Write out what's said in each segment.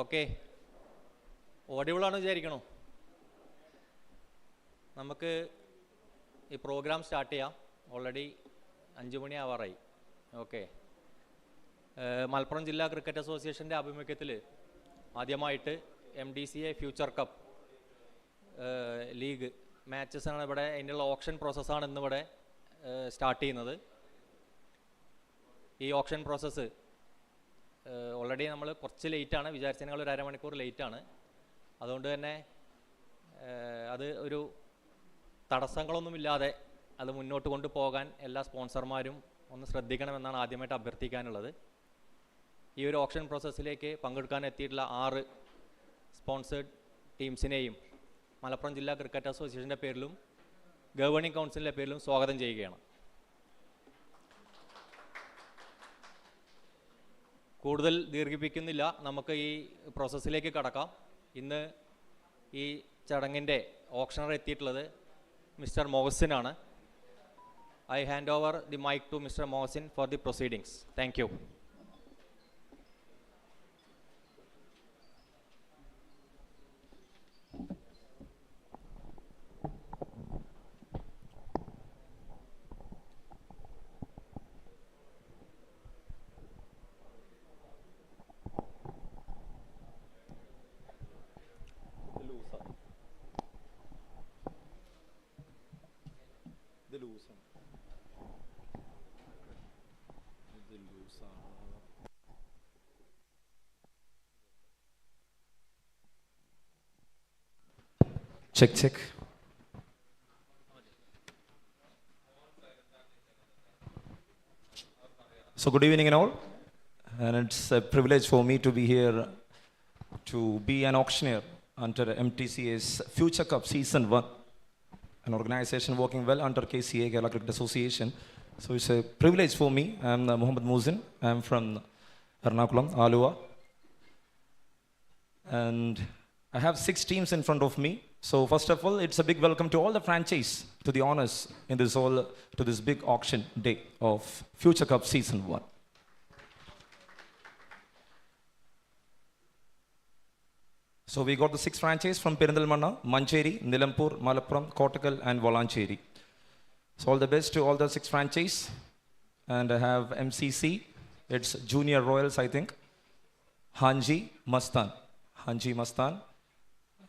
Okay, ഓഡിബിളാണെന്ന് വിചാരിക്കണോ? നമുക്ക് ഈ programme start ചെയ്യാം. ഓൾറെഡി 5 മണി ആവാറായി. ഓക്കെ, മലപ്പുറം ജില്ലാ ക്രിക്കറ്റ് അസോസിയേഷൻ്റെ ആഭിമുഖ്യത്തിൽ ആദ്യമായിട്ട് MDCA ഫ്യൂച്ചർ കപ്പ് ലീഗ് മാച്ചസാണ് ഇവിടെ, അതിനുള്ള ഓപ്ഷൻ പ്രോസസ്സാണ് ഇന്നിവിടെ സ്റ്റാർട്ട് ചെയ്യുന്നത്. ഈ ഓപ്ഷൻ പ്രോസസ്സ് ഓൾറെഡി നമ്മൾ കുറച്ച് ലേറ്റാണ്, വിചാരിച്ചതിനേക്കാൾ ഒരു അരമണിക്കൂർ ലേറ്റാണ്. അതുകൊണ്ട് തന്നെ അത് ഒരു തടസ്സങ്ങളൊന്നുമില്ലാതെ അത് മുന്നോട്ട് കൊണ്ടുപോകാൻ എല്ലാ സ്പോൺസർമാരും ഒന്ന് ശ്രദ്ധിക്കണമെന്നാണ് ആദ്യമായിട്ട് അഭ്യർത്ഥിക്കാനുള്ളത്. ഈ ഒരു ഓപ്ഷൻ പ്രോസസ്സിലേക്ക് പങ്കെടുക്കാൻ എത്തിയിട്ടുള്ള 6 സ്പോൺസേഡ് ടീംസിനെയും മലപ്പുറം ജില്ലാ ക്രിക്കറ്റ് അസോസിയേഷൻ്റെ പേരിലും ഗവേണിംഗ് കൗൺസിലിൻ്റെ പേരിലും സ്വാഗതം ചെയ്യുകയാണ്. കൂടുതൽ ദീർഘിപ്പിക്കുന്നില്ല, നമുക്ക് ഈ പ്രോസസ്സിലേക്ക് കടക്കാം. ഇന്ന് ഈ ചടങ്ങിൻ്റെ ഓപ്ഷണർ എത്തിയിട്ടുള്ളത് mister മോഹസിനാണ്. I hand over the mic to Mr. Mohsin for the proceedings. Thank you. Check. So good evening and all, and it's a privilege for me to be here to be an auctioneer under MTCA's Future Cup Season 1, an organization working well under KCA, Kerala Cricket Association. So it's a privilege for me. I'm Mohammed Musin. I'm from Ernakulam, Alua, and I have 6 teams in front of me. So first of all, it's a big welcome to all the franchise to the honors in this to this big auction day of Future Cup Season 1. So we got the 6 franchises from Perindalmanna, Mancheri, Nilampur, Malappuram, Kottakkal and Valancheri. So all the best to all the 6 franchises. And I have MCC, it's Junior Royals I think, Hanji Mastan,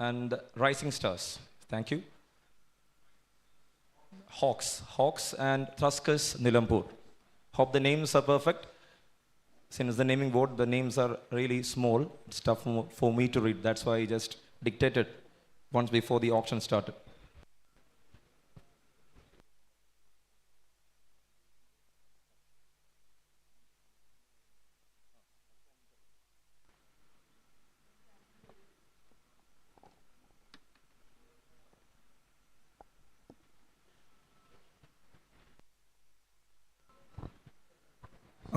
and Rising Stars. Thank you. Hawks and Thruskus Nilampur. Hope the names are perfect. Since the naming board, the names are really small, it's tough for me to read. That's why I just dictated once before the auction started.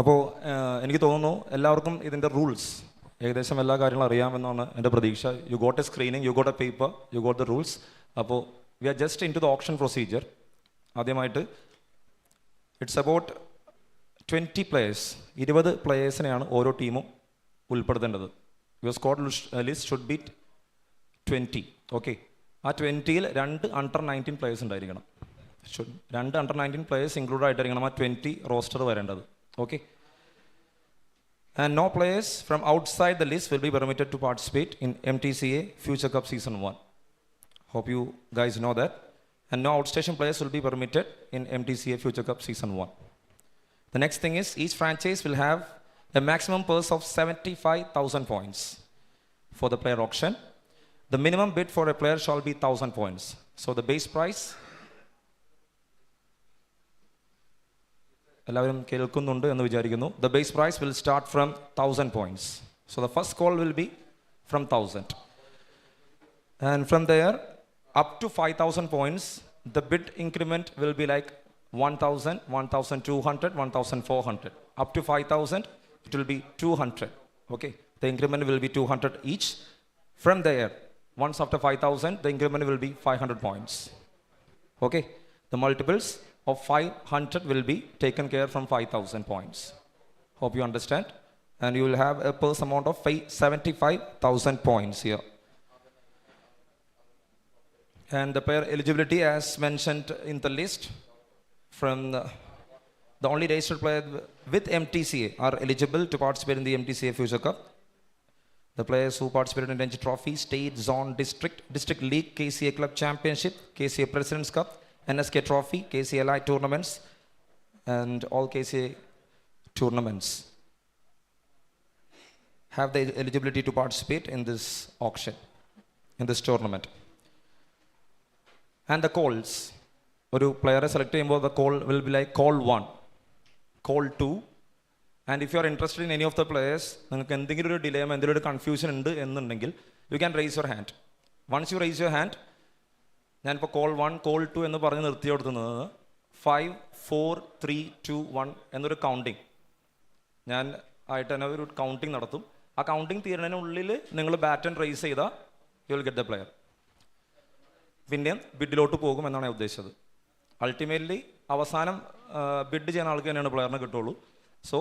അപ്പോൾ എനിക്ക് തോന്നുന്നു എല്ലാവർക്കും ഇതിൻ്റെ rules ഏകദേശം എല്ലാ കാര്യങ്ങളും അറിയാമെന്നാണ് എൻ്റെ പ്രതീക്ഷ. You got a screening, you got a paper, you got the rules. അപ്പോൾ we are just into the auction procedure. ആദ്യമായിട്ട് ഇറ്റ്സ് അബൌട്ട് 20 പ്ലേയേഴ്സ്, 20 പ്ലേയേഴ്സിനെയാണ് ഓരോ ടീമും ഉൾപ്പെടുത്തേണ്ടത്. Your squad list should be 20. Okay, ആ 20ൽ 2 അണ്ടർ 19 പ്ലേയേഴ്സ് ഉണ്ടായിരിക്കണം. 2 under 19 players include ആയിട്ടായിരിക്കണം ആ 20 റോസ്റ്റർ വരേണ്ടത്. Okay, and no players from outside the list will be permitted to participate in MTCA Future Cup Season 1. Hope you guys know that. And no outstation players will be permitted in MTCA Future Cup Season 1. The next thing is each franchise will have a maximum purse of 75,000 points for the player auction. The minimum bid for a player shall be 1,000 points. So the base price, എല്ലാവരും കേൾക്കുന്നുണ്ട് എന്ന് വിചാരിക്കുന്നു. The base price will start from 1,000 points. So the first call will be from 1,000. And from there up to 5,000 points, the bid increment will be like 1,000, 1,200, 1,400. Up to 5,000, it will be 200. Okay, the increment will be 200 each. From there, once after 5,000, the increment will be 500 points. Okay, the multiples of 500 will be taken care from 5,000 points. Hope you understand. and you will have a purse amount of 75,000 points here. And the player eligibility as mentioned in the list from the only registered player with MTCA are eligible to participate in the MTCA Future Cup. The players who participated in Ranji Trophy, State, Zone, District League, KCA Club Championship, KCA President's Cup, NSK Trophy, KCA Light tournaments, and all KCA tournaments have the eligibility to participate in this auction, in this tournament. And the calls. ഒരു പ്ലെയറെ select ചെയ്യുമ്പോൾ the call will be like call 1, call 2. And if you are interested in any of the players, നിങ്ങൾക്ക് എന്തെങ്കിലും ഒരു ഡിലേമോ എന്തെങ്കിലും ഒരു confusion ഉണ്ട് എന്നുണ്ടെങ്കിൽ you can raise your hand. Once you raise your hand, ഞാനിപ്പോൾ call 1, call 2 എന്ന് പറഞ്ഞ് നിർത്തി കൊടുക്കുന്നത് 5, 4, 3, 2, 1 എന്നൊരു കൗണ്ടിങ് ഞാൻ ആയിട്ട് തന്നെ ഒരു കൗണ്ടിങ് നടത്തും. ആ കൗണ്ടിങ് തീരുന്നതിനുള്ളിൽ നിങ്ങൾ ബാറ്റൺ റേസ് ചെയ്താൽ you will get the player. പിന്നെ ബിഡിലോട്ട് പോകും എന്നാണ് ഞാൻ ഉദ്ദേശിച്ചത്. അൾട്ടിമേറ്റ്ലി അവസാനം ബിഡ് ചെയ്യുന്ന ആൾക്ക് തന്നെയാണ് പ്ലെയറിനെ കിട്ടുള്ളൂ. So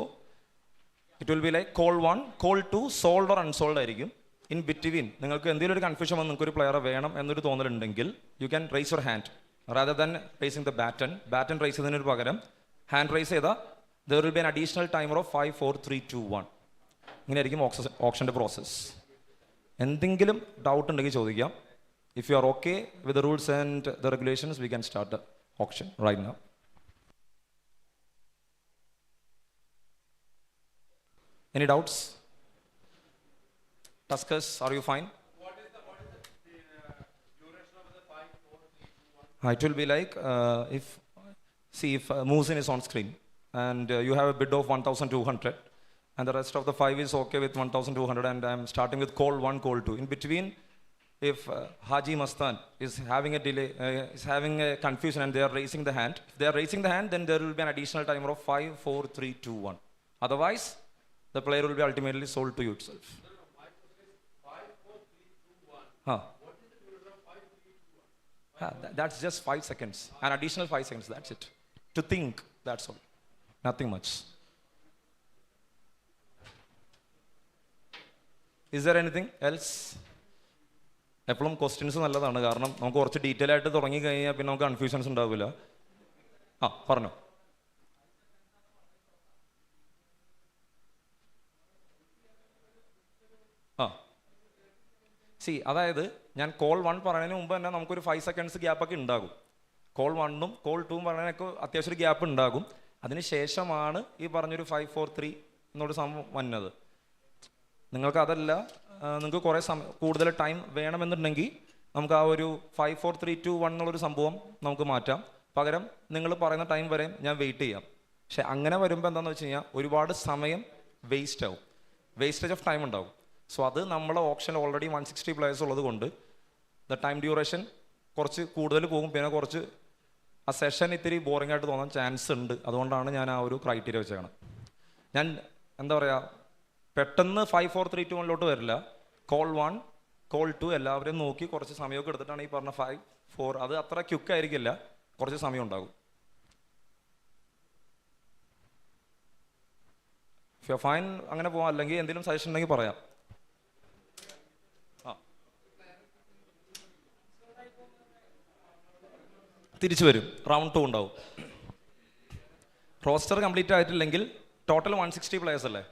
it will be like call 1, call 2 sold or unsold ആയിരിക്കും. ഇൻ ബിറ്റ്വീൻ നിങ്ങൾക്ക് എന്തെങ്കിലും ഒരു കൺഫ്യൂഷൻ വന്ന് നിങ്ങൾക്ക് ഒരു പ്ലെയറെ വേണം എന്നൊരു തോന്നലുണ്ടെങ്കിൽ you can raise your hand rather than raising the baton raise ചെയ്തതിന് പകരം ഹാൻഡ് റേസ് ചെയ്താൽ there will be an additional timer of 5, 4, 3, 2, 1. ഇങ്ങനെയായിരിക്കും ഓപ്ഷൻ്റെ പ്രോസസ്സ്. എന്തെങ്കിലും ഡൗട്ട് ഉണ്ടെങ്കിൽ ചോദിക്കാം. If you are okay with the rules and the regulations, we can start the auction right now. Any doubts? Tuskers, are you fine? What is the duration of the 5, 4, 3, 2, 1? It will be like if Musin is on screen and you have a bid of 1,200 and the rest of the 5 is okay with 1,200 and I am starting with call 1, call 2. In between, if Haji Mastan is having a delay, is having a confusion and they are raising the hand, if they are raising the hand, then there will be an additional timer of 5, 4, 3, 2, 1. Otherwise, the player will be ultimately sold to you itself. No, my question is 5, 4, 3, 2, 1. What is the duration of 5, 3, 2, 1? That's just 5 seconds. An additional 5 seconds, that's it. To think, that's all. Nothing much. Is there anything else? എപ്പോഴും questions നല്ലതാണ്, കാരണം നമുക്ക് കുറച്ച് detail ആയിട്ട് തുടങ്ങി കഴിഞ്ഞാൽ പിന്നെ നമുക്ക് കൺഫ്യൂഷൻസ് ഉണ്ടാവില്ല. പറഞ്ഞോ. അതായത് ഞാൻ കോൾ 1 പറയുന്നതിന് മുമ്പ് തന്നെ നമുക്കൊരു 5 സെക്കൻഡ്സ് ഗ്യാപ്പൊക്കെ ഉണ്ടാകും. കോൾ 1ഉം കോൾ 2ഉം പറയുന്നതിനൊക്കെ അത്യാവശ്യം ഒരു ഗ്യാപ്പ് ഉണ്ടാകും. അതിന് ശേഷമാണ് ഈ പറഞ്ഞൊരു 5, 4, 3 എന്നൊരു സംഭവം വന്നത്. നിങ്ങൾക്ക് അതല്ല, നിങ്ങൾക്ക് കുറേ കൂടുതൽ ടൈം വേണമെന്നുണ്ടെങ്കിൽ നമുക്ക് ആ ഒരു 5, 4, 3, 2, 1 എന്നുള്ളൊരു സംഭവം നമുക്ക് മാറ്റാം. പകരം നിങ്ങൾ പറയുന്ന ടൈം വരെ ഞാൻ വെയിറ്റ് ചെയ്യാം. പക്ഷെ അങ്ങനെ വരുമ്പോൾ എന്താണെന്ന് വെച്ച് കഴിഞ്ഞാൽ ഒരുപാട് സമയം വേസ്റ്റ് ആവും, വേസ്റ്റേജ് ഓഫ് ടൈം ഉണ്ടാവും. സോ അത് നമ്മളെ ഓപ്ഷനിൽ ഓൾറെഡി 160 പ്ലേയേഴ്സ് ഉള്ളത് കൊണ്ട് ദ ടൈം ഡ്യൂറേഷൻ കുറച്ച് കൂടുതൽ പോകും. പിന്നെ കുറച്ച് ആ സെഷൻ ഇത്തിരി ബോറിംഗ് ആയിട്ട് തോന്നാൻ ചാൻസ് ഉണ്ട്. അതുകൊണ്ടാണ് ഞാൻ ആ ഒരു ക്രൈറ്റീരിയ വെച്ചേക്കണം. ഞാൻ എന്താ പറയുക, പെട്ടെന്ന് 5, 4, 3, 2, 1 വരില്ല. കോൾ 1, കോൾ 2 എല്ലാവരെയും നോക്കി കുറച്ച് സമയമൊക്കെ എടുത്തിട്ടാണ് ഈ പറഞ്ഞ 5, 4. അത് അത്ര ക്വിക്ക് ആയിരിക്കില്ല, കുറച്ച് സമയം ഉണ്ടാകും. ഫൈൻ, അങ്ങനെ പോവാം. അല്ലെങ്കിൽ എന്തെങ്കിലും സജഷൻ ഉണ്ടെങ്കിൽ പറയാം. തിരിച്ചു വരും, റൗണ്ട് 2 ഉണ്ടാവും. റോസ്റ്റർ കംപ്ലീറ്റ് ആയിട്ടില്ലെങ്കിൽ ടോട്ടൽ 160 പ്ലേയേഴ്സ് അല്ലേ?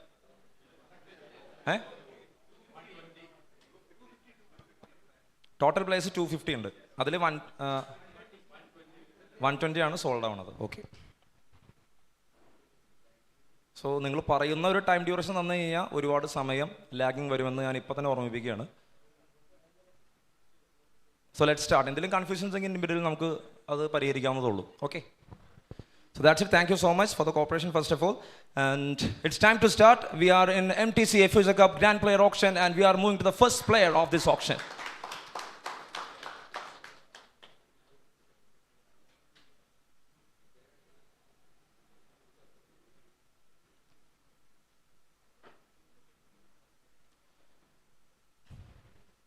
ടോട്ടൽ പ്ലേയേഴ്സ് 250 ഉണ്ട്. അതിൽ 120 ആണ് സോൾഡ് ആവുന്നത്. ഓക്കെ. സോ നിങ്ങൾ പറയുന്ന ഒരു ടൈം ഡ്യൂറേഷൻ തന്നു കഴിഞ്ഞാൽ ഒരുപാട് സമയം ലാഗിങ് വരുമെന്ന് ഞാൻ ഇപ്പം തന്നെ ഓർമ്മിപ്പിക്കുകയാണ്. So let start. എന്തെങ്കിലും കൺഫ്യൂഷൻസ് എങ്കിൽ ഇൻഡിവിജ്വൽ നമുക്ക് അത് പരിഹരിക്കാവുന്നതുള്ളൂ. Okay. So that's it. Thank you so much for the cooperation first of all. And it's time to start. We are in MTCA Future Cup Grand Player Auction and we are moving to the first player of this auction.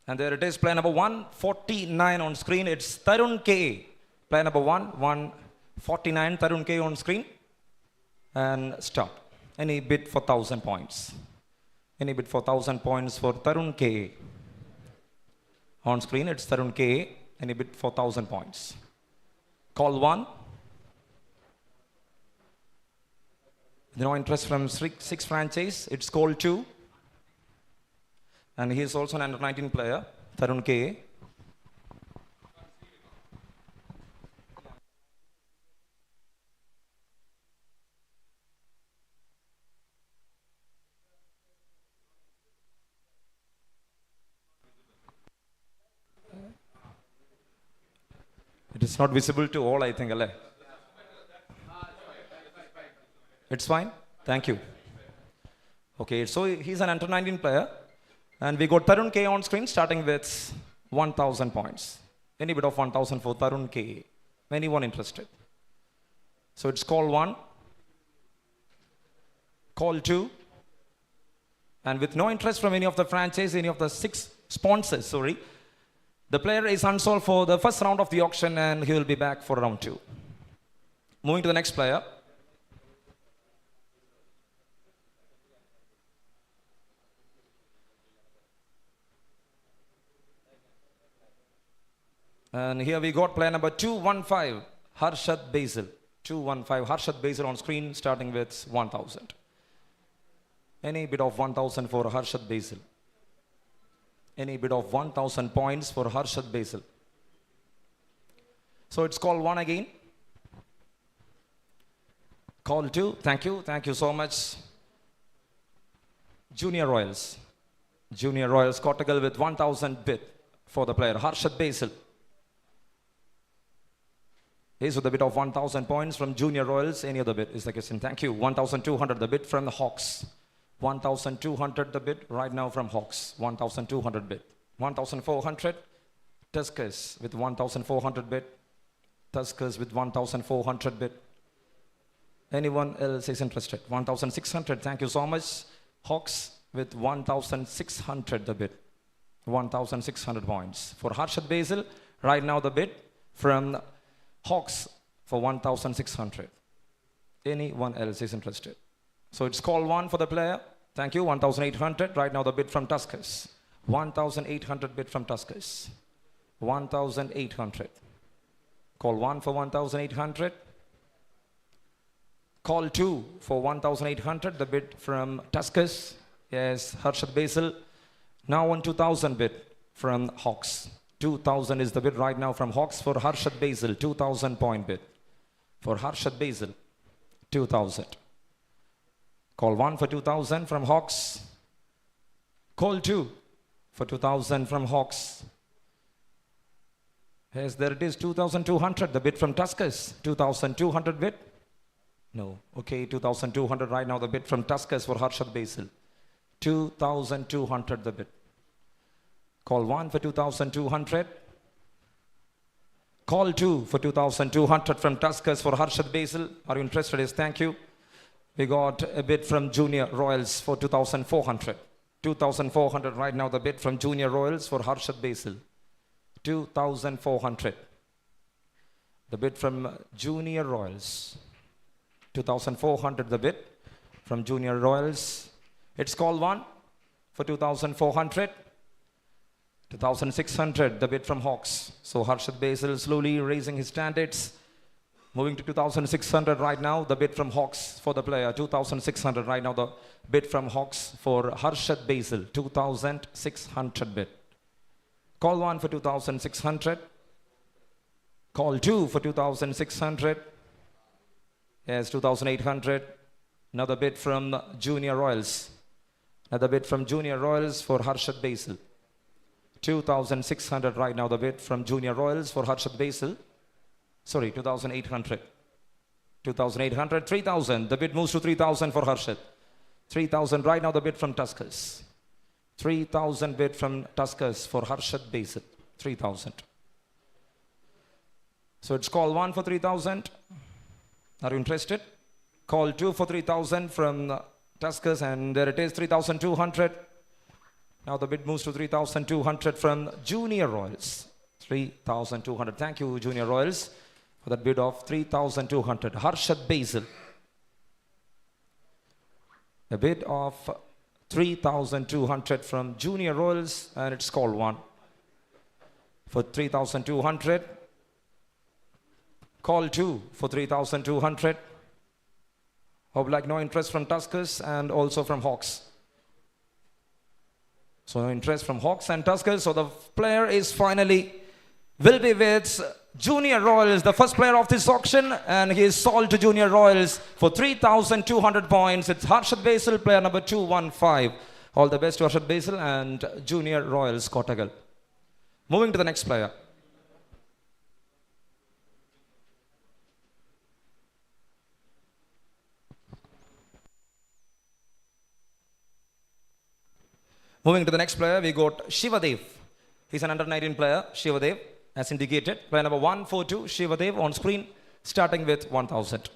And there it is, player number 149 on screen. It's Tarun K. Player number 149, Tarun K on screen. And start. Any bid for 1,000 points. Any bid for 1,000 points for Tarun K. On screen, it's Tarun K. Any bid for 1,000 points. Call 1. No interest from 6 franchise. It's call 2. And he is also an under 19 player, Tarun K. It is not visible to all, I think, Ale. It's fine? Thank you. Okay, so he's an under 19 player. And we got Tarun K on screen starting with 1,000 points. Any bit of 1,000 for Tarun K. Anyone interested? So it's call 1. Call 2. And with no interest from any of the franchise, any of the 6 sponsors, sorry, the player is unsold for the first round of the auction and he will be back for round 2. Moving to the next player. And here we got player number 215, Harshad Basil. 215, Harshad Basil on screen starting with 1,000. Any bid of 1,000 for Harshad Basil. Any bid of 1,000 points for Harshad Basil. So it's call 1 again. Call 2. Thank you. Thank you so much. Junior Royals. Junior Royals Cortical with 1,000 bid for the player Harshad Basil. He's with a bid of 1,000 points from Junior Royals. Any other bid is the question. Thank you. 1,200 the bid from the Hawks. 1,200 the bid right now from Hawks. 1,200 bid. 1,400. Tuskers with 1,400 bid. Tuskers with 1,400 bid. Anyone else is interested? 1,600. Thank you so much. Hawks with 1,600 the bid. 1,600 points. For Harshad Basil, right now the bid from Hawks for 1,600. Anyone else is interested? So it's call 1 for the player. Thank you. 1,800. Right now the bid from Tuskers. 1,800 bid from Tuskers. 1,800. Call 1 for 1,800. Call 2 for 1,800. The bid from Tuskers. Yes, Harshad Basil. Now on 2,000 bid from Hawks. 2,000 is the bid right now from Hawks for Harshad Basil. 2,000 point bid. For Harshad Basil. 2,000. Call 1 for 2,000 from Hawks. Call 2 for 2,000 from Hawks. Yes, there it is, 2,200, the bid from Tuskers. 2,200 bid? No. Okay, 2,200 right now, the bid from Tuskers for Harshad Basil. 2,200 the bid. Call 1 for 2,200. Call 2 for 2,200 from Tuskers for Harshad Basil. Are you interested? Yes, thank you. We got a bid from Junior Royals for 2,400. 2,400 right now, the bid from Junior Royals for Harshad Basil. 2,400. The bid from Junior Royals. 2,400 the bid from Junior Royals. It's call 1 for 2,400. 2,600 the bid from Hawks. So Harshad Basil slowly raising his standards. Moving to 2,600 right now, the bid from Hawks for the player. 2,600 right now, the bid from Hawks for Harshad Basil. 2,600 bid. Call 1 for 2,600. Call 2 for 2,600. Yes, 2,800. Another bid from Junior Royals. Another bid from Junior Royals for Harshad Basil. 2,600 right now, the bid from Junior Royals for Harshad Basil. Sorry, 2,800. 2,800, 3,000. The bid moves to 3,000 for Harshad. 3,000 right now, the bid from Tuskers. 3,000 bid from Tuskers for Harshad Basil. 3,000. So it's call 1 for 3,000. Are you interested? Call 2 for 3,000 from Tuskers, and there it is, 3,200. Now the bid moves to 3,200 from Junior Royals. 3,200. Thank you, Junior Royals, for that bid of 3,200. Harshad Basil. A bid of 3,200 from Junior Royals, and it's call 1. For 3,200. Call 2 for 3,200. Hope like no interest from Tuskers and also from Hawks. So no interest from Hawks and Tuskers. So the player is finally will be with Junior Royals, the first player of this auction, and he is sold to Junior Royals for 3,200 points. It's Harshad Basil, player number 215. All the best to Harshad Basil and Junior Royals Kottagal. Moving to the next player. Moving to the next player, we got Shivadev. He's an under-19 player, Shivadev, as indicated. Player number 142, Shivadev, on screen, starting with 1,000.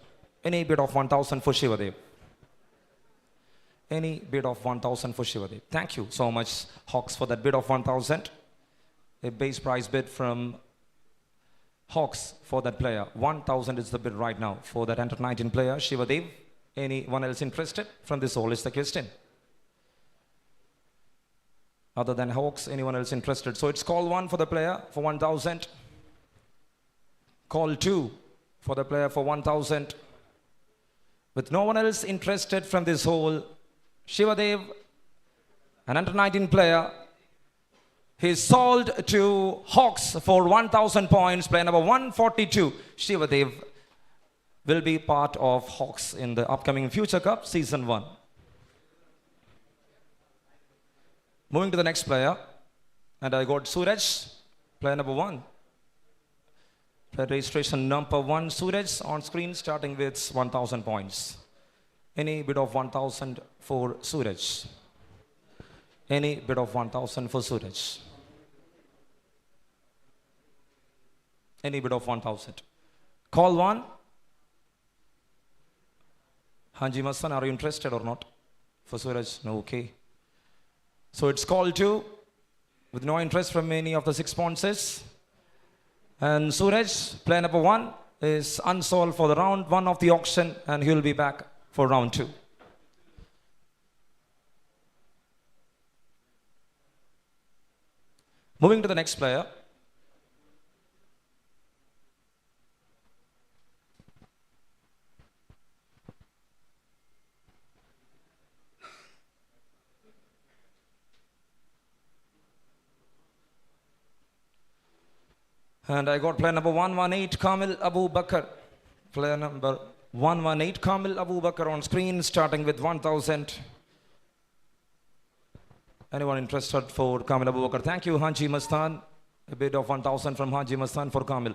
Any bid of 1,000 for Shivadev? Any bid of 1,000 for Shivadev? Thank you so much, Hawks, for that bid of 1,000. A base price bid from Hawks for that player. 1,000 is the bid right now for that under-19 player, Shivadev. Anyone else interested? From this all is the question. Other than Hawks, anyone else interested? So it's call 1 for the player for 1,000. Call 2 for the player for 1,000. With no one else interested from this hole, Shivadev, an under-19 player, he's sold to Hawks for 1,000 points. Player number 142, Shivadev, will be part of Hawks in the upcoming Future Cup Season 1. Moving to the next player, and I got Suraj, player number 1. Player registration number 1, Suraj, on screen, starting with 1,000 points. Any bid of 1,000 for Suraj? Any bid of 1,000 for Suraj? Any bid of 1,000? Call 1. Hanji Mastan, are you interested or not? For Suraj? No, okay. So it's call 2, with no interest from any of the 6 sponsors. And Suraj, player number 1, is unsold for the round 1 of the auction, and he will be back for round 2. Moving to the next player. And I got player number 118, Kamil Abu Bakr. Player number 118, Kamil Abu Bakr, on screen, starting with 1,000. Anyone interested for Kamil Abu Bakr? Thank you, Haji Mastan. A bid of 1,000 from Haji Mastan for Kamil.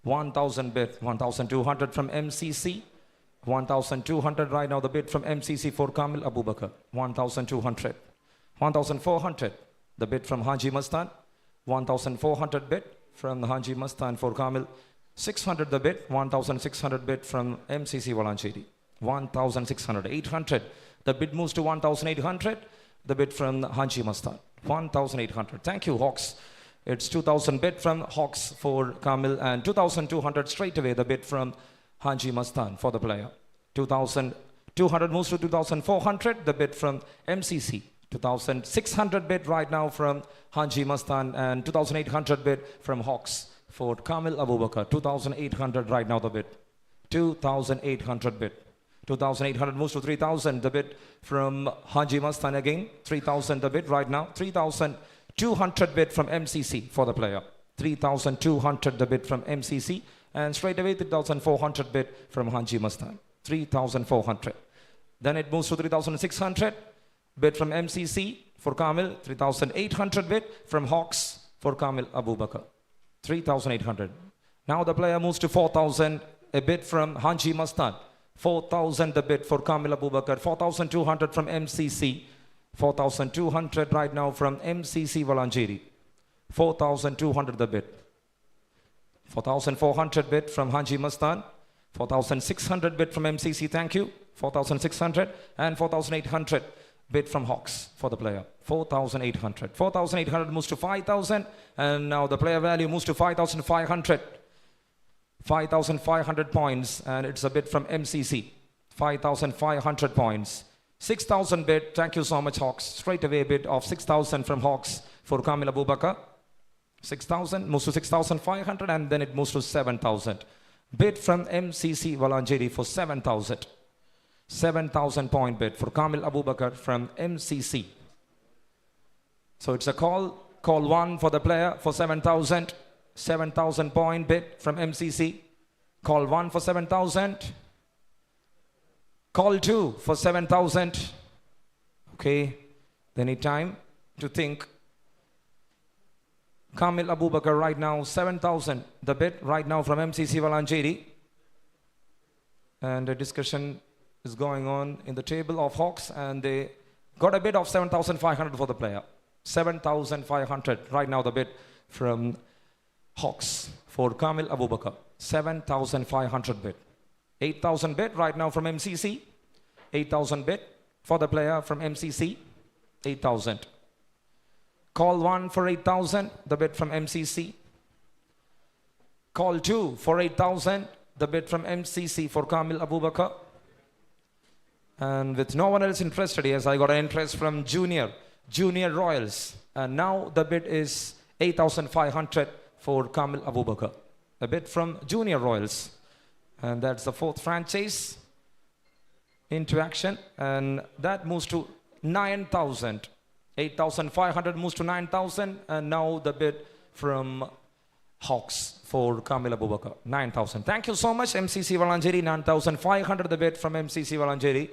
1,000 bid, 1,200 from MCC. 1,200 right now, the bid from MCC for Kamil Abu Bakr. 1,200. 1,400, the bid from Haji Mastan. 1,400 bid from Haji Mastan for Kamil. 600 the bid, 1,600 bid from MCC Valancheri. 1,600, 800. The bid moves to 1,800. The bid from Haji Mastan. 1,800. Thank you, Hawks. It's 2,000 bid from Hawks for Kamil, and 2,200 straight away the bid from Haji Mastan for the player. 2,200 moves to 2,400. The bid from MCC. 2,600 bid right now from Haji Mastan, and 2,800 bid from Hawks for Kamil Abu Bakr. 2,800 right now the bid. 2,800 bid. 2,800 moves to 3,000. The bid from Haji Mastan again. 3,000 the bid right now. 3,200 bid from MCC for the player. 3,200 the bid from MCC, and straight away 3,400 bid from Haji Mastan. 3,400. Then it moves to 3,600. Bid from MCC for Kamil, 3,800 bid from Hawks for Kamil Abu Bakr. 3,800. Now the player moves to 4,000, a bid from Haji Mastan. 4,000 the bid for Kamil Abu Bakr. 4,200 from MCC. 4,200 right now from MCC Valancheri. 4,200 the bid. 4,400 bid from Haji Mastan. 4,600 bid from MCC, thank you. 4,600 and 4,800. Bid from Hawks for the player. 4,800. 4,800 moves to 5,000, and now the player value moves to 5,500. 5,500 points, and it's a bid from MCC. 5,500 points. 6,000 bid. Thank you so much, Hawks. Straight away bid of 6,000 from Hawks for Kamil Abubakar. 6,000 moves to 6,500 and then it moves to 7,000. Bid from MCC Valanjeri for 7,000. 7,000 point bid for Kamil Abubakar from MCC. So it's a call. Call 1 for the player for 7,000. 7,000 point bid from MCC. Call 1 for 7,000. Call 2 for 7,000. Okay, they need time to think. Kamil Abubakar right now, 7,000. The bid right now from MCC Valanjeri. And a discussion is going on in the table of Hawks, and they got a bid of 7,500 for the player. 7,500 right now the bid from Hawks for Kamil Abubakar. 7,500 bid. 8,000 bid right now from MCC. 8,000 bid for the player from MCC. 8,000. Call 1 for 8,000. The bid from MCC. Call 2 for 8,000. The bid from MCC for Kamil Abubakar. And with no one else interested, yes, I got an interest from Junior Royals. And now the bid is 8,500 for Kamil Abubakar. A bid from Junior Royals. And that's the 4th franchise into action. And that moves to 9,000. 8,500 moves to 9,000. And now the bid from Hawks for Kamil Abubakar. 9,000. Thank you so much, MCC Valanjeri. 9,500 the bid from MCC Valanjeri.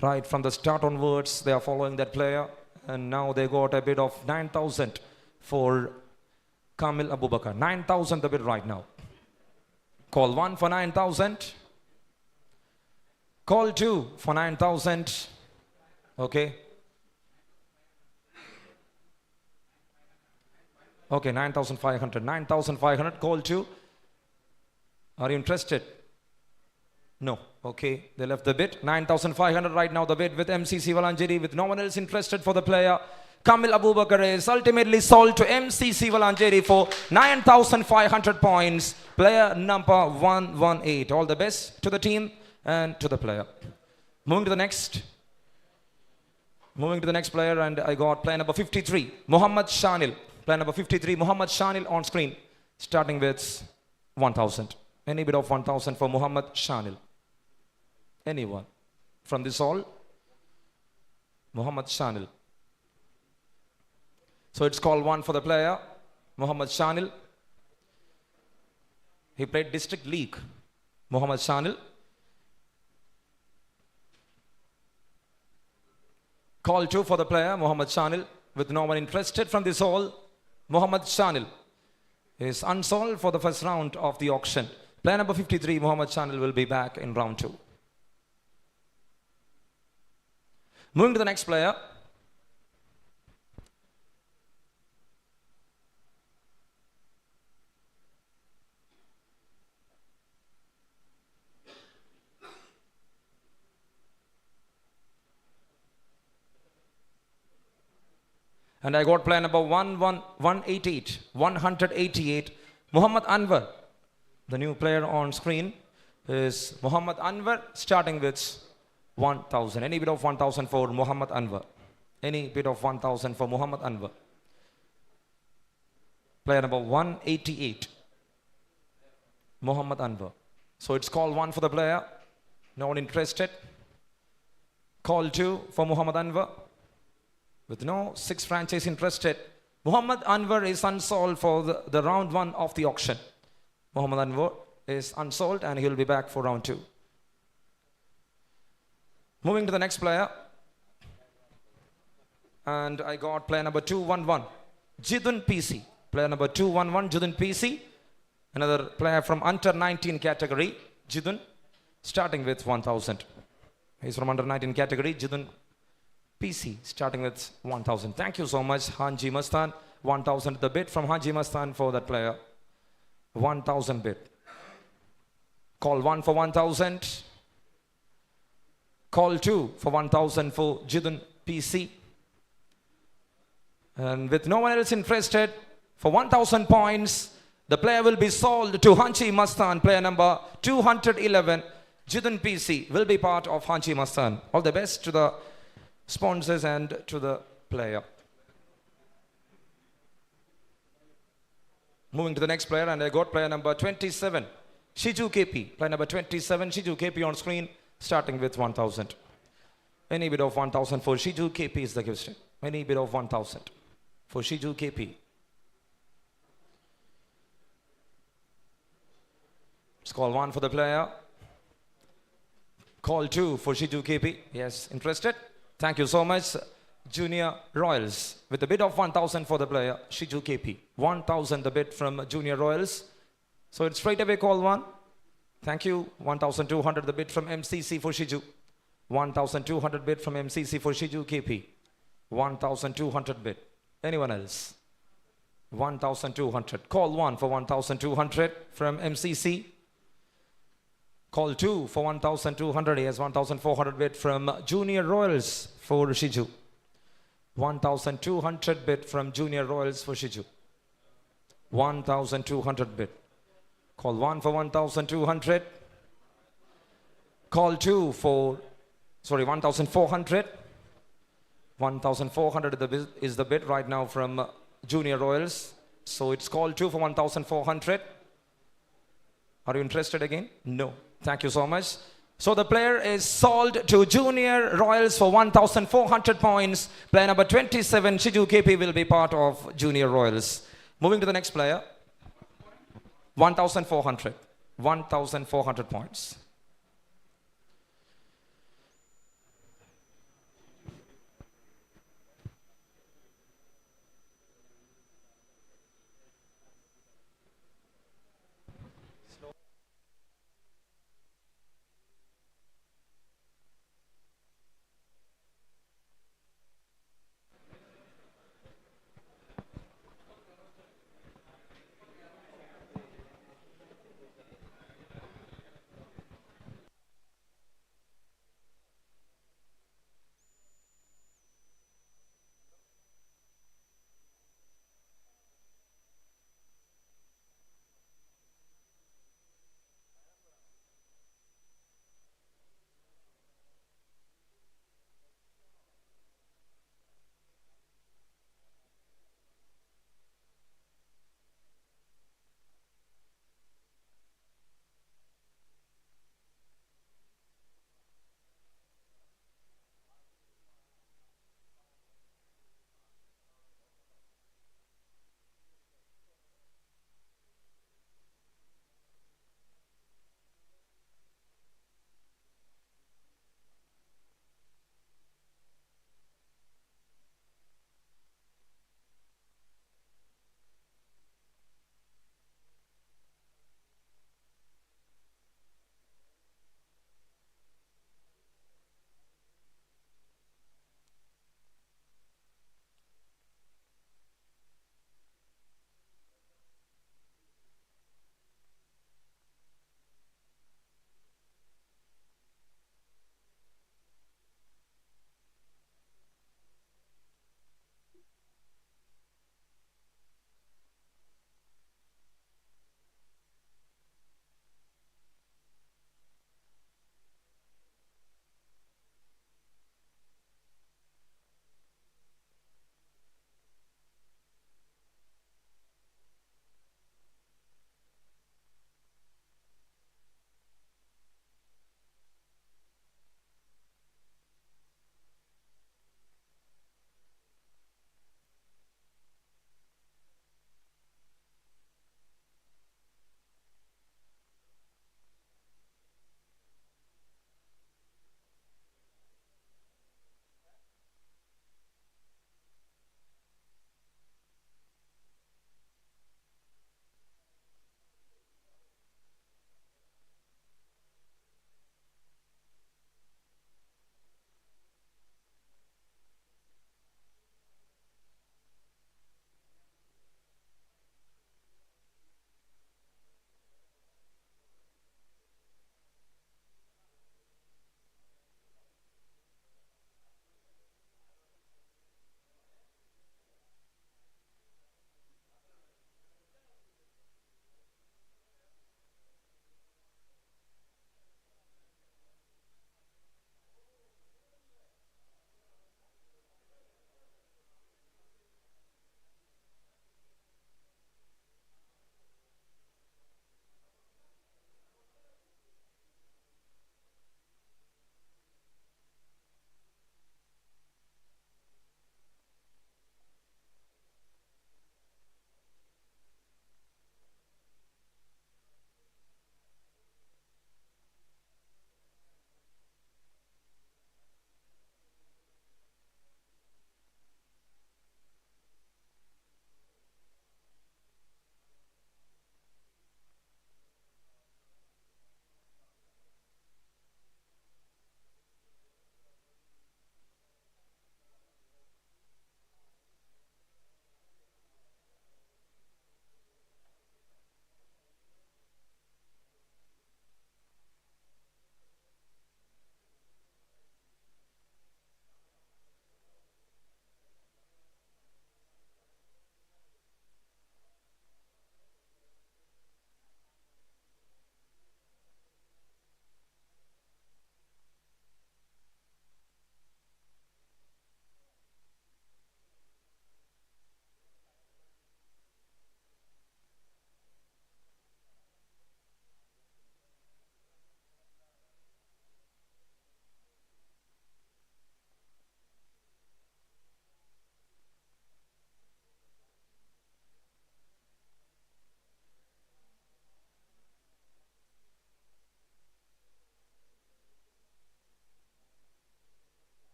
Right from the start onwards, they are following that player. And now they got a bid of 9,000 for Kamil Abubakar. 9,000 the bid right now. Call 1 for 9,000. Call 2 for 9,000. Okay. Okay, 9,500. 9,500. Call 2. Are you interested? No. Okay, they left the bid. 9,500 right now the bid with MCC Valanjeri, with no one else interested for the player. Kamil Abubakar is ultimately sold to MCC Valanjeri for 9,500 points. Player number 118. All the best to the team and to the player. Moving to the next player, and I got player number 53, Muhammad Shanil. Player number 53, Muhammad Shanil on screen, starting with 1,000. Any bid of 1,000 for Muhammad Shanil? Anyone from this hall? Muhammad Shanil. So it's call 1 for the player, Muhammad Shanil. He played District League. Muhammad Shanil. Call 2 for the player, Muhammad Shanil. With no one interested from this hall, Muhammad Shanil is unsold for the first round of the auction. Player number 53, Muhammad Shanil, will be back in round 2. Moving to the next player. And I got player number 188, Muhammad Anwar. The new player on screen is Muhammad Anwar, starting with 1,000. Any bid of 1,000 for Muhammad Anwar? Any bid of 1,000 for Muhammad Anwar? Player number 188, Muhammad Anwar. So it's call 1 for the player. No one interested. Call 2 for Muhammad Anwar. With no 6 franchise interested, Muhammad Anwar is unsold for the round 1 of the auction. Muhammad Anwar is unsold and he will be back for round 2. Moving to the next player. And I got player number 211, Jidun PC. Player number 211, Jidun PC. Another player from under 19 category, Jidun, starting with 1,000. He's from under 19 category, Jidun PC, starting with 1,000. Thank you so much, Hanji Mastan. 1,000 the bid from Hanji Mastan for that player. 1,000 bid. Call 1 for 1,000. Call 2 for 1,000 for Jidun PC. And with no one else interested, for 1,000 points, the player will be sold to Hanji Mastan, player number 211. Jithan PC will be part of Hanchi Mastan. All the best to the sponsors and to the player. Moving to the next player, and I got player number 27, Shiju KP. Player number 27, Shiju KP on screen, starting with 1,000. Any bid of 1,000 for Shiju KP is the gift step. Any bid of 1,000 for Shiju KP. Let's call 1 for the player. Call 2 for Shiju KP. Yes, interested? Thank you so much. Junior Royals with a bid of 1,000 for the player, Shiju KP. 1,000 the bid from Junior Royals. So it's straight away call 1. Thank you. 1,200 the bid from MCC for Shiju. 1,200 bid from MCC for Shiju KP. 1,200 bid. Anyone else? 1,200. Call 1 for 1,200 from MCC. Call 2 for 1,200. He has 1,400 bid from Junior Royals for Shiju. 1,200 bid from Junior Royals for Shiju. 1,200 bid. Call 1 for 1,200. Call 2 for, 1,400. 1,400 is the bid right now from Junior Royals. So it's call 2 for 1,400. Are you interested again? No. Thank you so much. So the player is sold to Junior Royals for 1,400 points. Player number 27, Shiju KP, will be part of Junior Royals. Moving to the next player. 1,400. 1,400 points.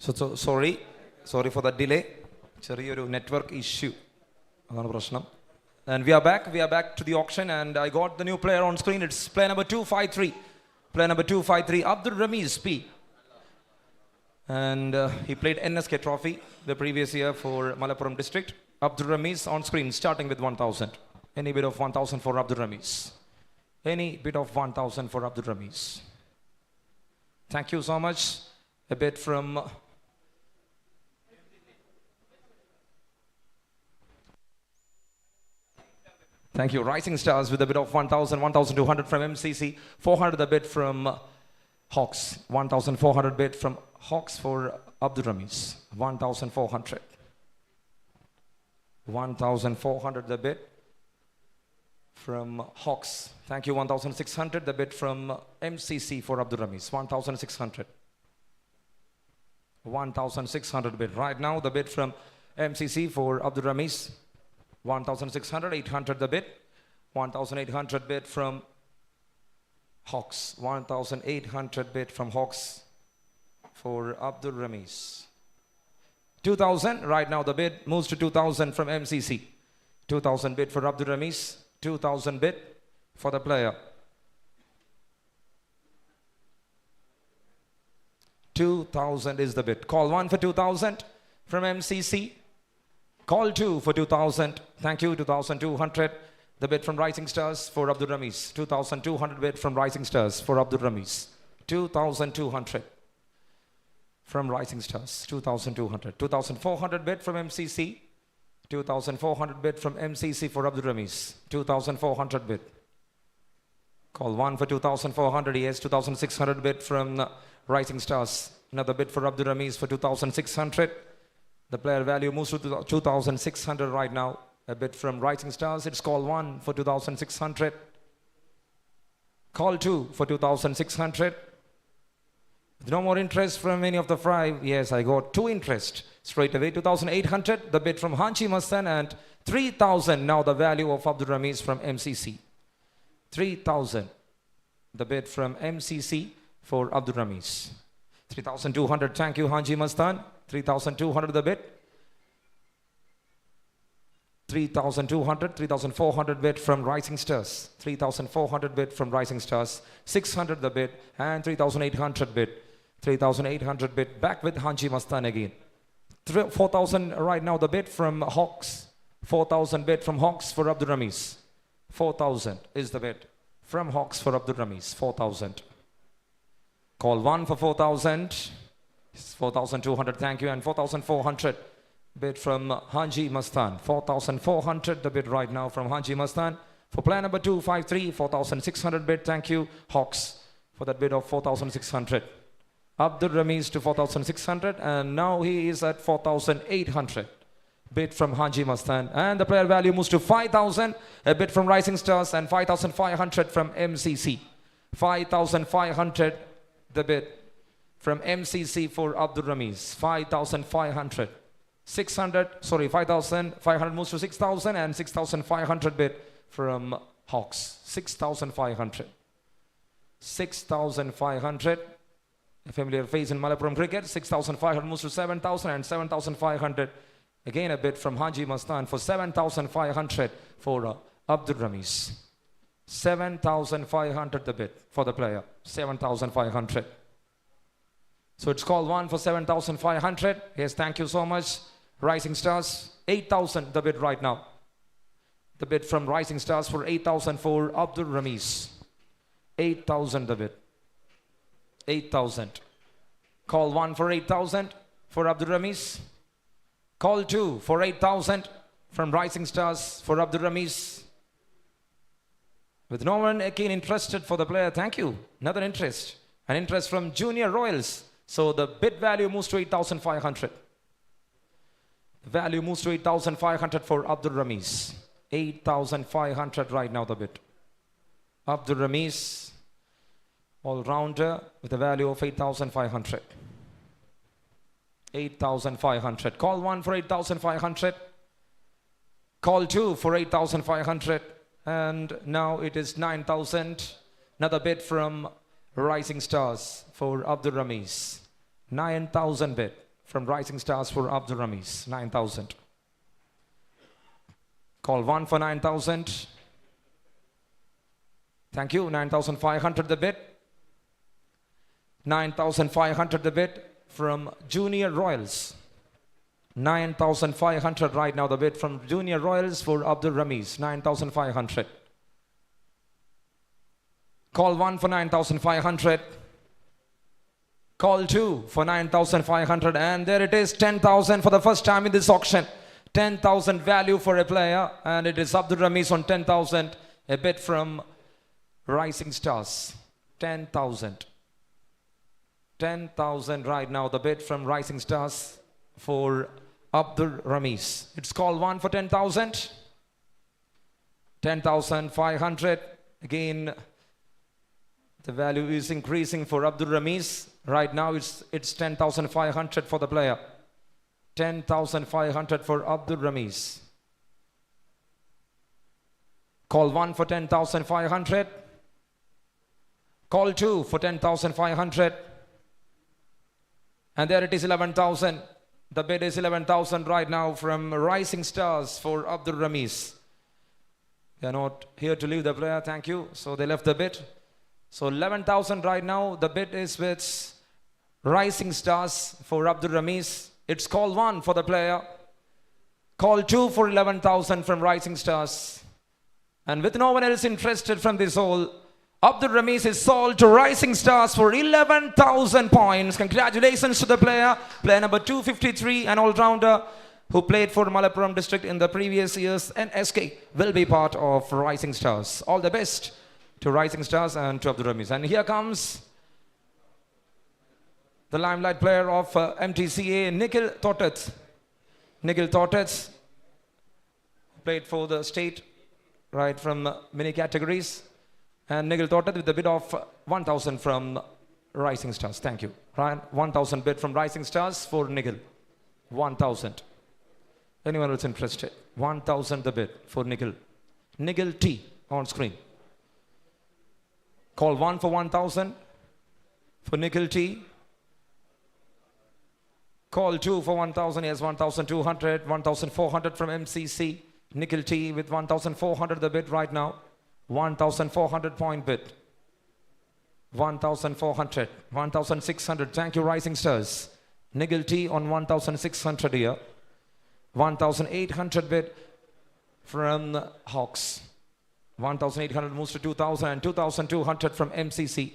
So sorry for the delay. ചെറിയൊരു network issue അതാണ് പ്രശ്നം. And we are back to the auction, and I got the new player on screen. It's player number 253, Abdul Ramiz P. And he played NSK Trophy the previous year for Malappuram district. Abdul Ramiz on screen, starting with 1,000. Any bid of 1,000 for Abdul Ramiz? Any bid of 1,000 for Abdul Ramiz? Thank you so much. A bid from thank you. Rising Stars with a bid of 1,000, 1,200 from MCC, 400 the bid from Hawks, 1,400 bid from Hawks for Abdul Ramiz, 1,400. 1,400 the bid from Hawks. Thank you. 1,600 the bid from MCC for Abdul Ramiz, 1,600. 1,600 bid. Right now the bid from MCC for Abdul Ramiz, 1,600, 800 the bid, 1,800 bid from Hawks, 1,800 bid from Hawks for Abdul Ramiz. 2,000, right now the bid moves to 2,000 from MCC. 2,000 bid for Abdul Ramiz, 2,000 bid for the player. 2,000 is the bid. Call 1 for 2,000 from MCC. Call 2 for 2,000. Thank you. 2,200. The bid from Rising Stars for Abdul Ramiz. 2,200 bid from Rising Stars for Abdul Ramiz. 2,200 from Rising Stars. 2,200. 2,400 bid from MCC. 2,400 bid from MCC for Abdul Ramiz. 2,400 bid. Call 1 for 2,400. Yes, 2,600 bid from Rising Stars. Another bid for Abdul Ramiz for 2,600. The player value moves to 2,600 right now. A bid from Rising Stars. It's call 1 for 2,600. Call 2 for 2,600. With no more interest from any of the five. Yes, I got 2 interest straight away. 2,800. The bid from Hanchi Mastan, and 3,000 now the value of Abdul Ramiz from MCC. 3,000. The bid from MCC for Abdul Ramiz. 3,200. Thank you, Hanji Mastan. 3,200 the bid. 3,200. 3,400 bid from Rising Stars. 3,400 bid from Rising Stars. 600 the bid, and 3,800 bid. 3,800 bid. Back with Hanji Mastan again. 4,000 right now the bid from Hawks. 4,000 bid from Hawks for Abdul Ramiz. 4,000 is the bid from Hawks for Abdul Ramiz. 4,000. Call 1 for 4,000. 4,200, thank you. And 4,400 bid from Hanji Mastan. 4,400 the bid right now from Hanji Mastan. For plan number 253, 4,600 bid, thank you. Hawks for that bid of 4,600. Abdul Ramiz to 4,600, and now he is at 4,800. Bid from Hanji Mastan, and the player value moves to 5,000. A bid from Rising Stars, and 5,500 from MCC. 5,500 the bid from MCC for Abdul Ramiz. 5,500. 5,500 moves to 6,000, and 6,500 bid from Hawks. 6,500. 6,500. A familiar face in Malappuram cricket. 6,500 moves to 7,000, and 7,500. Again a bid from Hanji Mastan for 7,500 for Abdul Ramiz. 7,500 the bid for the player. 7,500. So it's call 1 for 7,500. Yes, thank you so much. Rising Stars, 8,000 the bid right now. The bid from Rising Stars for 8,000 for Abdul Ramiz. 8,000 the bid. 8,000. Call 1 for 8,000 for Abdul Ramiz. Call 2 for 8,000 from Rising Stars for Abdul Ramiz. With no one again interested for the player, thank you. Another interest. An interest from Junior Royals. So the bid value moves to 8,500. The value moves to 8,500 for Abdul Ramiz. 8,500 right now the bid. Abdul Ramiz, all-rounder with a value of 8,500. 8,500. Call 1 for 8,500. Call 2 for 8,500. And now it is 9,000. Another bid from Rising Stars for Abdul Ramiz. 9,000 bid from Rising Stars for Abdul Rameez, 9,000. Call 1 for 9,000. Thank you, 9,500 the bid. 9,500 the bid from Junior Royals. 9,500 right now the bid from Junior Royals for Abdul Rameez, 9,500. Call 1 for 9,500. Call 2 for 9,500, and there it is, 10,000 for the first time in this auction. 10,000 value for a player, and it is Abdul Rameez on 10,000, a bid from Rising Stars. 10,000. 10,000 right now the bid from Rising Stars for Abdul Rameez. It's call 1 for 10,000. 10,500. Again, the value is increasing for Abdul Rameez. Right now it's 10,500 for the player. 10,500 for Abdul Rameez. Call 1 for 10,500. Call 2 for 10,500. And there it is, 11,000. The bid is 11,000 right now from Rising Stars for Abdul Rameez. They are not here to leave the player, thank you. So they left the bid. So 11,000 right now. The bid is with Rising Stars for Abdul Rameez. It's call 1 for the player. Call 2 for 11,000 from Rising Stars. And with no one else interested from this hole, Abdul Rameez is sold to Rising Stars for 11,000 points. Congratulations to the player. Player number 253, an all-rounder who played for Malappuram district in the previous years, and SK will be part of Rising Stars. All the best to Rising Stars and to Abdul Rameez. And here comes the limelight player of Mdca, Nikhil Totet. Nikhil Totet played for the state right from many categories. And Nikhil Totet with the bid of 1,000 from Rising Stars. Thank you. Ryan, 1,000 bid from Rising Stars for Nikhil. 1,000. Anyone else interested? 1,000 the bid for Nikhil. Nikhil T on screen. Call 1 for 1,000 for Nikhil T. Call 2 for 1,000. Yes, 1,200. 1,400 from MCC. Nikhil T with 1,400 the bid right now. 1,400 point bid. 1,400. 1,600. Thank you, Rising Stars. Nikhil T on 1,600 here. 1,800 bid from Hawks. 1,800 moves to 2,000 and 2,200 from MCC.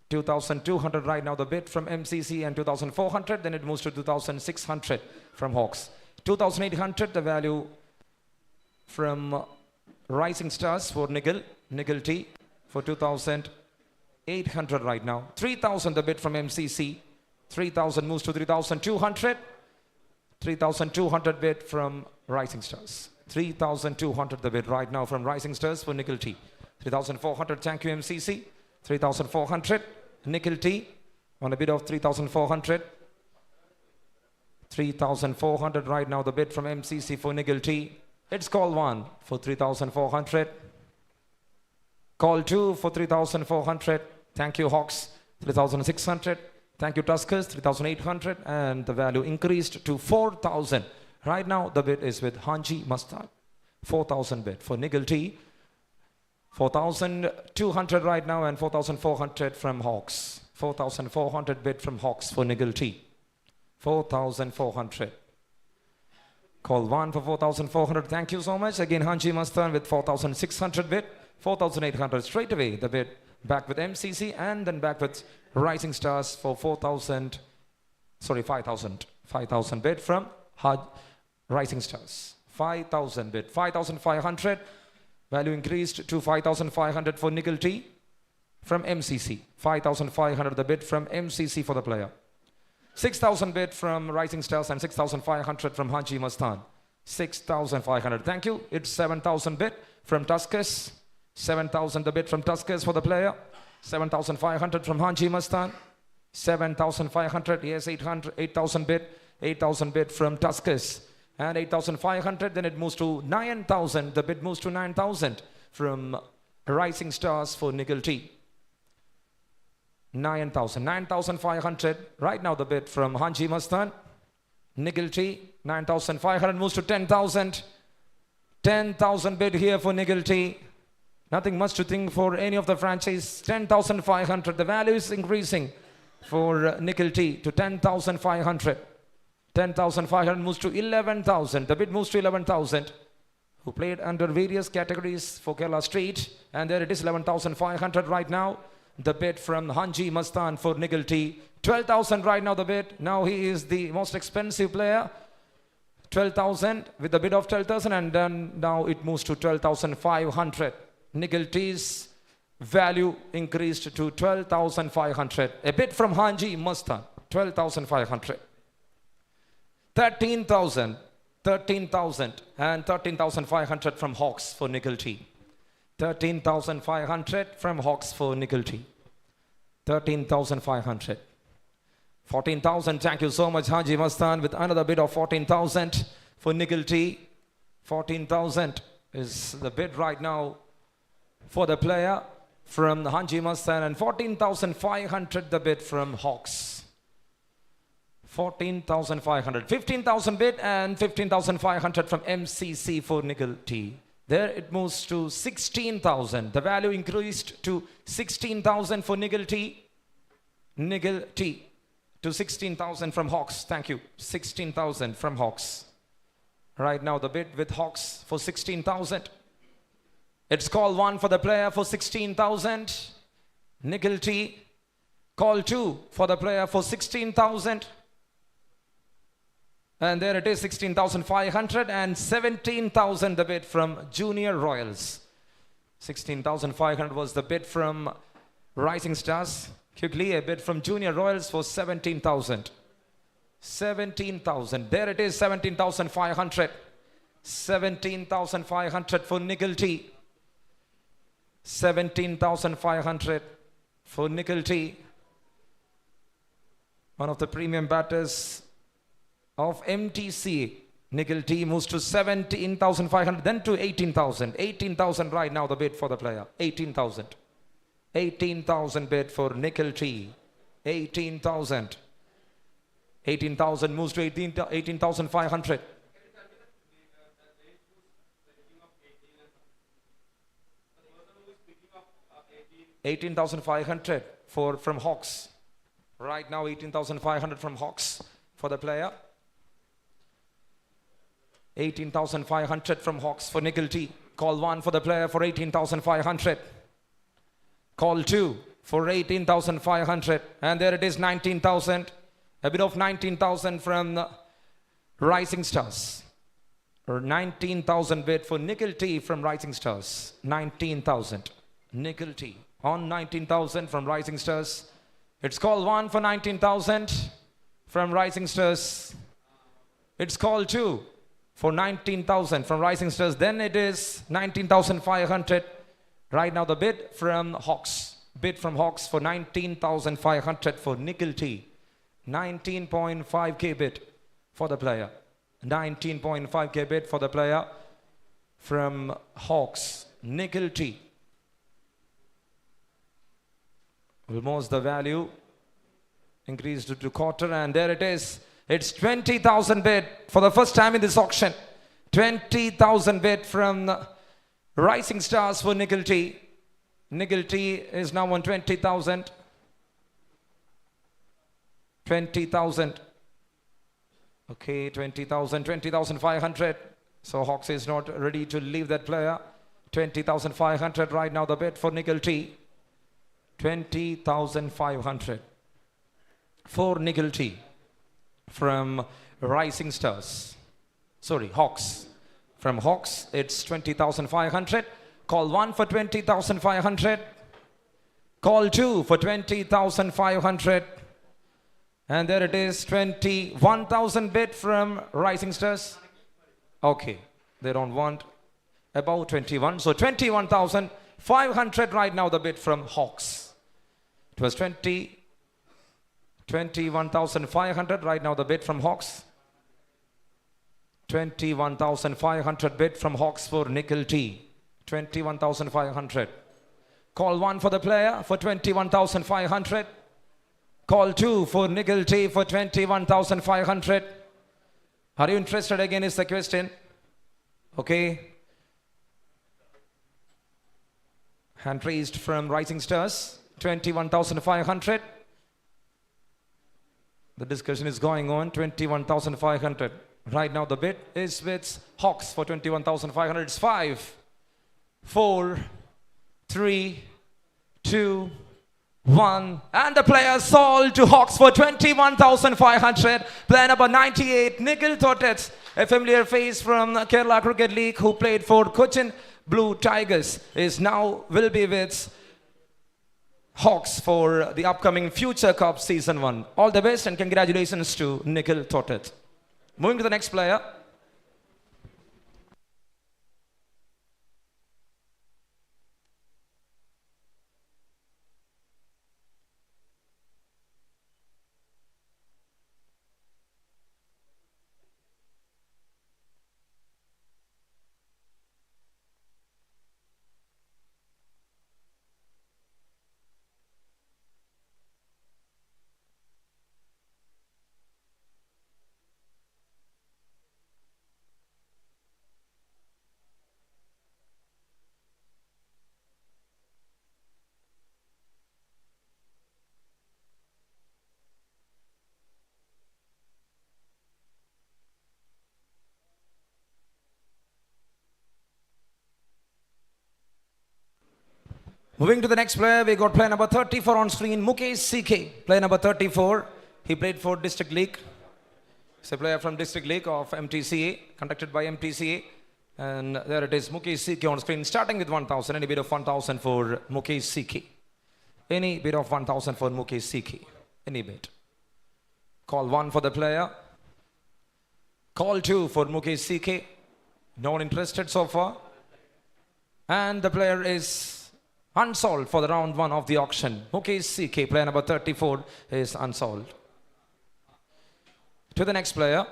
2,200 right now the bid from MCC and 2,400. Then it moves to 2,600 from Hawks. 2,800 the value from Rising Stars for Nikhil T for 2,800 right now. 3,000 the bid from MCC. 3,000 moves to 3,200. 3,200 bid from Rising Stars. 3,200 the bid right now from Rising Stars for Nikhil T. 3,400, thank you MCC. 3,400, Nikhil T on a bid of 3,400. 3,400 right now the bid from MCC for Nikhil T. It's call 1 for 3,400. Call 2 for 3,400. Thank you Hawks. 3,600. Thank you Tuskers. 3,800. And the value increased to 4,000. Right now the bid is with Hanji Mastan. 4,000 bid for Nikhil T. 4,200 right now and 4,400 from Hawks. 4,400 bid from Hawks for Nikhil T. 4,400. Call 1 for 4,400. Thank you so much. Again, Hanji Mastan with 4,600 bid. 4,800 straight away. The bid back with MCC and then back with Rising Stars for 5,000. 5,000 bid from Rising Stars. 5,000 bid. 5,500. Value increased to 5,500 for Nikhil T from MCC. 5,500 the bid from MCC for the player. 6,000 bid from Rising Stars and 6,500 from Hanji Mastan. 6,500. Thank you. It's 7,000 bid from Tuskers. 7,000 the bid from Tuskers for the player. 7,500 from Hanji Mastan. 7,500. Yes, 8,000 bid. 8,000 bid from Tuskers. And 8,500. Then it moves to 9,000. The bid moves to 9,000 from Rising Stars for Nikhil T. 9,000. 9,500. Right now the bid from Hanji Mastan. Nickel T, 9,500 moves to 10,000. 10,000 bid here for Nickel T. Nothing much to think for any of the franchise. 10,500. The value is increasing for Nickel T to 10,500. 10,500 moves to 11,000. The bid moves to 11,000. Who played under various categories for Kerala Street. And there it is, 11,500 right now. The bid from Hanji Mastan for Nickel T. 12,000 right now the bid. Now he is the most expensive player. 12,000 with the bid of 12,000, and then now it moves to 12,500. Nickel T's value increased to 12,500. A bid from Hanji Mastan, 12,500. 13,000, 13,000 and 13,500 from Hawks for Nickel T. 13,500 from Hawks for Nickel T. 13,500. 14,000, thank you so much Haji Mastan with another bid of 14,000 for Nickel T. 14,000 is the bid right now for the player from Haji Mastan, and 14,500 the bid from Hawks. 14,500. 15,000 bid and 15,500 from MCC for Nickel T. There it moves to 16,000. The value increased to 16,000 for Nickel T. Nickel T. To 16,000 from Hawks. Thank you. 16,000 from Hawks. Right now the bid with Hawks for 16,000. It's call 1 for the player for 16,000. Nickel T. Call 2 for the player for 16,000. And there it is, 16,500 and 17,000 the bid from Junior Royals. 16,500 was the bid from Rising Stars. Quickly, a bid from Junior Royals for 17,000. 17,000. There it is, 17,500. 17,500 for Nickel T. 17,500 for Nickel T. One of the premium batters of Mdca. Nickel T moves to 17,500, then to 18,000. 18,000 right now the bid for the player. 18,000. 18,000 bid for Nickel T. 18,000. 18,000 moves to 18,500. 18,500 from Hawks. Right now 18,500 from Hawks for the player. 18,500 from Hawks for Nickel T. Call 1 for the player for 18,500. Call 2 for 18,500. And there it is, 19,000. A bit of 19,000 from Rising Stars. Or 19,000 bid for Nickel T from Rising Stars. 19,000. Nickel T on 19,000 from Rising Stars. It's call 1 for 19,000 from Rising Stars. It's call 2 for 19,000 from Rising Stars. Then it is 19,500. Right now the bid from Hawks. Bid from Hawks for 19,500 for Nickel T. 19.5k bid for the player. 19.5k bid for the player from Hawks. Nickel T. Almost the value increased to quarter, and there it is. It's 20,000 bid for the first time in this auction. 20,000 bid from Rising Stars for Nickel T. Nickel T is now on 20,000. 20,000. Okay, 20,000, 20,500. So Hawks is not ready to leave that player. 20,500 right now the bid for Nickel T. 20,500 for Nickel T from Rising Stars. Sorry, Hawks. From Hawks, it's 20,500. Call 1 for 20,500. Call 2 for 20,500. And there it is, 21,000 bid from Rising Stars. Okay, they don't want about 21. So 21,500 right now the bid from Hawks. It was 21,500 right now the bid from Hawks. 21,500 bid from Hawks for Nickel T. 21,500. Call 1 for the player for 21,500. Call 2 for Nickel T for 21,500. Are you interested again is the question. Okay. Hand raised from Rising Stars. 21,500. The discussion is going on. 21,500. Right now the bid is with Hawks for 21,500. It's 5, 4, 3, 2, 1. And the player sold to Hawks for 21,500. Player number 98, Nikhil Thotet, a familiar face from Kerala Cricket League who played for Cochin Blue Tigers, is now will be with Hawks for the upcoming Future Cup Season 1. All the best and congratulations to Nikhil Thotet. Moving to the next player. Moving to the next player, we got player number 34 on screen, Mukesh CK. Player number 34, he played for District League. He's a player from District League of Mdca, conducted by Mdca. And there it is, Mukesh CK on screen, starting with 1,000. Any bid of 1,000 for Mukesh CK. Any bid of 1,000 for Mukesh CK. Any bid. Call 1 for the player. Call 2 for Mukesh CK. No one interested so far. And the player is unsold for the round 1 of the auction. Mukesh CK, player number 34, is unsold. To the next player.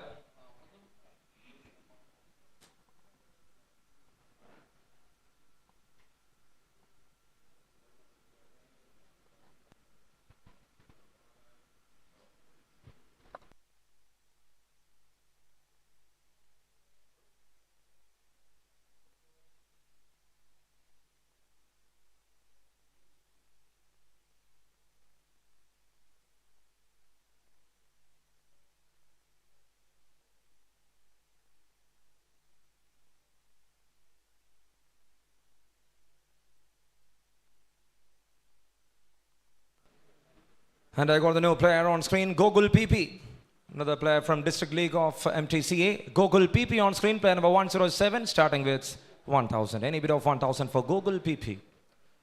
And I got the new player on screen, Gogul PP. Another player from District League of Mdca. Gogul PP on screen, player number 107, starting with 1,000. Any bid of 1,000 for Gogul PP.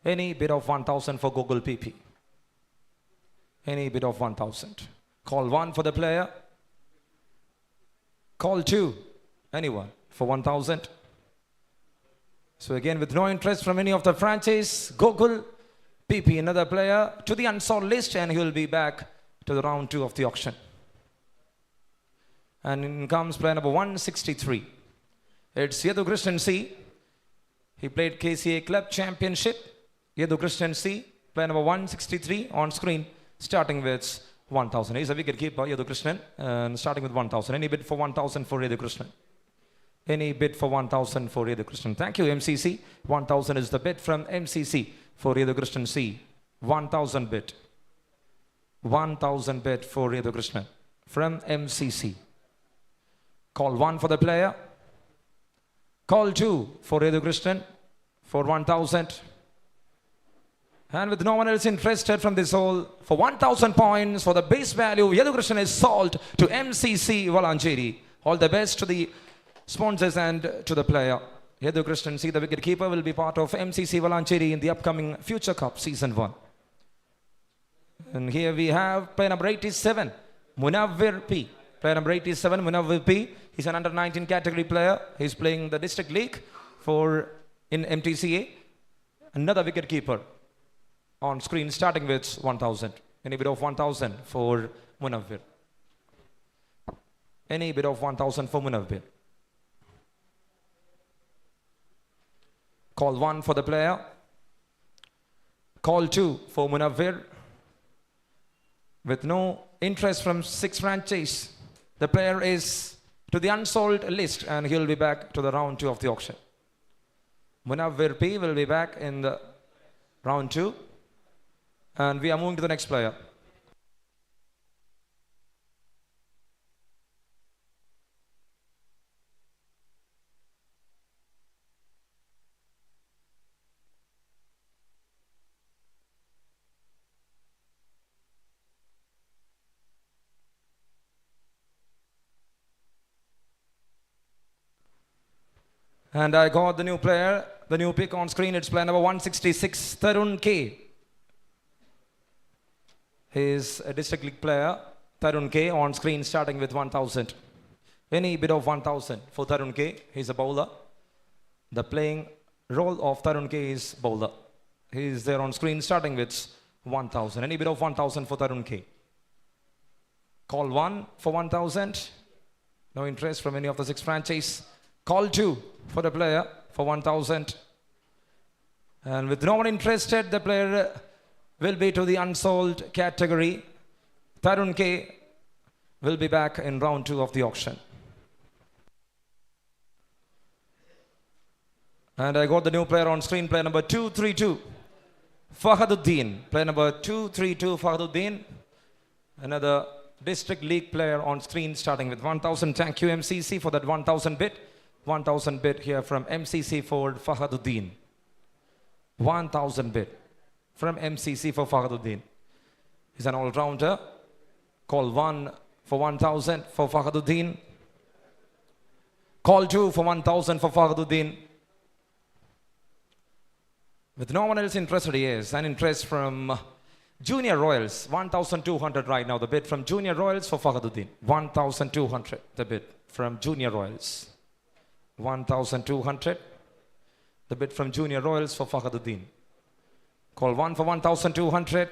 Any bid of 1,000 for Gogul PP. Any bid of 1,000. Call 1 for the player. Call 2. Anyone for 1,000. So again, with no interest from any of the franchise, Gogul PP, another player to the unsold list, and he will be back to the round 2 of the auction. And in comes player number 163. It's Yadu Krishnan C. He played KCA Club Championship. Yadu Krishnan C, player number 163 on screen, starting with 1,000. He's a wicket keeper, Yadu Krishnan, and starting with 1,000. Any bid for 1,000 for Yadu Krishnan? Any bid for 1,000 for Yadu Krishnan? Thank you, MCC. 1,000 is the bid from MCC. For Yadu Krishnan C, 1,000 bid. 1,000 bid for Yadu Krishnan from MCC. Call 1 for the player. Call 2 for Yadu Krishnan for 1,000. And with no one else interested from this hole, for 1,000 points for the base value, Yadu Krishnan is sold to MCC Valancheri. All the best to the sponsors and to the player. Yadu Krishnan C, the wicket keeper, will be part of MCC Valancheri in the upcoming Future Cup Season 1. And here we have player number 87, Munavir P. Player number 87, Munavir P. He's an under-19 category player. He's playing the District League in Mdca. Another wicket keeper on screen, starting with 1,000. Any bid of 1,000 for Munavir. Any bid of 1,000 for Munavir. Call 1 for the player. Call 2 for Munavir. With no interest from 6 franchise, the player is to the unsold list, and he'll be back to the round 2 of the auction. Munawwir P will be back in the round 2, and we are moving to the next player. And I got the new player, the new pick on screen. It's player number 166, Tarun K. He is a district league player, Tarun K, on screen starting with 1,000. Any bid of 1,000 for Tarun K. He's a bowler. The playing role of Tarun K is bowler. He is there on screen starting with 1,000. Any bid of 1,000 for Tarun K. Call 1 for 1,000. No interest from any of the 6 franchise. Call 2 for the player for 1,000. And with no one interested, the player will be to the unsold category. Tarun K will be back in round 2 of the auction. And I got the new player on screen, player number 232, Fahaduddin. Player number 232, Fahaduddin. Another district league player on screen starting with 1,000. Thank you, MCC, for that 1,000 bid. 1,000 bid here from MCC for Fahaduddin. 1,000 bid from MCC for Fahaduddin. He's an all-rounder. Call 1 for 1,000 for Fahaduddin. Call 2 for 1,000 for Fahaduddin. With no one else interested, yes, an interest from Junior Royals. 1,200 right now, the bid from Junior Royals for Fahaduddin. 1,200, the bid from Junior Royals. 1,200, the bid from Junior Royals for Fahaduddin. Call 1 for 1,200.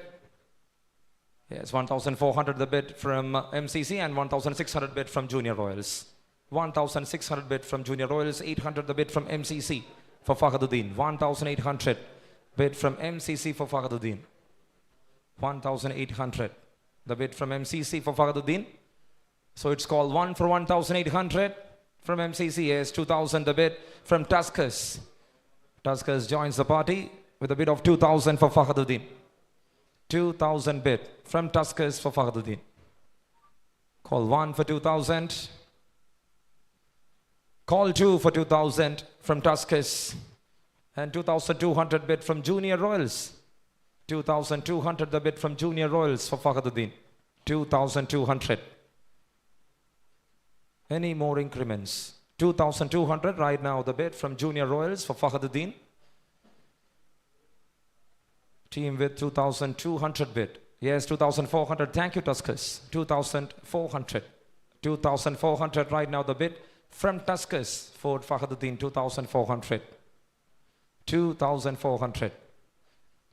Yes, 1,400 the bid from MCC, and 1,600 bid from Junior Royals. 1,600 bid from Junior Royals, 800 the bid from MCC for Fahaduddin. 1,800 bid from MCC for Fahaduddin. 1,800 the bid from MCC for Fahaduddin. So it's called 1 for 1,800 from MCC. Yes, 2,000 the bid from Tuskers. Tuskers joins the party with a bid of 2,000 for Fahaduddin. 2,000 bid from Tuskers for Fahaduddin. Call 1 for 2,000. Call 2 for 2,000 from Tuskers. And 2,200 bid from Junior Royals. 2,200 the bid from Junior Royals for Fahaduddin. 2,200. Any more increments? 2,200 right now the bid from Junior Royals for Fahaduddin. Team with 2,200 bid. Yes, 2,400. Thank you, Tuskers. 2,400. 2,400 right now the bid from Tuskers for Fahaduddin. 2,400. 2,400.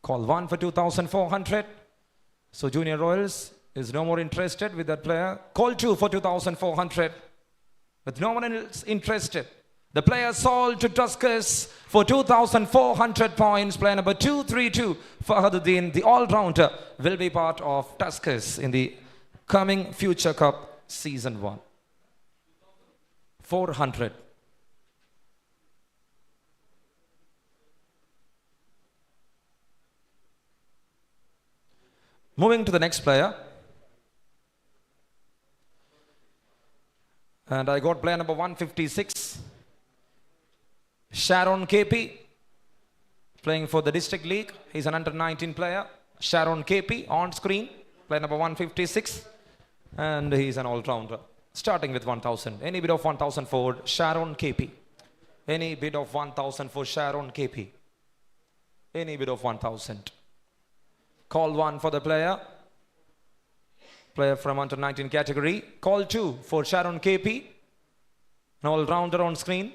Call 1 for 2,400. So Junior Royals is no more interested with that player. Call 2 for 2,400. With no one else interested, the player sold to Tuskers for 2,400 points. Player number 232, Fahaduddin, the all-rounder, will be part of Tuskers in the coming Future Cup Season 1. 400. Moving to the next player. And I got player number 156, Sharon KP, playing for the District League. He's an under-19 player. Sharon KP on screen, player number 156. And he's an all-rounder, starting with 1,000. Any bid of 1,000 for Sharon KP. Any bid of 1,000 for Sharon KP. Any bid of 1,000. Call 1 for the player. Player from under 19 category. Call 2 for Sharon KP. An all-rounder on screen.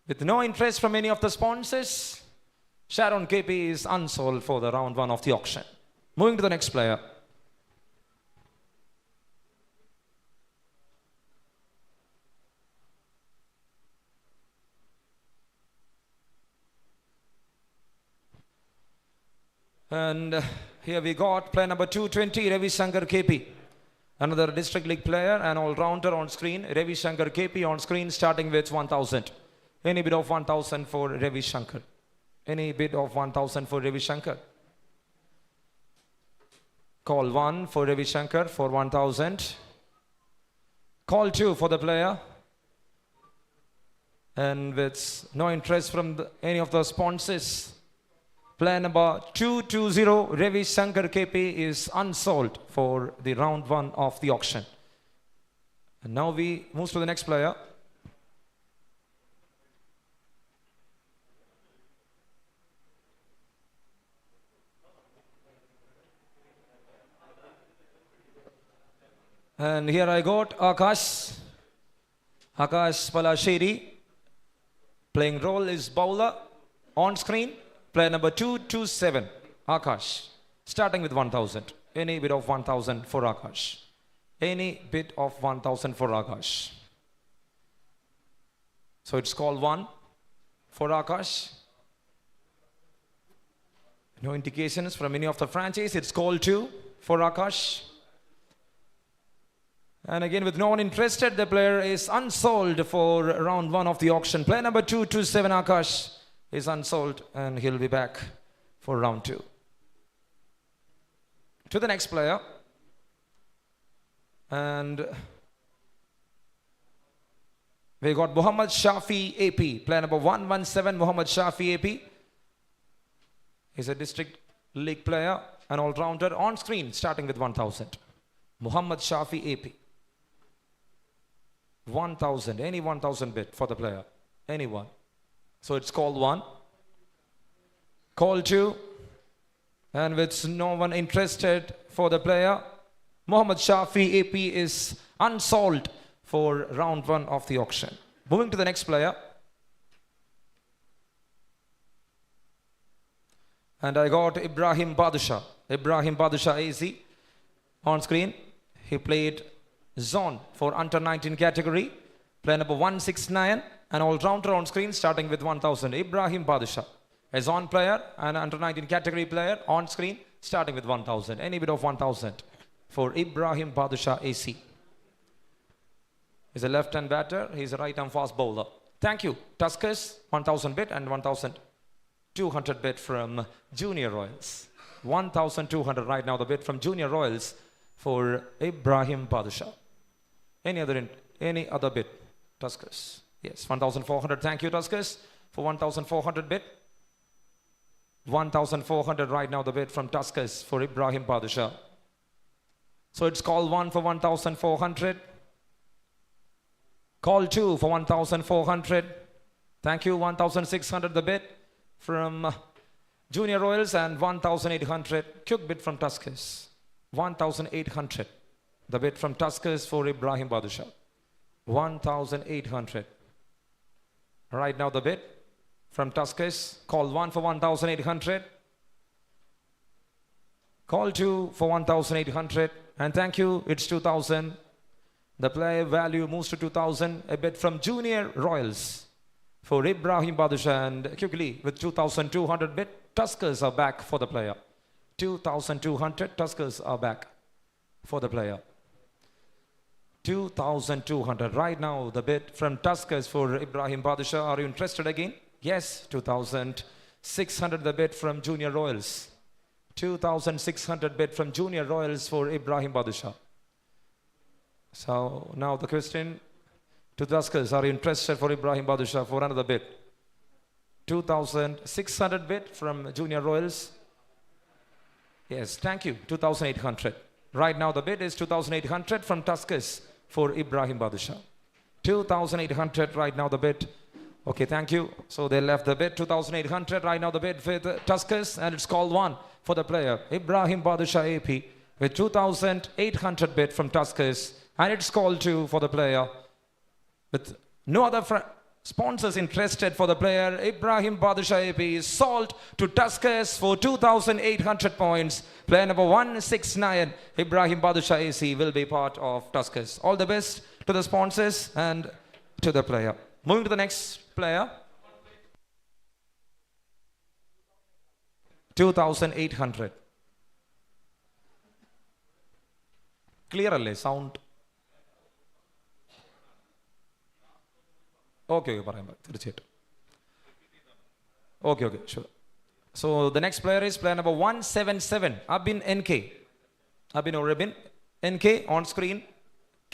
With no interest from any of the sponsors, Sharon KP is unsold for the round 1 of the auction. Moving to the next player. And here we got player number 220, Ravi Shankar KP. Another district league player, an all-rounder on screen, Ravi Shankar KP on screen, starting with 1,000. Any bid of 1,000 for Ravi Shankar? Any bid of 1,000 for Ravi Shankar? Call 1 for Ravi Shankar for 1,000. Call 2 for the player. And with no interest from any of the sponsors, player number 220, Ravi Shankar KP, is unsold for the round 1 of the auction. And now we move to the next player. And here I got Akash Palasheri. Playing role is bowler. On screen, player number 227, Akash. Starting with 1,000. Any bid of 1,000 for Akash? Any bid of 1,000 for Akash? So it's called 1 for Akash. No indications from any of the franchise. It's called 2 for Akash. And again, with no one interested, the player is unsold for round 1 of the auction. Player number 227, Akash, is unsold, and he'll be back for round 2. To the next player. And we got Muhammad Shafi AP. Player number 117, Muhammad Shafi AP. He's a district league player, an all-rounder on screen, starting with 1,000. Muhammad Shafi AP. 1,000, any 1,000 bid for the player, anyone. So it's call 1, call 2, and with no one interested for the player, Muhammad Shafi AP is unsold for round 1 of the auction. Moving to the next player. And I got Ibrahim Badusha AZ on screen. He played zone for under 19 category. Player number 169, an all-rounder on screen, starting with 1,000. Ibrahim Badusha, a zone player and under 19 category player on screen, starting with 1,000. Any bid of 1,000 for Ibrahim Badusha AC. He's a left-hand batter. He's a right-arm fast bowler. Thank you. Tuskers, 1,000 bid and 1,200 bid from Junior Royals. 1,200 right now the bid from Junior Royals for Ibrahim Badusha. Any other bid? Tuskers. Yes, 1,400. Thank you, Tuskers, for 1,400 bid. 1,400 right now the bid from Tuskers for Ibrahim Badusha. So it's call 1 for 1,400. Call 2 for 1,400. Thank you, 1,600 the bid from Junior Royals, and 1,800 quick bid from Tuskers. 1,800 the bid from Tuskers for Ibrahim Badusha. 1,800 right now the bid from Tuskers. Call 1 for 1,800. Call 2 for 1,800. And thank you, it's 2,000. The player value moves to 2,000. A bid from Junior Royals for Ibrahim Badusha. And quickly, with 2,200 bid, Tuskers are back for the player. 2,200, Tuskers are back for the player. 2,200 right now the bid from Tuskers for Ibrahim Badusha. Are you interested again? Yes. 2,600 the bid from Junior Royals. 2,600 bid from Junior Royals for Ibrahim Badusha. So now the question to Tuskers, are you interested for Ibrahim Badusha for another bid? 2,600 bid from Junior Royals. Yes, thank you. 2,800. Right now the bid is 2,800 from Tuskers for Ibrahim Badusha. 2,800 right now the bid. Okay, thank you. So they left the bid. 2,800 right now the bid with Tuskers, and it's called 1 for the player Ibrahim Badusha AP with 2,800 bid from Tuskers, and it's called 2 for the player with no other sponsors interested for the player. Ibrahim Badusha AP is sold to Tuskers for 2,800 points. Player number 169, Ibrahim Badusha AC, will be part of Tuskers. All the best to the sponsors and to the player. Moving to the next player. 2,800. Clear അല്ലേ sound? Okay പറയാം തീർച്ചയായിട്ടും. Okay, sure. So the next player is player number 177, Abin NK. Abin or Rabin NK on screen,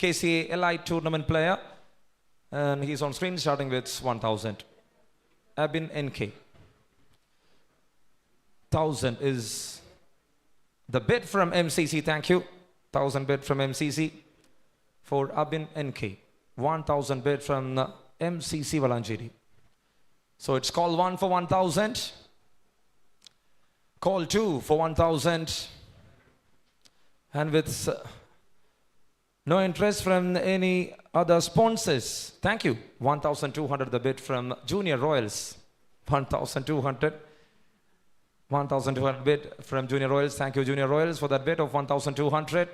KCA LI tournament player, and he's on screen starting with 1000. Abin NK. 1000 is the bid from MCC. Thank you. 1000 bid from MCC for Abin NK. 1000 bid from MCC Valancheri. So it's call 1 for 1000, call 2 for 1000, and with no interest from any other sponsors. Thank you. 1200 the bid from Junior Royals. 1200 bid from Junior Royals. Thank you Junior Royals for that bid of 1200.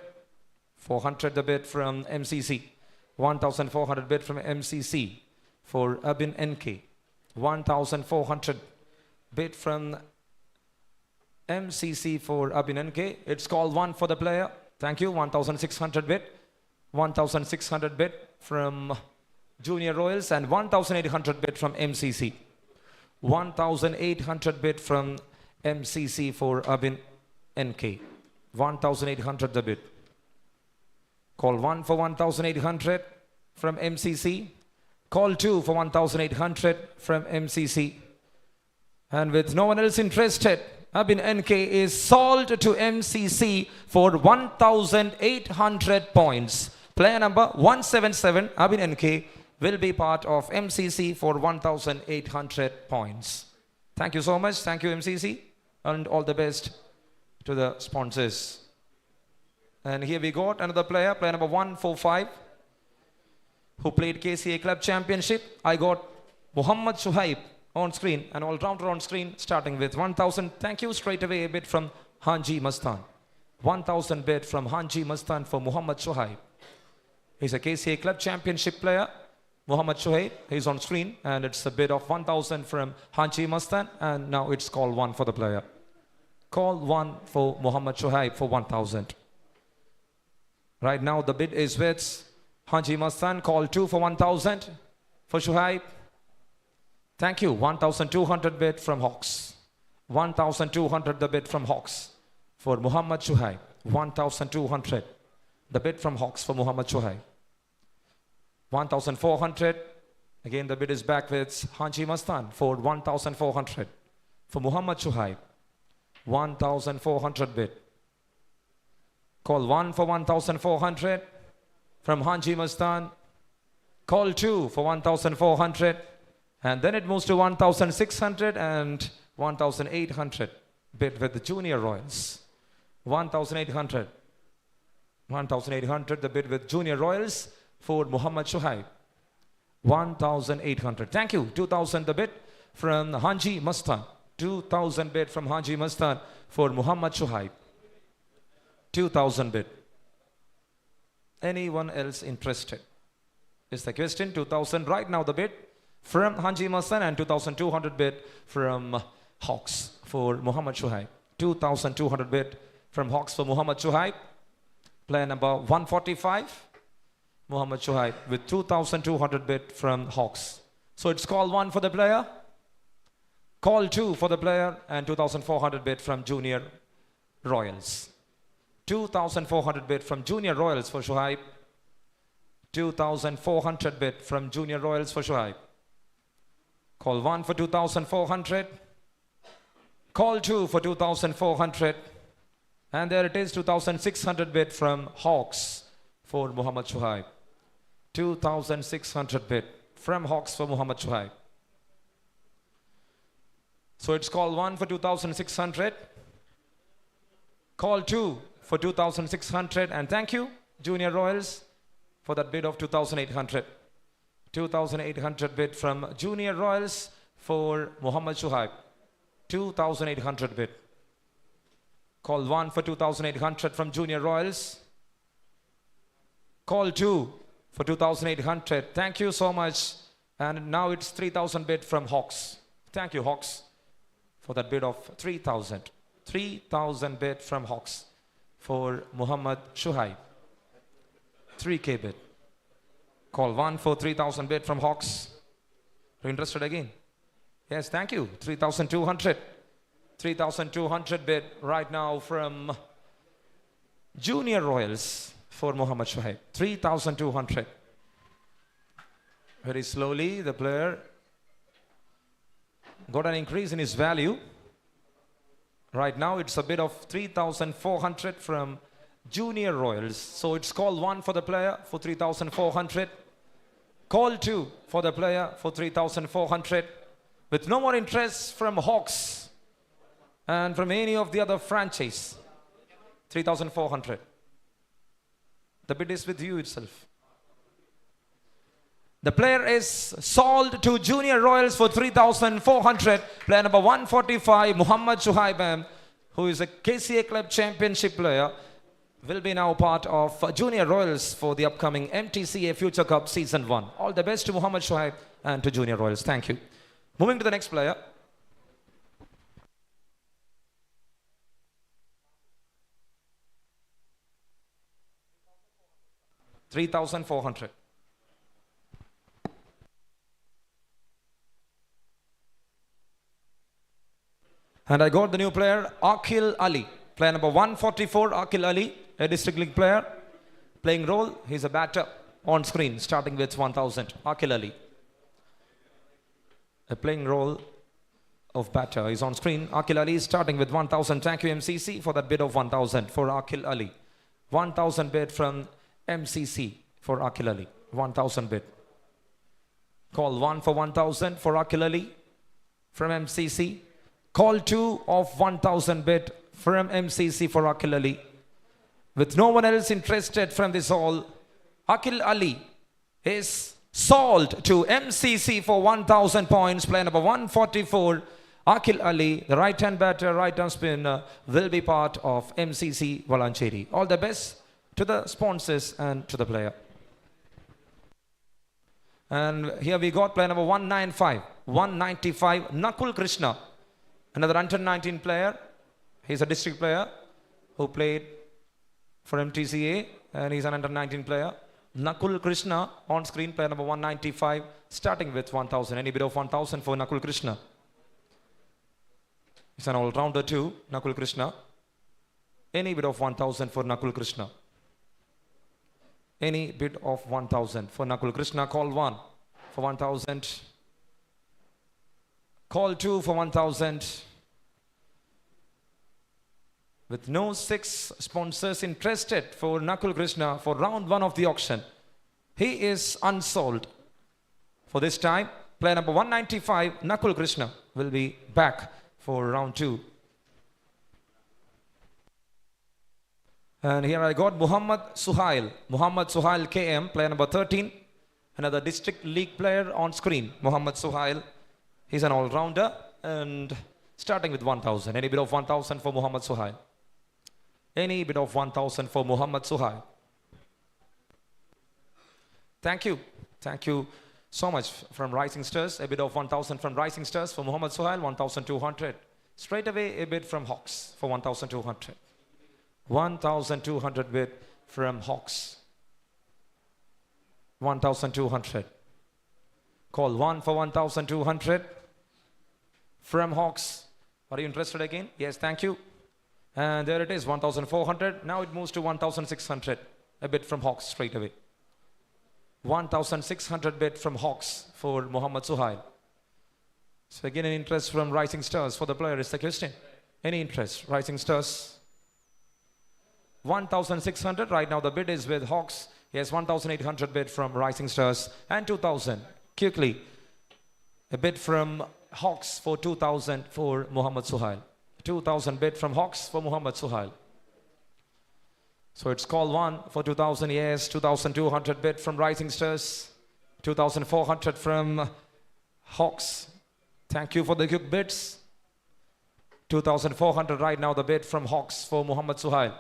400 the bid from MCC. 1400 bid from MCC for Abin NK. 1400 bid from MCC for Abin NK. It's called 1 for the player. Thank you. 1600 bid. 1600 bid from Junior Royals and 1800 bid from MCC. 1800 bid from MCC for Abin NK. 1800 the bid. Call 1 for 1800 from MCC. Call 2 for 1800 from MCC. And with no one else interested, Abin NK is sold to MCC for 1800 points. Player number 177, Abin NK, will be part of MCC for 1800 points. Thank you so much. Thank you MCC, and all the best to the sponsors. And here we got another player, player number 145, who played KCA Club Championship. I got Muhammad Shuhaib on screen, an all-rounder on screen, starting with 1000. Thank you. Straight away a bid from Hanji Mastan. 1000 bid from Hanji Mastan for Muhammad Shuhaib. He's a KCA Club Championship player. Muhammad Shuhaib, he's on screen, and it's a bid of 1000 from Hanji Mastan, and now it's call 1 for the player. Call 1 for Muhammad Shuhaib for 1000. Right now the bid is with Hanji Mastan. Call 2 for 1000 for Shuhaib. Thank you. 1200 bid from Hawks. 1200 the bid from Hawks for Muhammad Shuhaib. 1200 the bid from Hawks for Muhammad Shuhaib. 1400. Again the bid is back with Hanji Mastan for 1400 for Muhammad Shuhaib. 1400 bid. Call 1 for 1400 from Hanji Mastan. Call 2 for 1400. And then it moves to 1600 and 1800 bid with the Junior Royals. 1800. 1800 the bid with Junior Royals for Muhammad Shuhaib. 1800. Thank you. 2000 the bid from Hanji Mastan. 2000 bid from Hanji Mastan for Muhammad Shuhaib. 2000 bid. Anyone else interested? Is the question. 2000 right now the bid from Hanji Mastan, and 2200 bid from Hawks for Muhammad Shuhaib. 2200 bid from Hawks for Muhammad Shuhaib. Player number 145, Muhammad Shuhaib, with 2200 bid from Hawks. So it's call 1 for the player, call 2 for the player, and 2400 bid from Junior Royals. 2400 bid from Junior Royals for Shuhaib. 2400 bid from Junior Royals for Shuhaib. Call 1 for 2400. Call 2 for 2400. And there it is, 2600 bid from Hawks for Muhammad Shuhaib. 2600 bid from Hawks for Muhammad Shuhaib. So it's call 1 for 2600. Call 2 for 2600. And thank you, Junior Royals, for that bid of 2800. 2800 bid from Junior Royals for Muhammad Shuhaib. 2800 bid. Call 1 for 2800 from Junior Royals. Call 2 for 2800. Thank you so much. And now it's 3000 bid from Hawks. Thank you, Hawks, for that bid of 3000. 3000 bid from Hawks for Muhammad Shuhaib. 3K bid. Call 1 for 3,000 bid from Hawks. Are you interested again? Yes, thank you. 3,200. 3,200 bid right now from Junior Royals for Muhammad Shuaib. 3,200. Very slowly the player got an increase in his value. Right now it's a bid of 3,400 from Junior Royals. So it's call 1 for the player for 3,400. Call 2 for the player for 3,400. With no more interest from Hawks and from any of the other franchise. 3,400. The bid is with you itself. The player is sold to Junior Royals for 3,400. Player number 145, Muhammad Shuaib, who is a KCA Club Championship player, will be now part of Junior Royals for the upcoming MTCA Future Cup Season 1. All the best to Muhammad Shuaib and to Junior Royals. Thank you. Moving to the next player. $3,400. And I got the new player, Akil Ali. Player number 144, Akil Ali, a district league player. Playing role, he's a batter on screen, starting with 1,000. Akil Ali. A playing role of batter is on screen. Akil Ali is starting with 1,000. Thank you, MCC, for that bid of 1,000 for Akil Ali. 1,000 bid from MCC for Akil Ali. 1,000 bid. Call 1 for 1,000 for Akil Ali from MCC. Call 2 of 1,000 bid from MCC for Akil Ali. With no one else interested from this all, Akil Ali is sold to MCC for 1,000 points. Player number 144, Akil Ali, the right-hand batter, right-hand spinner, will be part of MCC Valancheri. All the best to the sponsors and to the player. And here we got player number 195, Nakul Krishna. Another under 19 player. He's a district player who played for MTCA and he's an under 19 player. Nakul Krishna on screen, player number 195, starting with 1,000. Any bid of 1,000 for Nakul Krishna. He's an all-rounder too, Nakul Krishna. Any bid of 1,000 for Nakul Krishna. Any bid of 1,000 for Nakul Krishna. Call 1 for 1,000. Call 2 for 1,000. With no 6 sponsors interested for Nakul Krishna for round 1 of the auction, he is unsold. For this time, player number 195, Nakul Krishna, will be back for round 2. And here I got Muhammad Suhail KM, player number 13, another district league player on screen. Muhammad Suhail, he's an all-rounder and starting with 1,000. Any bid of 1,000 for Muhammad Suhail. Any bid of 1,000 for Muhammad Suhail. Thank you. Thank you so much from Rising Stars. A bid of 1,000 from Rising Stars for Muhammad Suhail, 1,200. Straight away a bid from Hawks for 1,200. 1,200 bid from Hawks. 1,200. Call 1 for 1,200 from Hawks. Are you interested again? Yes, thank you. And there it is, 1,400. Now it moves to 1,600. A bid from Hawks straight away. 1,600 bid from Hawks for Muhammad Suhail. So again, an interest from Rising Stars for the player is the question. Any interest? Rising Stars. 1,600. Right now the bid is with Hawks. Yes, 1,800 bid from Rising Stars. And 2,000. Quickly. A bid from Hawks for 2,000 for Muhammad Suhail. 2,000 bid from Hawks for Muhammad Suhail. So it's call 1 for 2,000. Yes, 2,200 bid from Rising Stars. 2,400 from Hawks. Thank you for the quick bids. 2,400 right now the bid from Hawks for Muhammad Suhail.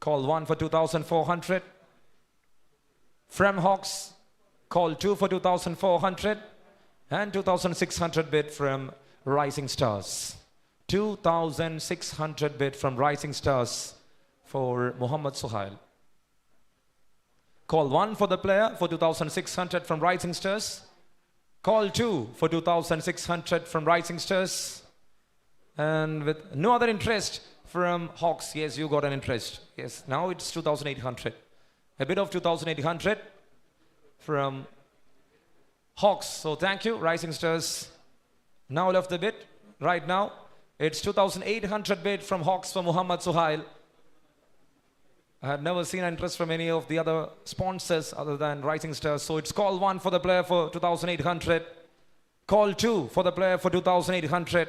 Call 1 for 2,400 from Hawks. Call 2 for 2,400 and 2,600 bid from Rising Stars. 2,600 bid from Rising Stars for Muhammad Suhail. Call 1 for the player for 2,600 from Rising Stars. Call 2 for 2,600 from Rising Stars. And with no other interest from Hawks. Yes, you got an interest. Yes, now it's 2,800. A bit of 2,800 from Hawks. So thank you, Rising Stars. Now left the bid. Right now, it's 2,800 bid from Hawks for Muhammad Suhail. I have never seen interest from any of the other sponsors other than Rising Stars. So it's call 1 for the player for 2,800. Call 2 for the player for 2,800.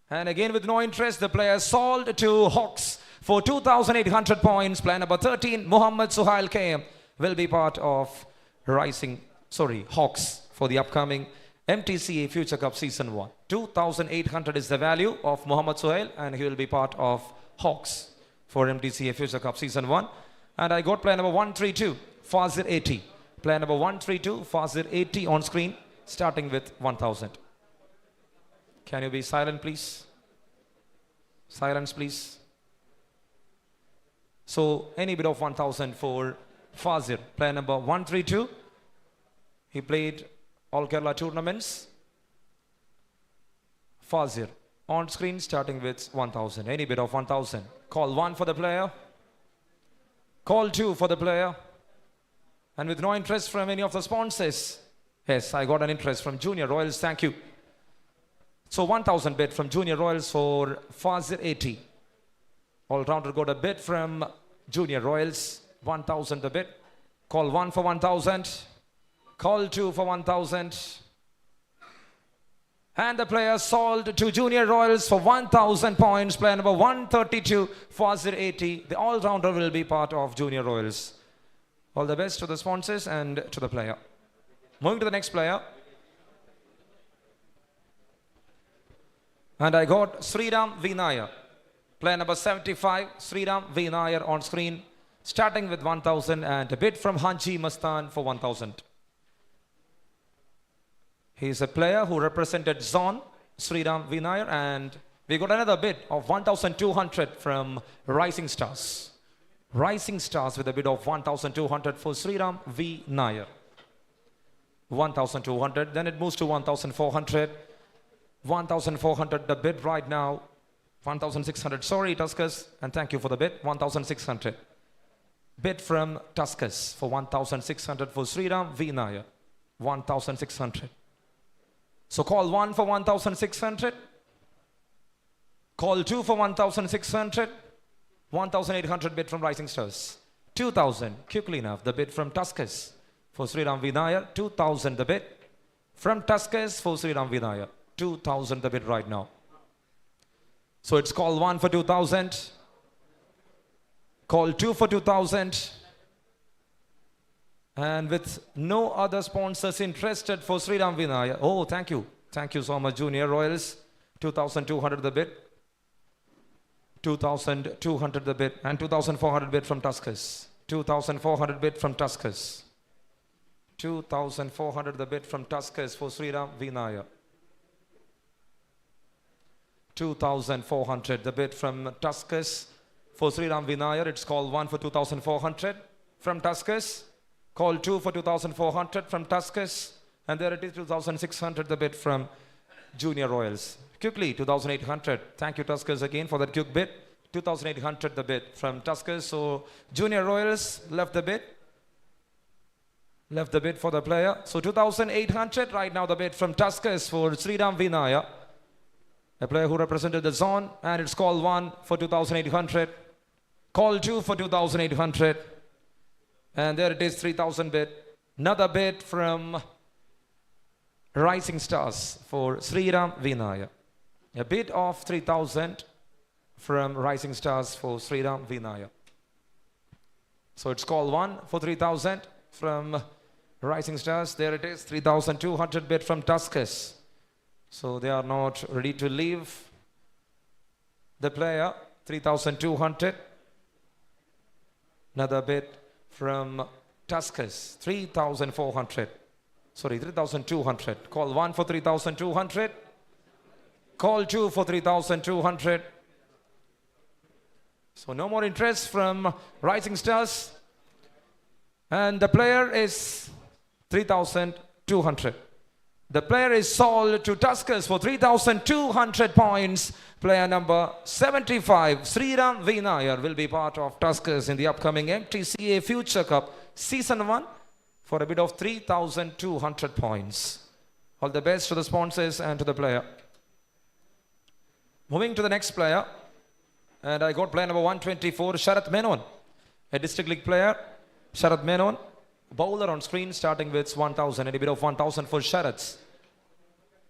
And again with no interest, the player sold to Hawks for 2,800 points. Player number 13, Muhammad Suhail KM, will be part of Hawks for the upcoming Mdca Future Cup Season 1. 2,800 is the value of Muhammad Suhail, and he will be part of Hawks for Mdca Future Cup Season 1. And I got player number 132, Fazir 80. Player number 132, Fazir 80 on screen, starting with 1,000. Can you be silent, please? Silence, please. So, any bid of 1,000 for Fazir. Player number 132. He played all Kerala tournaments. Fazir on screen, starting with 1,000. Any bid of 1,000. Call 1 for the player. Call 2 for the player. And with no interest from any of the sponsors. Yes, I got an interest from Junior Royals. Thank you. So 1,000 bid from Junior Royals for Fazir 80. All-rounder got a bid from Junior Royals. 1,000 the bid. Call 1 for 1,000. Call 2 for 1,000. And the player sold to Junior Royals for 1,000 points. Player number 132, Fazir 80. The all-rounder will be part of Junior Royals. All the best to the sponsors and to the player. Moving to the next player. And I got Sriram V. Nair. Player number 75, Sriram V. Nair on screen. Starting with 1,000 and a bid from Hanji Mastan for 1,000. He is a player who represented Zone, Sriram V. Nair, and we got another bid of 1,200 from Rising Stars. Rising Stars with a bid of 1,200 for Sriram V. Nair. 1,200, then it moves to 1,400. 1,400 the bid right now. 1,600, sorry Tuskers, and thank you for the bid. 1,600. Bid from Tuskers for 1,600 for Sriram V. Nair. 1,600. So call 1 for 1,600. Call 2 for 1,600. 1,800 bid from Rising Stars. 2,000, quickly enough, the bid from Tuskers for Sriram V. Nair. 2,000 the bid from Tuskers for Sriram V. Nair. 2,000 the bid right now. So it's call 1 for 2,000. Call 2 for 2,000. And with no other sponsors interested for Sriram V. Nair. Oh, thank you. Thank you so much, Junior Royals. 2,200 the bid. 2,200 the bid. And 2,400 bid from Tuskers. 2,400 bid from Tuskers. 2,400 the bid from Tuskers for Sriram V. Nair. 2,400 the bid from Tuskers for Sriram V. Nair. It's call 1 for 2,400 from Tuskers. Call 2 for 2,400 from Tuskers. And there it is, 2,600 the bid from Junior Royals. Quickly, 2,800. Thank you, Tuskers, again for that quick bid. 2,800 the bid from Tuskers. So Junior Royals left the bid. Left the bid for the player. So 2,800 right now the bid from Tuskers for Sriram V. Nair. A player who represented the zone, and it's call 1 for 2,800. Call 2 for 2,800. And there it is, 3,000 bid. Another bid from Rising Stars for Sriram V. Nair. A bid of 3,000 from Rising Stars for Sriram V. Nair. So it's call 1 for 3,000 from Rising Stars. There it is, 3,200 bid from Tuskers. So they are not ready to leave the player. 3,200. Another bid from Tuskers. 3,400. Sorry, 3,200. Call 1 for 3,200. Call 2 for 3,200. So no more interest from Rising Stars. And the player is 3,200. The player is sold to Tuskers for 3,200 points. Player number 75, Sriram V. Nair, will be part of Tuskers in the upcoming Mdca Future Cup Season 1 for a bid of 3,200 points. All the best to the sponsors and to the player. Moving to the next player. And I got player number 124, Sharath Menon, a district league player. Sharath Menon, bowler on screen, starting with 1,000. Any bid of 1,000 for Sharath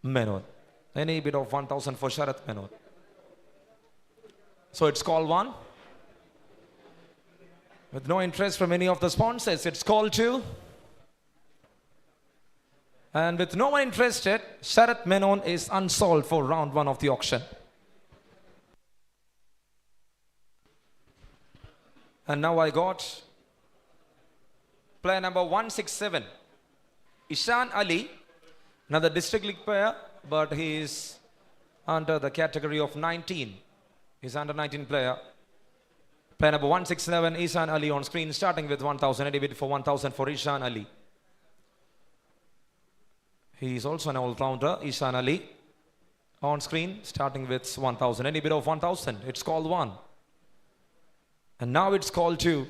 Menon. Any bid of 1,000 for Sharath Menon. So it's call 1. With no interest from any of the sponsors, it's call 2. And with no one interested, Sharath Menon is unsold for round 1 of the auction. And now I got player number 167, Ishan Ali, another district league player, but he is under the category of 19. He's under 19 player. Player number 167, Ishan Ali on screen, starting with 1,000. Any bid for 1,000 for Ishan Ali. He is also an all-rounder, Ishan Ali, on screen, starting with 1,000. Any bid of 1,000. It's called 1. And now it's called 2.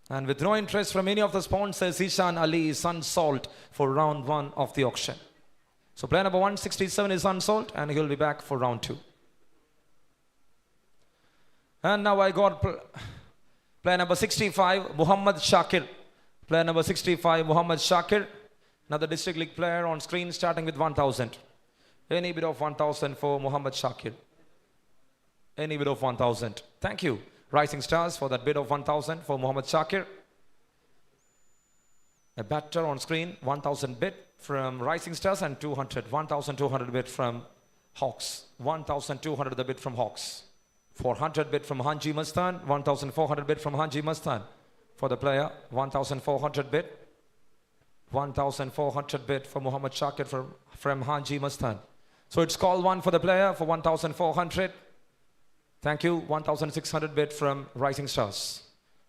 And with no interest from any of the sponsors, Ishan Ali is unsold for round 1 of the auction. So player number 167 is unsold and he'll be back for round 2. And now I got player number 65, Muhammad Shakir. Player number 65, Muhammad Shakir, another district league player on screen, starting with 1,000. Any bid of 1,000 for Muhammad Shakir. Any bid of 1,000. Thank you, Rising Stars, for that bid of 1,000 for Muhammad Shakir. A batter on screen, 1,000 bid from Rising Stars and 200. 1,200 bid from Hawks. 1,200 the bid from Hawks. 400 bid from Hanji Mastan. 1,400 bid from Hanji Mastan for the player. 1,400 bid. 1,400 bid for Muhammad Shakir from Hanji Mastan. So it's call 1 for the player for 1,400. Thank you. 1,600 bid from Rising Stars.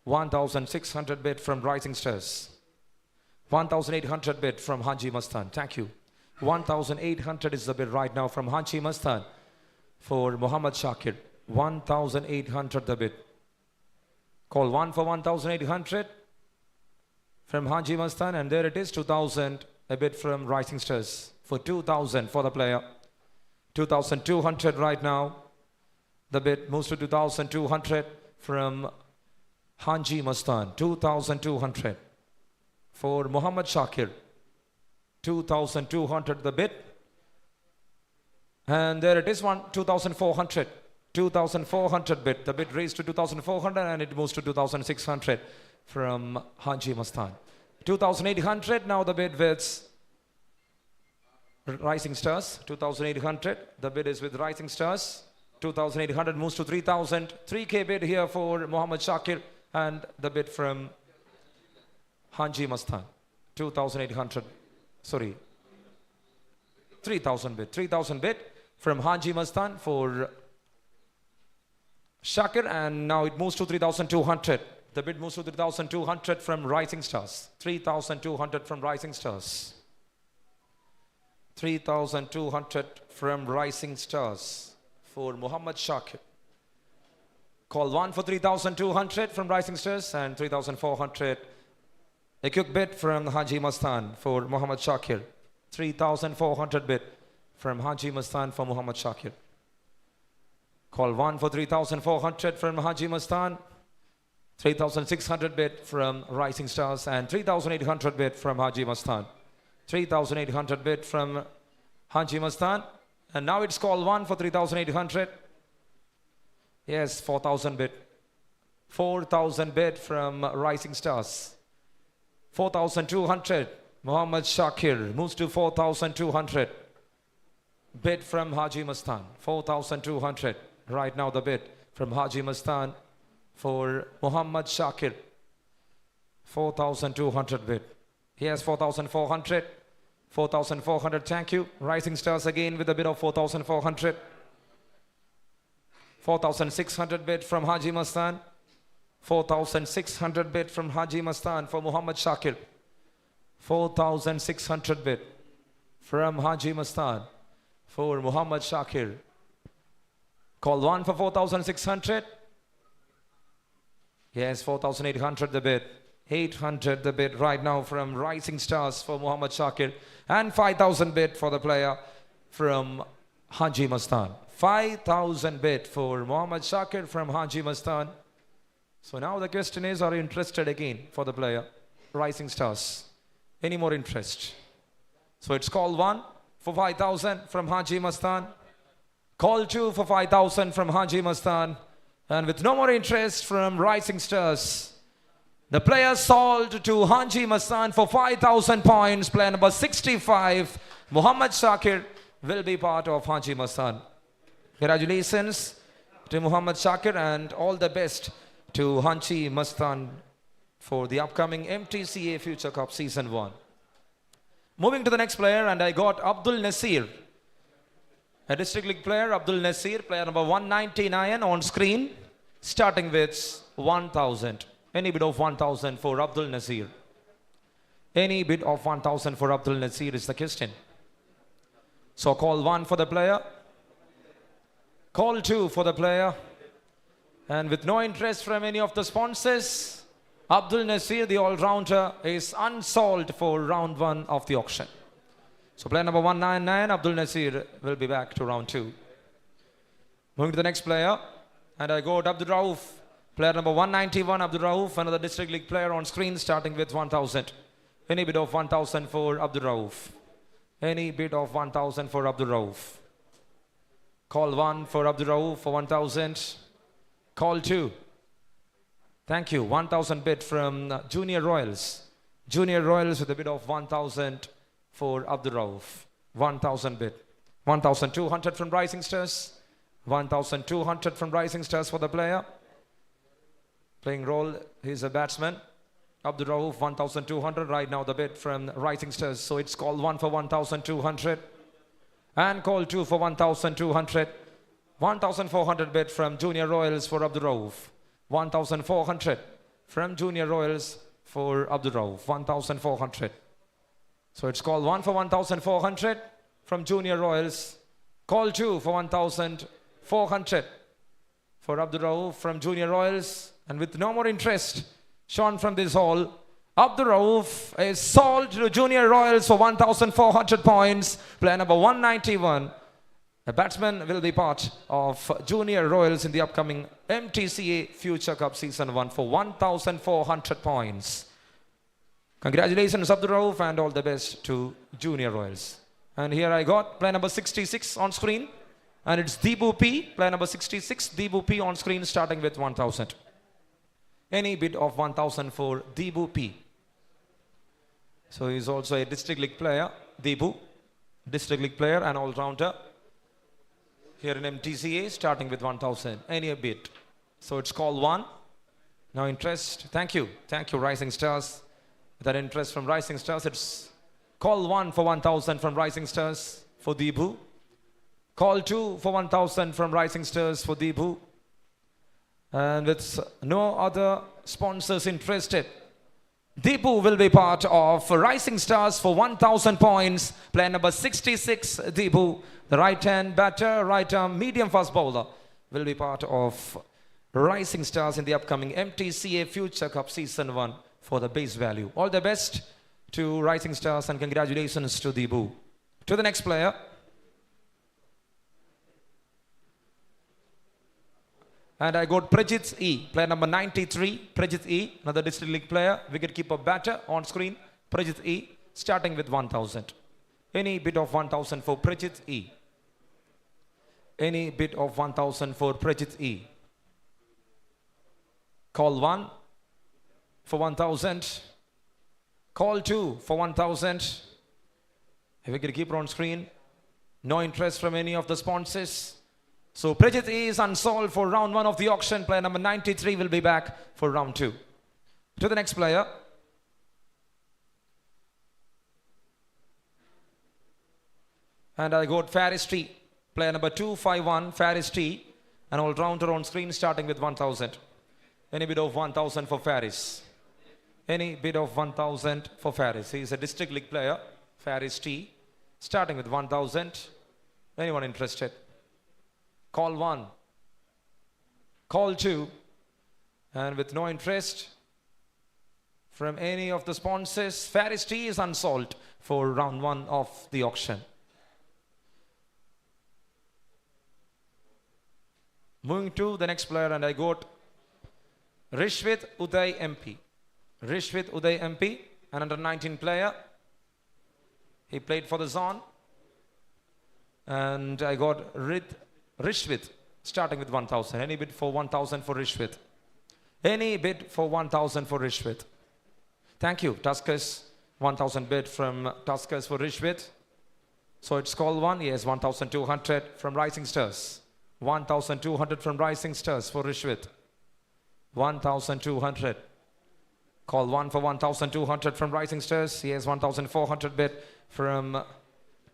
1,600 bid from Rising Stars. 1,800 bid from Hanji Mastan. Thank you. 1,800 is the bid right now from Hanji Mastan for Muhammad Shakir. 1,800 the bid. Call 1 for 1,800 from Hanji Mastan, and there it is, 2,000 a bid from Rising Stars for 2,000 for the player. 2,200 right now. The bid moves to 2,200 from Hanji Mastan. 2,200 for Muhammad Shakir. 2,200 the bid. And there it is, 2,400. 2,400 bid. The bid raised to 2,400 and it moves to 2,600 from Hanji Mastan. 2,800 now the bid with Rising Stars. 2,800. The bid is with Rising Stars. 2,800 moves to 3,000. 3K bid here for Muhammad Shakir and the bid from Hanji Mastan. 2,800. Sorry. 3,000 bid. 3,000 bid from Hanji Mastan for Shakir, and now it moves to 3,200. The bid moves to 3,200 from Rising Stars. 3,200 from Rising Stars. 3,200 from Rising Stars for Muhammad Shakir. Call 1 for 3,200 from Rising Stars and 3,400. A quick bid from Hanji Mastan for Muhammad Shakir. 3,400 bid from Hanji Mastan for Muhammad Shakir. Call 1 for 3,400 from Hanji Mastan. 3,600 bid from Rising Stars and 3,800 bid from Hanji Mastan. 3,800 bid from Hanji Mastan. And now it's call 1 for 3,800. Yes, 4,000 bid. 4,000 bid from Rising Stars. 4,200. Muhammad Shakir moves to 4,200. Bid from Hanji Mastan. 4,200. Right now the bid from Hanji Mastan for Muhammad Shakir. 4,200 bid. Yes, 4,400. 4,400. Thank you. Rising Stars again with a bid of 4,400. 4,600 bid from Hanji Mastan. 4,600 bid from Haji Mastan for Muhammad Shakir. 4,600 bid from Haji Mastan for Muhammad Shakir. Call 1 for 4,600. Yes, 4,800 the bid. 800 the bid right now from Rising Stars for Muhammad Shakir. And 5,000 bid for the player from Haji Mastan. 5,000 bid for Muhammad Shakir from Haji Mastan. So now the question is, are you interested again for the player? Rising Stars. Any more interest? So it's call 1 for 5,000 from Haji Mastan. Call 2 for 5,000 from Haji Mastan. And with no more interest from Rising Stars, the player sold to Haji Mastan for 5,000 points. Player number 65, Muhammad Shakir, will be part of Haji Mastan. Congratulations to Muhammad Shakir and all the best to Haji Mastan for the upcoming Mdca Future Cup Season 1. Moving to the next player, and I got Abdul Nasir. A district league player, Abdul Nasir, player number 199 on screen, starting with 1,000. Any bid of 1,000 for Abdul Nasir? Any bid of 1,000 for Abdul Nasir is the question. So call 1 for the player. Call 2 for the player. And with no interest from any of the sponsors, Abdul Nasir, the all-rounder, is unsold for round 1 of the auction. So player number 199, Abdul Nasir, will be back to round 2. Moving to the next player, and I go to Abdul Rauf. Player number 191, Abdul Rauf, another district league player on screen, starting with 1,000. Any bid of 1,000 for Abdul Rauf? Any bid of 1,000 for Abdul Rauf? Call 1 for Abdul Rauf for 1,000. Call 2. Thank you. 1,000 bid from Junior Royals. Junior Royals with a bid of 1,000 for Abdul Rauf. 1,000 bid. 1,200 from Rising Stars. 1,200 from Rising Stars for the player. Playing role, he's a batsman. Abdul Rauf, 1,200. Right now the bid from Rising Stars. So it's call 1 for 1,200. And call 2 for 1,200. 1,400 bid from Junior Royals for Abdul Rauf. 1,400 from Junior Royals for Abdul Rauf. 1,400. So it's call 1 for 1,400 from Junior Royals. Call 2 for 1,400 for Abdul Rauf from Junior Royals. And with no more interest shown from this hall, Abdul Rauf is sold to Junior Royals for 1,400 points. Player number 191. The batsman will be part of Junior Royals in the upcoming Mdca Future Cup Season 1 for 1,400 points. Congratulations, Abdul Rauf, and all the best to Junior Royals. And here I got player number 66 on screen. And it's Deebu P, player number 66, Deebu P on screen, starting with 1,000. Any bid of 1,000 for Deebu P. So he's also a district league player, Deebu. District league player and all-rounder. Here in Mdca, starting with 1,000. Any bid. So it's call 1. No interest. Thank you. Thank you, Rising Stars. With that interest from Rising Stars, it's call 1 for 1,000 from Rising Stars for Deebu. Call 2 for 1,000 from Rising Stars for Deebu. And with no other sponsors interested, Deepu will be part of Rising Stars for 1,000 points. Player number 66, Deepu, the right-hand batter, right-arm medium fast bowler, will be part of Rising Stars in the upcoming Mdca Future Cup Season 1 for the base value. All the best to Rising Stars and congratulations to Deepu. To the next player. And I got Prajit E, player number 93, Prajit E, another district league player, wicketkeeper batter on screen, Prajit E, starting with 1,000. Any bid of 1,000 for Prajit E? Any bid of 1,000 for Prajit E? Call 1 for 1,000. Call 2 for 1,000. A wicketkeeper on screen. No interest from any of the sponsors. So Prajit E is unsold for round 1 of the auction. Player number 93 will be back for round 2. To the next player. And I got Faris T, player number 251, Faris T, an all-rounder on screen starting with 1,000. Any bid of 1,000 for Faris? Any bid of 1,000 for Faris? He is a district league player, Faris T. Starting with 1,000. Anyone interested? Call 1. Call 2. And with no interest from any of the sponsors, Faris T is unsold for round 1 of the auction. Moving to the next player, and I got Rishwit Uday MP. Rishwit Uday MP, an under 19 player. He played for the zone. And I got Rishwit starting with 1,000. Any bid for 1,000 for Rishwit? Any bid for 1,000 for Rishwit? Thank you. Tuskers, 1,000 bid from Tuskers for Rishwit. So it's call 1. Yes, 1,200 from Rising Stars. 1,200 from Rising Stars for Rishwit. 1,200. Call 1 for 1,200 from Rising Stars. Yes, 1,400 bid from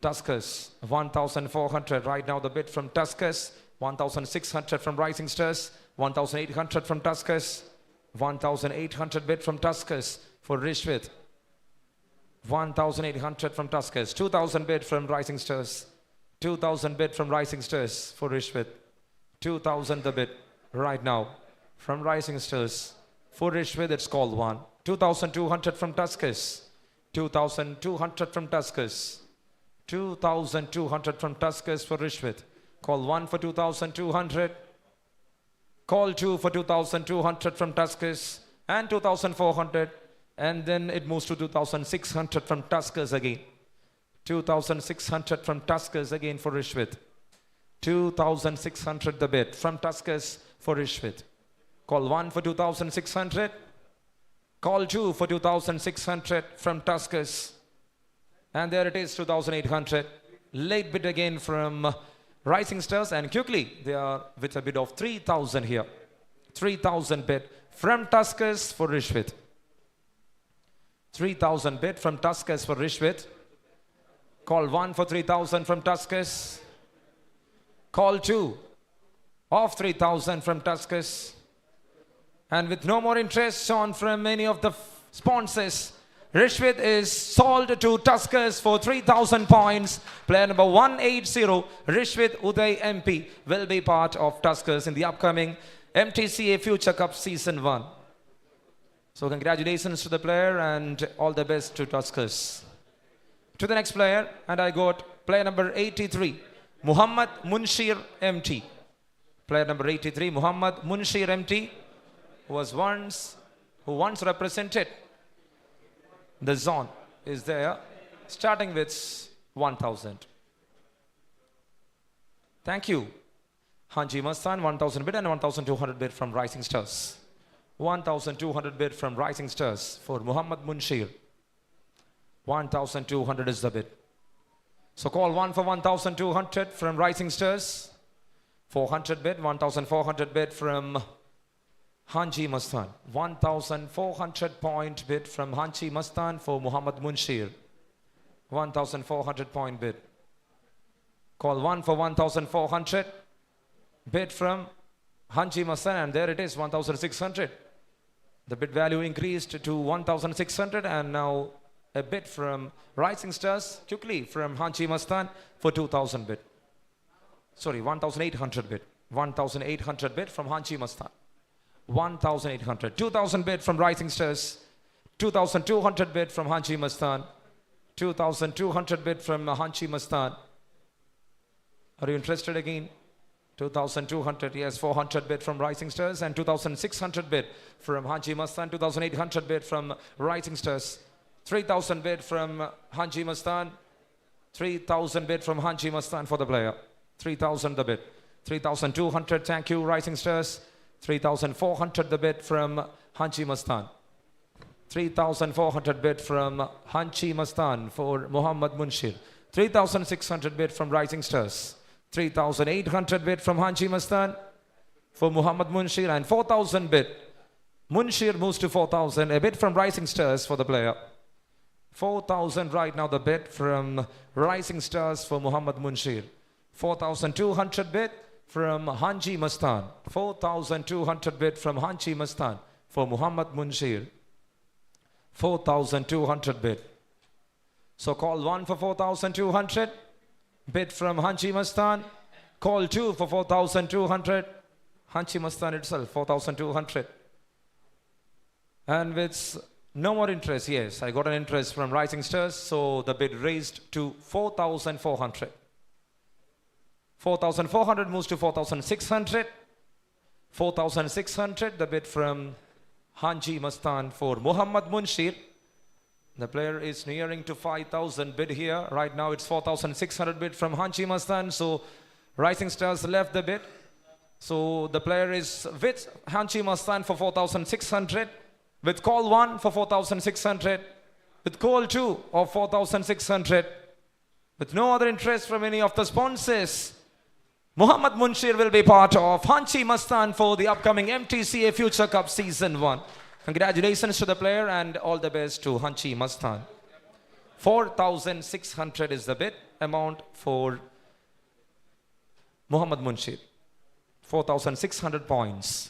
Tuskers. 1,400 right now the bid from Tuskers. 1,600 from Rising Stars. 1,800 from Tuskers. 1,800 bid from Tuskers for Rishwit. 1,800 from Tuskers. 2,000 bid from Rising Stars. 2,000 bid from Rising Stars for Rishwit. 2,000 the bid right now from Rising Stars for Rishwit. It's called 1. 2,200 from Tuskers. 2,200 from Tuskers. 2,200 from Tuskers for Rishwit. Call 1 for 2,200. Call 2 for 2,200 from Tuskers and 2,400. And then it moves to 2,600 from Tuskers again. 2,600 from Tuskers again for Rishwit. 2,600 the bid from Tuskers for Rishwit. Call 1 for 2,600. Call 2 for 2,600 from Tuskers. And there it is, 2,800. Late bid again from Rising Stars. And quickly, they are with a bid of 3,000 here. 3,000 bid from Tuskers for Rishwit. 3,000 bid from Tuskers for Rishwit. Call 1 for 3,000 from Tuskers. Call 2 of 3,000 from Tuskers. And with no more interest shown from any of the sponsors, Rishwit is sold to Tuskers for 3,000 points. Player number 180, Rishwit Uday MP, will be part of Tuskers in the upcoming Mdca Future Cup Season 1. So congratulations to the player and all the best to Tuskers. To the next player, and I got player number 83, Muhammad Munshir MT. Player number 83, Muhammad Munshir MT, who once represented the zone, is there, starting with 1,000. Thank you. Hanji Mastan, 1,000 bid and 1,200 bid from Rising Stars. 1,200 bid from Rising Stars for Muhammad Munshir. 1,200 is the bid. So call 1 for 1,200 from Rising Stars. 400 bid, 1,400 bid from Hanji Mastan. 1,400 point bid from Hanji Mastan for Muhammad Munshir. 1,400 point bid. Call 1 for 1,400 bid from Hanji Mastan, and there it is, 1,600. The bid value increased to 1,600, and now a bid from Rising Stars quickly from Hanji Mastan for 2,000 bid. Sorry, 1,800 bid. 1,800 bid from Hanji Mastan. 1,800. 2,000 bid from Rising Stars. 2,200 bid from Hanji Mastan. 2,200 bid from Hanji Mastan. Are you interested again? 2,200, yes, 400 bid from Rising Stars and 2,600 bid from Hanji Mastan. 2,800 bid from Rising Stars. 3,000 bid from Hanji Mastan. 3,000 bid from Hanji Mastan for the player. 3,000 the bid. 3,200, thank you, Rising Stars. 3,400 the bid from Hanji Mastan. 3,400 bid from Hanji Mastan for Muhammad Munshir. 3,600 bid from Rising Stars. 3,800 bid from Hanji Mastan for Muhammad Munshir, and 4,000 bid. Munshir moves to 4,000. A bid from Rising Stars for the player. 4,000 right now the bid from Rising Stars for Muhammad Munshir. 4,200 bid. from Hanji Mastan. 4,200 bid from Hanji Mastan for Muhammad Munshir. 4,200 bid. So call 1 for 4,200. Bid from Hanji Mastan. Call 2 for 4,200. Hanji Mastan itself, 4,200. And with no more interest, yes, I got an interest from Rising Stars, so the bid raised to 4,400. 4,400 moves to 4,600. 4,600, the bid from Hanji Mastan for Muhammad Munshir. The player is nearing to 5,000 bid here. Right now it's 4,600 bid from Hanji Mastan, so Rising Stars left the bid. So the player is with Hanji Mastan for 4,600. With call 1 for 4,600. With call 2 of 4,600. With no other interest from any of the sponsors, Muhammad Munshir will be part of Hanji Mastan for the upcoming MTCA Future Cup Season 1. Congratulations to the player and all the best to Hanji Mastan. 4,600 is the bid amount for Muhammad Munshir. 4,600 points.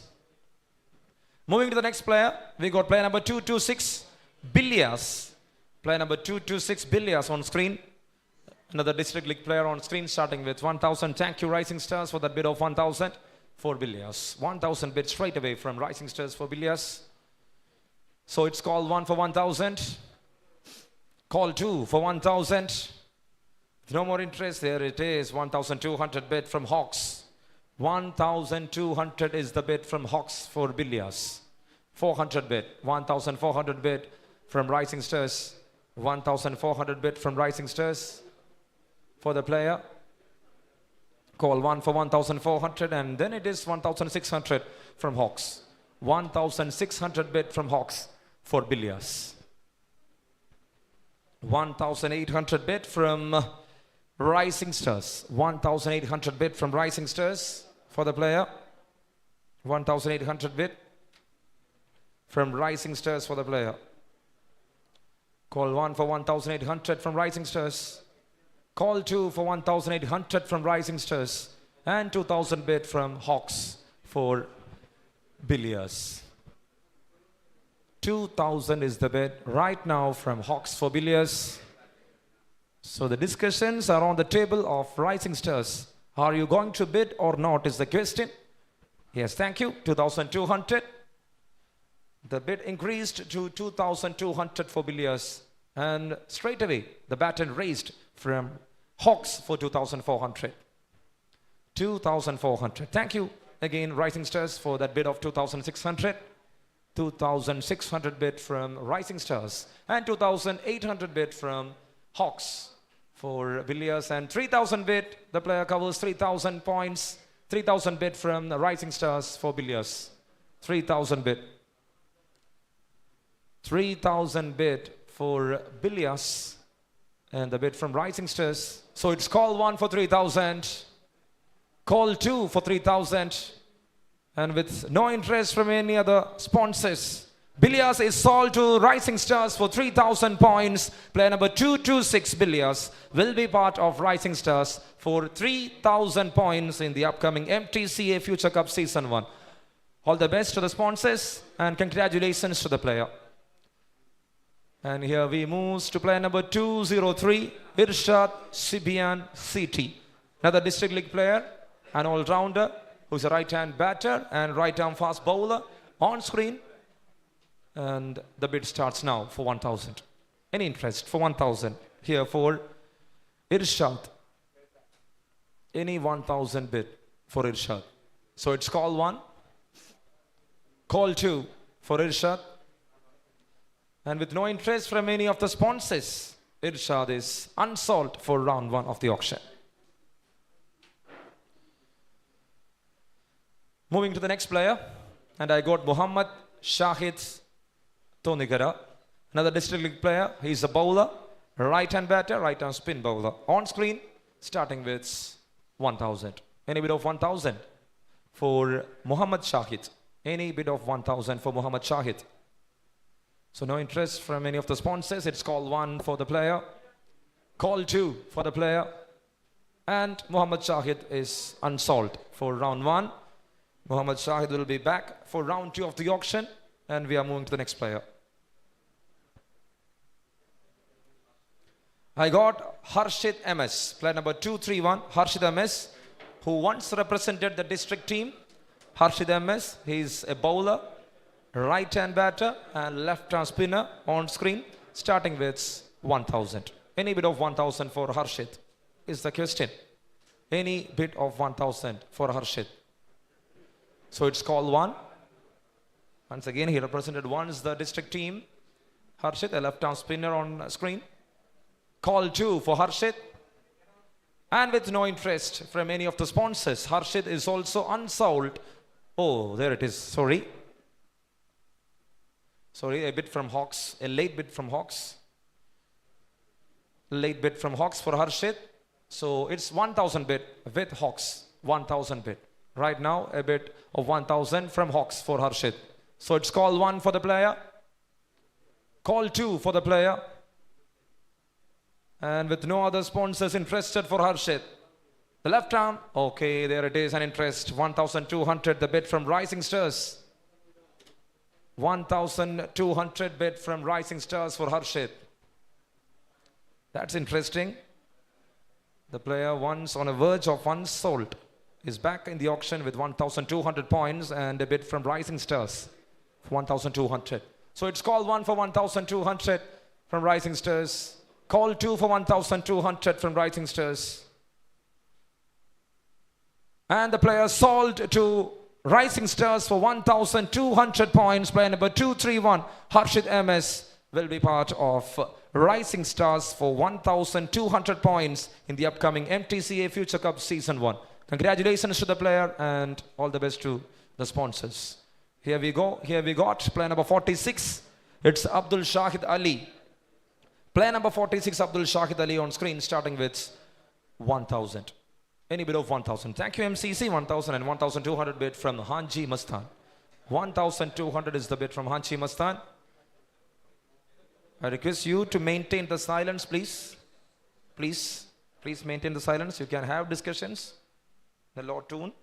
Moving to the next player, we got player number 226, Bilyas. Player number 226, Bilyas on screen. Another District League player on screen starting with 1,000. Thank you Rising Stars for that bid of 1,000 for Bilyas. 1,000 bid straight away from Rising Stars for Bilyas. So it's call 1 for 1,000. Call 2 for 1,000. No more interest, there it is. 1,200 bid from Hawks. 1,200 is the bid from Hawks for Bilyas. 400 bid. 1,400 bid from Rising Stars. 1,400 bid from Rising Stars for the player. Call 1 for 1,400 and then it is 1,600 from Hawks. 1,600 bid from Hawks for Bilyas. 1,800 bid from Rising Stars. 1,800 bid from Rising Stars for the player. 1,800 bid from Rising Stars for the player. Call 1 for 1,800 from Rising Stars. Call 2 for 1,800 from Rising Stars. And 2,000 bid from Hawks for Bilyas. 2,000 is the bid right now from Hawks for Bilyas. So the discussions are on the table of Rising Stars. Are you going to bid or not is the question. Yes, thank you. 2,200. The bid increased to 2,200 for Bilyas. And straight away, the baton raised from Hawks for 2,400. 2,400. Thank you again, Rising Stars, for that bid of 2,600. 2,600 bid from Rising Stars. And 2,800 bid from Hawks for Bilyas, and 3,000 bid. The player covers 3,000 points. 3,000 bid from the Rising Stars for Bilyas. 3,000 bid. 3,000 bid for Bilyas and the bid from Rising Stars. So it's call 1 for 3,000. Call 2 for 3,000. And with no interest from any other sponsors, Bilyas is sold to Rising Stars for 3,000 points. Player number 226, Bilyas, will be part of Rising Stars for 3,000 points in the upcoming MTCA Future Cup Season 1. All the best to the sponsors and congratulations to the player. And here we move to player number 203, Irshad Sibian CT. Another District League player, an all-rounder who's a right-hand batter and right-arm fast bowler on screen. And the bid starts now for 1,000. Any interest for 1,000 here for Irshad? Any 1,000 bid for Irshad? So it's call 1. Call 2 for Irshad. And with no interest from any of the sponsors, Irshad is unsold for round 1 of the auction. Moving to the next player. And I got Muhammad Shahid Tonigara, another District League player. He's a bowler, right-hand batter, right-arm spin bowler. On screen, starting with 1,000. Any bid of 1,000 for Muhammad Shahid. Any bid of 1,000 for Muhammad Shahid. So no interest from any of the sponsors. It's call 1 for the player. Call 2 for the player. And Muhammad Shahid is unsolved for round 1. Muhammad Shahid will be back for round 2 of the auction, and we are moving to the next player. I got Harshit MS, player number 231, Harshit MS, who once represented the district team. Harshit MS, he's a bowler, right-hand batter and left-hand spinner on screen, starting with 1,000. Any bid of 1,000 for Harshit is the question. Any bid of 1,000 for Harshit. So it's call 1. Once again, he represented once the district team. Harshit, a left-hand spinner on screen. Call 2 for Harshit. And with no interest from any of the sponsors, Harshit is also unsold. Oh, there it is. Sorry, a bid from Hawks. A late bid from Hawks. Late bid from Hawks for Harshit. So it's 1,000 bid with Hawks. 1,000 bid. Right now, a bid of 1,000 from Hawks for Harshit. So it's call 1 for the player. Call 2 for the player. And with no other sponsors interested for Harshit. The left arm, okay, there it is, an interest. 1,200, the bid from Rising Stars. 1,200 bid from Rising Stars for Harshit. That's interesting. The player once on a verge of unsold is back in the auction with 1,200 points and a bid from Rising Stars for 1,200. So it's call 1 for 1,200 from Rising Stars. Call 2 for 1,200 from Rising Stars. And the player sold to Rising Stars for 1,200 points. Player number 231, Harshit MS, will be part of Rising Stars for 1,200 points in the upcoming MTCA Future Cup Season 1. Congratulations to the player and all the best to the sponsors. Here we go. Here we got player number 46. It's Abdul Shahid Ali. Player number 46, Abdul Shahid Ali on screen, starting with 1,000. Any bid of 1,000. Thank you, MCC. 1,000 and 1,200 bid from Hanji Mastan. 1,200 is the bid from Hanji Mastan. I request you to maintain the silence, please. Please maintain the silence. You can have discussions. The low tune.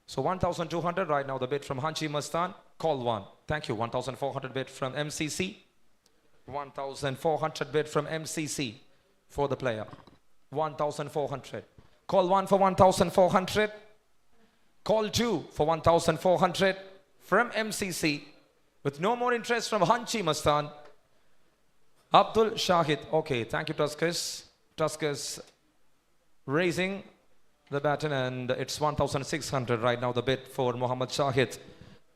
So 1,200 right now, the bid from Hanji Mastan. Call 1. Thank you. 1,400 bid from MCC. 1,400 bid from MCC for the player. 1,400. Call 1 for 1,400. Call 2 for 1,400 from MCC. With no more interest from Hanji Mastan. Abdul Shahid. Okay, thank you, Tuskers. Tuskers raising the baton, and it's 1,600 right now, the bid for Muhammad Shahid.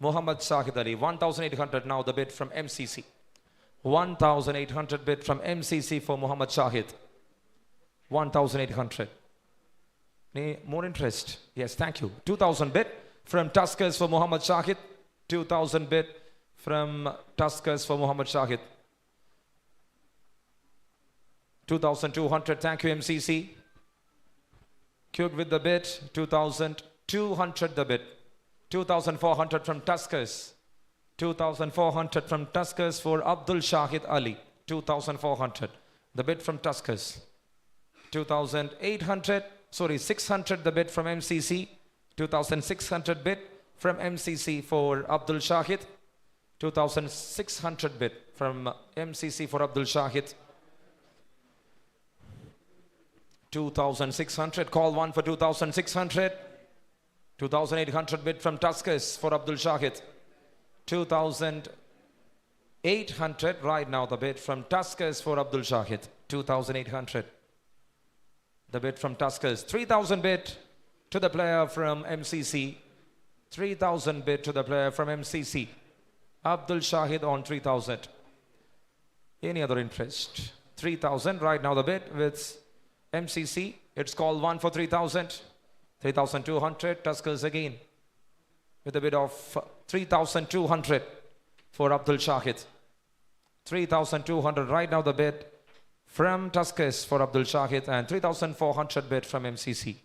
Muhammad Shahid Ali. 1,800 now, the bid from MCC. 1,800 bid from MCC for Muhammad Shahid. 1,800. Any more interest? Yes, thank you. 2,000 bid from Tuskers for Muhammad Shahid. 2,000 bid from Tuskers for Muhammad Shahid. 2,200. Thank you, MCC. Quick with the bid. 2,200 the bid. 2,400 from Tuskers. 2,400 from Tuskers for Abdul Shahid Ali. 2,400. The bid from Tuskers. 2,800. Sorry, 600 the bid from MCC. 2,600 bid from MCC for Abdul Shahid. 2,600 bid from MCC for Abdul Shahid. 2,600. Call 1 for 2,600. 2,800 bid from Tuskers for Abdul Shahid. 2,800 right now, the bid from Tuskers for Abdul Shahid. 2,800. The bid from Tuskers. 3,000 bid to the player from MCC. 3,000 bid to the player from MCC. Abdul Shahid on 3,000. Any other interest? 3,000 right now, the bid with MCC. It's call 1 for 3,000. 3,200. Tuskers again with a bid of 3,200 for Abdul Shahid. 3,200 right now, the bid from Tuskers for Abdul Shahid, and 3,400 bid from MCC.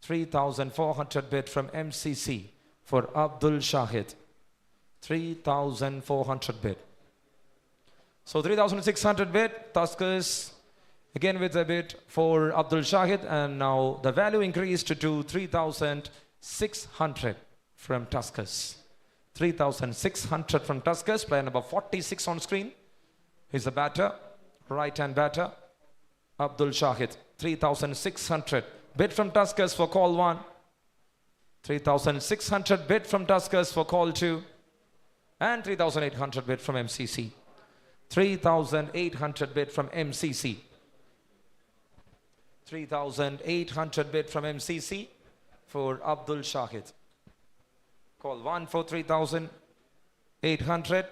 3,400 bid from MCC for Abdul Shahid. 3,400 bid. So 3,600 bid, Tuskers Again with a bid for Abdul Shahid, and now the value increased to 3,600 from Tuskers. 3,600 from Tuskers. Player number 46 on screen. He's the batter, right-hand batter, Abdul Shahid. 3,600 bid from Tuskers for call 1. 3,600 bid from Tuskers for call 2. And 3,800 bid from MCC. 3,800 bid from MCC. 3,800 bid from MCC for Abdul Shahid. Call 1 for 3,800.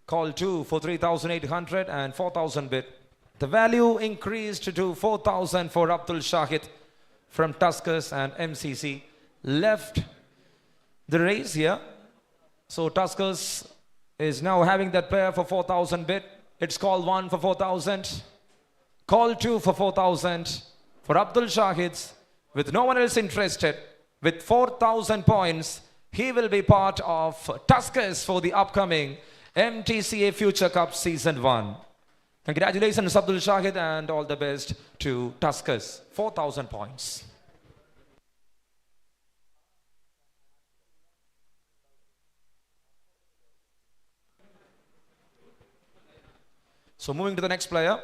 Call 2 for 3,800 and 4,000 bid. The value increased to 4,000 for Abdul Shahid from Tuskers, and MCC left the race here. So Tuskers is now having that player for 4,000 bid. It's call 1 for 4,000. Call 2 for 4,000 for Abdul Shahid. With no one else interested, with 4,000 points, he will be part of Tuskers for the upcoming MTCA Future Cup Season 1. Congratulations Abdul Shahid, and all the best to Tuskers. 4,000 points. So moving to the next player.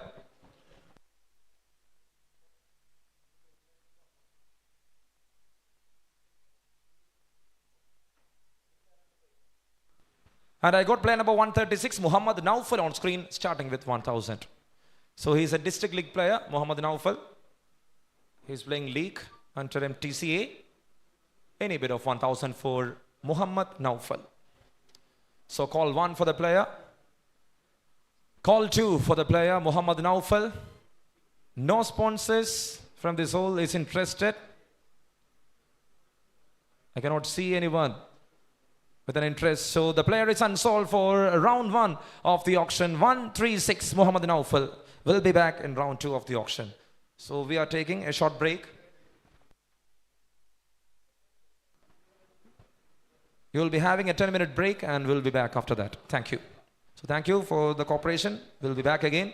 And I got player number 136, Muhammad Naufal on screen, starting with 1,000. So he's a district league player, Muhammad Naufal. He's playing league under MTCA. Any bid of 1,000 for Muhammad Naufal. So call 1 for the player. Call 2 for the player, Muhammad Naufal. No sponsors from this hole is interested. I cannot see anyone with an interest. So the player is unsold for round 1 of the auction. 136 Muhammad Naufal will be back in round 2 of the auction. So we are taking a short break. You will be having a 10-minute break, and we'll be back after that. Thank you. So thank you for the cooperation. We'll be back again.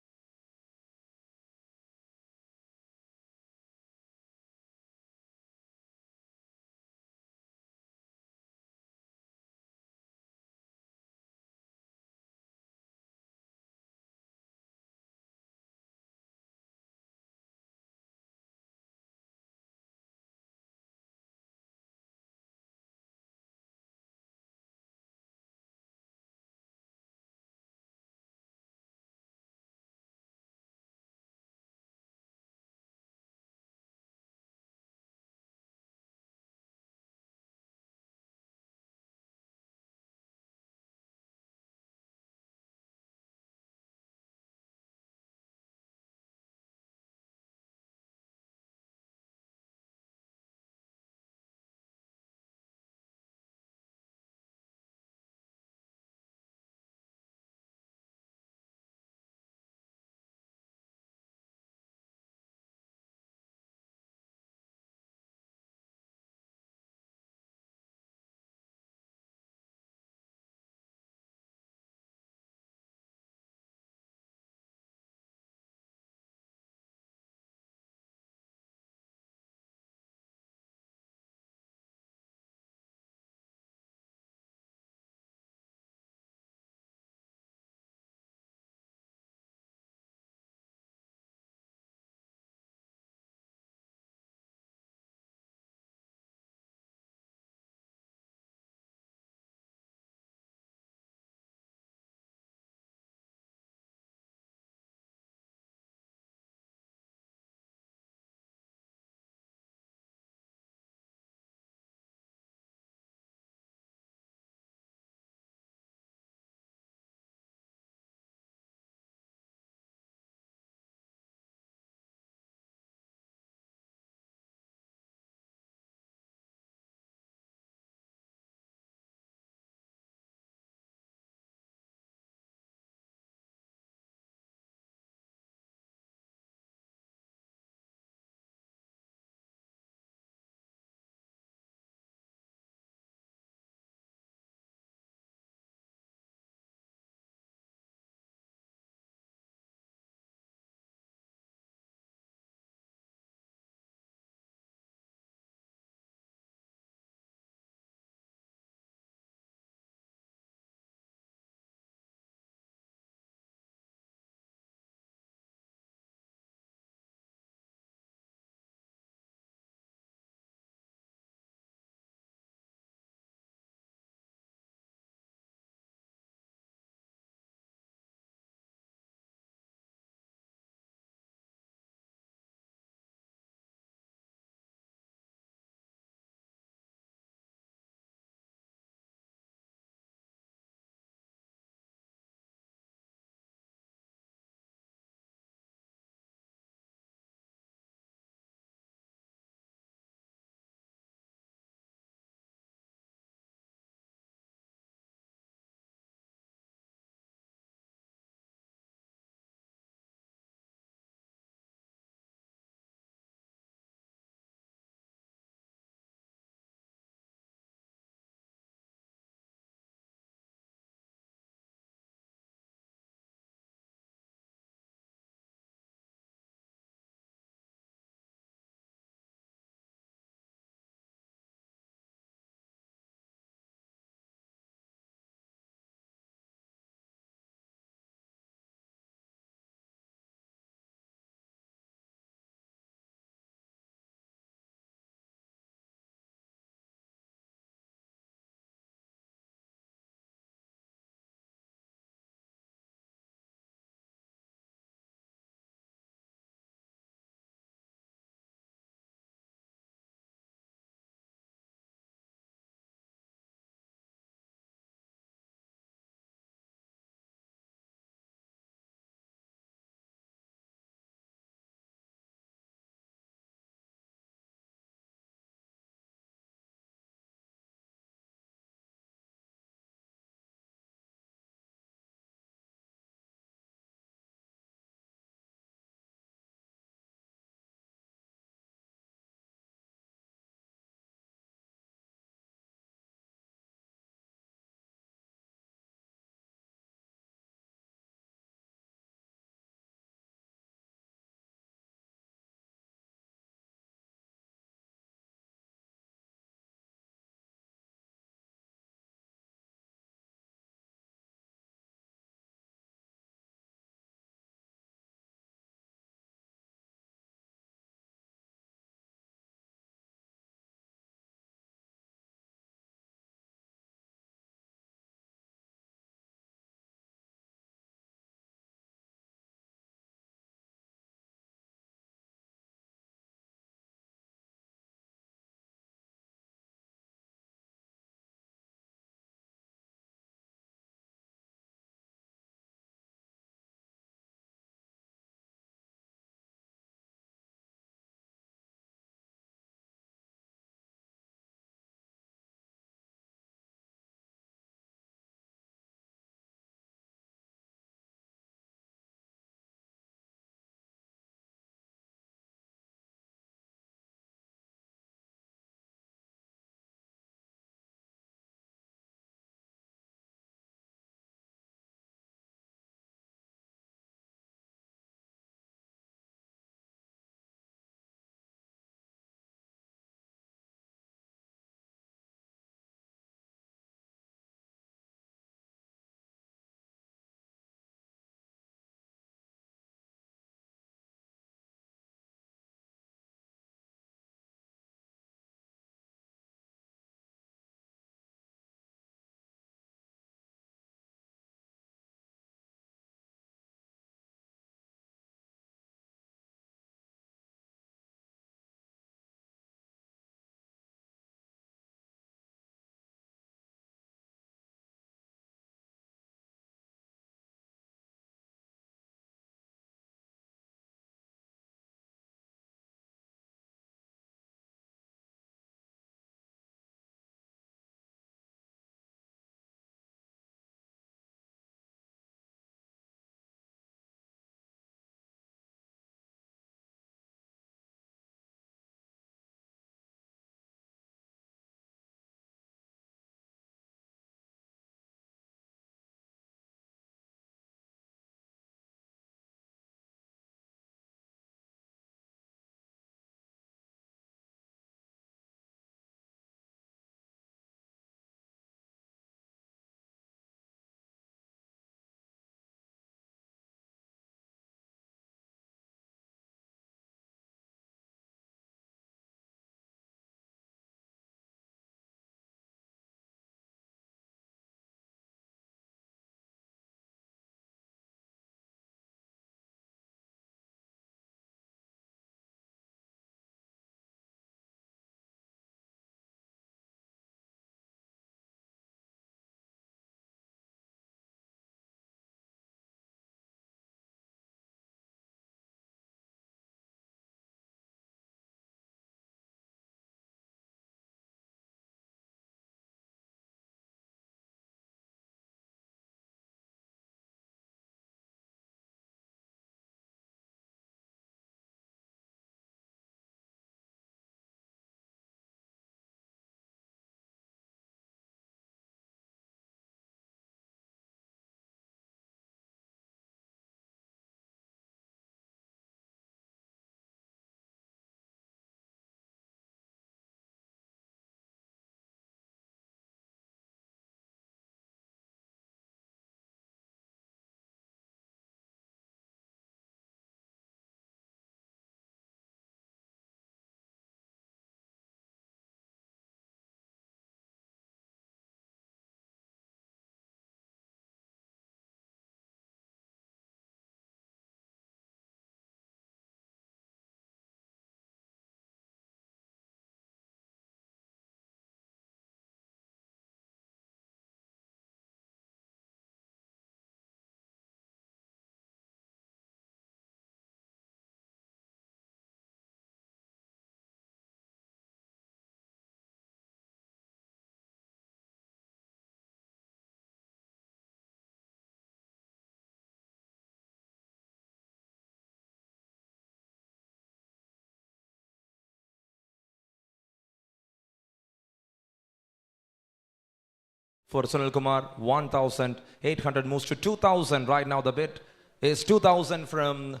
for Sunil Kumar. 1,800 moves to 2,000. Right now the bid is 2,000 from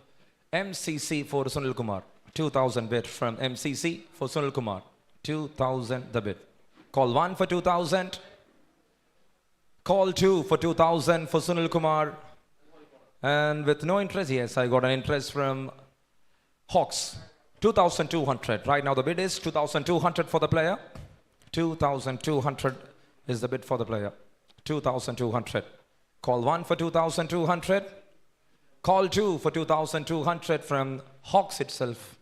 MCC for Sunil Kumar. 2,000 bid from MCC for Sunil Kumar. 2,000 the bid. Call 1 for 2,000. Call 2 for 2,000 for Sunil Kumar. And with no interest, yes, I got an interest from Hawks. 2,200. Right now the bid is 2,200 for the player. 2,200 is the bid for the player. 2,200. Call 1 for 2,200. Call 2 for 2,200 from Hawks itself.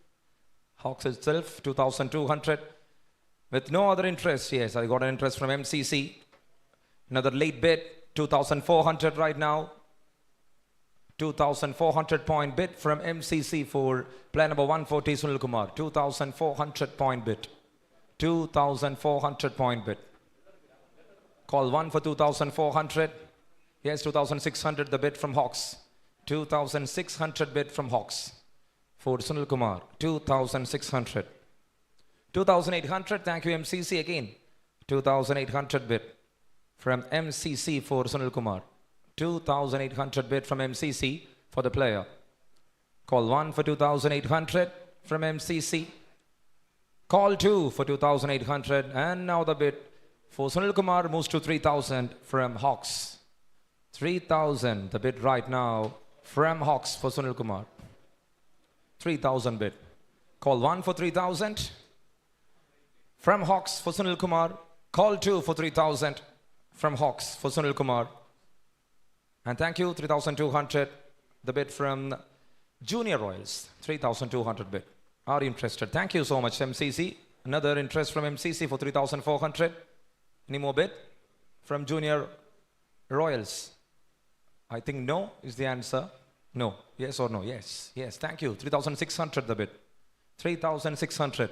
Hawks itself, 2,200. With no other interest, yes, I got an interest from MCC. Another late bid, 2,400 right now. 2,400 point bid from MCC for player number 140 Sunil Kumar. 2,400 point bid. 2,400 point bid. Call 1 for 2,400. Yes, 2,600 the bid from Hawks. 2,600 bid from Hawks for Sunil Kumar. 2,600. 2,800. Thank you MCC again. 2,800 bid from MCC for Sunil Kumar. 2,800 bid from MCC for the player. Call 1 for 2,800 from MCC. Call 2 for 2,800. And now the bid for Sunil Kumar moves to 3,000 from Hawks. 3,000 the bid right now from Hawks for Sunil Kumar. 3,000 bid. Call 1 for 3,000 from Hawks for Sunil Kumar. Call 2 for 3,000 from Hawks for Sunil Kumar. And thank you, 3,200. The bid from Junior Royals, 3,200 bid. Are you interested? Thank you so much, MCC. Another interest from MCC for 3,400. Any more bid from Junior Royals? I think no is the answer. No. Yes or no? Yes. Yes. Thank you. 3,600 the bid. 3,600.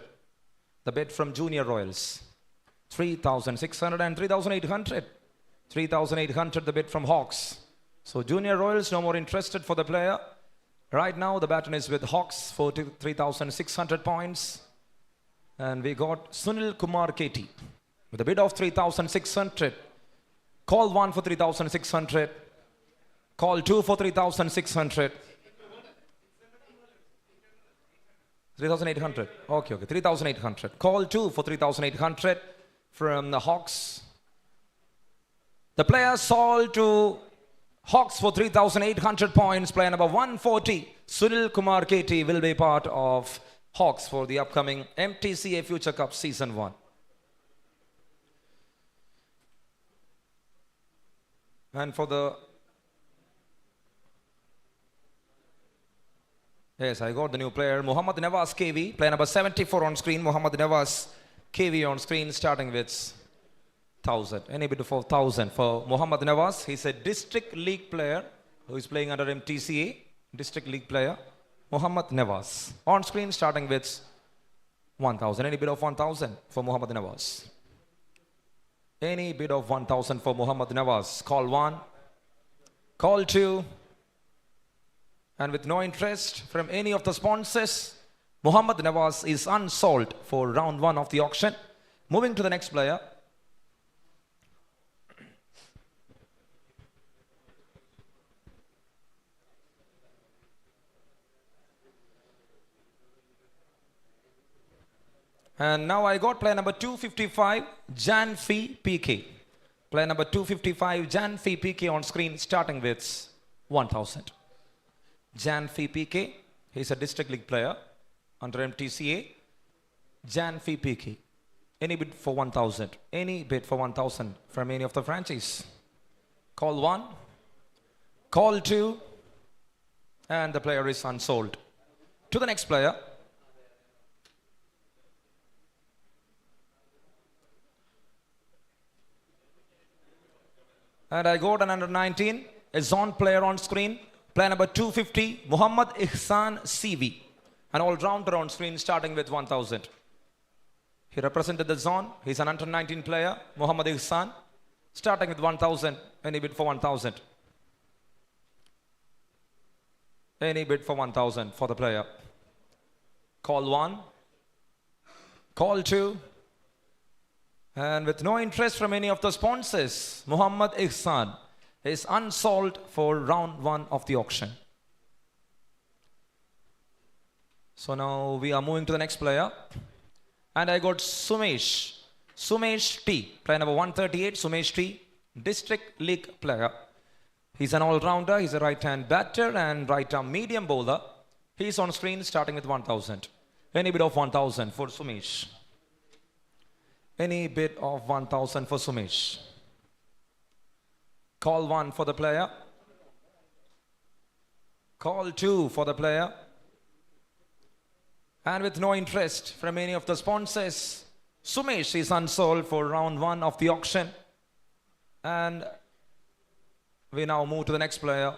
The bid from Junior Royals. 3,600 and 3,800. 3,800 the bid from Hawks. So Junior Royals no more interested for the player. Right now the baton is with Hawks for 3,600 points. And we got Sunil Kumar KT with a bid of 3,600. Call 1 for 3,600. Call 2 for 3,600. 3,800. Okay. 3,800. Call 2 for 3,800 from the Hawks. The player sold to Hawks for 3,800 points. Player number 140, Sunil Kumar KT, will be part of Hawks for the upcoming MTCA Future Cup Season 1. And for the... Yes, I got the new player, Muhammad Nawaz KV. Player number 74 on screen, Muhammad Nawaz KV on screen, starting with 1,000. Any bid for 1,000 for Muhammad Nawaz. He's a district league player who is playing under MTCA. District league player, Muhammad Nawaz. On screen, starting with 1,000. Any bid of 1,000 for Muhammad Nawaz? Any bid of 1,000 for Muhammad Nawaz? Call 1. Call 2. And with no interest from any of the sponsors, Muhammad Nawaz is unsold for round 1 of the auction. Moving to the next player. And now I got player number 255, Janfi PK. Player number 255, Janfi PK on screen, starting with 1,000. Janfi PK, he's a district league player under MTCA. Janfi PK. Any bid for 1,000? Any bid for 1,000 from any of the franchise? Call 1. Call 2. And the player is unsold. To the next player. And I got an under 19, a zone player on screen. Player number 250, Muhammad Ihsan CV. An all-rounder on screen, starting with 1,000. He represented the zone. He's an under 19 player, Muhammad Ihsan. Starting with 1,000. Any bid for 1,000? Any bid for 1,000 for the player? Call 1. Call 2. And with no interest from any of the sponsors, Muhammad Ihsan is unsold for round 1 of the auction. So now we are moving to the next player. And I got Sumesh T, player number 138, Sumesh T, District League player. He's an all-rounder, he's a right-hand batter and right-arm medium bowler. He's on screen starting with 1,000. Any bid of 1,000 for Sumesh. Any bid of 1,000 for Sumesh. Call 1 for the player. Call 2 for the player. And with no interest from any of the sponsors, Sumesh is unsold for round 1 of the auction. And we now move to the next player.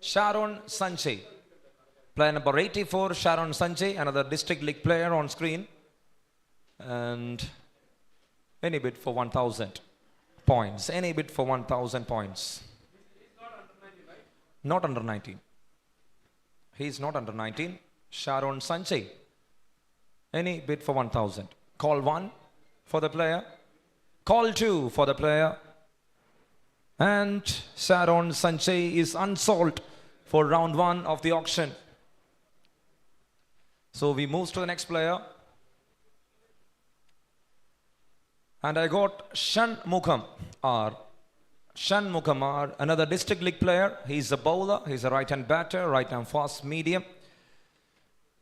Sharon Sanjay. Player number 84, Sharon Sanjay, another District League player on screen. And any bid for 1,000 points. Any bid for 1,000 points. Not under 19. He's not under 19. Sharon Sanjay. Any bid for 1,000. Call 1 for the player. Call 2 for the player. And Sharon Sanjay is unsold for round 1 of the auction. So we move to the next player. And I got Shanmugam R. Shanmugam R, another District League player. He's a bowler. He's a right-hand batter, right-hand fast medium.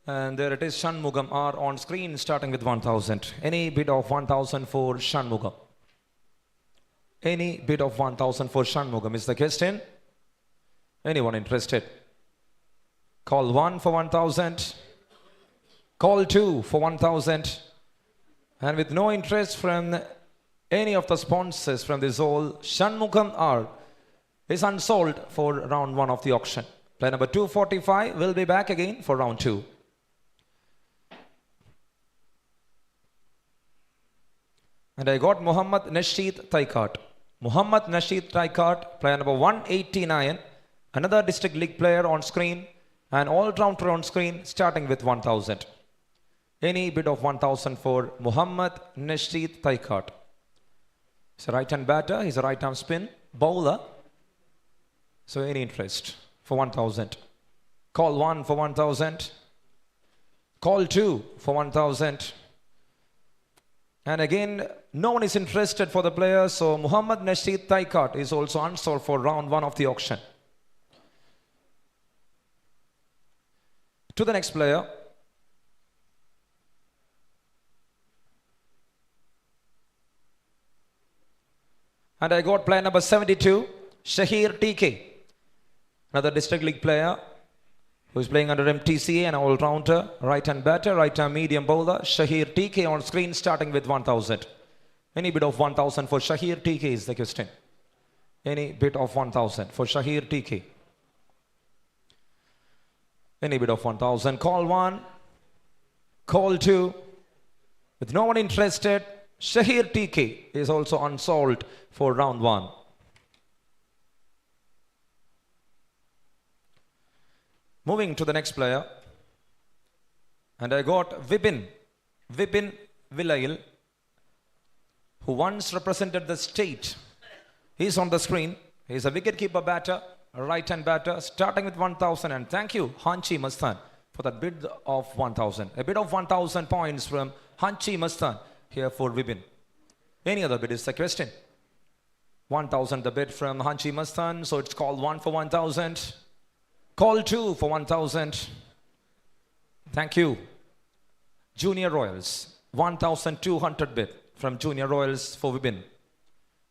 And there it is, Shanmugam R on screen, starting with 1,000. Any bid of 1,000 for Shanmugam. Any bid of 1,000 for Shanmugam is the question. Anyone interested? Call 1 for 1,000. Call 2 for 1,000. And with no interest from any of the sponsors from this whole, Shanmugam R is unsold for round 1 of the auction. Player number 245 will be back again for round 2. And I got Muhammad Nasheed Taikat. Muhammad Nasheed Taikat, player number 189, another District League player on screen, and all-rounder on screen, starting with 1,000. Any bid of 1,000 for Muhammad Nasheed Taikat. He's a right-hand batter, he's a right-arm spin, bowler. So any interest for 1,000. Call 1 for 1,000. Call 2 for 1,000. And again, no one is interested for the player, so Muhammad Nasheed Taikat is also unsold for round 1 of the auction. To the next player. And I got player number 72, Shahir TK. Another District League player who is playing under Mdca, an all-rounder, right-hand batter, right-hand medium bowler. Shahir TK on screen, starting with 1,000. Any bid of 1,000 for Shahir TK is the question. Any bid of 1,000 for Shahir TK. Any bid of 1,000. Call 1. Call 2. With no one interested, Shahir TK is also unsold for round 1. Moving to the next player. And I got Vipin Vilayil, who once represented the state. He's on the screen. He's a wicketkeeper batter, a right-hand batter, starting with 1,000. And thank you, Hanchi Mastan, for that bid of 1,000. A bid of 1,000 points from Hanchi Mastan here for Vipin. Any other bid is the question. 1,000 the bid from Hanchi Mastan, so it's called 1 for 1,000. Call 2 for 1,000. Thank you. Junior Royals, 1,200 bid from Junior Royals for Vipin.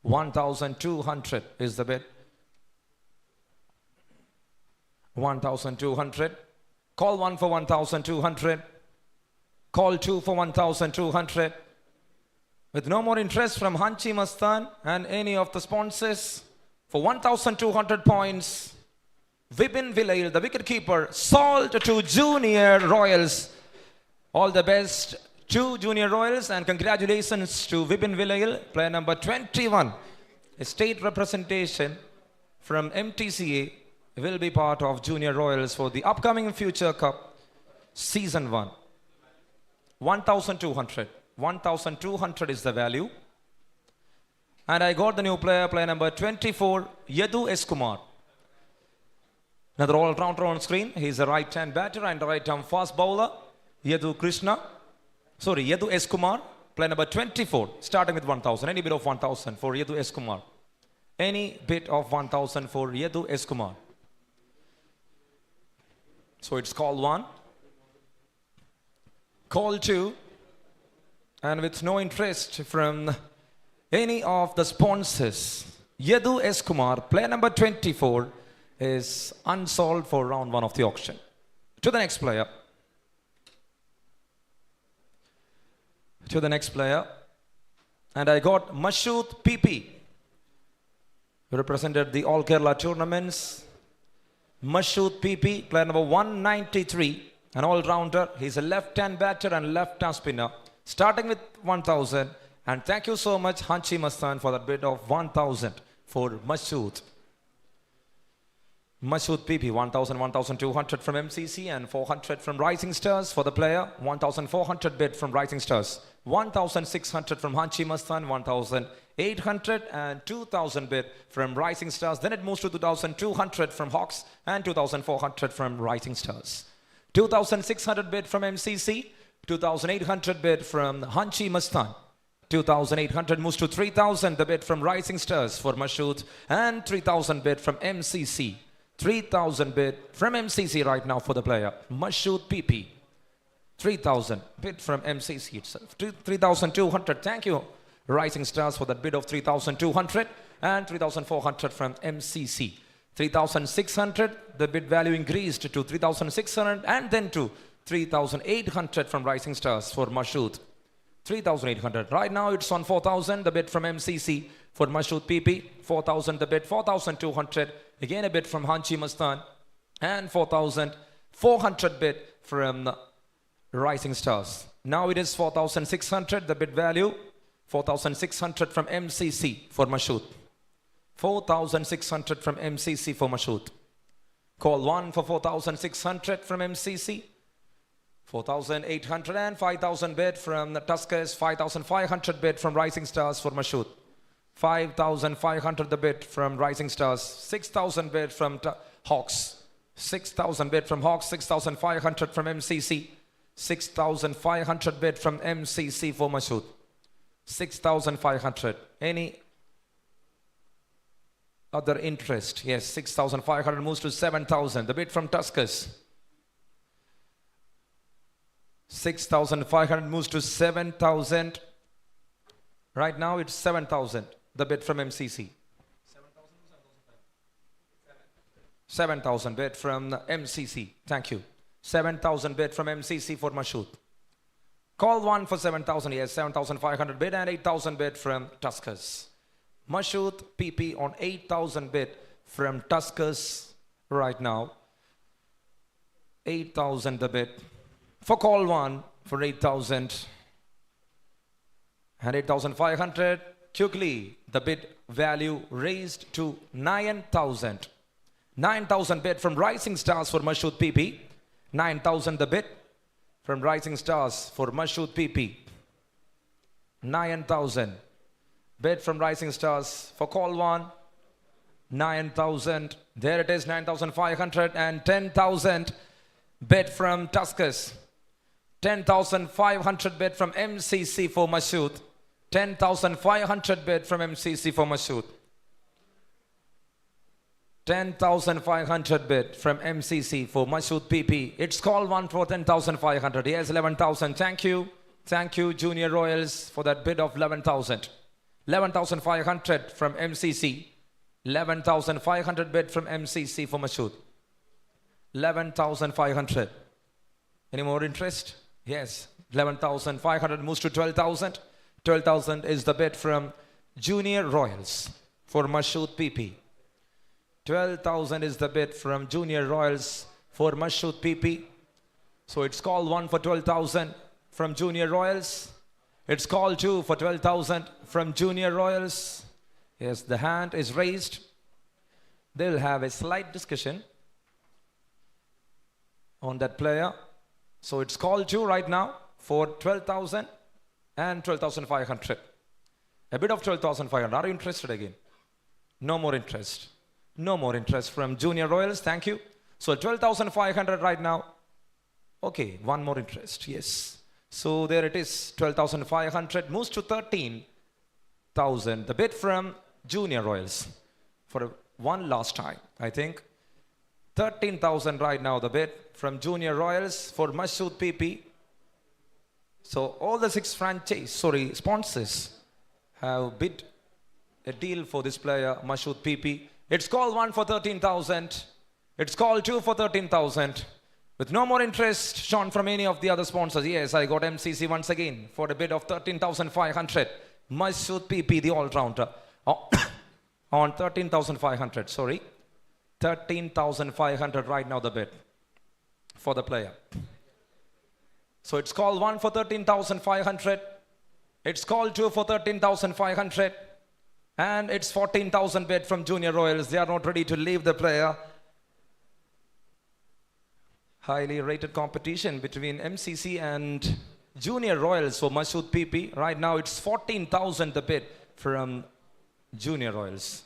1,200 is the bid. 1,200. Call 1 for 1,200. Call 2 for 1,200. With no more interest from Hanchi Mastan and any of the sponsors, for 1,200 points, Vipin Vilayil, the wicketkeeper, sold to Junior Royals. All the best to Junior Royals and congratulations to Vipin Vilayil, player number 21 a state representation from MTCA will be part of Junior Royals for the upcoming Future Cup Season 1. 1,200. 1,200 is the value. And I got the new player, player number 24, Yadu S. Kumar. Another all-rounder on screen. He's a right-hand batter and a right-arm fast bowler. Yadu S. Kumar, player number 24, starting with 1,000. Any bid of 1,000 for Yadu S. Kumar. Any bid of 1,000 for Yadu S. Kumar. So it's call 1. Call 2. And with no interest from any of the sponsors, Yadu S. Kumar, player number 24, is unsold for round 1 of the auction. To the next player. And I got Mashood PP, who represented the All Kerala tournaments. Mashood PP, player number 193, an all-rounder. He's a left-hand batter and left-hand spinner. Starting with 1,000. And thank you so much, Hanchi Mastan, for that bid of 1,000 for Mashood. Mashood PP, 1,000, 1,200 from MCC and 400 from Rising Stars for the player. 1,400 bid from Rising Stars. 1,600 from Hanchi Mastan, 1,800 and 2,000 bid from Rising Stars. Then it moves to 2,200 from Hawks and 2,400 from Rising Stars. 2,600 bid from MCC, 2,800 bid from Hanchi Mastan. 2,800 moves to 3,000, the bid from Rising Stars for Mashood, and 3,000 bid from MCC. 3,000 bid from MCC right now for the player, Mashood PP. 3,000 bid from MCC itself. 3,200, thank you, Rising Stars, for that bid of 3,200, and 3,400 from MCC. 3,600, the bid value increased to 3,600, and then to 3,800 from Rising Stars for Mashood. 3,800. Right now it's on 4,000, the bid from MCC for Mashood PP. 4,000 the bid, 4,200. Again a bid from Hanchi Mastan. And 4,400 bid from Rising Stars. Now it is 4,600, the bid value. 4,600 from MCC for Mashood. 4,600 from MCC for Mashood. Call 1 for 4,600 from MCC. 4,800 and 5,000 bid from the Tuskers. 5,500 bid from Rising Stars for Mashood. 5,500 the bid from Rising Stars. 6,000 bid from Hawks. 6,000 bid from Hawks. 6,500 from MCC. 6,500 bid from MCC for Mashood. 6,500. Any other interest? Yes, 6,500 moves to 7,000. The bid from Tuskers. 6,500 moves to 7,000. Right now it's 7,000. The bid from MCC. 7,000 bid from MCC. Thank you. 7,000 bid from MCC for Mashood. Call 1 for 7,000. Yes, 7,500 bid and 8,000 bid from Tuskers. Mashood PP on 8,000 bid from Tuskers right now. 8,000 the bid. For call 1 for 8,000 and 8,500, quickly the bid value raised to 9,000. 9,000 bid from Rising Stars for Mashood PP. 9,000 the bid from Rising Stars for Mashood PP. 9,000 bid from Rising Stars for call 1. 9,000. There it is, 9,500 and 10,000 bid from Tuskers. 10,500 bid from MCC for Mashood. 10,500 bid from MCC for Mashood. 10,500 bid from MCC for Mashood PP. It's call 1 for 10,500. Yes, 11,000. Thank you. Thank you, Junior Royals, for that bid of 11,000. 11,500 from MCC. 11,500 bid from MCC for Mashood. 11,500. Any more interest? Yes. 11,500 moves to 12,000. 12,000 is the bid from Junior Royals for Mashood PP. 12,000 is the bid from Junior Royals for Mashood PP. So it's call 1 for 12,000 from Junior Royals. It's call 2 for 12,000 from Junior Royals. Yes, the hand is raised. They will have a slight discussion on that player. So it's called to right now for 12,000 and 12,500. A bit of 12,500. Are you interested again? No more interest. No more interest from Junior Royals. Thank you. So 12,500 right now. Okay, one more interest. Yes. So there it is. 12,500 moves to 13,000. The bid from Junior Royals for one last time, I think. 13,000 right now, the bid from Junior Royals for Mashood PP. So all the 6 sponsors have bid a deal for this player, Mashood PP. It's called 1 for 13,000. It's called 2 for 13,000. With no more interest shown from any of the other sponsors. Yes, I got MCC once again for a bid of 13,500. Mashood PP, the all-rounder. On 13,500, sorry. 13,500 right now the bid for the player. So it's called 1 for 13,500. It's called 2 for 13,500. And it's 14,000 bid from Junior Royals. They are not ready to leave the player. Highly rated competition between MCC and Junior Royals for Mashood PP. Right now it's 14,000 the bid from Junior Royals.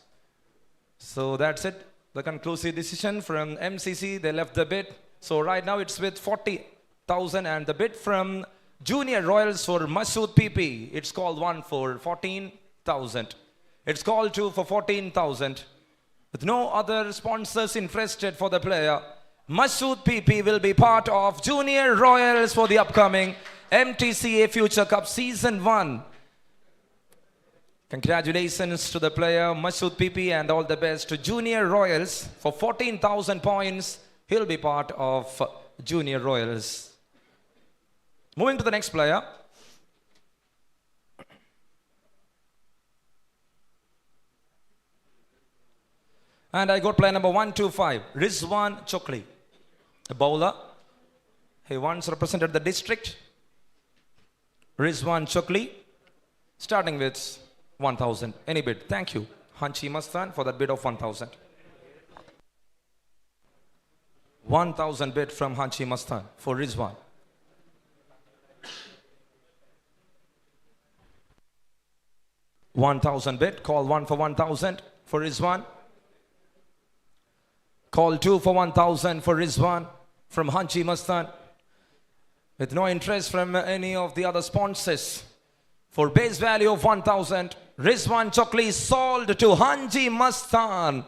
So that's it. The conclusive decision from MCC. They left the bid. So right now it's with 40,000 and the bid from Junior Royals for Mashood PP. It's called 1 for 14,000. It's called 2 for 14,000. With no other sponsors interested for the player, Mashood PP will be part of Junior Royals for the upcoming Mdca Future Cup Season 1. Congratulations to the player Mashood PP and all the best to Junior Royals. For 14,000 points, he'll be part of Junior Royals. Moving to the next player. And I got player number 125, Rizwan Chokli, a bowler. He once represented the district. Rizwan Chokli, starting with 1,000. Any bid? Thank you, Hanchi Mastan, for that bid of 1,000. 1,000 bid from Hanchi Mastan for Rizwan. $1,000 bid. Call 1 for 1,000 for Rizwan. Call 2 for 1,000 for Rizwan from Hanchi Mastan. With no interest from any of the other sponsors. For base value of 1,000, Rizwan Chokli sold to Hanchi Mastan.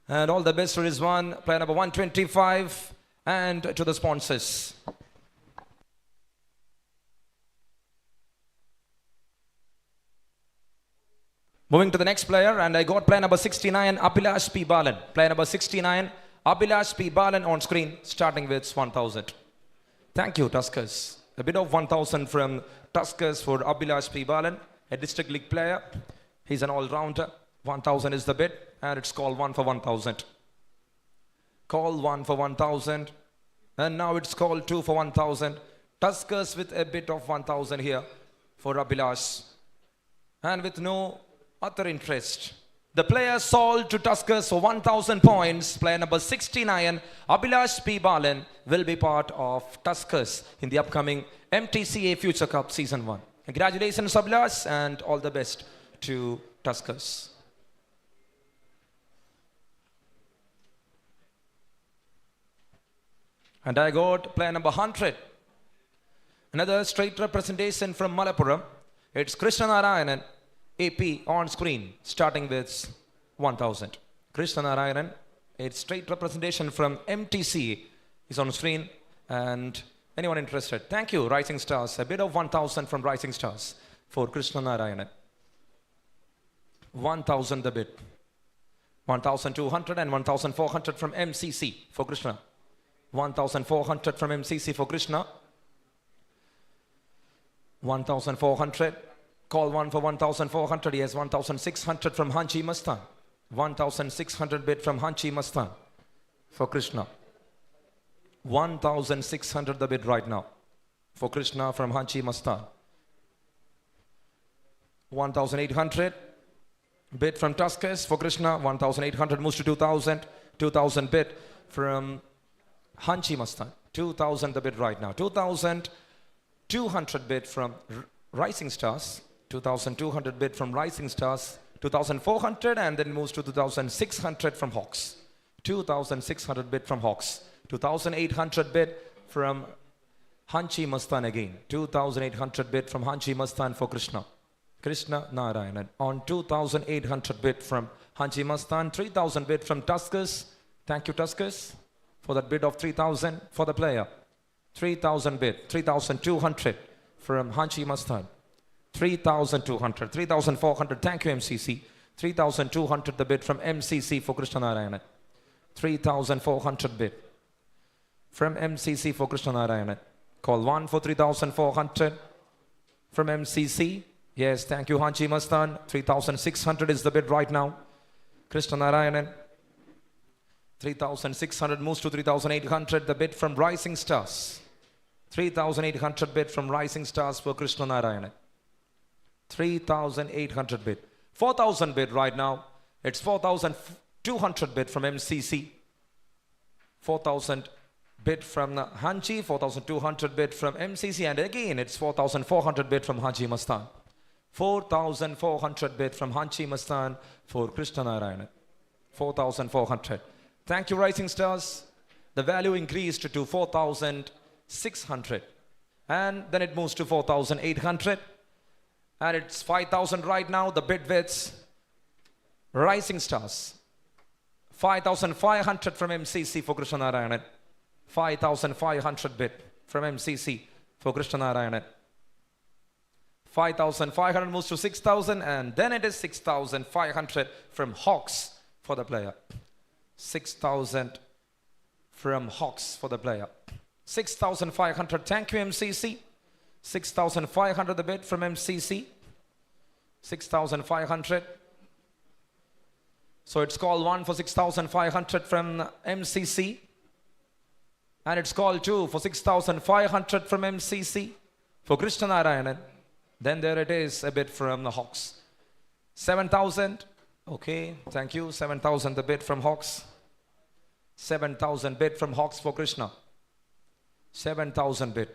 And all the best to Rizwan, player number 125, and to the sponsors. Moving to the next player, and I got player number 69, Abhilash P. Balan. Player number 69, Abhilash P. Balan on screen, starting with 1,000. Thank you, Tuskers. A bid of 1,000 from Tuskers for Abhilash P. Balan, a district league player. He's an all-rounder. 1,000 is the bid, and it's called 1 for 1,000. Call 1 for 1,000, and now it's called 2 for 1,000. Tuskers with a bid of 1,000 here for Abhilash. And with no other interest, the player sold to Tuskers for 1,000 points. Player number 69, Abhilash P. Balan, will be part of Tuskers in the upcoming Mdca Future Cup Season 1. Congratulations, Abhilash, and all the best to Tuskers. And I got player number 100. Another straight representation from Malappuram. It's Krishna Narayanan, AP, on screen, starting with 1,000. Krishna Narayanan, it's straight representation from MTC, is on screen. And anyone interested? Thank you, Rising Stars. A bid of 1,000 from Rising Stars for Krishna Narayanan. 1,000 the bid. 1,200 and 1,400 from MCC for Krishna. 1,400 from MCC for Krishna. 1,400. Call 1 for 1,400. He has 1,600 from Hanchi Mastan. 1,600 bid from Hanchi Mastan for Krishna. 1,600 the bid right now for Krishna from Hanchi Mastan. 1,800. bid from Tuscus for Krishna, 1,800 moves to 2,000. 2,000 bid from Hanchi Mastan, 2,000 the bid right now. 2,200 bid from Rising Stars, 2,200 bid from Rising Stars, 2,400 and then moves to 2,600 from Hawks. 2,600 bid from Hawks. 2,800 bid from Hanchi Mastan again. 2,800 bid from Hanchi Mastan for Krishna. Krishna Narayanan. On 2,800 bid from Hanchi Mastan. 3,000 bid from Tuscus. Thank you Tuscus for that bid of 3,000 for the player. 3,000 bid. 3,200 from Hanchi Mastan. 3,200. 3,400. Thank you MCC. 3,200 the bid from MCC for Krishna Narayanan. 3,400 bid from MCC for Krishna Narayanan. Call 1 for 3,400 from MCC. Yes, thank you Hanchi Mastan. 3,600 is the bid right now. Krishna Narayanan. 3,600 moves to 3,800. The bid from Rising Stars. 3,800 bid from Rising Stars for Krishna Narayanan. 3,800 bid. 4,000 bid right now. It's 4,200 bid from MCC. 4,000 bid from Hanchi. 4,200 bid from MCC. And again it's 4,400 bid from Hanchi Mastan. 4,400 bid from Hanchi Mastan for Krishna Narayanan. 4,400. Thank you Rising Stars. The value increased to 4,600. And then it moves to 4,800. And it's 5,000 right now. The bid widths. Rising Stars. 5,500 from MCC for Krishna Narayanan. 5,500 bid from MCC for Krishna Narayanan. 5,500 moves to 6,000 and then it is 6,500 from Hawks for the player. 6,000 from Hawks for the player. 6,500. Thank you MCC. 6,500 the bid from MCC. 6,500. So it's called 1 for 6,500 from MCC. And it's called 2 for 6,500 from MCC for Krishna Narayanan. Then there it is, a bid from the Hawks. 7,000. Okay, thank you. 7,000 the bid from Hawks. 7,000 bid from Hawks for Krishna. 7,000 bid.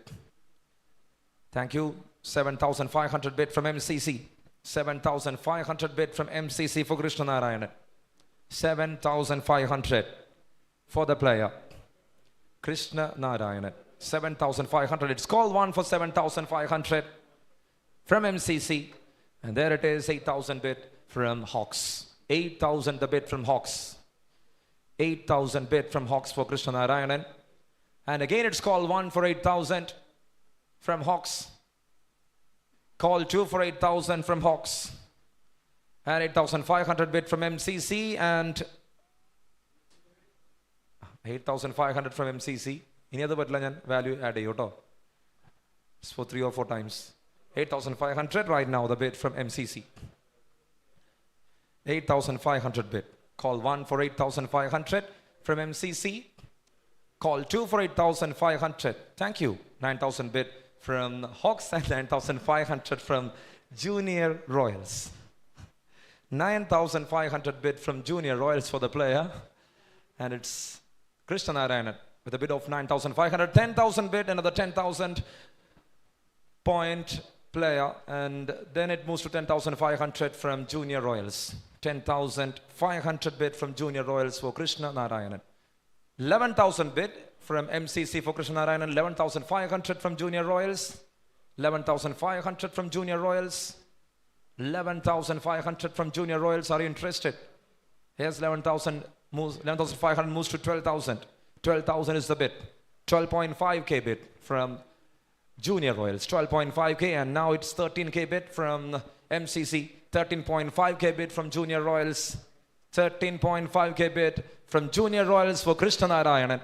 Thank you. 7,500 bid from MCC. 7,500 bid from MCC for Krishna Narayanan. 7,500 for the player. Krishna Narayanan. 7,500. It's called 1 for 7,500 from MCC. And there it is, 8,000 bid from Hawks. 8,000 the bid from Hawks. 8,000 bid from Hawks for Krishna Narayanan. And again it's called 1 for 8,000 from Hawks. Call 2 for 8,000 from Hawks. And 8,500 bid from MCC and 8,500 from MCC. Any other value add a it's for 3 or 4 times. 8,500 right now the bid from MCC. 8,500 bid. Call 1 for 8,500 from MCC. Call 2 for 8,500. Thank you. 9,000 bid from Hawks and 9,500 from Junior Royals. 9,500 bid from Junior Royals for the player. And it's Krishna Narayanan with a bid of 9,500. 10,000 bid, another 10,000 point player. And then it moves to 10,500 from Junior Royals. 10,500 bid from Junior Royals for Krishna Narayanan. 11,000 bid from MCC for Krishna Narayanan. 11,500 from Junior Royals. 11,500 from Junior Royals. 11,500 from Junior Royals. Are you interested? Here's 11,000 moves. 11,500 moves to 12,000. 12,000 is the bid. 12.5k bid from Junior Royals. 12.5k and now it's 13k bid from MCC. 13.5k bid from Junior Royals. 13.5k bid from Junior Royals for Krishna Narayanan.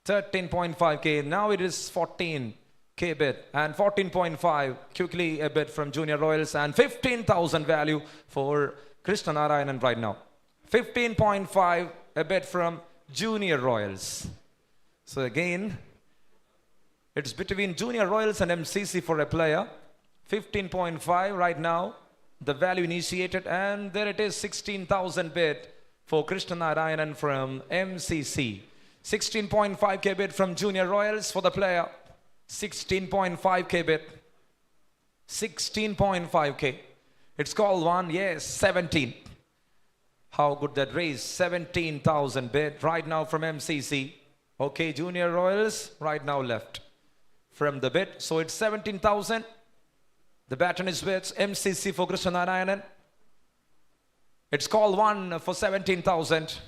13.5k. Now it is 14k bid and 14.5 quickly a bid from Junior Royals and 15,000 value for Krishna Narayanan right now. 15.5 a bid from Junior Royals. So again, it's between Junior Royals and MCC for a player. 15.5 right now. The value initiated, and there it is, 16,000 bid for Krishna Narayanan from MCC. 16.5k bid from Junior Royals for the player. 16.5k bid. 16.5k. It's called one, yes, 17. How good that raise, 17,000 bid right now from MCC. Okay, Junior Royals right now left from the bid. So it's 17,000. The baton is with MCC for Krishna Narayanan. It's called one for 17,000.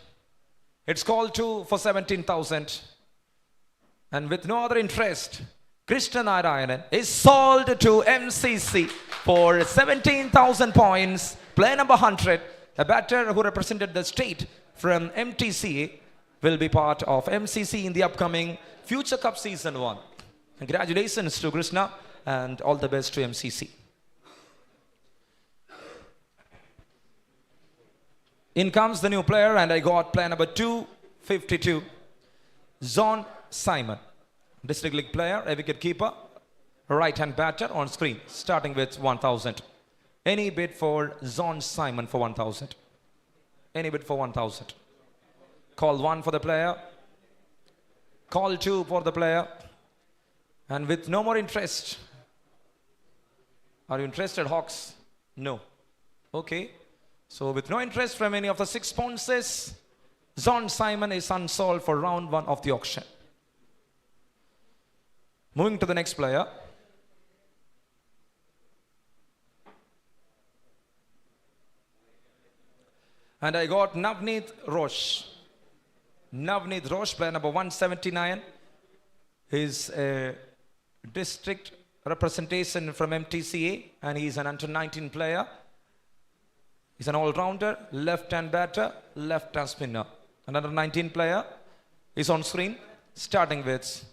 It's called two for 17,000. And with no other interest, Krishna Narayanan is sold to MCC for 17,000 points. Player number 100, a batter who represented the state from MTCA, will be part of MCC in the upcoming Future Cup Season 1. Congratulations to Krishna and all the best to MCC. In comes the new player, and I got player number 252, John Simon. District League player, a wicket keeper, right-hand batter on screen, starting with 1,000. Any bid for John Simon for 1,000? Any bid for 1,000? Call 1 for the player. Call 2 for the player. And with no more interest. Are you interested, Hawks? No. Okay. So with no interest from any of the 6 sponsors, John Simon is unsold for round 1 of the auction. Moving to the next player. And I got Navneet Roche. Navneet Roche, player number 179. He's a district representation from MTCA, and he's an under-19 player. He's an all-rounder, left-hand batter, left-hand spinner. An under-19 player is on screen, starting with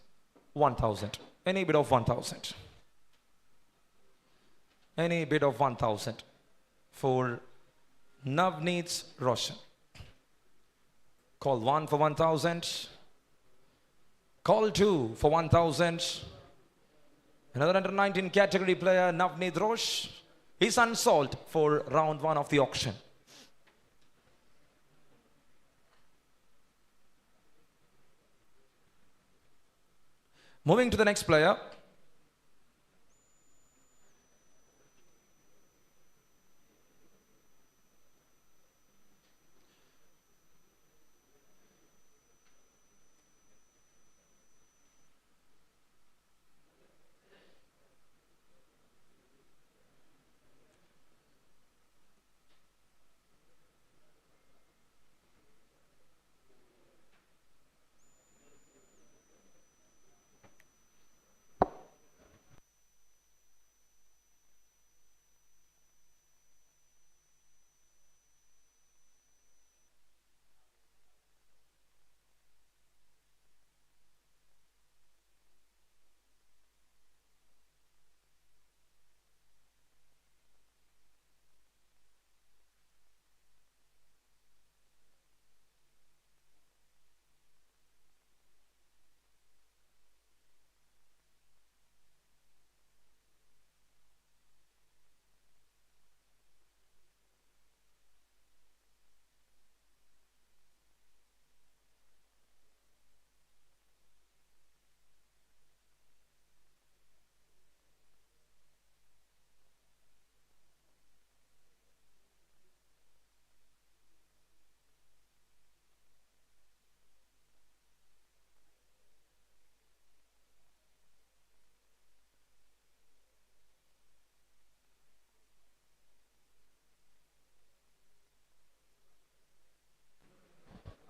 1,000. Any bid of 1,000. Any bid of 1,000 for Navneet Roshan. Call 1 for 1,000. Call 2 for 1,000. Another under-19 category player, Navneet Roche, is unsold for round 1 of the auction. Moving to the next player.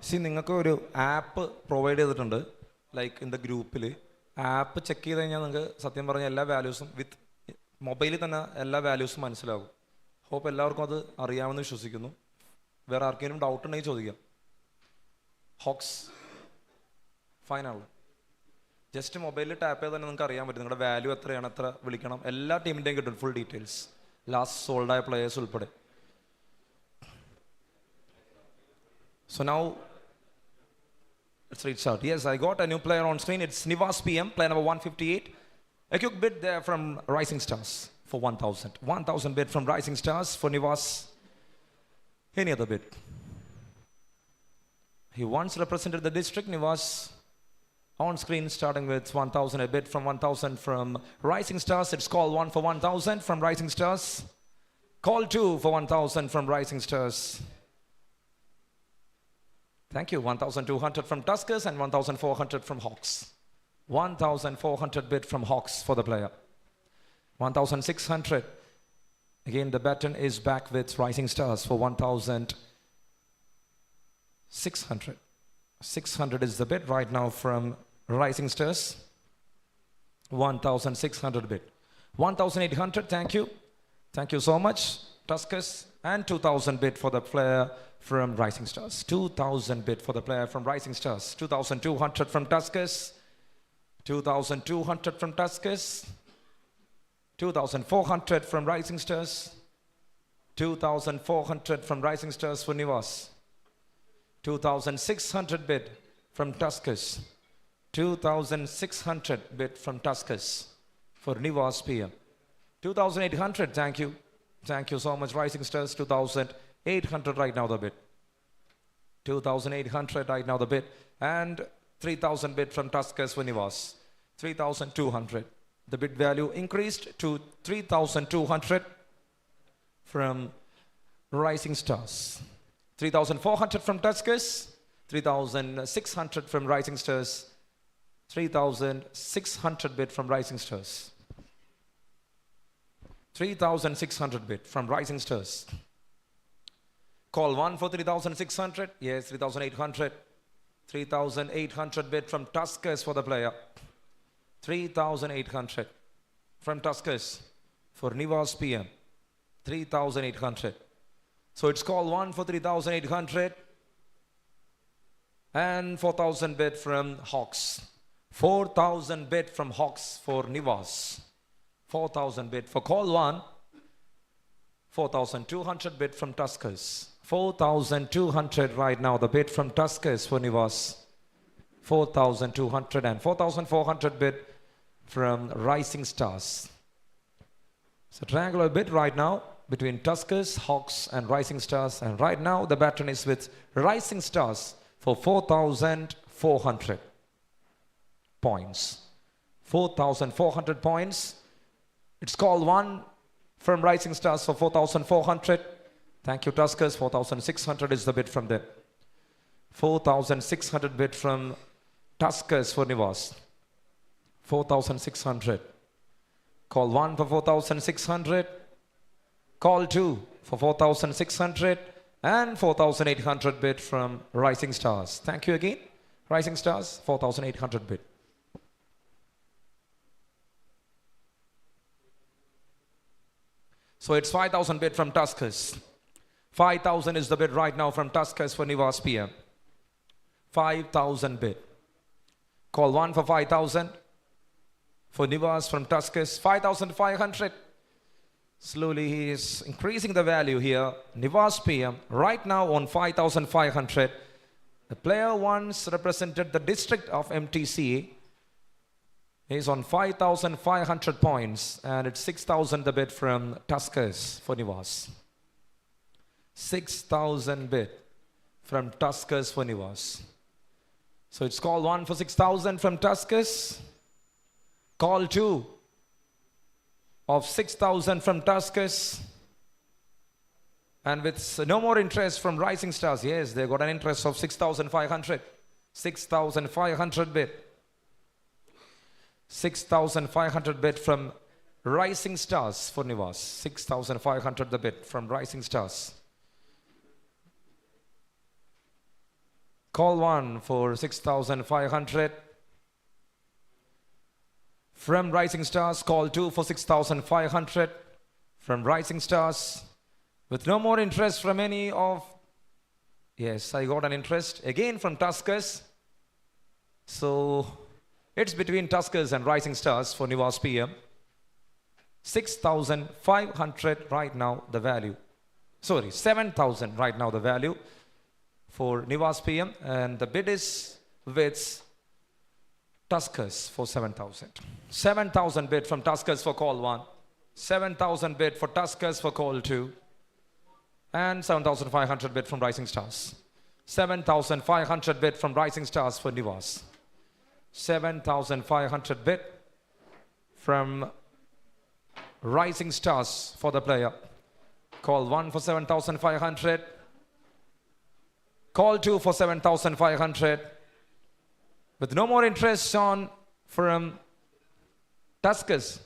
C നിങ്ങൾക്ക് ഒരു app provide ചെയ്തിട്ടുണ്ട്, like in the ഗ്രൂപ്പിൽ. App check ചെയ്ത് കഴിഞ്ഞാൽ നിങ്ങൾക്ക് സത്യം പറഞ്ഞാൽ എല്ലാ വാല്യൂസും വിത്ത് മൊബൈലിൽ തന്നെ എല്ലാ വാല്യൂസും മനസ്സിലാകും. ഹോപ്പ് എല്ലാവർക്കും അത് അറിയാമെന്ന് വിശ്വസിക്കുന്നു. വേറെ ആർക്കെങ്കിലും ഡൗട്ട് ഉണ്ടെങ്കിൽ ചോദിക്കാം. ഹോക്സ് ഫൈനാണല്ലോ. ജസ്റ്റ് മൊബൈലിൽ ടാപ്പ് ചെയ്ത് തന്നെ നിങ്ങൾക്ക് അറിയാൻ പറ്റും നിങ്ങളുടെ വാല്യൂ എത്രയാണ്, എത്ര വിളിക്കണം, എല്ലാ ടീമിൻ്റെയും കിട്ടും ഫുൾ ഡീറ്റെയിൽസ്, ലാസ്റ്റ് സോൾഡായ പ്ലേയേഴ്സ് ഉൾപ്പെടെ. So now let's reach out. Yes, I got a new player on screen. It's Nivas PM, player number 158. A quick bid there from Rising Stars for 1,000. 1,000 bid from Rising Stars for Nivas. Any other bid? He once represented the district. Nivas on screen starting with 1,000. A bid from 1,000 from Rising Stars. It's call 1 for 1,000 from Rising Stars. Call 2 for 1,000 from Rising Stars. Thank you. 1,200 from Tuskers and 1,400 from Hawks. 1,400 bid from Hawks for the player. 1,600. Again, the baton is back with Rising Stars for 1,600. 600 is the bid right now from Rising Stars. 1,600 bid. 1,800. Thank you. Thank you so much. Tuskers. And 2,000 bid for the player from Rising Stars. 2,000 bid for the player from Rising Stars. 2,200 from Tuskers. 2,200 from Tuskers. 2,400 from Rising Stars. 2,400 from Rising Stars for Nivas. 2,600 bid from Tuskers. 2,600 bid from Tuskers for Nivas PM. 2,800, thank you. Thank you so much, Rising Stars. 2,800 right now the bid. 2,800 right now the bid. And 3,000 bid from Tuskers for Nivas. 3,200. The bid value increased to 3,200 from Rising Stars. 3,400 from Tuskers. 3,600 from Rising Stars. 3,600 bid from Rising Stars. 3,600 bid from Rising Stars. Call 1 for 3,600. Yes, 3,800. 3,800 bid from Tuskers for the player. 3,800 from Tuskers for Nivas PM. 3,800. So it's call 1 for 3,800. And 4,000 bid from Hawks. 4,000 bid from Hawks for Nivas. 4,000 bid for call 1. 4,200 bid from Tuskers. 4,200 right now the bid from Tuskers for Nivas. 4,200 and 4,400 bid from Rising Stars. It's a triangular bid right now between Tuskers, Hawks and Rising Stars. And right now the baton is with Rising Stars for 4,400 points. 4,400 points. It's call 1 from Rising Stars for 4,400. Thank you, Tuskers. 4,600 is the bid from them. 4,600 bid from Tuskers for Nivas. 4,600. Call 1 for 4,600. Call 2 for 4,600. And 4,800 bid from Rising Stars. Thank you again. Rising Stars, 4,800 bid. So it's 5,000 bid from Tuskers. 5,000 is the bid right now from Tuskers for Nivas PM. 5,000 bid. Call 1 for 5,000. For Nivas from Tuskers, 5,500. Slowly he is increasing the value here. Nivas PM right now on 5,500. The player once represented the district of Mdca. He's on 5,500 points and it's 6,000 the bid from Tuskers for Nivas. 6,000 bid from Tuskers for Nivas. So it's call 1 for 6,000 from Tuskers. Call 2 of 6,000 from Tuskers. And with no more interest from Rising Stars. Yes, they got an interest of 6,500. 6,500 bid. 6,500 bid from Rising Stars for Nivas. 6,500 the bid from Rising Stars. Call 1 for 6,500. From Rising Stars, call 2 for 6,500. From Rising Stars. With no more interest from any of... Yes, I got an interest again from Tuskers. So it's between Tuskers and Rising Stars for Nivas PM. 6,500 right now the value. Sorry, 7,000 right now the value for Nivas PM. And the bid is with Tuskers for 7,000. 7,000 bid from Tuskers for call 1. 7,000 bid for Tuskers for call 2. And 7,500 bid from Rising Stars. 7,500 bid from Rising Stars for Nivas. 7,500 bid from Rising Stars for the player. Call 1 for 7,500. Call 2 for 7,500. With no more interest on from Tuskers.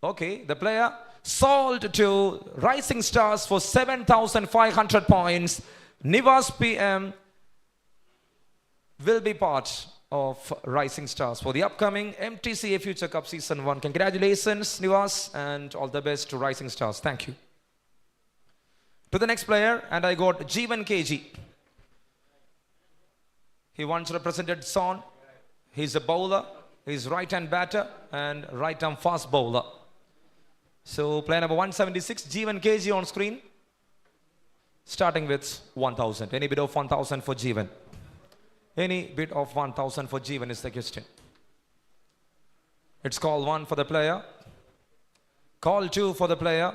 Okay, the player sold to Rising Stars for 7,500 points. Nivas PM will be part of Rising Stars for the upcoming MTCA Future Cup Season 1. Congratulations, Nivas, and all the best to Rising Stars. Thank you. To the next player, and I got Jeevan KG. He once represented Son. He's a bowler. He's right-hand batter and right-arm fast bowler. So player number 176, Jeevan KG on screen. Starting with 1,000. Any bid of 1,000 for Jeevan? Any bid of 1,000 for Jeevan is the question. It's call 1 for the player. Call 2 for the player.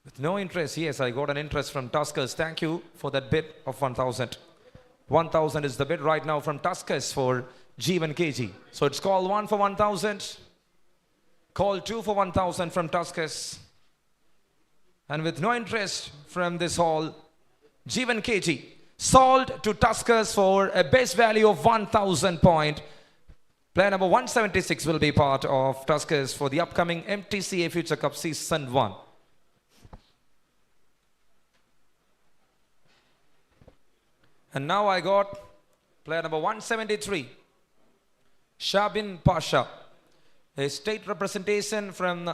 With no interest. Yes, I got an interest from Tuskers. Thank you for that bid of 1,000. 1,000 is the bid right now from Tuskers for Jeevan KG. So it's call 1 for 1,000. Call 2 for 1,000 from Tuskers. And with no interest from this hall, Jeevan KG sold to Tuskers for a base value of 1,000 point. Player number 176 will be part of Tuskers for the upcoming MTCA Future Cup Season 1. And now I got player number 173, Shabin Pasha, a state representation from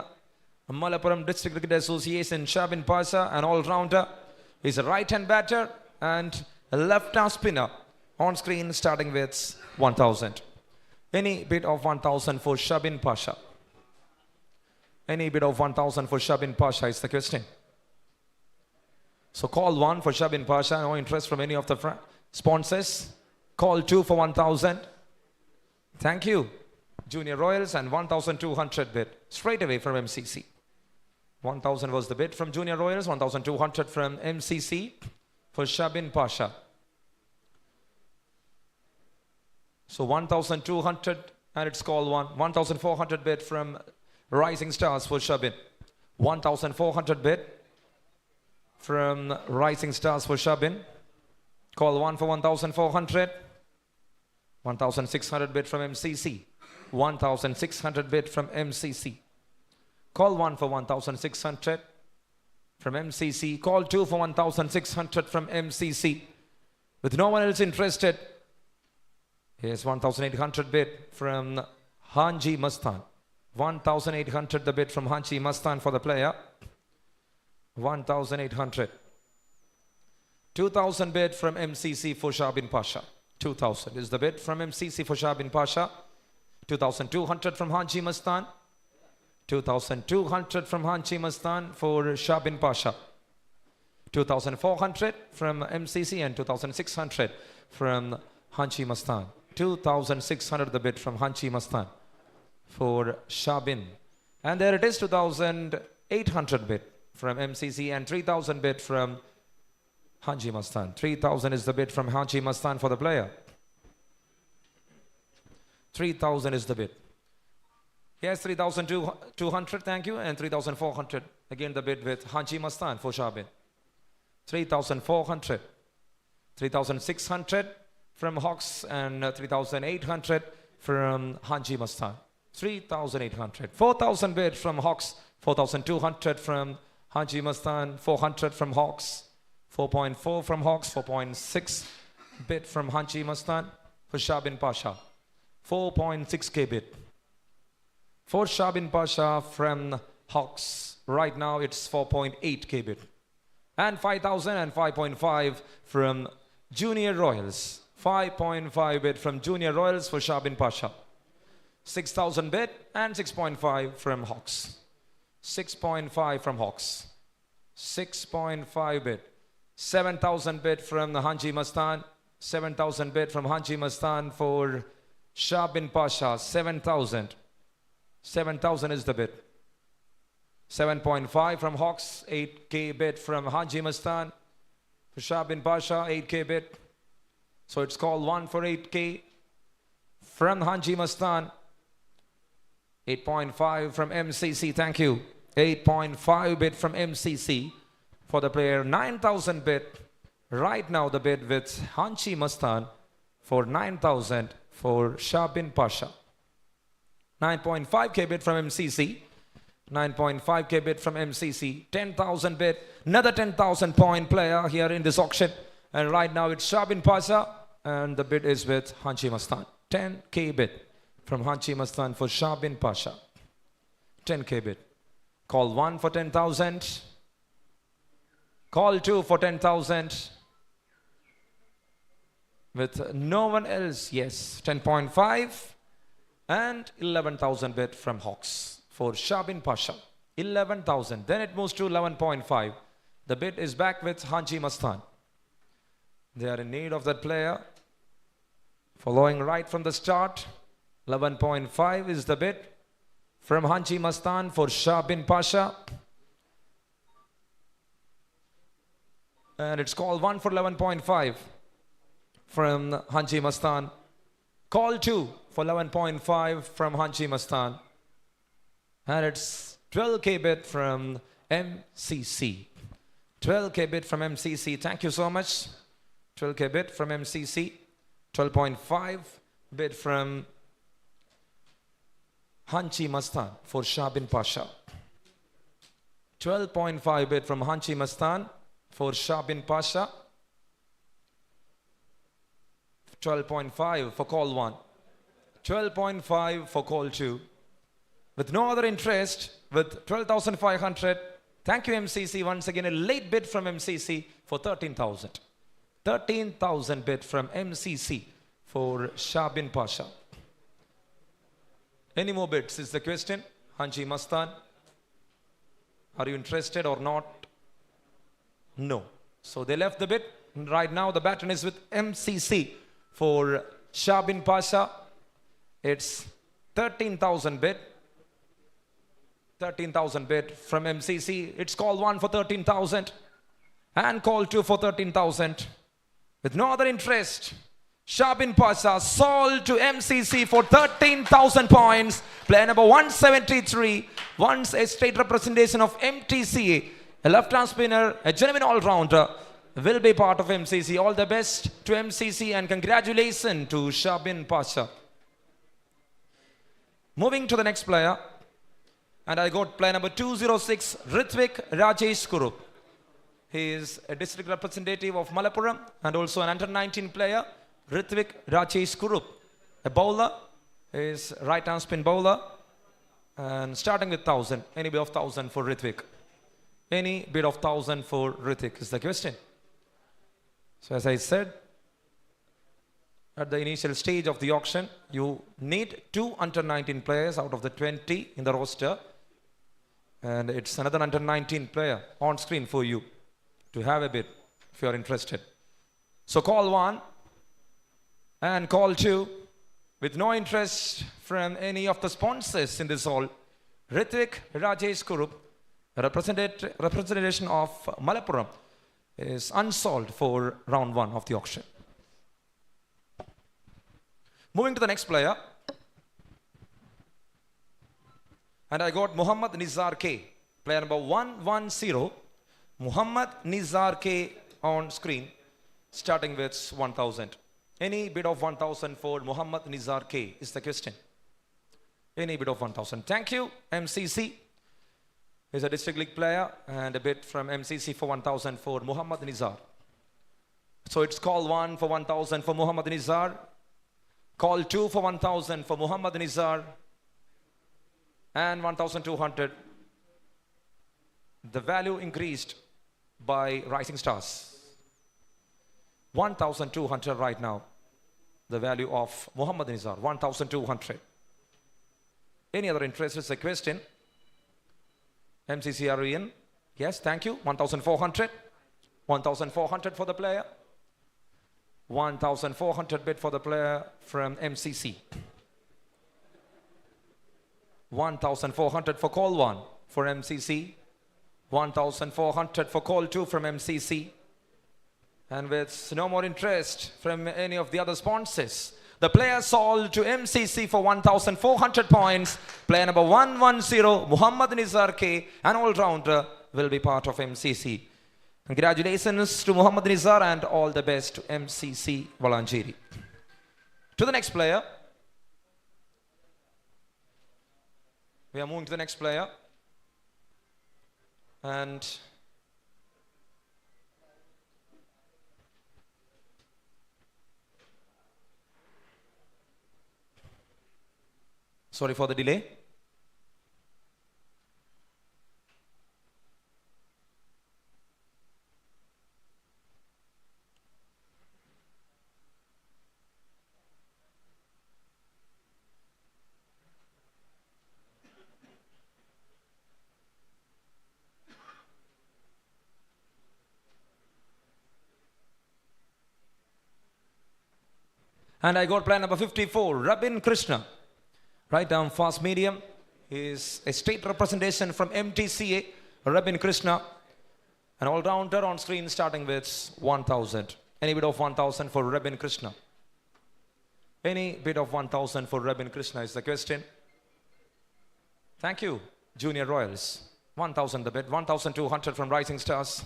Malappuram District Cricket Association. Shabin Pasha, an all-rounder. He's a right-hand batter and a left-arm spinner. On screen, starting with 1,000. Any bid of 1,000 for Shabin Pasha? Any bid of 1,000 for Shabin Pasha is the question. So call 1 for Shabin Pasha. No interest from any of the sponsors. Call 2 for 1,000. Thank you. Junior Royals and 1,200 bid straight away from MCC. 1,000 was the bid from Junior Royals, 1,200 from MCC for Shabin Pasha. So 1,200 and it's call 1. 1,400 bid from Rising Stars for Shabin. 1,400 bid from Rising Stars for Shabin. Call 1 for 1,400. 1,600 bid from MCC. 1,600 bid from MCC. Call 1 for 1,600 from MCC. Call 2 for 1,600 from MCC. With no one else interested, here's 1,800 bid from Hanji Mastan. 1,800 the bid from Hanji Mastan for the player. 1,800. 2,000 bid from MCC for Shabin Pasha. 2,000 is the bid from MCC for Shabin Pasha. 2,200 from Hanji Mastan. 2,200 from Hanji Mastan for Shabin Pasha. 2,400 from MCC and 2,600 from Hanji Mastan. 2,600 the bid from Hanji Mastan for Shabin. And there it is, 2,800 bid from MCC and 3,000 bid from Hanji Mastan. 3,000 is the bid from Hanji Mastan for the player. 3,000 is the bid. Yes, 3,200, thank you, and 3,400. Again the bid with Hanji Mastan for Shabin. 3,400. 3,600 from Hawks and 3,800 from Hanji Mastan. 3,800. 4,000 bid from Hawks. 4,200 from Hanji Mastan. 400 from Hawks. 4.4 from Hawks. 4.6 bid from Hanji Mastan for Shabin Pasha. 4.6k bid for Shabin Pasha from Hawks. Right now it's 4.8k bid. And 5,000 and 5.5 from Junior Royals. 5.5 bid from Junior Royals for Shabin Pasha. 6,000 bid and 6.5 from Hawks. 6.5 from Hawks. 6.5 bid. 7,000 bid from the Hanji Mastan. 7,000 bid from Hanji Mastan for Shabin Pasha. 7,000. 7,000 is the bid. 7.5 from Hawks, 8K bid from Haji Mastan. For Shah bin Pasha, 8K bid. So it's called 1 for 8K from Haji Mastan. 8.5 from MCC, thank you. 8.5 bid from MCC for the player. 9,000 bid. Right now the bid with Haji Mastan for 9,000 for Shah bin Pasha. 9.5K bid from MCC. 9.5K bid from MCC. 10,000 bid. Another 10,000 point player here in this auction. And right now it's Shah bin Pasha. And the bid is with Haji Mastan. 10K bid from Haji Mastan for Shah bin Pasha. 10K bid. Call 1 for 10,000. Call 2 for 10,000. With no one else, yes. 10.5 and 11,000 bid from Hawks for Shah bin Pasha. 11,000. Then it moves to 11.5. The bid is back with Haji Mastan. They are in need of that player. Following right from the start. 11.5 is the bid from Haji Mastan for Shah bin Pasha. And it's called 1 for 11.5 from Haji Mastan. Call 2 for 11.5 from Haji Mastan. And it's 12K bid from MCC. 12K bid from MCC. Thank you so much. 12K bid from MCC. 12.5 bid from Haji Mastan for Shah bin Pasha. 12.5 bid from Haji Mastan for Shah bin Pasha. 12.5 for call 1. 12.5 for call 2. With no other interest, with 12,500. Thank you MCC. Once again a late bid from MCC for 13,000. 13,000 bid from MCC for Shah bin Pasha. Any more bids is the question. Haji Mastan, are you interested or not? No. So they left the bid. Right now the baton is with MCC for Shah bin Pasha. It's 13,000 bid. 13,000 bid from MCC. It's call 1 for 13,000 and call 2 for 13,000. With no other interest, Shah bin Pasha sold to MCC for 13,000 points. Player number 173, once a state representation of Mdca, a left-hand spinner, a genuine all-rounder, will be part of MCC. All the best to MCC and congratulations to Shah bin Pasha. Moving to the next player. And I got player number 206, Ritvik Rajesh Kurup. He is a district representative of Malappuram and also an under-19 player, Ritvik Rajesh Kurup. A bowler, is right-hand spin bowler. And starting with 1,000. Any bid of 1,000 for Ritvik. Any bid of 1,000 for Ritvik is the question. So as I said, at the initial stage of the auction, you need 2 under-19 players out of the 20 in the roster. And it's another under-19 player on screen for you to have a bid if you are interested. So call 1 and call 2 with no interest from any of the sponsors in this hall. Ritvik Rajesh Kurup, representation of Malappuram, is unsold for round 1 of the auction. Moving to the next player. And I got Muhammad Nizar K, player number 110. Muhammad Nizar K on screen, starting with 1,000. Any bid of 1,000 for Muhammad Nizar K is the question. Any bid of 1,000. Thank you, MCC. He's a district league player and a bid from MCC for 1,000 for Muhammad Nizar. So it's call 1 for 1,000 for Muhammad Nizar. Call 2 for 1,000 for Muhammad Nizar. And 1,200. The value increased by rising stars. 1,200 right now. The value of Muhammad Nizar, 1,200. Any other interest is a question. MCC are in? Yes, thank you. 1,400. 1,400 for the player. 1,400 bid for the player from MCC. 1,400 for call 1 for MCC. 1,400 for call 2 from MCC. And with no more interest from any of the other sponsors, the player sold to MCC for 1,400 points. Player number 110, Muhammad Nizar K, an all-rounder, will be part of MCC. Congratulations to Muhammad Nizar and all the best to MCC Valancheri. To the next player. We are moving to the next player. And sorry for the delay. And I got player number 54, Rabin Krishna. Right down fast medium. He is a state representation from Mdca, Rabin Krishna. An all-rounder on screen starting with 1,000. Any bid of 1,000 for Rabin Krishna? Any bid of 1,000 for Rabin Krishna is the question. Thank you, Junior Royals. 1,000 the bid. 1,200 from Rising Stars.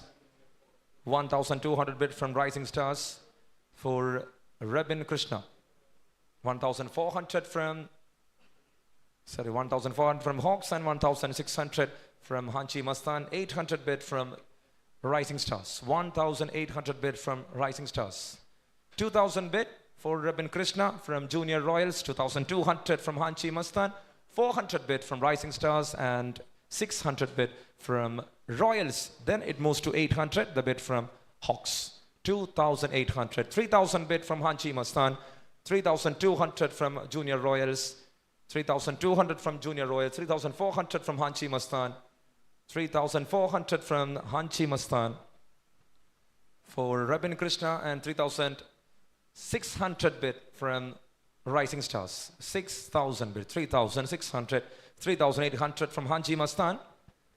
1,200 bid from Rising Stars for Rabin Krishna. 1,400 from 1,400 from Hawks and 1,600 from Hanchi Mastan. 800 bid from Rising Stars. 1,800 bid from Rising Stars. 2,000 bid for Rabin Krishna from Junior Royals. 2,200 from Hanchi Mastan. 400 bid from Rising Stars and 600 bid from Royals. Then it moves to 800, the bid from Hawks. 2,800. 3,000 bid from Hanchi Mastan. 3,200 from Junior Royals. 3,200 from Junior Royals. 3,400 from Hanchi Mastan. 3,400 from Hanchi Mastan for Rabin Krishna and 3,600 bid from Rising Stars. 6,000 bid. 3,600. 3,800 from Hanchi Mastan.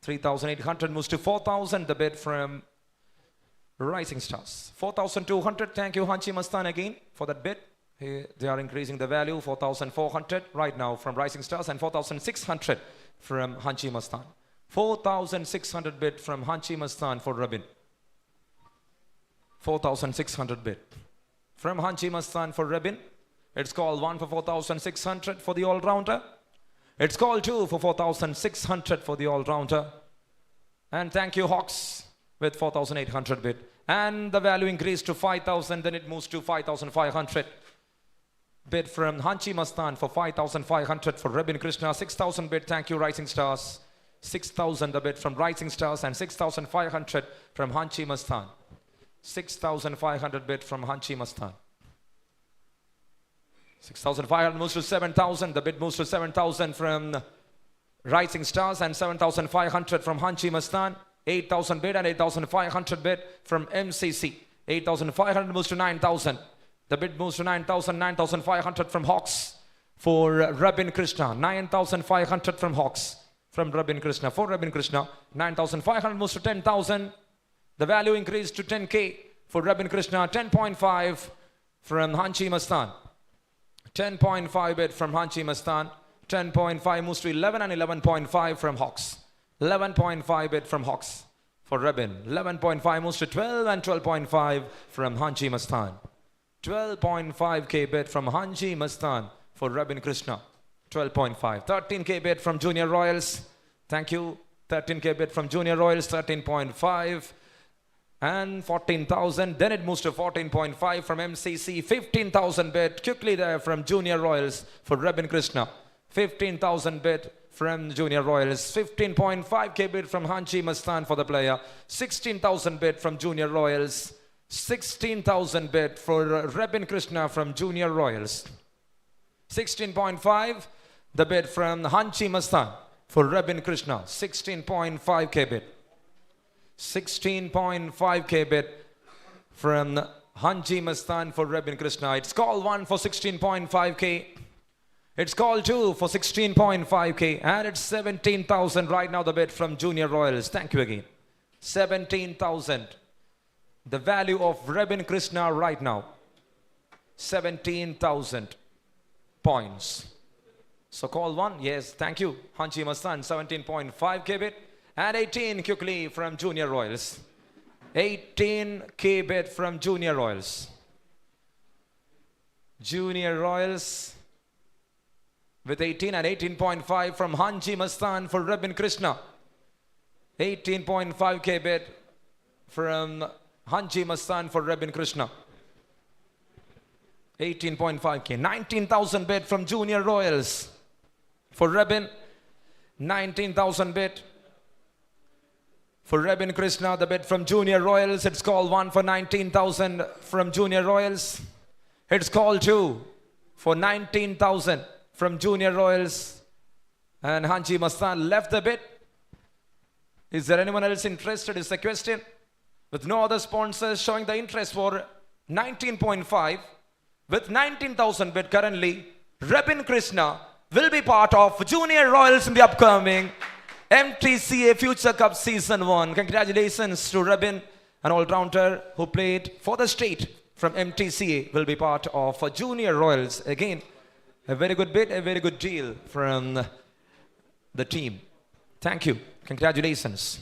3,800 moves to 4,000, the bid from Rising Stars. 4,200. Thank you, Hanchi Mastan, again for that bid. They are increasing the value. 4,400 right now from Rising Stars and 4,600 from Hanchi Mastan. 4,600 bid from Hanchi Mastan for Rabin. 4,600 bid from Hanchi Mastan for Rabin. It's called 1 for 4,600 for the all-rounder. It's called 2 for 4,600 for the all-rounder. And thank you, Hawks, with 4,800 bid. And the value increased to 5,000, then it moves to 5,500. Bid from Hanchi Mastan for 5,500 for Rabin Krishna. 6,000 bid, thank you, Rising Stars. 6,000 the bid from Rising Stars and 6,500 from Hanchi Mastan. 6,500 bid from Hanchi Mastan. 6,500 moves to 7,000. The bid moves to 7,000 from Rising Stars and 7,500 from Hanchi Mastan. 8,000 bid and 8,500 bid from MCC. 8,500 moves to 9,000. The bid moves to 9,000. 9,500 from Hawks for Rabin Krishna. 9,500 from Hawks from Rabin Krishna. For Rabin Krishna, 9,500 moves to 10,000. The value increased to 10K for Rabin Krishna. 10.5 from Hanchi Mastan. 10.5 bid from Hanchi Mastan. 10.5 moves to 11 and 11.5 from Hawks. 11.5 bid from Hawks for Rabin. 11.5 moves to 12 and 12.5 from Hanchi Mastan. 12.5K bid from Hanchi Mastan for Rabin Krishna. 12.5. 13K bid from Junior Royals. Thank you. 13K bid from Junior Royals. 13.5. And 14,000. Then it moves to 14.5 from MCC. 15,000 bid quickly there from Junior Royals for Rabin Krishna. 15,000 bid from Junior Royals. 15.5K bid from Hanchi Mastan for the player. 16,000 bid from Junior Royals. 16,000 bid for Rabin Krishna from Junior Royals. 16.5 the bid from Hanchi Mastan for Rabin Krishna. 16.5K bid. 16.5K bid from Hanchi Mastan for Rabin Krishna. It's call 1 for 16.5K. It's called 2 for 16.5k. And it's 17,000 right now, the bid from Junior Royals. Thank you again. 17,000. The value of Rebin Krishna right now. 17,000 points. So call 1. Yes, thank you. Hanchi Mastan, 17.5k bid. And 18 quickly from Junior Royals. 18k bid from Junior Royals. Junior Royals with 18 and 18.5 from Hanchi Mastan for Rebin Krishna. 18.5k bid from Hanchi Mastan for Rebin Krishna. 18.5k. 19,000 bid from Junior Royals for Rebin. 19,000 bid for Rebin Krishna. The bid from Junior Royals. It's called 1 for 19,000 from Junior Royals. It's called 2 for 19,000 from Junior Royals. And Hanchi Mastan left the bid. Is there anyone else interested is the question. With no other sponsors showing the interest for 19.5. With 19,000 bid currently, Rebin Krishna will be part of Junior Royals in the upcoming Mdca Future Cup Season 1. Congratulations to Rebin, an all-rounder who played for the state from Mdca, will be part of Junior Royals. Again, a very good bid, a very good deal from the team. Thank you. Congratulations.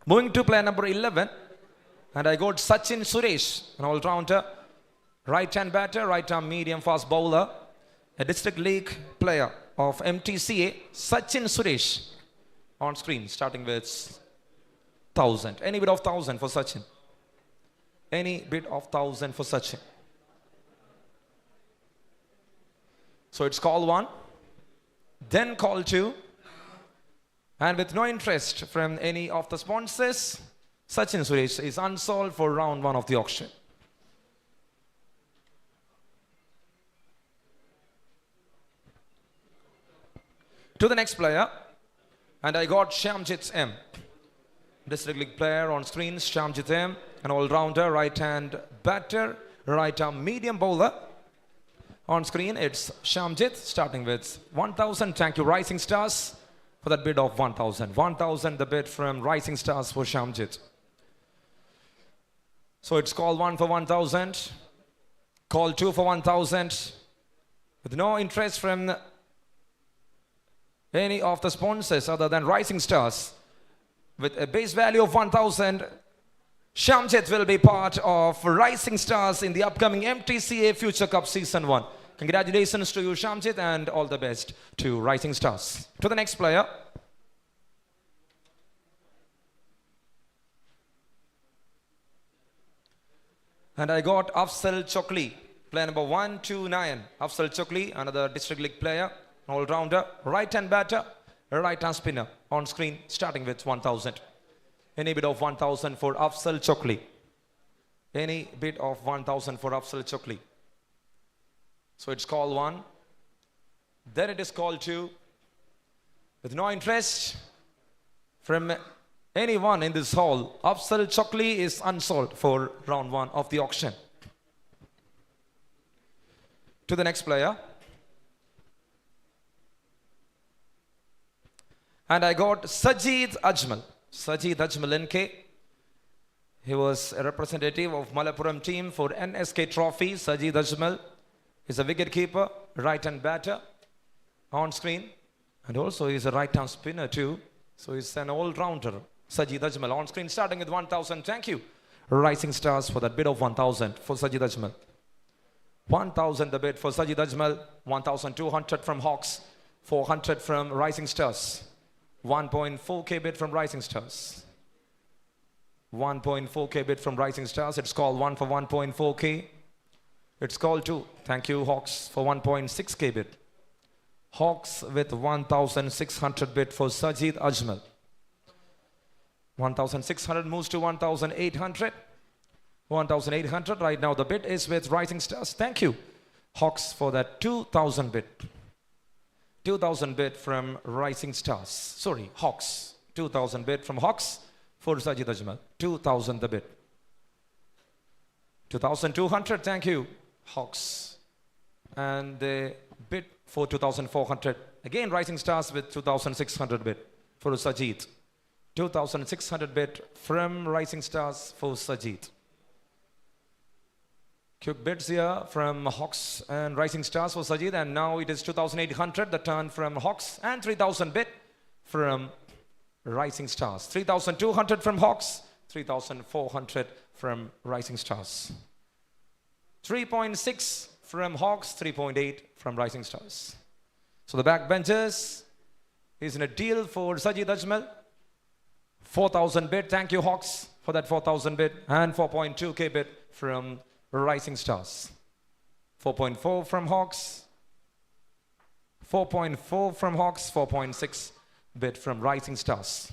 Moving to player number 11. And I got Sachin Suresh, an all-rounder. Right-hand batter, right-arm medium fast bowler. A district league player of Mdca, Sachin Suresh. On screen, starting with 1,000. Any bid of 1,000 for Sachin? Any bid of 1,000 for Sachin? So it's call 1. Then call 2. And with no interest from any of the sponsors, Sachin Suresh is unsold for round 1 of the auction. To the next player. And I got Shyamjit M. District League player on screen, Shyamjit M. An all-rounder, right-hand batter, right-arm medium bowler. On screen, it's Shyamjit, starting with 1,000. Thank you, Rising Stars, for that bid of 1,000. 1,000, the bid from Rising Stars for Shyamjit. So it's call 1 for 1,000. Call 2 for 1,000. With no interest from any of the sponsors other than Rising Stars. With a base value of 1,000, Shyamjit will be part of Rising Stars in the upcoming Mdca Future Cup Season 1. Congratulations to you, Shyamjit, and all the best to Rising Stars. To the next player. And I got Afzal Chokli, player number 129. Afzal Chokli, another district league player, all-rounder, right-hand batter, right-hand spinner. On screen, starting with 1,000. Any bid of 1,000 for Afzal Chokli? Any bid of 1,000 for Afzal Chokli? So it's call 1. Then it is call 2. With no interest from anyone in this hall, Afzal Chokli is unsold for round 1 of the auction. To the next player. And I got Sajid Ajmal. Sajid Ajmal NK. He was a representative of Malappuram team for NSK Trophy. Sajid Ajmal is a wicket keeper, right-hand batter on screen. And also he is a right-hand spinner too. So he's an all-rounder. Sajid Ajmal on screen, starting with 1,000. Thank you, Rising Stars, for that bid of 1,000 for Sajid Ajmal. 1,000 the bid for Sajid Ajmal. 1,200 from Hawks. 400 from Rising Stars. 1.4k bid from Rising Stars. 1.4k bid from Rising Stars. It's called 1 for 1.4k. It's called 2. Thank you, Hawks, for 1.6k bid. Hawks with 1,600 bid for Sajid Ajmal. 1,600 moves to 1,800. 1,800 right now. The bid is with Rising Stars. Thank you, Hawks, for that 2,000 bid. 2,000 bid from Rising Stars. Sorry, Hawks. 2,000 bid from Hawks for Sajid Ajmal. 2,000 the bid. 2,200. Thank you, Hawks. And the bid for 2,400. Again, Rising Stars with 2,600 bid for Sajid. 2,600 bid from Rising Stars for Sajid. Quick bids here from Hawks and Rising Stars for Sajid, and now it is 2,800, the turn from Hawks, and 3,000 bid from Rising Stars. 3,200 from Hawks, 3,400 from Rising Stars. 3.6 from Hawks, 3.8 from Rising Stars. So the backbenchers is in a deal for Sajid Ajmal. 4,000 bid. Thank you, Hawks, for that 4,000 bid. And 4.2k bid from Rising Stars. 4.4 from Hawks. 4.4 from Hawks. 4.6 bid from Rising Stars.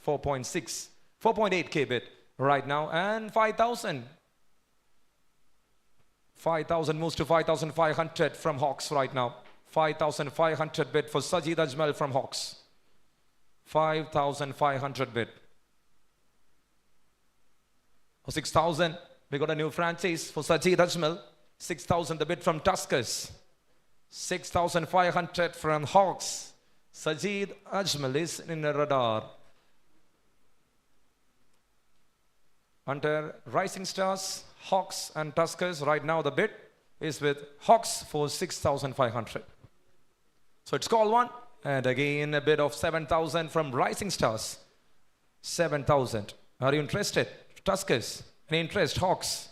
4.6. 4.8k bid right now. And 5,000. 5,000 moves to 5,500 from Hawks right now. 5,500 bid for Sajid Ajmal from Hawks. 5,500 bid. 6,000. We got a new franchise for Sajid Ajmal. 6,000 the bid from Tuskers. 6,500 from Hawks. Sajid Ajmal is in the radar. Under Rising Stars, Hawks and Tuskers, right now the bid is with Hawks for 6,500. So it's call one. And again a bid of 7,000 from Rising Stars. 7,000. Are you interested? Tuskers. Any interest? Hawks.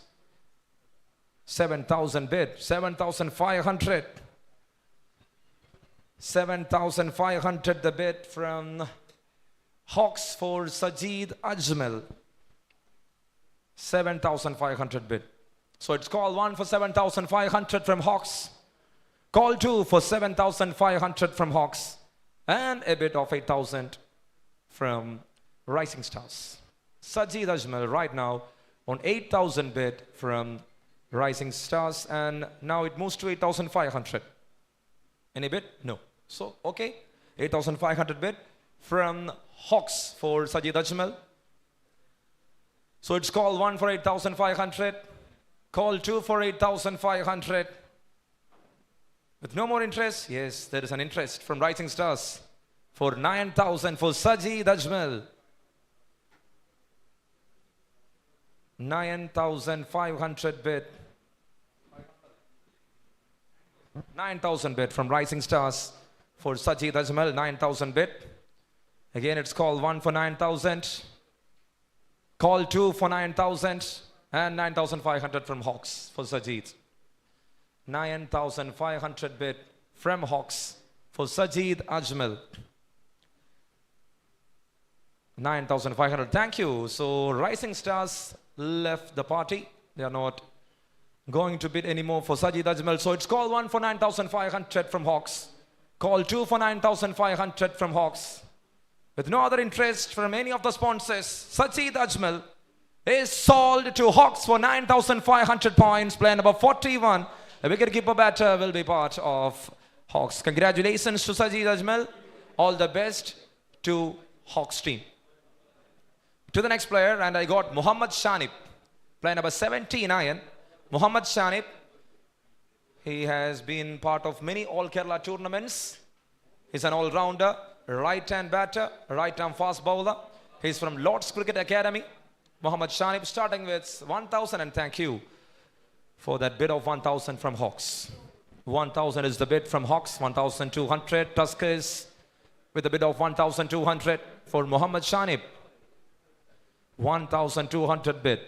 7,000 bid. 7,500. 7,500 the bid from Hawks for Sajid Ajmal. 7,500 bid. So it's call one for 7,500 from Hawks. Call two for 7,500 from Hawks. And a bid of 8,000 from Rising Stars. Sajid Ajmal right now on 8,000 bid from Rising Stars. And now it moves to 8,500. Any bid? No. So, okay. 8,500 bid from Hawks for Sajid Ajmal. So it's call one for 8,500. Call two for 8,500. With no more interest? Yes, there is an interest from Rising Stars for 9,000 for Sajid Ajmal. 9,500 bid. 9,000 bid from Rising Stars for Sajid Ajmal. 9,000 bid. Again, it's call one for 9,000. Call two for 9,000. And 9,500 from Hawks for Sajid. 9,500 bid from Hawks for Sajid Ajmal. 9,500. Thank you. So Rising Stars left the party. They are not going to bid anymore for Sajid Ajmal. So it's call one for 9,500 from Hawks. Call two for 9,500 from Hawks. With no other interest from any of the sponsors, Sajid Ajmal is sold to Hawks for 9,500 points. Player number 41. A wicketkeeper batter will be part of Hawks. Congratulations to Sajid Ajmal. All the best to Hawks team. To the next player, and I got Muhammad Shanib. Player number 79. Muhammad Shanib. He has been part of many All Kerala tournaments. He's an all-rounder, right-hand batter, right-arm fast bowler. He's from Lord's Cricket Academy. Muhammad Shanib starting with 1,000, and thank you for that bid of 1,000 from Hawks. 1,000 is the bid from Hawks. 1,200. Tuskers with a bid of 1,200 for Muhammad Shanib. 1,200 bid.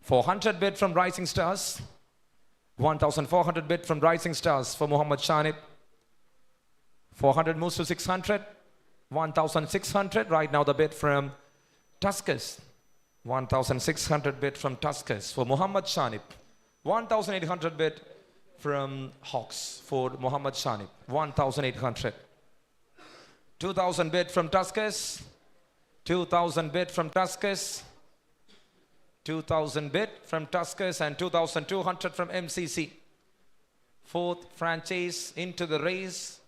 400 bid from Rising Stars. 1,400 bid from Rising Stars for Muhammad Shanib. 400 moves to 600. 1,600 right now the bid from Tuskers. 1,600 bid from Tuskers for Muhammad Shanib. 1,800 bid from Hawks for Muhammad Shanib. 1,800. 2,000 bid from Tuskers. 2,000 bid from Tuskers. 2,000 bid from Tuskers and 2,200 from MCC. Fourth franchise into the race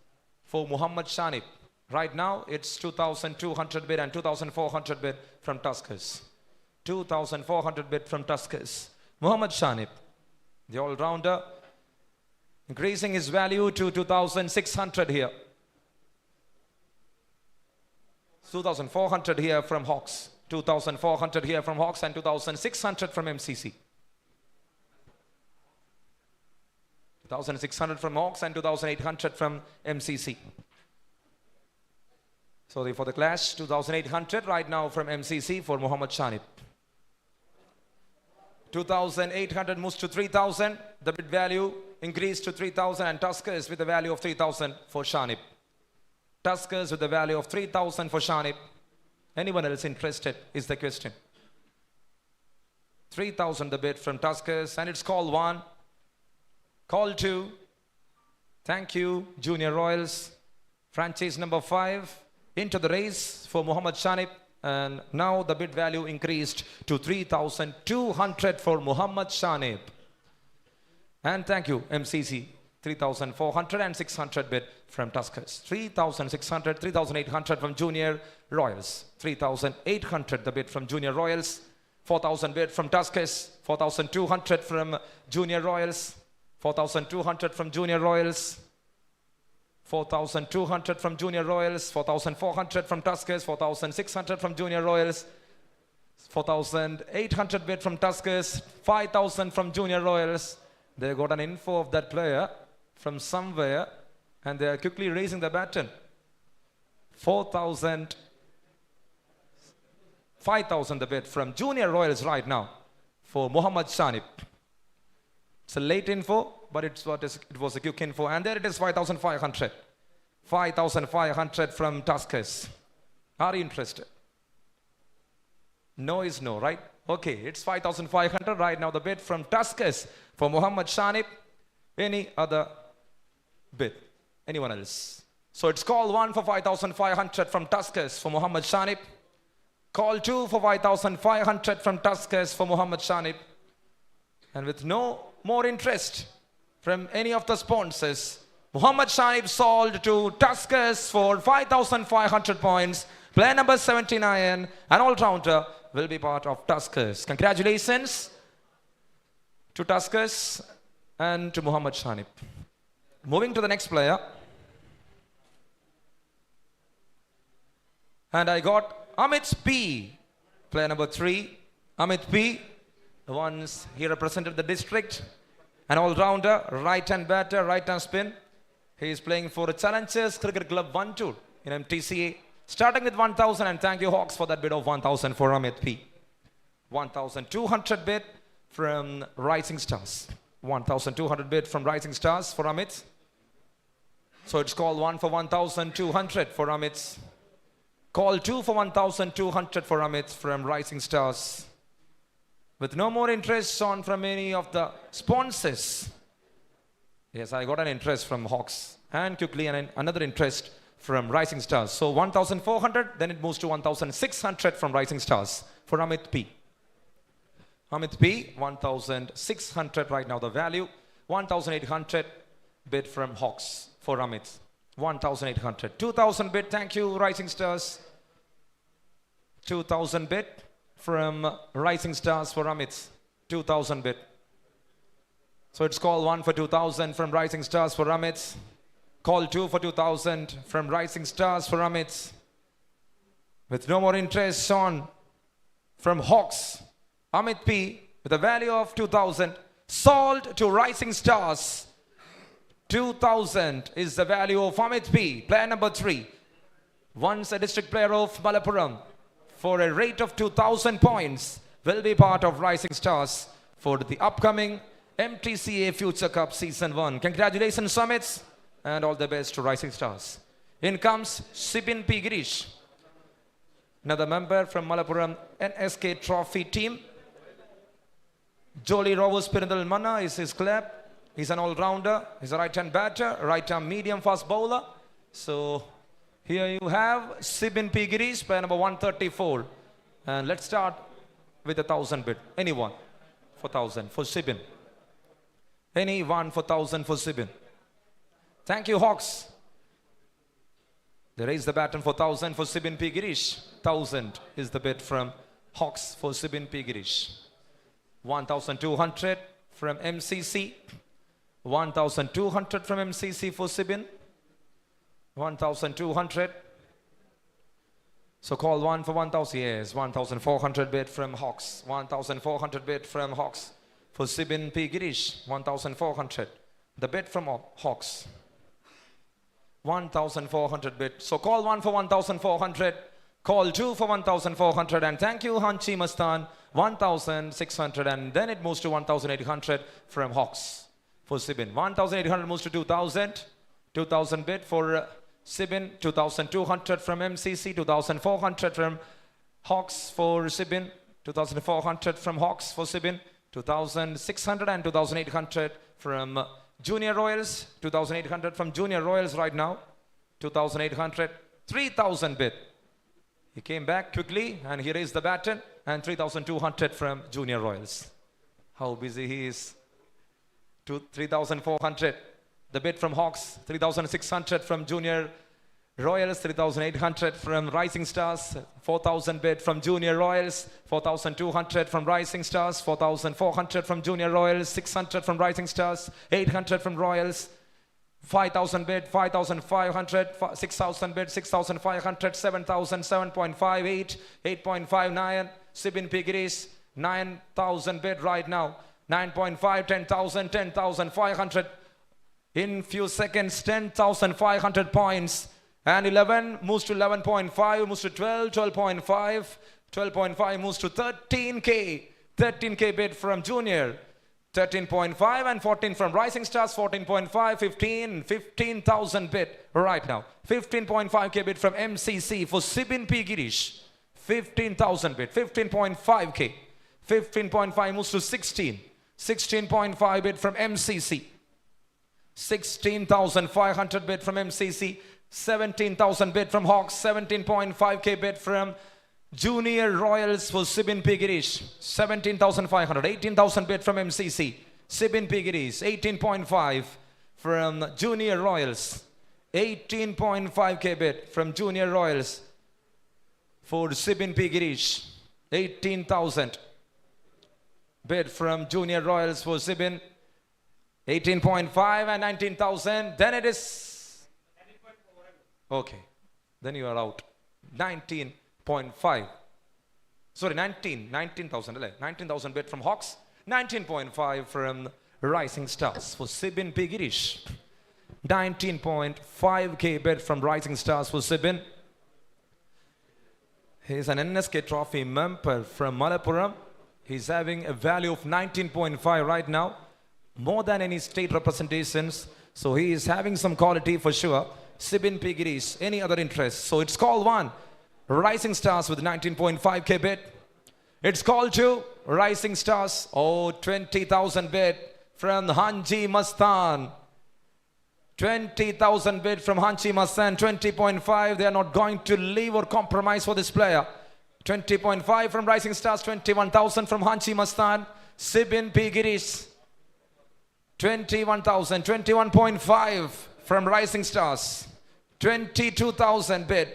for Muhammad Shanib. Right now it's 2,200 bid and 2,400 bid from Tuskers. 2,400 bid from Tuskers. Muhammad Shanib, the all-rounder, Increasing his value to 2,600 here. 2,400 here from Hawks. 2,400 here from Hawks and 2,600 from MCC. 2,600 from Hawks and 2,800 from MCC. Sorry for the clash. 2,800 right now from MCC for Muhammad Shanib. 2,800 moves to 3,000. The bid value increased to 3,000 and Tuskers with a value of 3,000 for Shanib. Tuskers with a value of 3,000 for Shanib. Anyone else interested is the question. 3,000 the bid from Tuskers and it's call 1. Call 2. Thank you, Junior Royals. Franchise number 5 into the race for Muhammad Shanib. And now the bid value increased to 3,200 for Muhammad Shanib. And thank you, MCC. 3,400 and 600 bid from Tuskers. 3,600, 3,800 from Junior Royals. 3,800 the bid from Junior Royals. 4,000 bid from Tuskers. 4,200 from Junior Royals. 4,200 from Junior Royals. 4,200 from Junior Royals. 4,400 from Tuskers. 4,600 from Junior Royals. 4,800 bid from Tuskers. 5,000 from Junior Royals. They got an info of that player from somewhere and they are quickly raising the baton. 4,000, 5,000 the bid from Junior Royals right now for Muhammad Shanib. It's a late info, but it was a quick info. And there it is, 5,500. 5,500 from Tuskers. Are you interested? No is no, right? Okay, it's 5,500 right now. The bid from Tuskers for Muhammad Shanib. Any other bid? Anyone else? So it's call 1 for 5,500 from Tuskers for Muhammad Shanib. Call 2 for 5,500 from Tuskers for Muhammad Shanib. And with no more interest from any of the sponsors, Muhammad Shanib sold to Tuskers for 5,500 points. Player number 79, an all-rounder, will be part of Tuskers. Congratulations to Tuskers and to Muhammad Shanib. Moving to the next player. And I got Amit P, player number 3. Amit P, once he represented the district, an all-rounder, right-hand batter, right-hand spin. He is playing for the Challengers Cricket Club 1 Tour in Mdca. Starting with 1,000 and thank you Hawks for that bid of 1,000 for Amit P. 1,200 bid from Rising Stars. 1,200 bid from Rising Stars for Amit. So it's call 1 for 1,200 for Amit. Call 2 for 1,200 for Amit from Rising Stars. With no more interest on from any of the sponsors. Yes, I got an interest from Hawks and quickly another interest from Rising Stars. So 1,400, then it moves to 1,600 from Rising Stars for Amit P. Amit P, 1,600 right now the value. 1,800 bid from Hawks for Amit. 1,800. 2,000 bid, thank you Rising Stars. 2,000 bid from Rising Stars for Amit. 2,000 bid. So it's call 1 for 2,000 from Rising Stars for Amit. Call 2 for 2,000 from Rising Stars for Amit. With no more interest on from Hawks. Amit P with a value of 2,000 sold to Rising Stars. 2,000 is the value of Amit P, player number 3. Once a district player of Malappuram for a rate of 2,000 points will be part of Rising Stars for the upcoming Mdca Future Cup Season 1. Congratulations Summits and all the best to Rising Stars. In comes Sibin P. Girish, another member from Malappuram NSK Trophy team. Jolly Rovers Pirandal Manna is his club. He's an all-rounder. He's a right-hand batter, right-hand medium fast bowler. So here you have Sibin P. Girish, player number 134. And let's start with 1,000 bid. Anyone for 1,000 for Sibin. Anyone for 1,000 for Sibin. Thank you Hawks. They raise the baton for 1,000 for Sibin P. Girish. 1,000 is the bid from Hawks for Sibin P. Girish. 1,200 from MCC. 1,200 from MCC for Sibin. 1,200. So call one for 1,000. Yes, 1,400 bid from Hawks. 1,400 bid from Hawks for Sibin P. Girish. 1,400. The bid from Hawks. 1,400 bid. So call one for 1,400. Call two for 1,400. And thank you, Hanchi Mastan. 1,600. And then it moves to 1,800 from Hawks for Sibin. 1,800 moves to 2,000. 2,000 bid for Sibin. 2,200 from MCC. 2,400 from Hawks for Sibin. 2,400 from Hawks for Sibin. 2,600 and 2,800 from Junior Royals. 2,800 from Junior Royals right now. 2,800. 3,000 bid. He came back quickly and he raised the baton. And 3,200 from Junior Royals. How busy he is. 3,400. The bid from Hawks. 3,600 from Junior Royals. 3,800 from Rising Stars. 4,000 bid from Junior Royals. 4,200 from Rising Stars. 4,400 from Junior Royals. 600 from Rising Stars. 800 from Royals. 5,000 bid, 5,500, 6,000 bid, 6,500, 7,000, 7.58, 8.59, Sibin Piggies, 9,000 bid right now, 9.5, 10,000, 10,500, in few seconds, 10,500 points, and 11 moves to 11.5, moves to 12, 12.5, 12.5 moves to 13K, 13K bid from Junior, 13.5 and 14 from Rising Stars, 14.5, 15, 15,000 bid right now. 15.5K bid from MCC for Sibin P. Girish. 15,000 bid, 15.5K. 15.5 moves to 16. 16.5 bid from MCC. 16,500 bid from MCC. 17,000 bid from Hawks. 17.5K bid from Junior Royals for Sibin P. Girish, 17,500, 18,000 bid from MCC, Sibin P. Girish, 18.5 from Junior Royals, 18.5K bid from Junior Royals for Sibin P. Girish, 18,000 bid from Junior Royals for Sibin, 18.5 and 19,000, then it is, okay, then you are out, 19.5. Sorry, 19,000. 19,000 bid from Hawks. 19.5 from Rising Stars for Sibin P. Girish. 19.5K bid from Rising Stars for Sibin. He's an NSK Trophy member from Malappuram. He's having a value of 19.5 right now. More than any state representations. So he is having some quality for sure. Sibin P. Girish. Any other interest? So it's call one. Rising Stars with 19.5K bid. It's called to Rising Stars. Oh, 20,000 bid from Hanji Mastan. 20,000 bid from Hanji Mastan. 20.5. They are not going to leave or compromise for this player. 20.5 from Rising Stars. 21,000 from Hanji Mastan. Sibin P. Girish. 21,000. 21.5 from Rising Stars. 22,000 bid.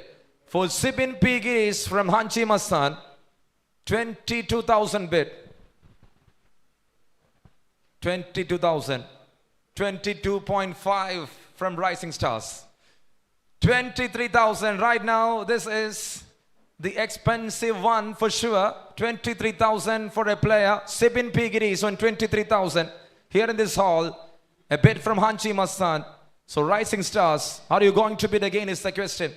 For Sibin P. Girish from Hanchi Mastan, 22,000 bid. 22,000. 22.5 from Rising Stars. 23,000 right now. This is the expensive one for sure. 23,000 for a player. Sibin P. Girish on 23,000. Here in this hall, a bid from Hanchi Mastan. So Rising Stars, are you going to bid again is the question.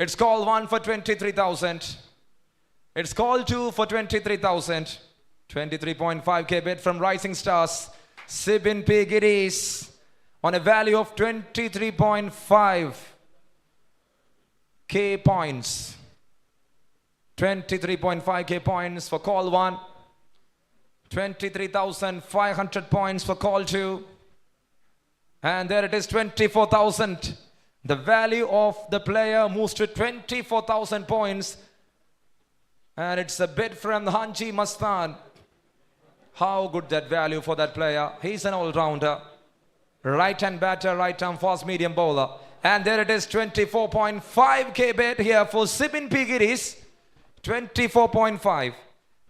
It's call one for 23,000. It's call two for 23,000. 23.5K bid from Rising Stars. Sibin P. Girish on a value of 23.5K points. 23.5K points for call one. 23,500 points for call two. And there it is, 24,000. The value of the player moves to 24,000 points. And it's a bid from Hanji Mastan. How good that value for that player. He's an all-rounder. Right-hand batter, right-arm fast medium bowler. And there it is, 24.5K bid here for Sibin P. Girish. 24.5.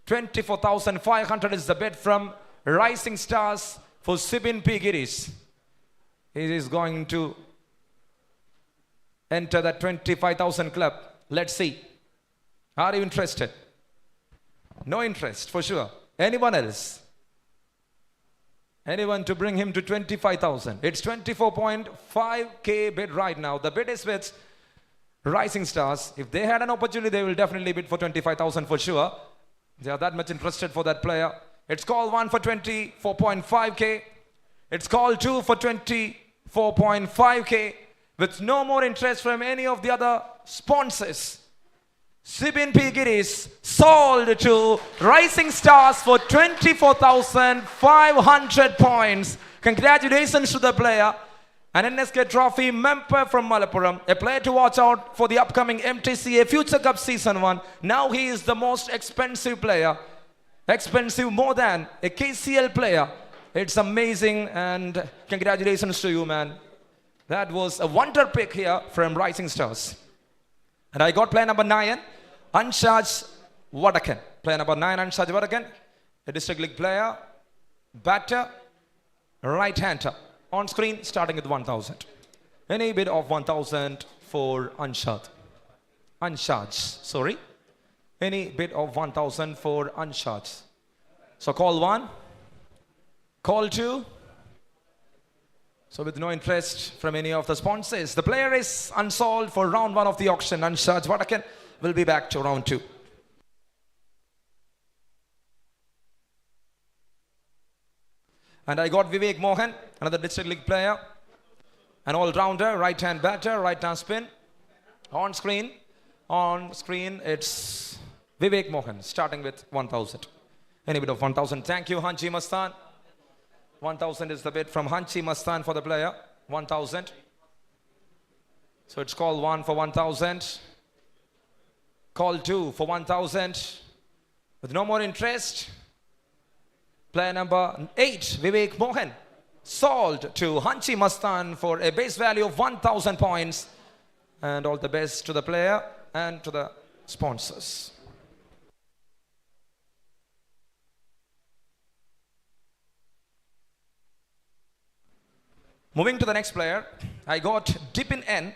24,500 is the bid from Rising Stars for Sibin P. Girish. He is going to enter that 25,000 club. Let's see. Are you interested? No interest, for sure. Anyone else? Anyone to bring him to 25,000? It's 24.5k bid right now. The bid is with Rising Stars. If they had an opportunity, they will definitely bid for 25,000 for sure. They are that much interested for that player. It's call 1 for 24.5k. It's call 2 for 24.5k. With no more interest from any of the other sponsors. Sibin P. Girish sold to Rising Stars for 24,500 points. Congratulations to the player. An NSK Trophy member from Malappuram. A player to watch out for the upcoming Mdca Future Cup Season 1. Now he is the most expensive player. Expensive more than a KCL player. It's amazing and congratulations to you, man. That was a wonder pick here from Rising Stars. And I got player number 9, Anshaj Vadakan. Player number 9, Anshaj Vadakan. A district league player, batter, right-hander. On screen, starting with 1,000. Any bid of 1,000 for Anshaj. Sorry. Any bid of 1,000 for Anshaj. So call 1. Call 2. So with no interest from any of the sponsors, the player is unsold for round 1 of the auction. Anshaj Vadakan will be back to round 2. And I got Vivek Mohan, another district league player, an all-rounder, right-hand batter, right-hand spin. On screen, it's Vivek Mohan, starting with 1,000. Any bid of 1,000. Thank you, Hanchi Mastan. 1,000 is the bid from Hanchi Mastan for the player. 1,000. So it's call 1 for 1,000. Call 2 for 1,000. With no more interest, player number 8, Vivek Mohan, sold to Hanchi Mastan for a base value of 1,000 points. And all the best to the player and to the sponsors. Moving to the next player, I got Dipin N.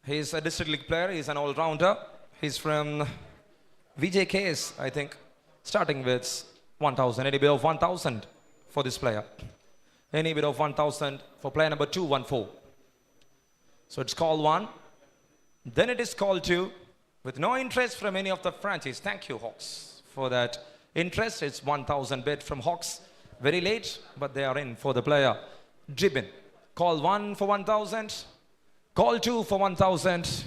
He's a district league player. He's an all-rounder. He's from VJKS, I think. Starting with 1,000. Any bid of 1,000 for this player. Any bid of 1,000 for player number 214. So it's call 1. Then it is call 2. With no interest from any of the franchises. Thank you, Hawks, for that interest. It's 1,000 bid from Hawks. Very late, but they are in for the player. Dribbin. Call 1 for 1,000. Call 2 for 1,000.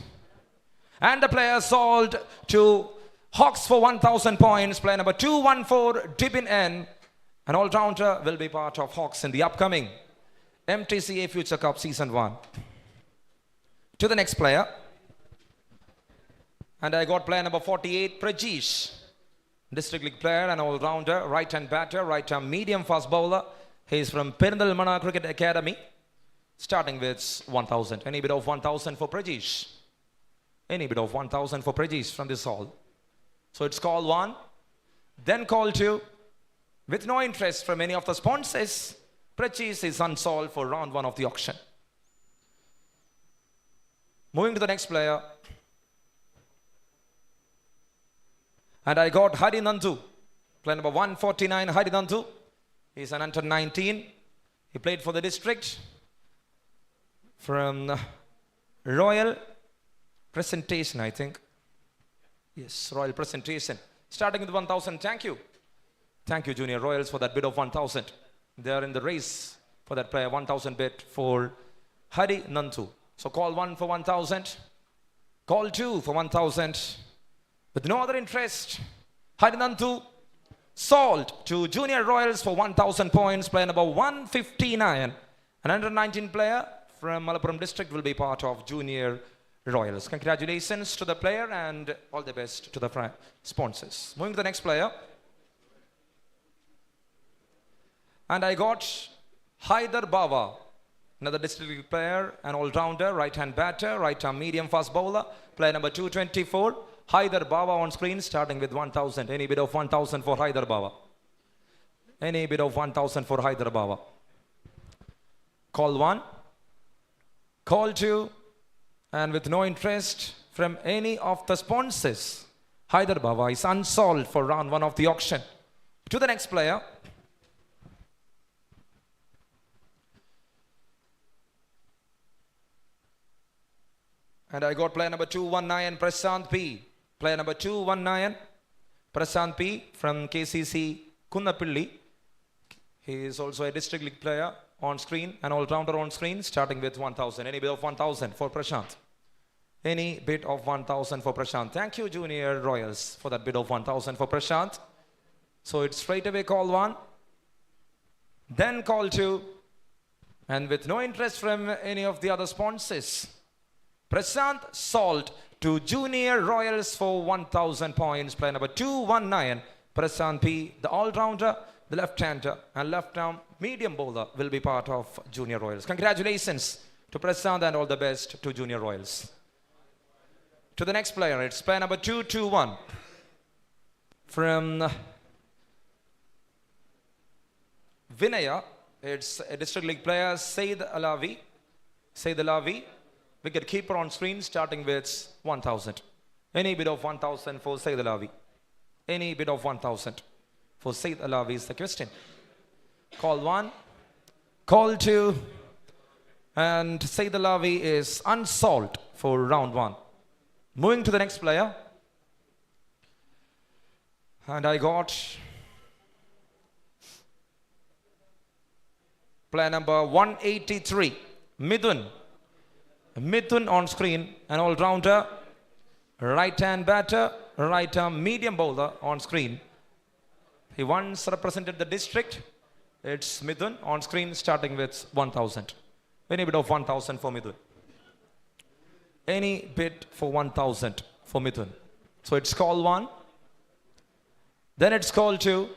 And the player sold to Hawks for 1,000 points. Player number 214, Dribbin N. An all-rounder will be part of Hawks in the upcoming Mdca Future Cup Season 1. To the next player. And I got player number 48, Prajesh. District league player, an all-rounder, right-hand batter, right-hand medium fast bowler. He is from Perindalmana Cricket Academy. Starting with 1,000. Any bid of 1,000 for Prajesh. Any bid of 1,000 for Prajesh from this hall. So it's call 1. Then call 2. With no interest from any of the sponsors, Prajesh is unsold for round 1 of the auction. Moving to the next player. And I got Hari Nandu, player number 149, Hari Nandu. He's an under 19. He played for the district from Royal Presentation, I think. Yes, Royal Presentation. Starting with 1,000. Thank you. Thank you, Junior Royals, for that bid of 1,000. They are in the race for that player. 1,000 bid for Hari Nandu. So call 1 for 1,000. Call 2 for 1,000. With no other interest, Hari Nandu sold to Junior Royals for 1,000 points. Player number 159. An under 19 player from Malappuram district will be part of Junior Royals. Congratulations to the player and all the best to the sponsors. Moving to the next player. And I got Haider Bawa, another district league player, an all-rounder, right-hand batter, right-hand medium fast bowler. Player number 224. Haider Bawa on screen, starting with 1,000. Any bid of 1,000 for Haider Bawa. Any bid of 1,000 for Hyderabad. Call 1. Call 2. And with no interest from any of the sponsors, Hyderabad is unsold for round 1 of the auction. To the next player. And I got player number 219, Prashant P. Player number 219, Prashant P. from KCC Kunnapilli. He is also a district league player on screen, an all-rounder on screen, starting with 1,000. Any bid of 1,000 for Prashant. Any bid of 1,000 for Prashant. Thank you, Junior Royals, for that bid of 1,000 for Prashant. So it's straight away call 1, then call 2, and with no interest from any of the other sponsors, Prashant sold to Junior Royals for 1,000 points. Player number 219, Prashant P, the all-rounder, the left-hander, and left-arm medium bowler will be part of Junior Royals. Congratulations to Prashant and all the best to Junior Royals. To the next player, it's player number 221 from Vinaya. It's a district league player, Said Alavi. Said Alavi. Wicket keeper on screen, starting with 1,000. Any bid of 1,000 for Said Alavi. Any bid of 1,000 for Said Alavi is the question. Call 1, call 2, and Said Alavi is unsold for round 1. Moving to the next player. And I got player number 183, Midun. Mithun on screen, an all-rounder, right-hand batter, right-arm medium bowler on screen. He once represented the district. It's Mithun on screen, starting with 1,000. Any bid of 1,000 for Mithun. Any bid for 1,000 for Mithun. So it's call 1, then it's call 2,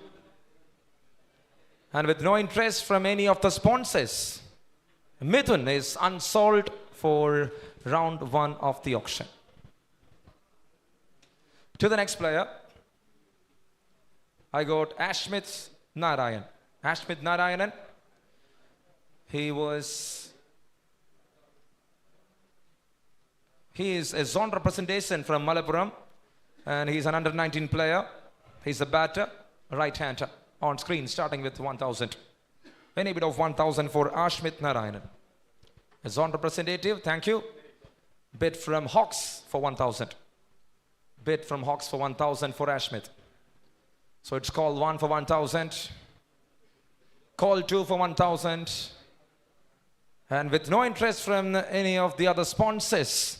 and with no interest from any of the sponsors, Mithun is unsold for round 1 of the auction. To the next player, I got Ashmit Narayan. Ashmit Narayanan. He is a zone representation from Malappuram, and he's an under-19 player. He's a batter, right-hander on screen, starting with 1,000. Any bid of 1,000 for Ashmit Narayanan. A zone representative, thank you. Bid from Hawks for 1,000. Bid from Hawks for 1,000 for Ashmit. So it's call 1 for 1,000. Call 2 for 1,000. And with no interest from any of the other sponsors,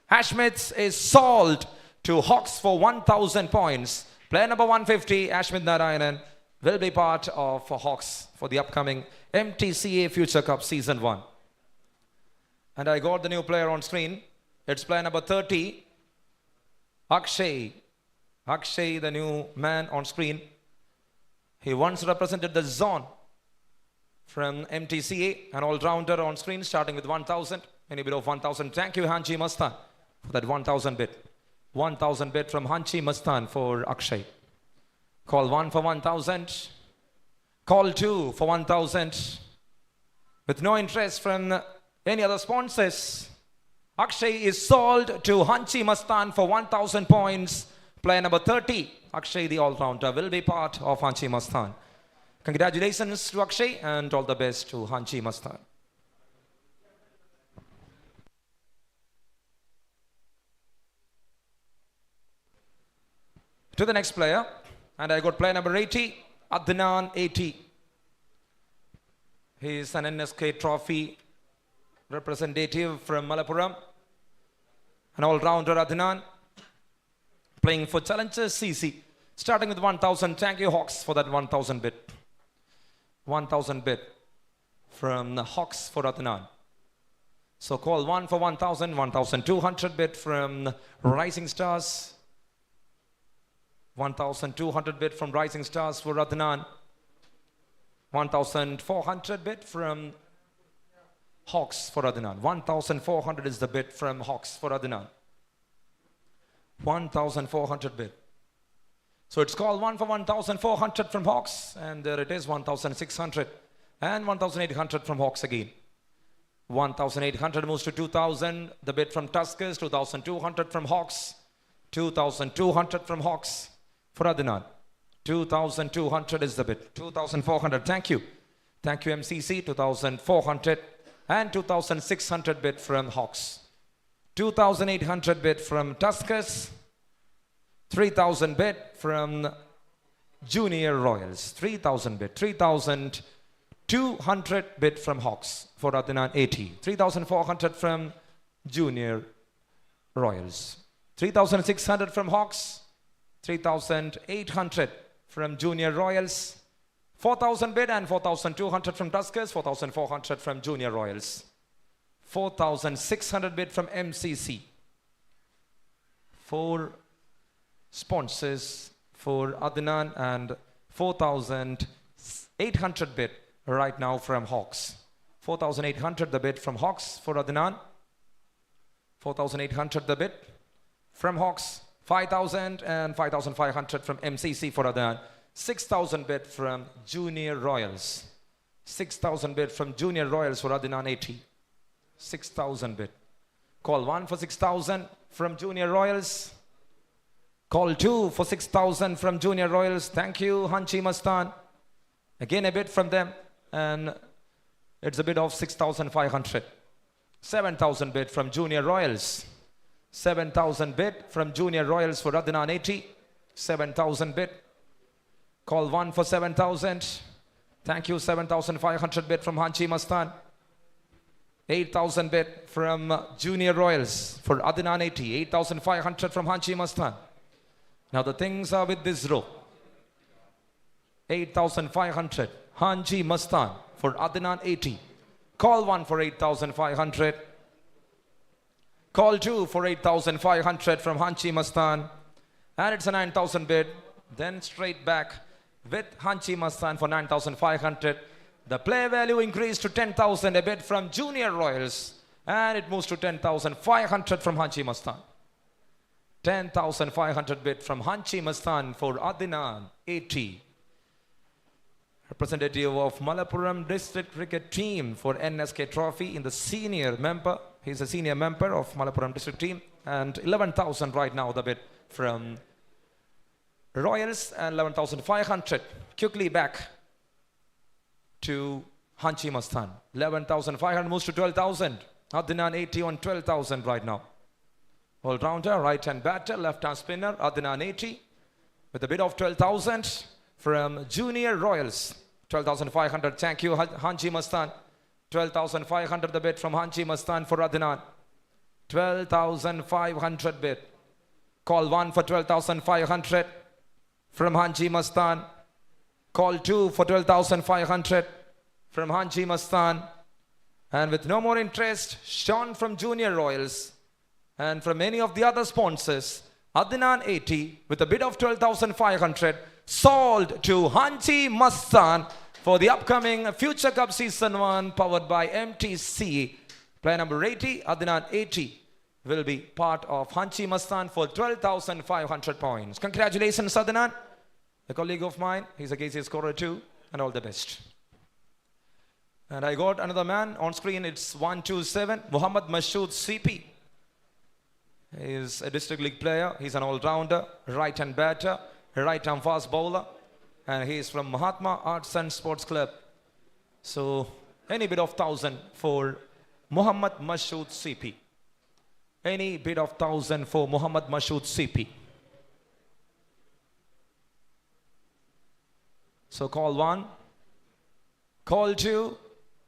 Ashmit is sold to Hawks for 1,000 points. Player number 150, Ashmit Narayanan, will be part of Hawks for the upcoming Mdca Future Cup Season 1. And I got the new player on screen. It's player number 30, Akshay. Akshay, the new man on screen. He once represented the zone from Mdca, an all-rounder on screen, starting with 1,000. Any bid of 1,000. Thank you, Hanchi Mastan, for that 1,000 bid. 1,000 bid from Hanchi Mastan for Akshay. Call 1 for 1,000. Call 2 for 1,000. With no interest from any other sponsors, Akshay is sold to Hanchi Mastan for 1,000 points. Player number 30, Akshay the all-rounder, will be part of Hanchi Mastan. Congratulations to Akshay and all the best to Hanchi Mastan. To the next player, and I got player number 80, Adnan 80. He is an NSK Trophy representative from Malappuram. An all-rounder Adnan, playing for Challengers CC. Starting with 1,000. Thank you, Hawks, for that 1,000 bid. 1,000 bid from the Hawks for Adnan. So call 1 for 1,000. 1,200 bid from Rising Stars. 1,200 bid from Rising Stars for Adnan. 1,400 bid from Hawks for Adnan. 1,400 is the bid from Hawks for Adnan. 1,400 bid. So it's called 1 for 1,400 from Hawks, and there it is, 1,600 and 1,800 from Hawks again. 1,800 moves to 2,000. The bid from Tuskers, 2,200 from Hawks, 2,200 from Hawks for Adnan. 2,200 is the bid. 2,400. Thank you. Thank you, MCC. 2,400 and 2,600 bid from Hawks. 2,800 bid from Tuskers. 3,000 bid from Junior Royals. 3,000 bid. 3,200 bid from Hawks for Adnan 80. 3,400 from Junior Royals. 3,600 from Hawks. 3,800 from Junior Royals. 4,000 bid and 4,200 from Tuskers. 4,400 from Junior Royals. 4,600 bid from MCC. 4 sponsors for Adnan and 4,800 bid right now from Hawks. 4,800 the bid from Hawks for Adnan. 4,800 the bid from Hawks. 5,000 and 5,500 from MCC for Adnan. 6,000 bid from Junior Royals. 6,000 bid from Junior Royals for Adnan 80. 6,000 bid. Call 1 for 6,000 from Junior Royals. Call 2 for 6,000 from Junior Royals. Thank you, Hanchi Mastan. Again a bid from them, and it's a bid of 6,500. 7,000 bid from Junior Royals. 7,000 bid from Junior Royals for Adnan 80. 7,000 bid. Call 1 for 7,000. Thank you, 7,500 bid from Hanchi Mastan. 8,000 bid from Junior Royals for Adnan 80. 8,500 from Hanchi Mastan. Now the things are with this row. 8,500. Hanchi Mastan for Adnan 80. Call 1 for 8,500. Call 2 for 8,500 from Hanchi Mastan. And it's a 9,000 bid. Then straight back with Hanchi Mastan for 9,500. The play value increased to 10,000. A bid from Junior Royals. And it moves to 10,500 from Hanchi Mastan. 10,500 bid from Hanchi Mastan for Adnan 80. Representative of Malappuram District Cricket Team for NSK Trophy in the senior member. He's a senior member of Malappuram District Team. And 11,000 right now the bid from Royals and 11,500. Quickly back to Hanchi Mastan. 11,500 moves to 12,000. Adnan 80 on 12,000 right now. All-rounder, right-hand batter, left-hand spinner, Adnan 80 with a bid of 12,000 from Junior Royals. 12,500, thank you, Hanchi Mastan. 12,500 the bid from Hanchi Mastan for Adnan. 12,500 bid. Call 1 for 12,500 from Hanchi Mastan. Call 2 for 12,500 from Hanchi Mastan. And with no more interest, Sean from Junior Royals. And from any of the other sponsors, Adnan 80 with a bid of 12,500 sold to Hanchi Mastan for the upcoming Future Cup Season 1 powered by MTC. Player number 80, Adnan 80 will be part of Hanchi Mastan for 12,500 points. Congratulations, Adnan, a colleague of mine. He's a KCA scorer too, and all the best. And I got another man on screen. It's 127, Muhammad Mashood CP. He is a district league player. He's an all-rounder, right-hand batter, right-hand fast bowler. And he is from Mahatma Arts and Sports Club. So, any bid of 1,000 for Muhammad Mashood CP. Any bid of 1,000 for Muhammad Mashood CP. So, call 1, call 2,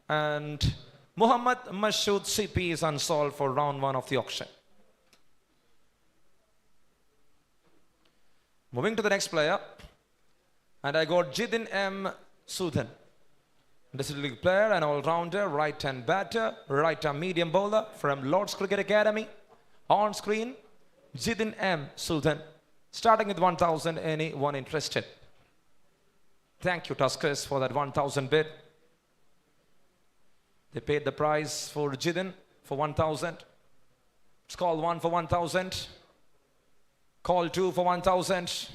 and Muhammad Mashood CP is unsolved for round 1 of the auction. Moving to the next player, and I got Jidin M. Sudhan. District League player, an all-rounder, right-hand batter, right-hand medium bowler from Lord's Cricket Academy. On screen, Jidin M. Sudhan. Starting with 1,000, anyone interested? Thank you, Tuskers, for that 1,000 bid. They paid the price for Jidin for 1,000. Let's call 1 for 1,000. Call 2 for 1,000.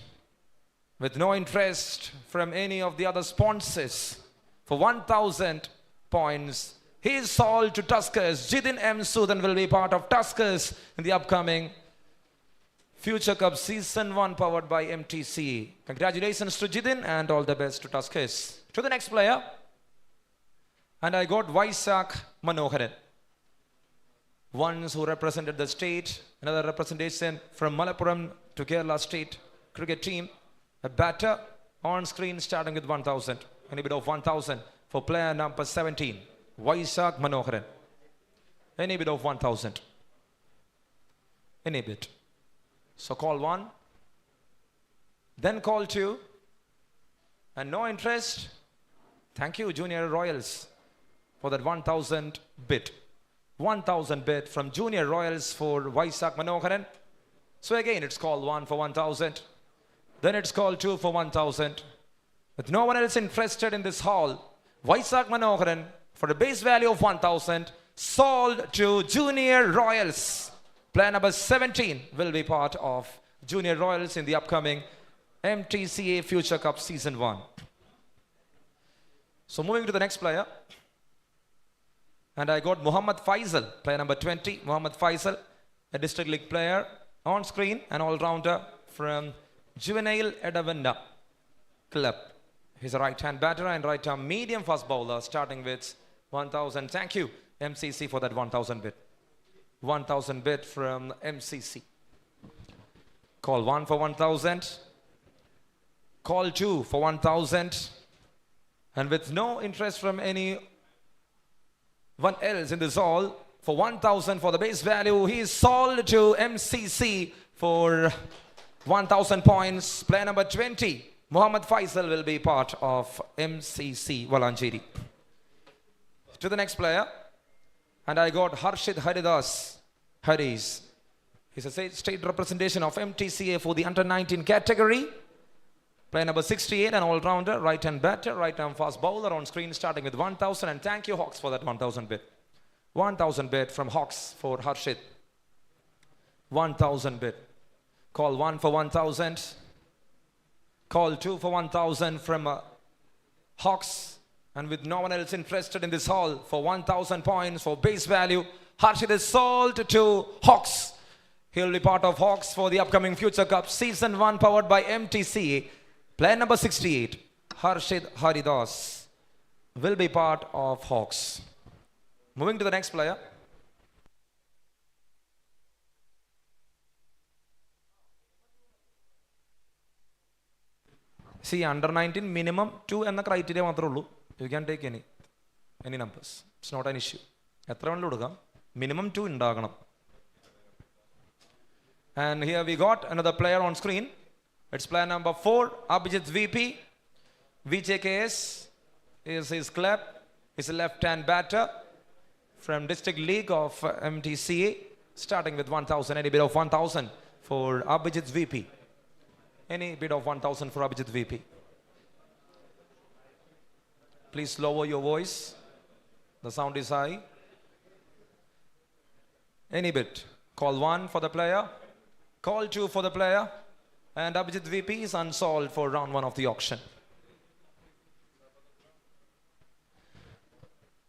with no interest from any of the other sponsors, for 1,000 points, he is sold to Tuskers. Jidin M. Sudan will be part of Tuskers in the upcoming Future Cup Season 1 powered by Mdca. Congratulations to Jidin and all the best to Tuskers. To the next player. And I got Vaisak Manoharan. Ones who represented the state. Another representation from Malappuram to Kerala State cricket team. A batter on screen starting with 1,000. Any bit of 1,000 for player number 17. Vaisak Manoharan. Any bit of 1,000. Any bit. So call 1. Then call 2. And no interest. Thank you, Junior Royals, for that 1,000 bid. 1,000 bid from Junior Royals for Vaisak Manoharan. So again, it's call 1 for 1,000. Then it's call 2 for 1,000. With no one else interested in this hall, Vaisak Manoharan, for a base value of 1,000, sold to Junior Royals. Player number 17 will be part of Junior Royals in the upcoming Mdca Future Cup Season 1. So moving to the next player. And I got Muhammad Faisal, player number 20. Muhammad Faisal, a district league player on screen, an all-rounder from Juvenile Edavenda Club. He's a right-hand batter and right-arm medium fast bowler, starting with 1,000. Thank you, MCC, for that 1,000 bid. 1,000 bid from MCC. Call 1 for 1,000. Call 2 for 1,000. And with no interest from anyone else in this hall, for 1,000 for the base value, he is sold to MCC for 1,000 points. Player number 20, Muhammad Faisal, will be part of MCC Valancheri. To the next player. And I got Harshit Haridas. Haris. He's a state representation of Mdca for the under-19 category. Player number 68, an all-rounder, right-hand batter, right-arm fast bowler on screen, starting with 1,000. And thank you, Hawks, for that 1,000 bid. 1,000 bid from Hawks for Harshit. 1,000 bid. Call 1 for 1,000. Call 2 for 1,000 from Hawks. And with no one else interested in this hall, for 1,000 points for base value, Harshit is sold to Hawks. He'll be part of Hawks for the upcoming Future Cup Season 1 powered by Mdca. Player number 68, Harshit Haridas, will be part of Hawks. Moving to the next player. See, under 19 minimum 2 and the criteria matrullu. You can take any numbers. It's not an issue. Minimum 2 indaganam. And here we got another player on screen. It's player number 4, Abhijit VP. VJKS is his club. He's a left-hand batter from District League of Mdca, starting with 1,000. Any bid of 1,000 for Abhijit VP. Any bid of 1,000 for Abhijit VP. Please lower your voice. The sound is high. Any bid. Call 1 for the player. Call 2 for the player. And Abhijit VP is unsold for round 1 of the auction.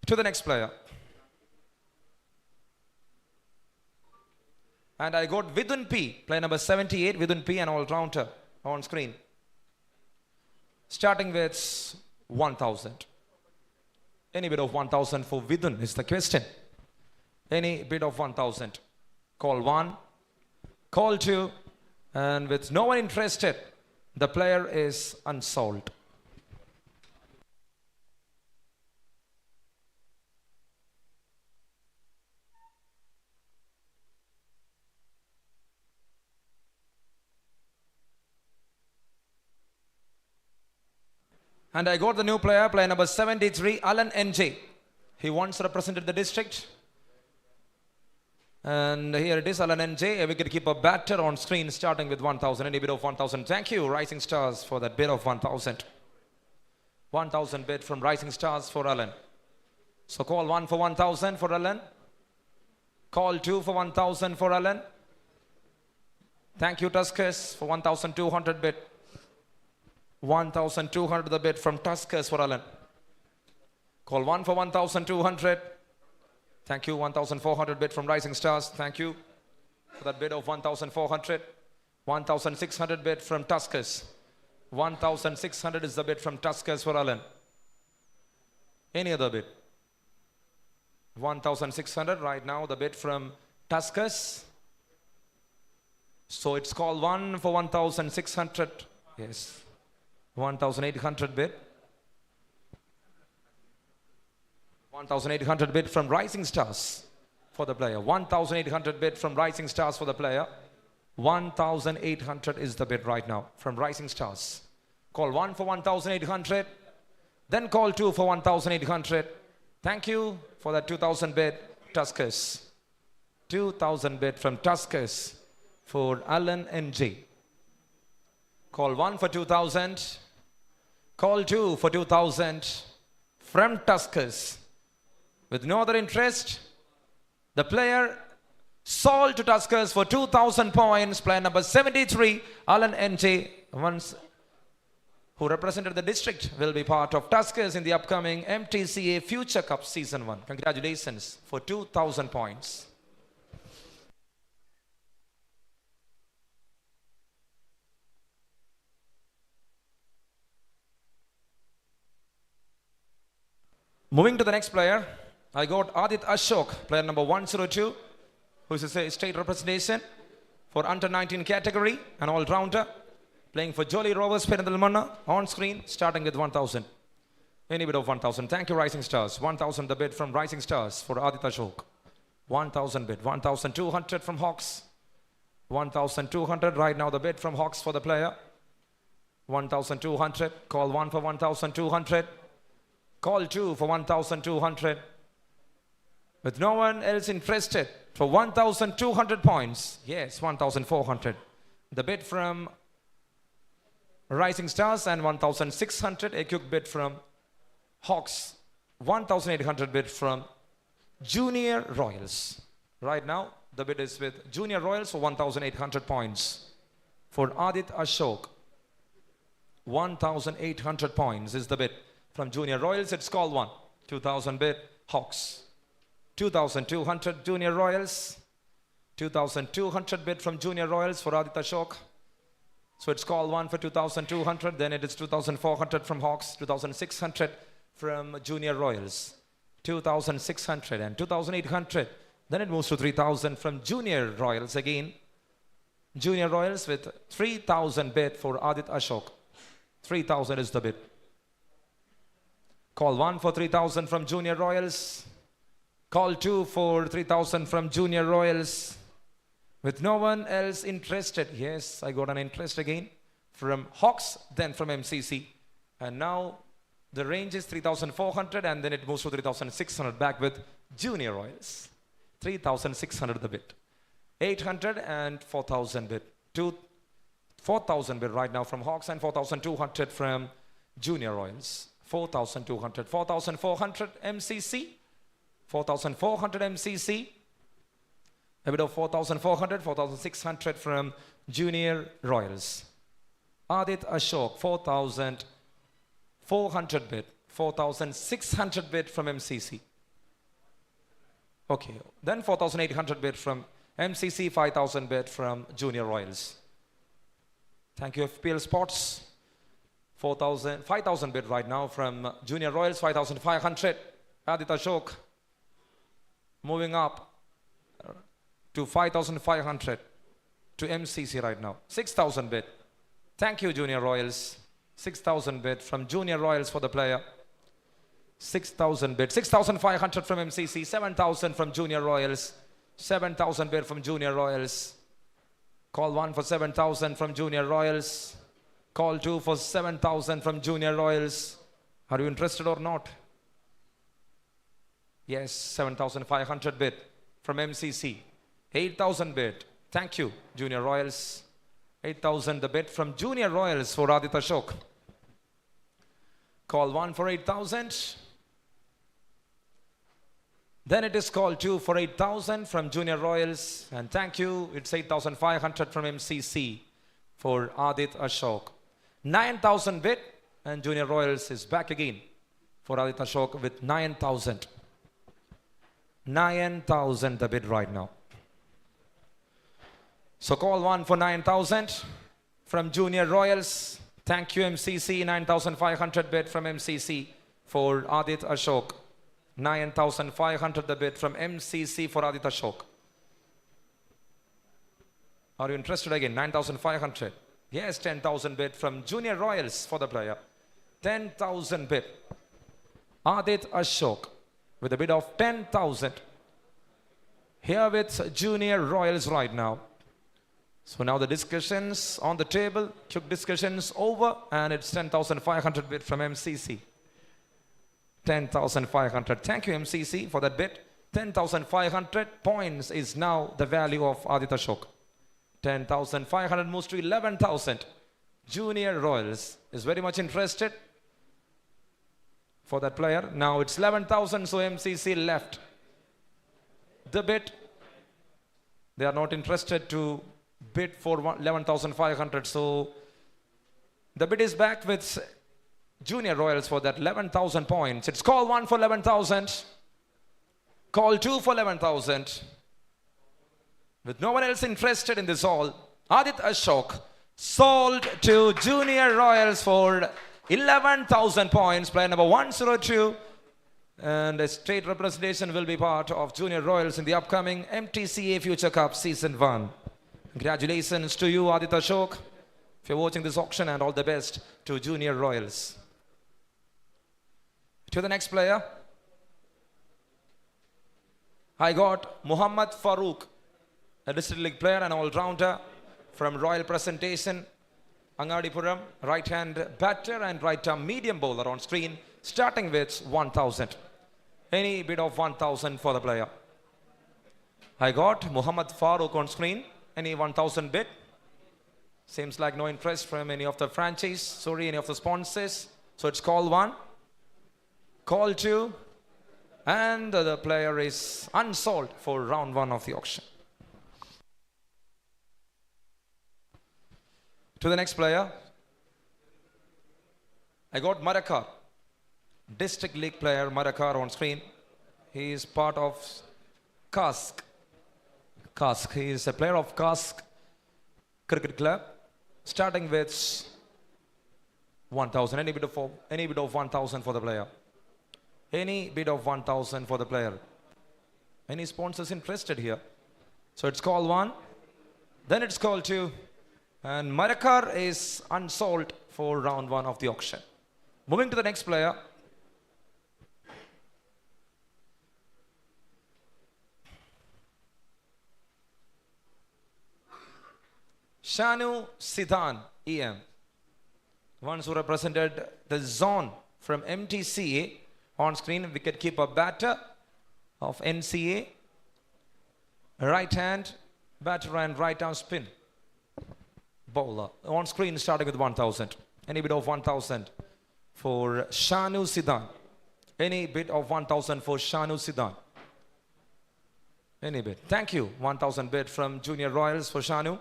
To the next player. And I got Vidun P, player number 78, Vidun P, an all-rounder on screen. Starting with 1,000. Any bid of 1,000 for Vidun is the question. Any bid of 1,000. Call 1. Call 2. And with no one interested, the player is unsold. And I got the new player, player number 73, Alan NJ. He once represented the district. And here it is, Alan NJ, a wicketkeeper batter on screen, starting with 1,000. Any bid of 1,000. Thank you, Rising Stars, for that bid of 1,000. 1,000 bid from Rising Stars for Alan. So call 1 for 1,000 for Alan. Call 2 for 1,000 for Alan. Thank you, Tuskers, for 1,200 bid. 1,200 the bid from Tuskers for Alan. Call 1 for 1,200. Thank you. 1,400 bid from Rising Stars. Thank you for that bid of 1,400. 1,600 bid from Tuskers. 1,600 is the bid from Tuskers for Alan. Any other bid? 1,600 right now the bid from Tuskers. So it's called 1 for 1,600. Yes. 1,800 bid. 1,800 bid from Rising Stars for the player. 1,800 bid from Rising Stars for the player. 1,800 is the bid right now from Rising Stars. Call 1 for 1,800. Then call 2 for 1,800. Thank you for that 2,000 bid, Tuskers. 2,000 bid from Tuskers for Alan NJ. Call 1 for 2,000. Call 2 for 2,000 from Tuskers. With no other interest, the player sold to Tuskers for 2,000 points. Player number 73, Alan NJ, who represented the district, will be part of Tuskers in the upcoming MTCA Future Cup Season 1. Congratulations for 2,000 points. Moving to the next player, I got Adit Ashok, player number 102, who is a state representation for under 19 category, an all-rounder, playing for Jolly Rovers, Perindalmanna, on screen, starting with 1,000. Any bid of 1,000. Thank you, Rising Stars. 1,000 the bid from Rising Stars for Adit Ashok. 1,000 bid. 1,200 from Hawks. 1,200 right now the bid from Hawks for the player. 1,200. Call 1 for 1,200. Call 2 for 1,200. With no one else interested for 1,200 points. Yes, 1,400. The bid from Rising Stars and 1,600. A quick bid from Hawks. 1,800 bid from Junior Royals. Right now, the bid is with Junior Royals for 1,800 points. For Adit Ashok, 1,800 points is the bid. From Junior Royals, it's call 1. 2,000 bid, Hawks. 2,200 Junior Royals. 2,200 bid from Junior Royals for Adit Ashok. So it's call 1 for 2,200. Then it is 2,400 from Hawks. 2,600 from Junior Royals. 2,600 and 2,800. Then it moves to 3,000 from Junior Royals again. Junior Royals with 3,000 bid for Adit Ashok. 3,000 is the bid. Call 1 for 3,000 from Junior Royals. Call 2 for 3,000 from Junior Royals. With no one else interested. Yes, I got an interest again from Hawks, then from MCC. And now the range is 3,400 and then it moves to 3,600 back with Junior Royals. 3,600 the bid. 800 and 4,000 bid. 4,000 bid right now from Hawks and 4,200 from Junior Royals. 4,200. 4,400 MCC. 4,400 MCC. A bit of 4,400. 4,600 from Junior Royals. Adit Ashok, 4,400 bid. 4,600 bid from MCC. Okay. Then 4,800 bid from MCC. 5,000 bid from Junior Royals. Thank you, FPL Sports. 5,000 bid right now from Junior Royals. 5,500. Adit Ashok. Moving up to 5,500 to MCC right now. 6,000 bid. Thank you, Junior Royals. 6,000 bid from Junior Royals for the player. 6,000 bid. 6,500 from MCC. 7,000 from Junior Royals. 7,000 bid from Junior Royals. Call 1 for 7,000 from Junior Royals. Call 2 for 7,000 from Junior Royals. Are you interested or not? Yes, 7,500 bid from MCC. 8,000 bid. Thank you, Junior Royals. 8,000 the bid from Junior Royals for Adit Ashok. Call 1 for 8,000. Then it is call 2 for 8,000 from Junior Royals. And thank you, it's 8,500 from MCC for Adit Ashok. 9,000 bid, and Junior Royals is back again for Aditya Ashok with 9,000. 9,000 the bid right now. So call one for 9,000 from Junior Royals. Thank you MCC. 9,500 bid from MCC for Aditya Ashok. 9,500 the bid from MCC for Aditya Ashok. Are you interested again? 9,500. Yes, 10,000 bid from Junior Royals for the player. 10,000 bid. Aditya Ashok with a bid of 10,000. Here with Junior Royals right now. So now the discussions on the table, quick discussions over, and it's 10,500 bid from MCC. 10,500. Thank you MCC for that bid. 10,500 points is now the value of Aditya Ashok. 10,500 moves to 11,000. Junior Royals is very much interested for that player. Now it's 11,000, so MCC left the bid. They are not interested to bid for 11,500, so the bid is back with Junior Royals for that 11,000 points. It's call one for 11,000, call two for 11,000. With no one else interested in this all, Aditya Ashok sold to Junior Royals for 11,000 points. Player number 102, and a state representation will be part of Junior Royals in the upcoming Mdca Future Cup Season 1. Congratulations to you, Aditya Ashok, if you're watching this auction, and all the best to Junior Royals. To the next player, I got Muhammad Farooq, a district league player and all-rounder from Royal Presentation, Angadipuram, right-hand batter and right-arm medium bowler on screen, starting with 1,000. Any bid of 1,000 for the player. I got Muhammad Farooq on screen. Any 1,000 bid? Seems like no interest from any of the franchise, any of the sponsors. So it's call one, call two, and the player is unsold for round one of the auction. To the next player, I got Mdca, district league player Mdca on screen. He is part of Cask. He is a player of Cask Cricket Club, starting with 1,000. Any bid of 1,000 for the player. Any bid of 1,000 for the player. Any sponsors interested here? So it's call one, then it's call two, and Mdca is unsold for round one of the auction. Moving to the next player. Shanu Siddhan, EM. Ones who represented the zone from Mdca. On screen, wicketkeeper batter of NCA. Right hand batter and right arm spin bowler. On screen, starting with 1,000. Any bid of 1,000 for Shanu Siddhan. Any bid of 1,000 for Shanu Siddhan. Any bid. Thank you. 1,000 bid from Junior Royals for Shanu.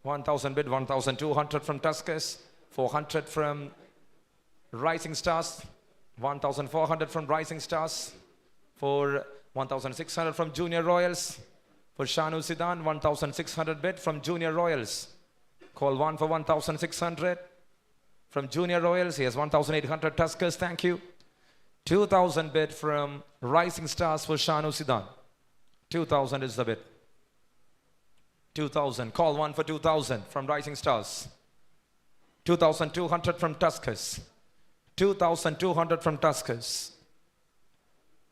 1,000 bid, 1,200 from Tuskers, 400 from Rising Stars, 1,400 from Rising Stars, for 1,600 from Junior Royals, for Shanu Siddhan, 1,600 bid from Junior Royals. Call one for 1,600 from Junior Royals. He has 1,800 Tuskers, thank you. 2,000 bid from Rising Stars for Shanu Siddhan. 2,000 is the bid. 2,000. Call one for 2,000 from Rising Stars. 2,200 from Tuskers. 2,200 from Tuskers.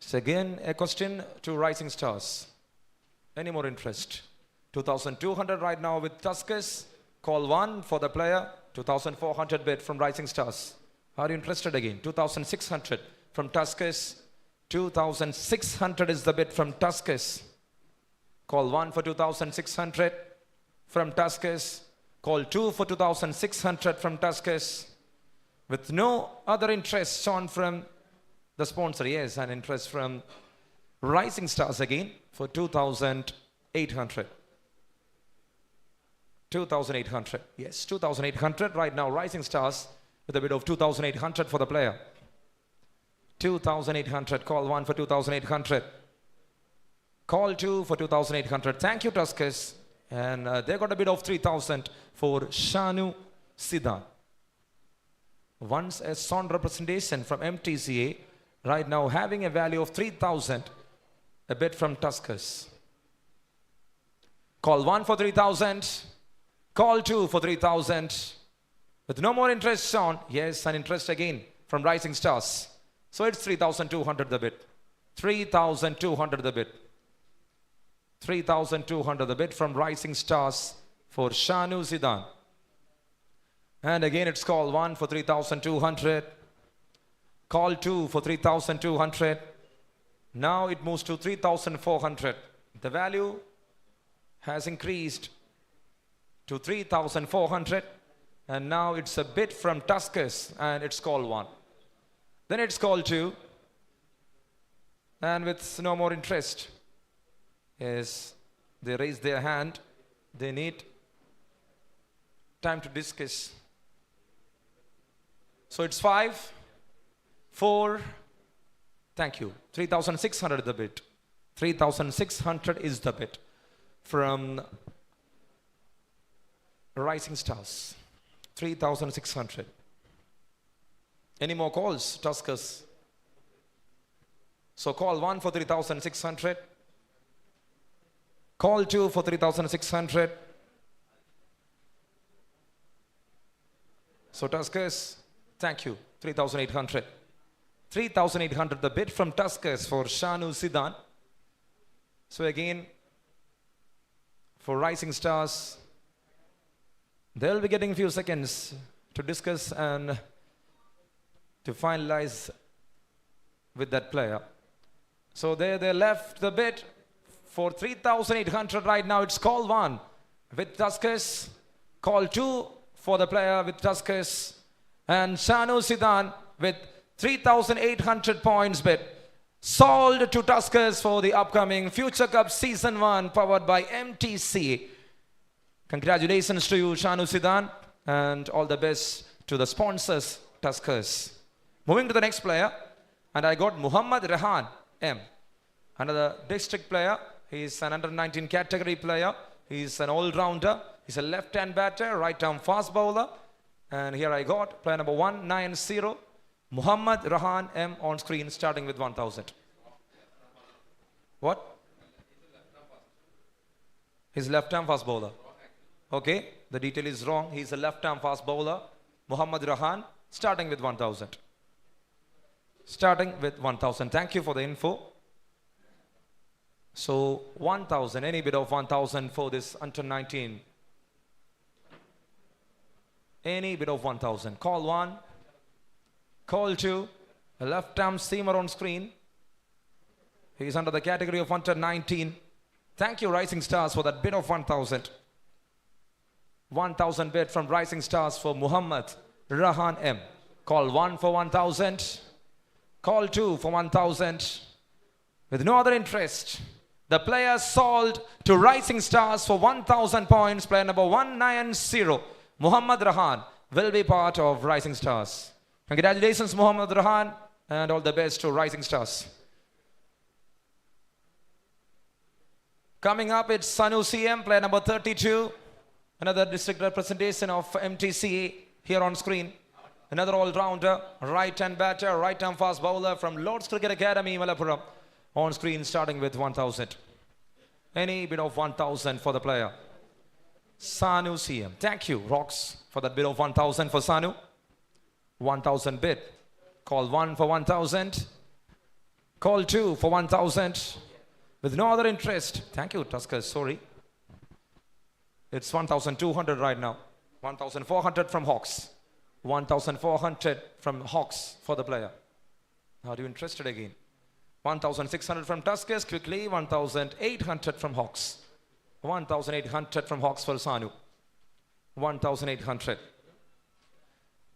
It's again a question to Rising Stars. Any more interest? 2,200 right now with Tuskers. Call one for the player. 2,400 bid from Rising Stars. Are you interested again? 2,600 from Tuskers. 2,600 is the bid from Tuskers. Call one for 2,600 from Tuskers. Call two for 2,600 from Tuskers. With no other interest shown from the sponsor. Yes, an interest from Rising Stars again for 2,800. 2,800. Yes, 2,800 right now. Rising Stars with a bid of 2,800 for the player. 2,800. Call 1 for 2,800. Call 2 for 2,800. Thank you, Tuskers. And they got a bid of 3,000 for Shanu Siddhan. Once a sound representation from Mdca. Right now having a value of 3,000. A bid from Tuskers. Call 1 for 3,000. Call 2 for 3,000. With no more interest shown. Yes, an interest again from Rising Stars. So it's 3,200 the bid. 3,200 the bid. 3,200 the bid from Rising Stars for Shanu Siddhan. And again it's call 1 for 3,200. Call 2 for 3,200. Now it moves to 3,400. The value has increased to 3,400. And now it's a bid from Tuskers and it's call 1. Then it's call 2. And with no more interest, yes, they raise their hand. They need time to discuss. So it's 5, 4, thank you, 3,600 the bid. 3,600 is the bid from Rising Stars. 3,600. Any more calls, Tuskers? So call 1 for 3,600. Call 2 for 3,600. So Tuskers, thank you, 3,800. 3,800 the bid from Tuskers for Shanu Siddhan. So again, for Rising Stars, they'll be getting a few seconds to discuss and to finalize with that player. So they left the bid for 3,800 right now. It's call 1 with Tuskers. Call 2 for the player with Tuskers. And Shanu Siddhan with 3,800 points bid. Sold to Tuskers for the upcoming Future Cup Season 1 powered by Mdca. Congratulations to you, Shanu Siddhan, and all the best to the sponsors, Tuskers. Moving to the next player, and I got Muhammad Rehan M. Another district player. He is an under-19 category player. He is an all-rounder. He's a left-hand batter, right-arm fast bowler. And here I got player number 190, Muhammad Rehan M on screen, starting with 1,000. What? He's left-arm fast bowler. Okay, the detail is wrong. He's a left-arm fast bowler, Muhammad Rehan, starting with 1,000. Starting with 1,000. Thank you for the info. So 1,000, any bid of 1,000 for this under 19. Any bid of 1,000. Call 1. Call 2. A left-arm seamer on screen. He's under the category of under 19. Thank you, Rising Stars, for that bid of 1,000. 1,000 bid from Rising Stars for Muhammad Rehan M. Call 1 for 1,000. Call 2 for 1,000. With no other interest, the player sold to Rising Stars for 1,000 points. Player number 190, Muhammad Rehan, will be part of Rising Stars. Congratulations, Muhammad Rehan, and all the best to Rising Stars. Coming up, it's Sanu CM, player number 32. Another district representation of Mdca here on screen. Another all-rounder, right-hand batter, right-arm fast bowler from Lord's Cricket Academy, Malappuram. On screen, starting with 1,000. Any bid of 1,000 for the player. Sanu CM. Thank you, Rocks, for that bid of 1,000 for Sanu. 1,000 bid. Call 1 for 1,000. Call 2 for 1,000. With no other interest. Thank you, Tuskers. Sorry. It's 1,200 right now. 1,400 from Hawks. 1,400 from Hawks for the player. Are you interested again? 1,600 from Tuskers. Quickly, 1,800 from Hawks. 1,800 from Hawks for Sanu. 1,800.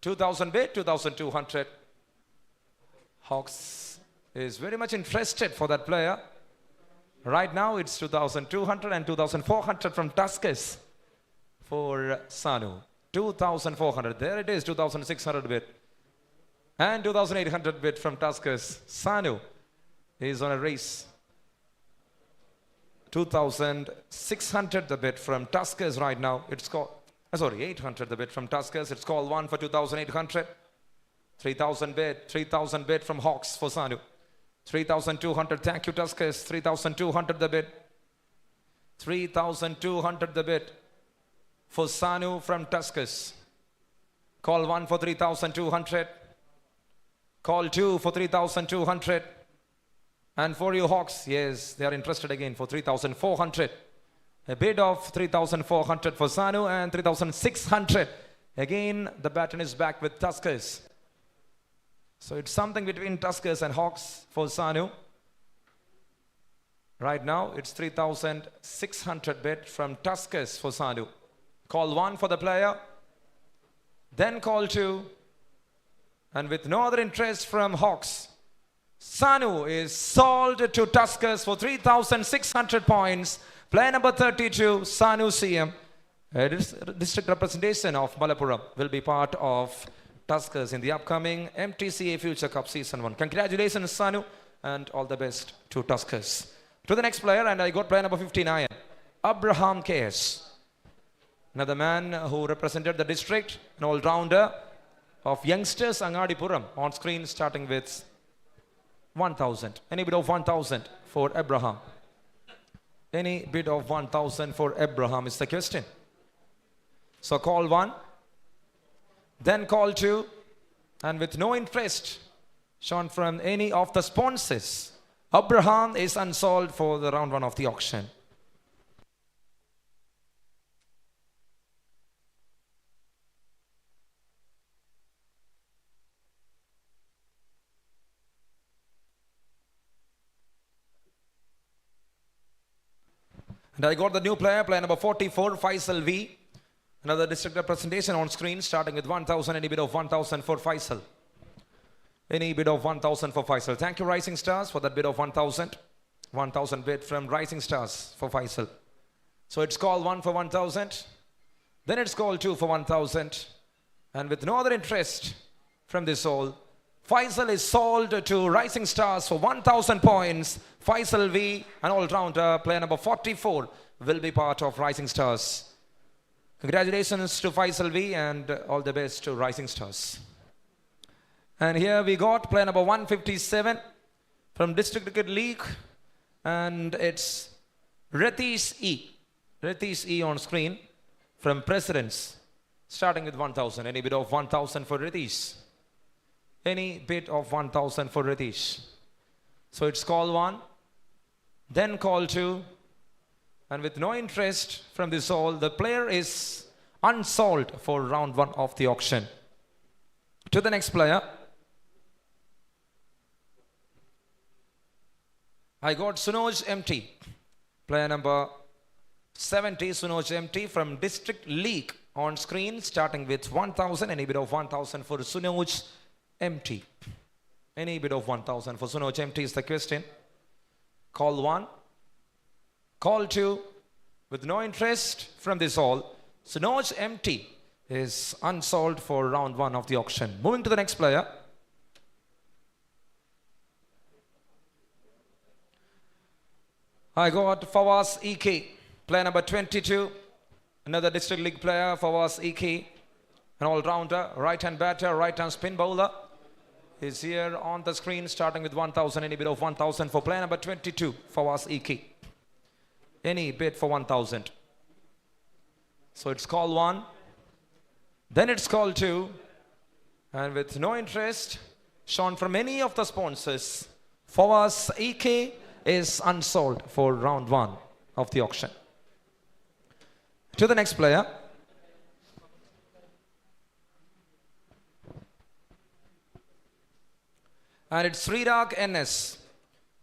2,000 bid, 2,200. Hawks is very much interested for that player. Right now, it's 2,200 and 2,400 from Tuskers for Sanu. 2,400. There it is, 2,600 bid. And 2,800 bid from Tuskers. Sanu is on a race. 2,600 the bid from Tuskers right now. It's called, 800 the bid from Tuskers. It's called one for 2,800. 3,000 bid. 3,000 bid from Hawks for Sanu. 3,200. Thank you, Tuskers. 3,200 the bid. 3,200 the bid for Sanu from Tuskers. Call one for 3,200. Call two for 3,200. And for you Hawks, yes, they are interested again for 3,400. A bid of 3,400 for Sanu and 3,600. Again, the baton is back with Tuskers. So it's something between Tuskers and Hawks for Sanu. Right now, it's 3,600 bid from Tuskers for Sanu. Call one for the player. Then call two. And with no other interest from Hawks, Sanu is sold to Tuskers for 3,600 points. Player number 32, Sanu CM. District representation of Malappuram will be part of Tuskers in the upcoming Mdca Future Cup Season 1. Congratulations, Sanu, and all the best to Tuskers. To the next player, and I got player number 59, Abraham KS. Another man who represented the district, an all-rounder of youngsters Angadipuram, on screen starting with 1,000. Any bid of 1,000 for Abraham? Any bid of 1,000 for Abraham is the question. So call one, then call two, and with no interest shown from any of the sponsors, Abraham is unsold for the round one of the auction. And I got the new player, player number 44, Faisal V. Another district representation on screen, starting with 1,000. Any bid of 1,000 for Faisal? Any bid of 1,000 for Faisal? Thank you, Rising Stars, for that bid of 1,000. 1,000 bid from Rising Stars for Faisal. So it's call one for 1,000. Then it's call two for 1,000. And with no other interest from this all, Faisal is sold to Rising Stars for 1,000 points. Faisal V, an all-rounder, player number 44, will be part of Rising Stars. Congratulations to Faisal V and all the best to Rising Stars. And here we got player number 157 from District Cricket League, and it's Ratish E. Ratish E on screen from Presidents, starting with 1,000. Any bid of 1,000 for Ratish? Any bid of 1,000 for Ratish? So it's call one, then call two, and with no interest from this all, the player is unsold for round one of the auction. To the next player, I got Sunoj MT, player number 70, Sunoj MT from District League on screen, starting with 1,000. Any bid of 1,000 for Sunoj MT? Any bid of 1,000 for Sunoj MT is the question. Call one, call two, with no interest from this all, Sunoj MT is unsold for round one of the auction. Moving to the next player, I got Fawaz EK, player number 22, another District League player, Fawaz EK, an all-rounder, right-hand batter, right-hand spin bowler. Is here on the screen, starting with 1,000. Any bid of 1,000 for player number 22, Fawaz EK? Any bid for 1,000? So it's call one, then it's call two, and with no interest shown from any of the sponsors, Fawaz EK is unsold for round one of the auction. To the next player, and it's Srirak NS,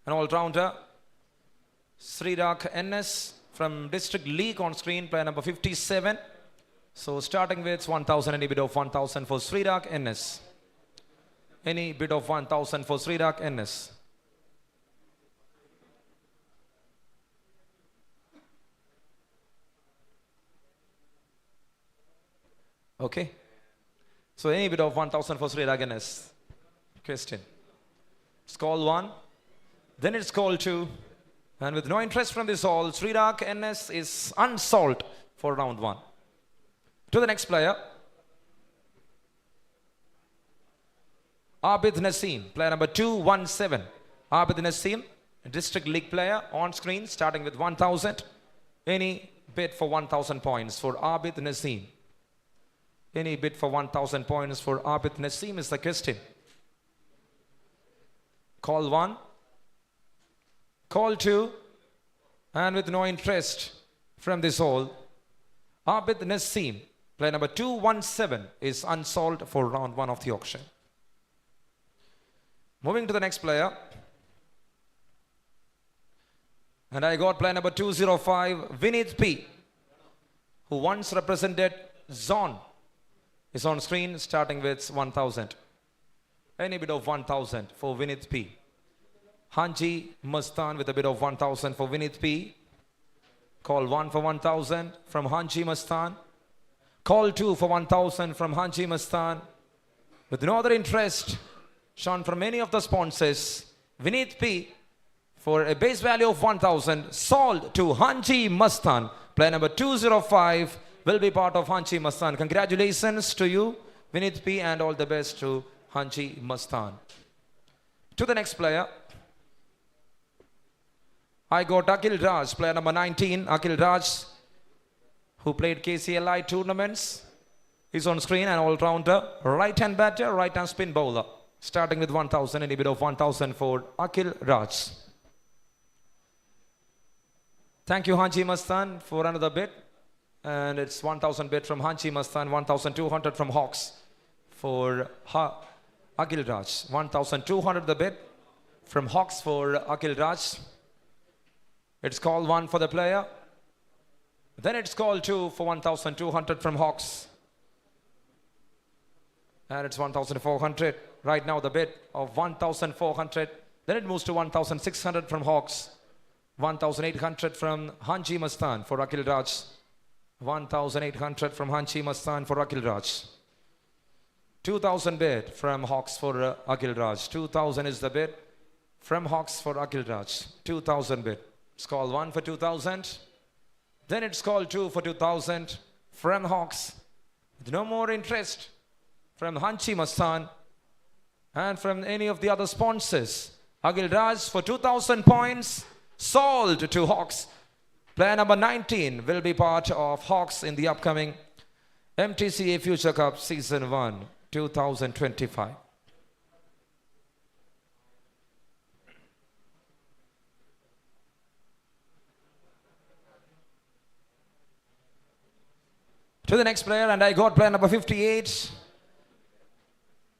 an all-rounder. Srirak NS from District League on screen, player number 57. So starting with 1,000, any bid of 1,000 for Srirak NS? Any bid of 1,000 for Srirak NS? Okay. So any bid of 1,000 for Sri Raganes. Question. It's call 1. Then it's call 2. And with no interest from this all, Sri Rag NS is unsolved for round 1. To the next player. Abid Naseem, player number 217. Abid Naseem, District League player, on screen, starting with 1,000. Any bid for 1,000 points for Abid Naseem? Any bid for 1,000 points for Abid Naseem is the question. Call 1. Call 2. And with no interest from this all, Abid Naseem, player number 217, is unsolved for round 1 of the auction. Moving to the next player. And I got player number 205, Vinith P, who once represented Zone, is on screen, starting with 1,000. Any bid of 1,000 for Vinith P. Hanji Mastan with a bid of 1,000 for Vinith P. Call 1 for 1,000 from Hanji Mastan. Call 2 for 1,000 from Hanji Mastan. With no other interest shown from any of the sponsors, Vinith P, for a base value of 1,000, sold to Hanji Mastan. Player number 205 will be part of Hanji Mastan. Congratulations to you, Vinith P, and all the best to Hanji Mastan. To the next player. I got Akhil Raj, player number 19. Akhil Raj, who played KCLI tournaments. He's on screen, an all-rounder, right-hand batter, right-hand spin bowler. Starting with 1,000, any bid of 1,000 for Akhil Raj. Thank you, Hanji Mastan, for another bid. And it's 1,000 bid from Hanji Mastan, 1,200 from Hawks for Akhil Raj. 1,200 the bid from Hawks for Akhil Raj. It's call 1 for the player. Then it's call 2 for 1,200 from Hawks. And it's 1,400. Right now the bid of 1,400. Then it moves to 1,600 from Hawks. 1,800 from Hanji Mastan for Akhil Raj. 1,800 from Hanji Mastan for Akhil Raj. 2,000 bid from Hawks for Akhil Raj. 2,000 is the bid from Hawks for Akhil Raj. 2,000 bid. It's call 1 for 2,000. Then it's call 2 for 2,000 from Hawks. With no more interest from Hanji Mastan and from any of the other sponsors. Akhil Raj for 2,000 points, sold to Hawks. Player number 19 will be part of Hawks in the upcoming Mdca Future Cup Season 1 2025. To the next player, and I got player number 58.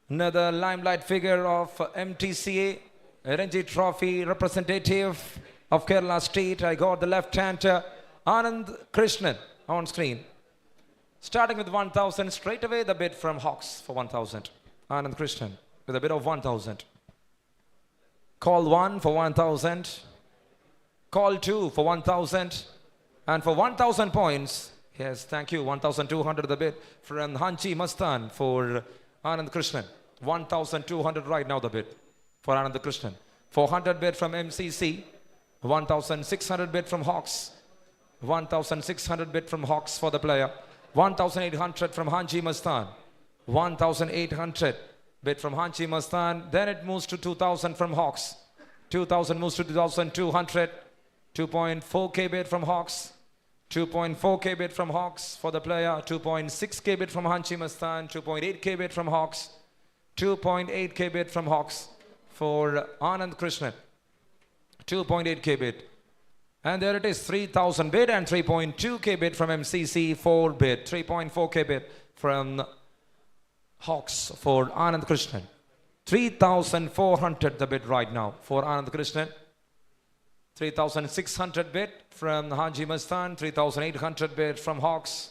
Another limelight figure of Mdca, Ranji Trophy representative of Kerala State. I got the left-hander Anand Krishnan on screen. Starting with 1,000, straight away the bid from Hawks for 1,000. Anand Krishnan with a bid of 1,000. Call 1 for 1,000. Call 2 for 1,000. And for 1,000 points, yes, thank you, 1,200 the bid from Hanji Mastan for Anand Krishnan. 1,200 right now the bid for Anand Krishnan. 400 bid from MCC. 1,600 bid from Hawks. 1,600 bid from Hawks for the player. 1,800 from Hanji Mastan. 1,800 bid from Hanji Mastan. Then it moves to 2,000 from Hawks. 2,000 moves to 2,200. 2.4k bid from Hawks. 2.4k bid from Hawks for the player. 2.6k bid from Hanji Mastan. 2.8k bid from Hawks. 2.8k bid from Hawks for Anand Krishnan. 2.8k bid. And there it is, 3,000 bid and 3.2k bid from MCC, 4 bid. 3.4k bid from Hawks for Anand Krishnan. 3,400 the bid right now for Anand Krishnan. 3,600 bid from Hanji Mastan. 3,800 bid from Hawks.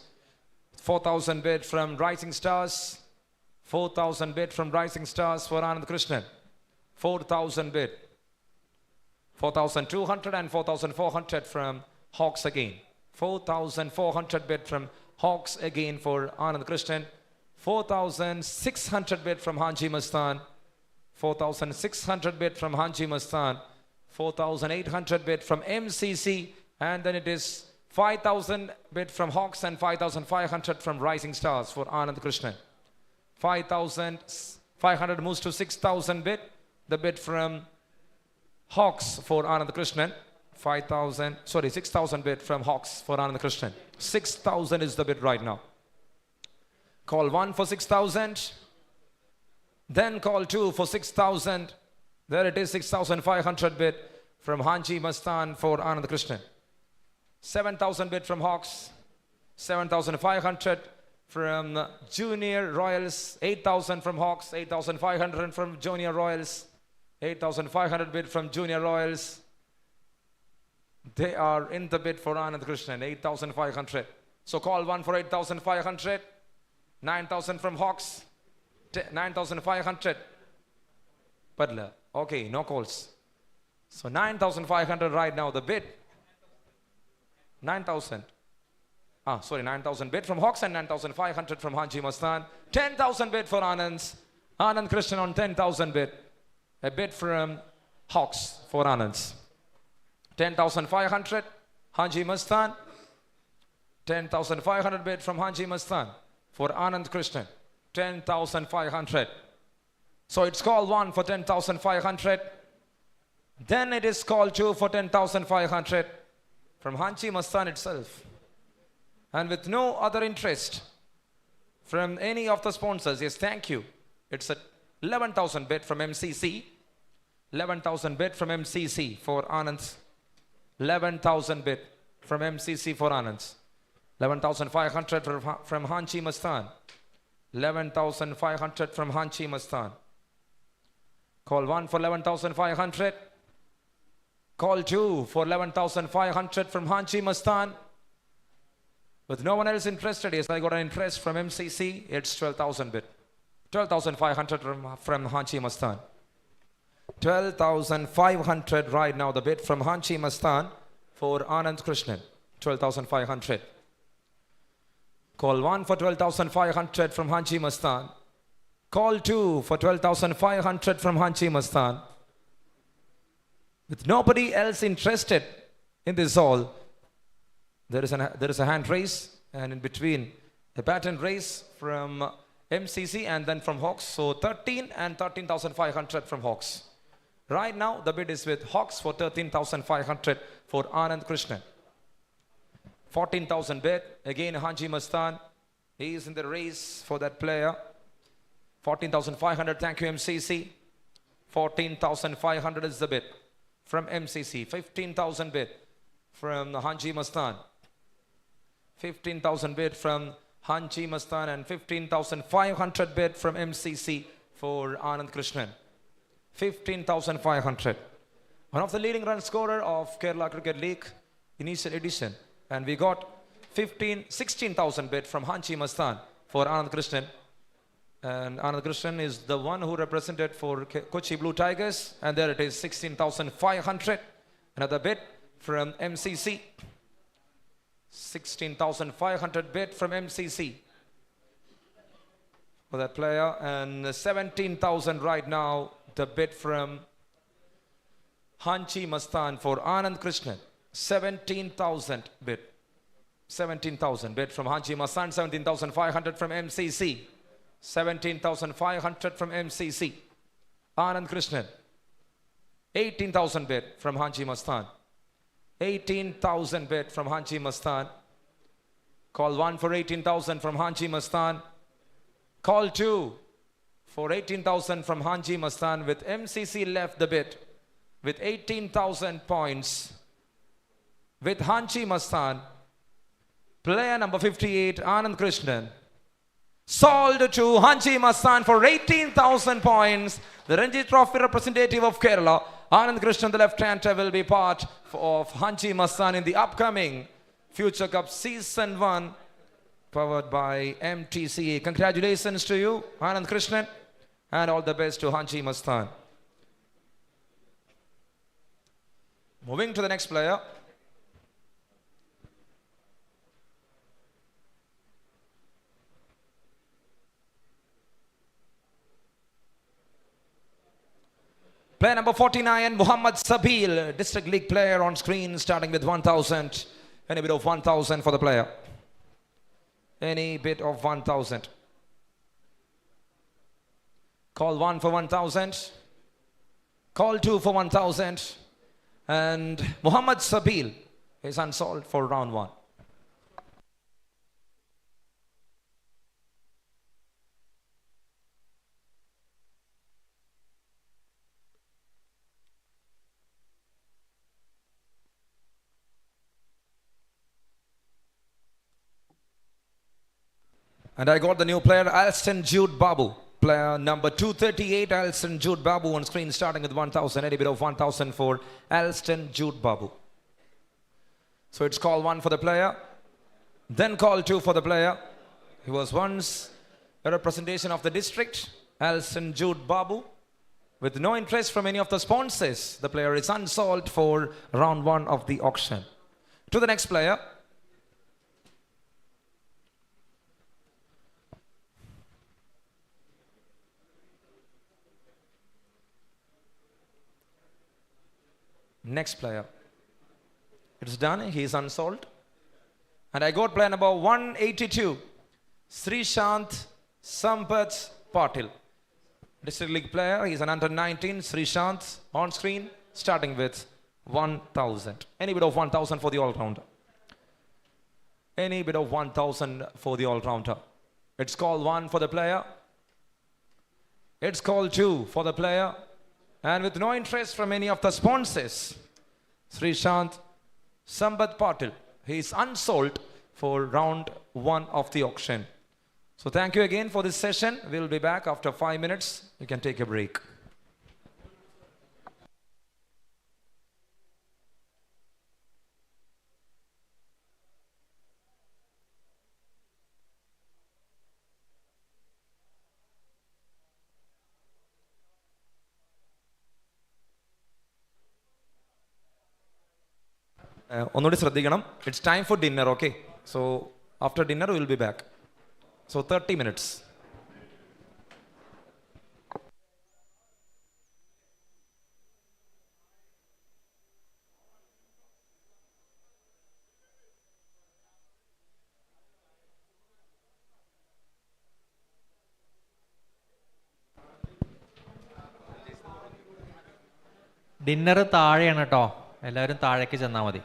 4,000 bid from Rising Stars. 4,000 bid from Rising Stars for Anand Krishnan. 4,000 bid. 4,200 and 4,400 from Hawks again. 4,400 bid from Hawks again for Anand Krishnan. 4,600 bid from Hanji Mastan. 4,600 bid from Hanji Mastan. 4,800 bid from MCC. And then it is 5,000 bid from Hawks and 5,500 from Rising Stars for Anand Krishnan. 5,500 moves to 6,000 bid. The bid from Hawks for Anand Krishnan. 6,000 bid from Hawks for Anand Krishnan. 6,000 is the bid right now. Call 1 for 6,000. Then call 2 for 6,000. There it is, 6,500 bid from Hanji Mastan for Anand Krishnan. 7,000 bid from Hawks. 7,500 from Junior Royals. 8,000 from Hawks. 8,500 from Junior Royals. 8,500 bid from Junior Royals. They are in the bid for Anand Krishnan. 8,500. So call 1 for 8,500. 9,000 from Hawks. 9,500. Padla. Okay, no calls. So 9,500 right now, the bid. 9,000. 9,000 bid from Hawks and 9,500 from Hanji Mastan. 10,000 bid for Anand Krishnan on 10,000 bid. A bid from Hawks for Anand. 10,500 Hanji Mastan. 10,500 bid from Hanji Mastan for Anand Krishnan. 10,500. So it's call 1 for 10,500. Then it is call 2 for 10,500 from Hanji Mastan itself. And with no other interest from any of the sponsors. Yes, thank you. It's at 11,000 bid from MCC. 11,000 bid from MCC for Anand. 11,000 bid from MCC for Anand. 11,500 from Hanji Mastan. 11,500 from Hanji Mastan. Call 1 for 11,500. Call 2 for 11,500 from Hanji Mastan. With no one else interested, yes, I got an interest from MCC. It's 12,000 bid. 12,500 from Hanji Mastan. 12,500 right now, the bid from Hanji Mastan for Anand Krishnan. 12,500. Call 1 for 12,500 from Hanji Mastan. Call 2 for 12,500 from Hanji Mastan. With nobody else interested in this all, there is a hand raise, and in between a baton raise from MCC and then from Hawks. So 13 and 13,500 from Hawks. Right now the bid is with Hawks for 13,500 for Anand Krishnan. 14,000 bid. Again Hanji Mastan. He is in the race for that player. 14,500. Thank you MCC. 14,500 is the bid from MCC. 15,000 bid from Hanji Mastan. 15,000 bid from Hanji Mastan and 15,500 bid from MCC for Anand Krishnan. 15,500. One of the leading run scorer of Kerala Cricket League initial edition. And we got 16,000 bid from Hanji Mastan for Anand Krishnan. And Anand Krishnan is the one who represented for Kochi Blue Tigers. And there it is, 16,500. Another bid from MCC. 16,500 bid from MCC for that player. And 17,000 right now, the bid from Hanji Mastan for Anand Krishnan. 17,000 bid. 17,000 bid from Hanji Mastan. 17,500 from MCC. 17,500 from MCC. Anand Krishnan. 18,000 bid from Hanji Mastan. 18,000 bid from Hanji Mastan. Call 1 for 18,000 from Hanji Mastan. Call 2 for 18,000 from Hanji Mastan with MCC left the bid with 18,000 points. With Hanji Mastan, player number 58, Anand Krishnan, sold to Hanji Mastan for 18,000 points. The Ranji Trophy representative of Kerala, Anand Krishnan, the left-hander, will be part of Hanji Mastan in the upcoming Future Cup Season 1, powered by Mdca. Congratulations to you, Anand Krishnan, and all the best to Hanji Mastan. Moving to the next player. Player number 49, Muhammad Sabil, District League player on screen, starting with 1,000. Any bit of 1,000 for the player. Any bit of 1,000. Call 1 for 1,000. Call 2 for 1,000. And Muhammad Sabil is unsolved for round 1. And I got the new player, Alston Jude Babu. Player number 238, Alston Jude Babu on screen, starting with 1,000. Any bit of 1,000 for Alston Jude Babu. So it's call 1 for the player. Then call 2 for the player. He was once a representation of the district, Alston Jude Babu. With no interest from any of the sponsors, the player is unsold for round 1 of the auction. To the next player. Next player. It's done. He is unsold. And I got player number 182. Srishant Sampath Patil. District League player. He's an under 19. Srishant on screen. Starting with 1,000. Any bit of 1,000 for the all-rounder. Any bit of 1,000 for the all-rounder. It's call 1 for the player. It's call 2 for the player. And with no interest from any of the sponsors, Srishant Sampath Patil, he is unsold for round 1 of the auction. So thank you again for this session. We'll be back after 5 minutes. You can take a break. ഒന്നുകൂടി ശ്രദ്ധിക്കണം. It's time for dinner, okay? So after dinner we will be back. So 30 minutes. Dinner താഴെയാണ് കേട്ടോ, എല്ലാവരും താഴേക്ക് ചെന്നാൽ മതി.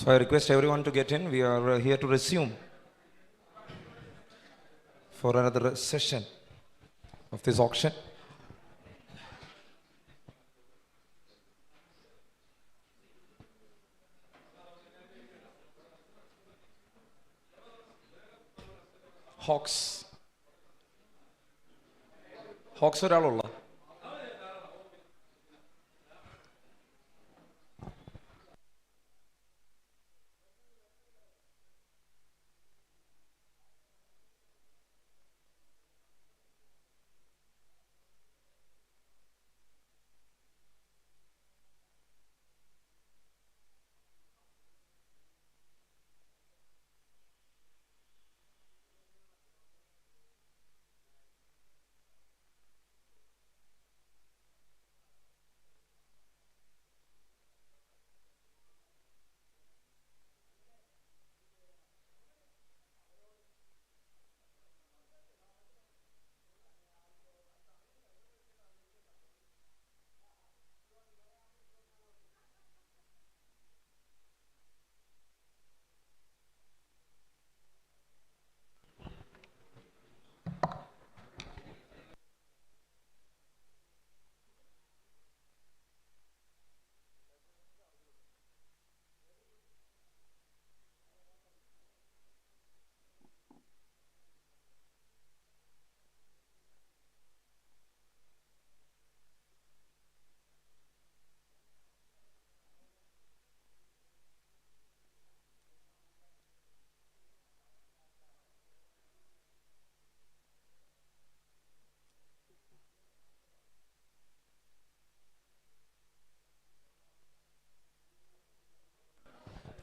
So I request everyone to get in. We are here to resume for another session of this auction. Hawks. Hawks ഒരാളുള്ള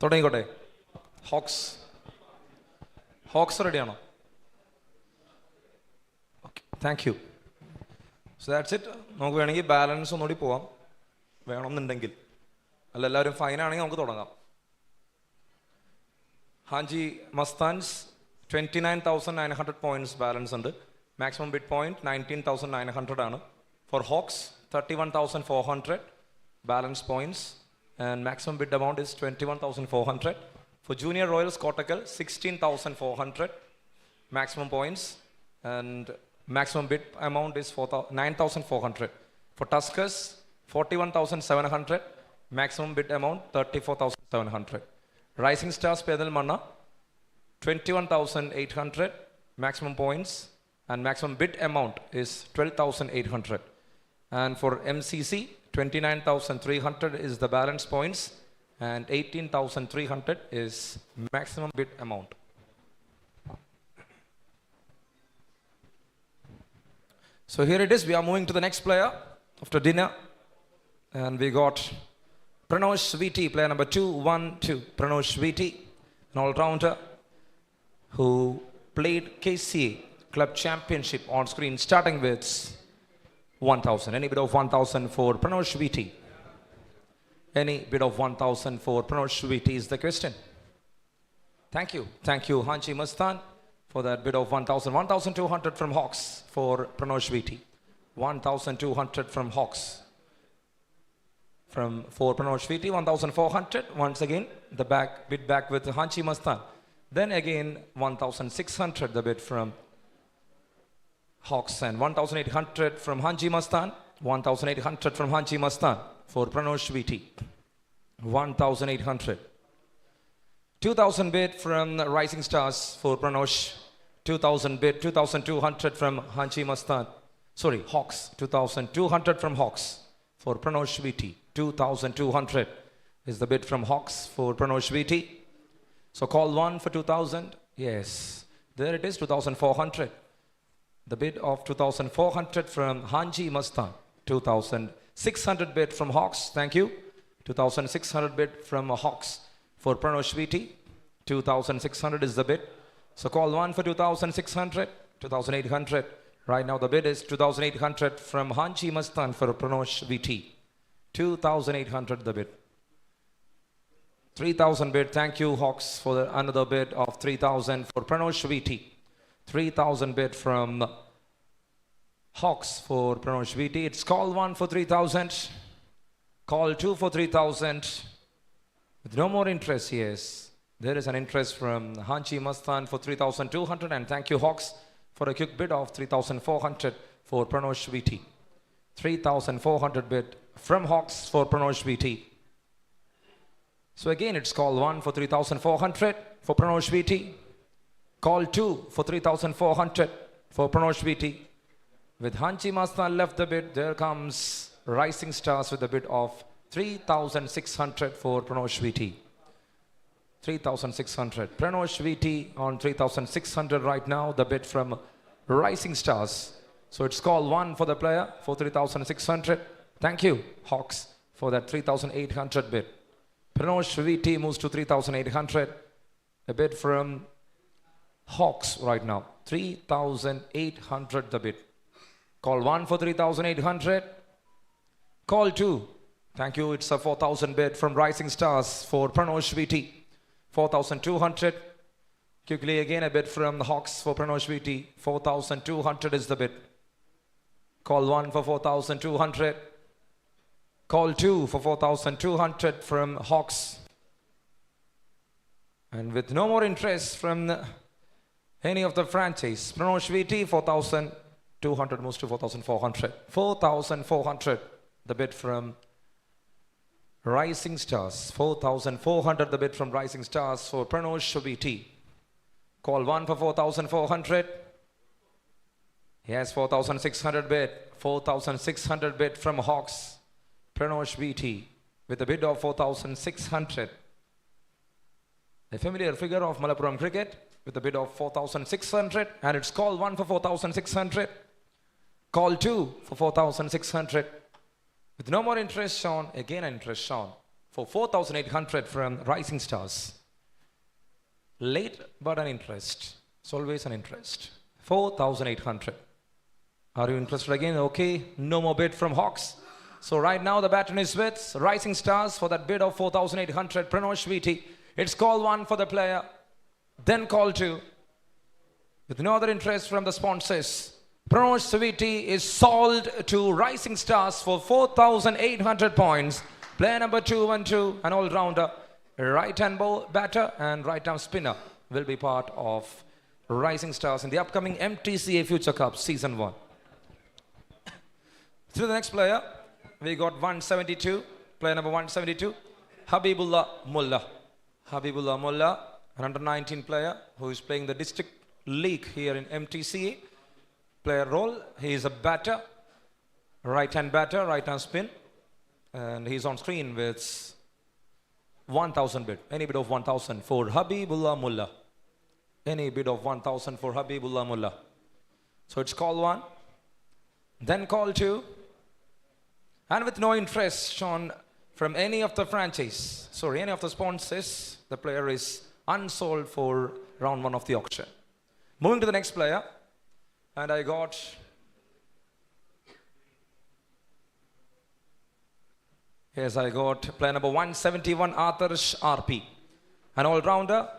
തുടങ്ങിക്കോട്ടെ. Hawks റെഡിയാണോ? Okay, thank you. So that's it. നമുക്ക് വേണമെങ്കിൽ ബാലൻസ് ഒന്നുകൂടി പോവാം വേണമെന്നുണ്ടെങ്കിൽ. അല്ല, എല്ലാവരും ഫൈനാണെങ്കിൽ നമുക്ക് തുടങ്ങാം. ഹാഞ്ചി മസ്താൻസ് 29,900 പോയിന്റ്സ് ബാലൻസ് ഉണ്ട്. മാക്സിമം ബിഡ് പോയിന്റ് 19,900 ആണ്. Four hawks 31,400 balance points, and maximum bid amount is 21,400. For Junior Royals Kottakkal 16,400 maximum points, and maximum bid amount is 9,400. For Tuskers 41,700 maximum bid amount 34,700. Rising Stars Pedalmanna 21,800 maximum points, and maximum bid amount is 12,800. And for MCC 29,300 is the balance points, and 18,300 is maximum bid amount. So here it is. We are moving to the next player after dinner, and we got Pranosh Sweety, player number 212. Pranosh Sweety, an all-rounder who played KCA Club Championship on screen, starting with 1,000. Any bid of 1,000 for Pranosh Sweety? Any bid of 1,000 for Pranosh Sweety is the question. Thank you. Thank you, Hanchi Mastan, for that bid of 1,000. 1,200 from Hawks for Pranosh Sweety. 1,200 from Hawks. For Pranosh Sweety, 1,400. Once again, the bid back with Hanchi Mastan. Then again, 1,600 the bid from Hawks, and 1,800 from Hanji Mastan. 1,800 from Hanji Mastan for Pranosh Sweety. 1,800. 2,000 bid from Rising Stars for Pranosh. 2,000 bid. 2,200 from Hanji Mastan. Sorry, Hawks. 2,200 from Hawks for Pranosh Sweety. 2,200 is the bid from Hawks for Pranosh Sweety. So call one for 2,000. Yes, there it is. 2,400. The bid of 2,400 from Hanji Mastan. 2,600 bid from Hawks. Thank you. 2,600 bid from Hawks for Pranosh Sweety. 2,600 is the bid. So call one for 2,600. 2,800. Right now the bid is 2,800 from Hanji Mastan for Pranosh Sweety. 2,800 the bid. 3,000 bid. Thank you, Hawks, for another bid of 3,000 for Pranosh Sweety. 3,000 bid from Hawks for Pranosh Sweety. It's call one for 3,000. Call two for 3,000. With no more interest, yes. There is an interest from Hanchi Mastan for 3,200, and thank you Hawks for a quick bid of 3,400 for Pranosh VT. 3,400 bid from Hawks for Pranosh VT. So again it's call 1 for 3,400 for Pranosh VT. Call 2 for 3,400 for Pranosh VT. With Hanchi Mastan left the bid, there comes Rising Stars with a bid of 3,600 for Pranosh VT. 3,600. Pranosh VT on 3,600 right now. The bid from Rising Stars. So it's call 1 for the player for 3,600. Thank you, Hawks, for that 3,800 bid. Pranosh VT moves to 3,800. A bid from Hawks right now. 3,800 the bid. Call 1 for 3,800. Call 2. Thank you. It's a 4,000 bid from Rising Stars for Pranosh VT. 4,200. Quickly again a bid from the Hawks for Pranosh VT. 4,200 is the bid. Call 1 for 4,200. Call 2 for 4,200 from Hawks. And with no more interest from any of the franchise, Pranosh VT 4,200 moves to 4,400. 4,400 the bid from Rising Stars. 4,400 the bid from Rising Stars for Pranosh VT. Call 1 for 4,400. Yes, 4,600 bid. 4,600 bid from Hawks. Pranosh VT with a bid of 4,600. A familiar figure of Malappuram cricket with a bid of 4,600, and it's call 1 for 4,600. Call 2 for 4,600. With no more interest shown, again an interest shown for 4,800 from Rising Stars. Late but an interest. It's always an interest. 4,800. Are you interested again? Okay, no more bid from Hawks. So right now the baton is with Rising Stars for that bid of 4,800. Pranosh VT. It's call 1 for the player. Then call 2. With no other interest from the sponsors, Pranosh VT is sold to Rising Stars for 4,800 points. Player number 212, an all-rounder, right-hand ball batter and right-arm spinner will be part of Rising Stars in the upcoming MTCA Future Cup Season 1. To the next player, we got 172, player number 172, Habibullah Mullah. Habibullah Mullah, an under-19 player who is playing the district league here in MTCA. Player role, he is a batter, right-hand spin, and he's on screen with 1,000 bid. Any bid of 1,000 for Habibullah Mullah. Any bid of 1,000 for Habibullah Mullah. So it's call 1, then call 2, and with no interest shown from any of the franchise, any of the sponsors, the player is unsold for round 1 of the auction. Moving to the next player, and I got player number 171, Adarsh RP, an all-rounder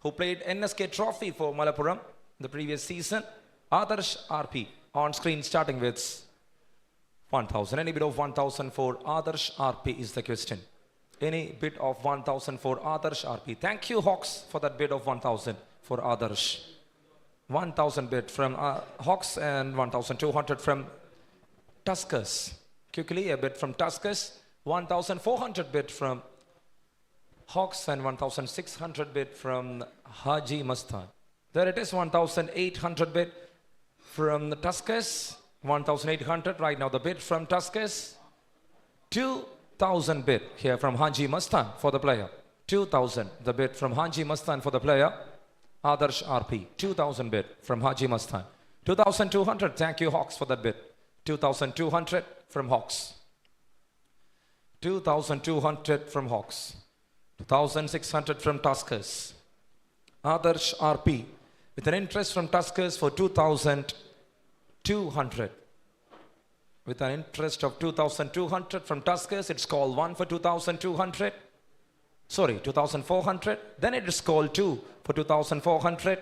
who played NSK Trophy for Malappuram the previous season. Adarsh RP on screen starting with 1,000. Any bid of 1,000 for Adarsh RP is the question. Any bid of 1,000 for Adarsh RP. Thank you Hawks for that bid of 1,000 for Adarsh. 1,000 bid from Hawks and 1,200 from Tuskers. Quickly a bid from Tuskers. 1,400 bid from Hawks and 1,600 bid from Haji Mastan. There it is, 1,800 bid from the Tuskers. 1,800 right now the bid from Tuskers. 2,000 bid here from Haji Mastan for the player. 2,000 the bid from Haji Mastan for the player. Adarsh RP. 2,000 bid from Haji Mastan. 2,200. Thank you Hawks for that bid. 2,200 from Hawks. 2,200 from Hawks. 2,600 from Tuskers. Adarsh RP with an interest from Tuskers for 2,200. With an interest of 2,200 from Tuskers, it's call 1 for 2,200. 2,400. Then it is call 2 for 2,400.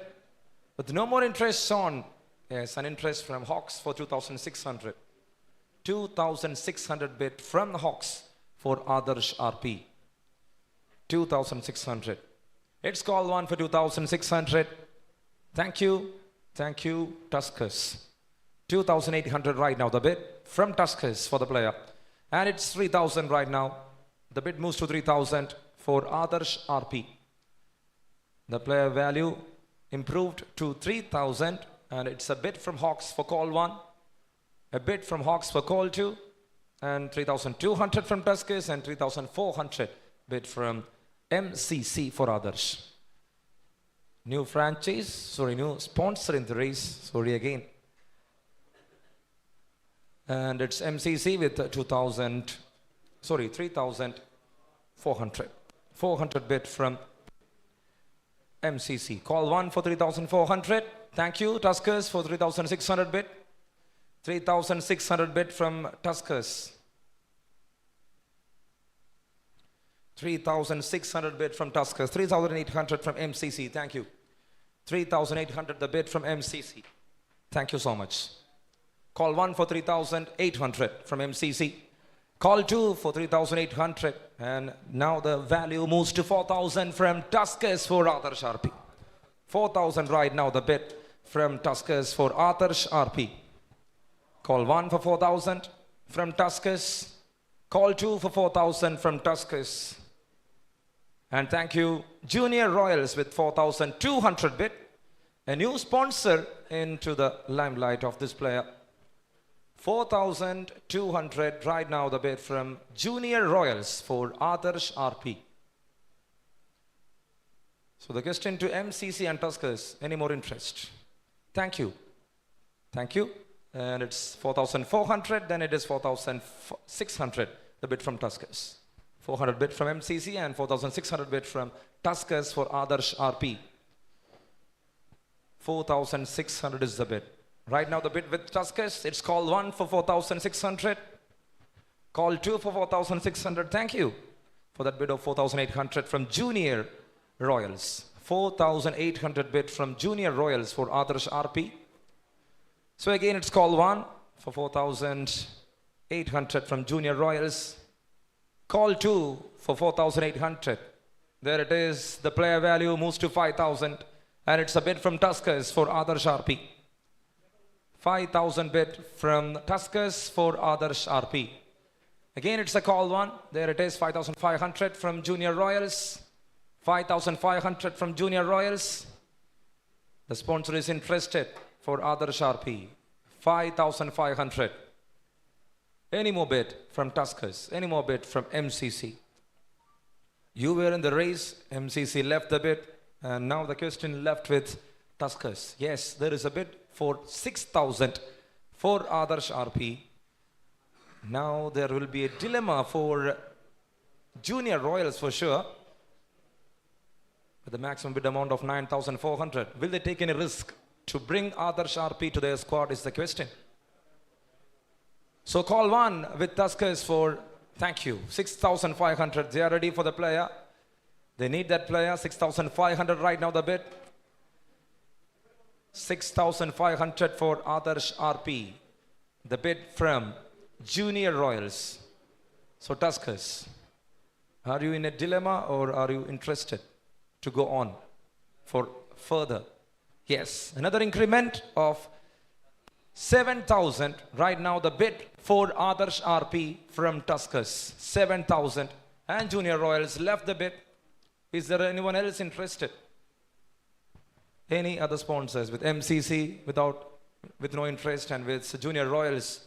With no more interest on, yes, an interest from Hawks for 2,600. 2,600 bid from the Hawks for Adarsh RP. 2,600. It's call one for 2,600. Thank you. Thank you, Tuskers. 2,800 right now, the bid from Tuskers for the player. And it's 3,000 right now. The bid moves to 3,000 for Adarsh RP. The player value improved to 3,000, and it's a bid from Hawks for call one, a bid from Hawks for call two, and 3,200 from Tuskers, and 3,400 bid from MCC for Adarsh. New franchise, new sponsor in the race, again. And it's MCC with 3,400. 400 bid from MCC. Call one for 3,400. Thank you, Tuskers, for 3,600 bid. 3,600 bid from Tuskers. 3,600 bid from Tuskers. 3,800 from MCC. Thank you. 3,800 the bid from MCC. Thank you so much. Call one for 3,800 from MCC. Call two for 3,800. And now the value moves to 4,000 from Tuskers for Adarsh RP. 4,000 right now the bid from Tuskers for Adarsh RP. Call one for 4,000 from Tuskers. Call two for 4,000 from Tuskers. And thank you, Junior Royals with 4,200 bid. A new sponsor into the limelight of this player. 4,200 right now the bid from Junior Royals for Adarsh RP. So the question to MCC and Tuskers, any more interest? Thank you. Thank you. And it's 4,400, then it is 4,600 the bid from Tuskers. 400 bid from MCC and 4,600 bid from Tuskers for Adarsh RP. 4,600 is the bid. Right now the bid with Tuskers, it's call one for 4,600. Call two for 4,600. Thank you for that bid of 4,800 from Junior Royals. 4,800 bid from Junior Royals for Adarsh RP. So again it's call one for 4,800 from Junior Royals. Call two for 4,800. There it is. The player value moves to 5,000. And it's a bid from Tuskers for Adarsh RP. 5,000 bid from Tuskers for Adarsh RP. Again, it's a call one. There it is, 5,500 from Junior Royals. 5,500 from Junior Royals. The sponsor is interested for Adarsh RP. 5,500. Any more bid from Tuskers? Any more bid from MCC? You were in the race. MCC left the bid. And now the question left with Tuskers. Yes, there is a bid for 6,000 for Adarsh RP. Now there will be a dilemma for Junior Royals for sure. With the maximum bid amount of 9,400. Will they take any risk to bring Adarsh RP to their squad is the question. So call one with Tuskers for, thank you, 6,500. They are ready for the player. They need that player. 6,500 right now the bid. 6,500 for Adarsh RP. The bid from Junior Royals. So Tuskers, are you in a dilemma or are you interested to go on for further? Yes, another increment of 7,000. Right now the bid for Adarsh RP from Tuskers. 7,000. And Junior Royals left the bid. Is there anyone else interested? Any other sponsors with MCC with no interest and with Junior Royals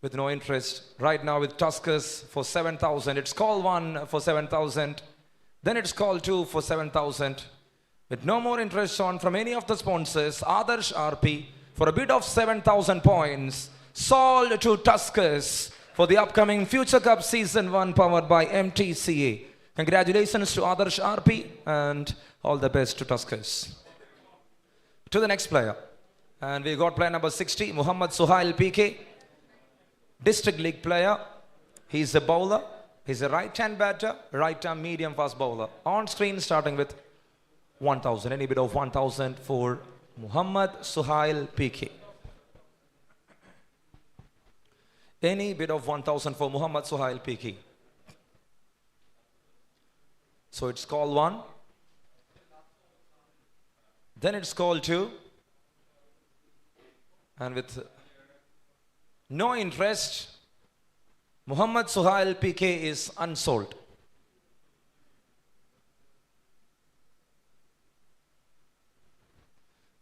with no interest? Right now with Tuskers for 7,000. It's call one for 7,000. Then it's call two for 7,000. With no more interest shown from any of the sponsors, Adarsh RP for a bid of 7,000 points. Sold to Tuskers for the upcoming Future Cup Season 1 powered by Mdca. Congratulations to Adarsh RP and all the best to Tuskers. To the next player. And we got player number 60, Muhammad Suhail PK. District League player. He's a bowler. He's a right-hand batter, right-arm medium fast bowler. On screen starting with 1,000. Any bid of 1,000 for Muhammad Suhail PK. Any bid of 1,000 for Muhammad Suhail PK. So it's call 1. Then it's call 2. And with no interest, Muhammad Suhail PK is unsold.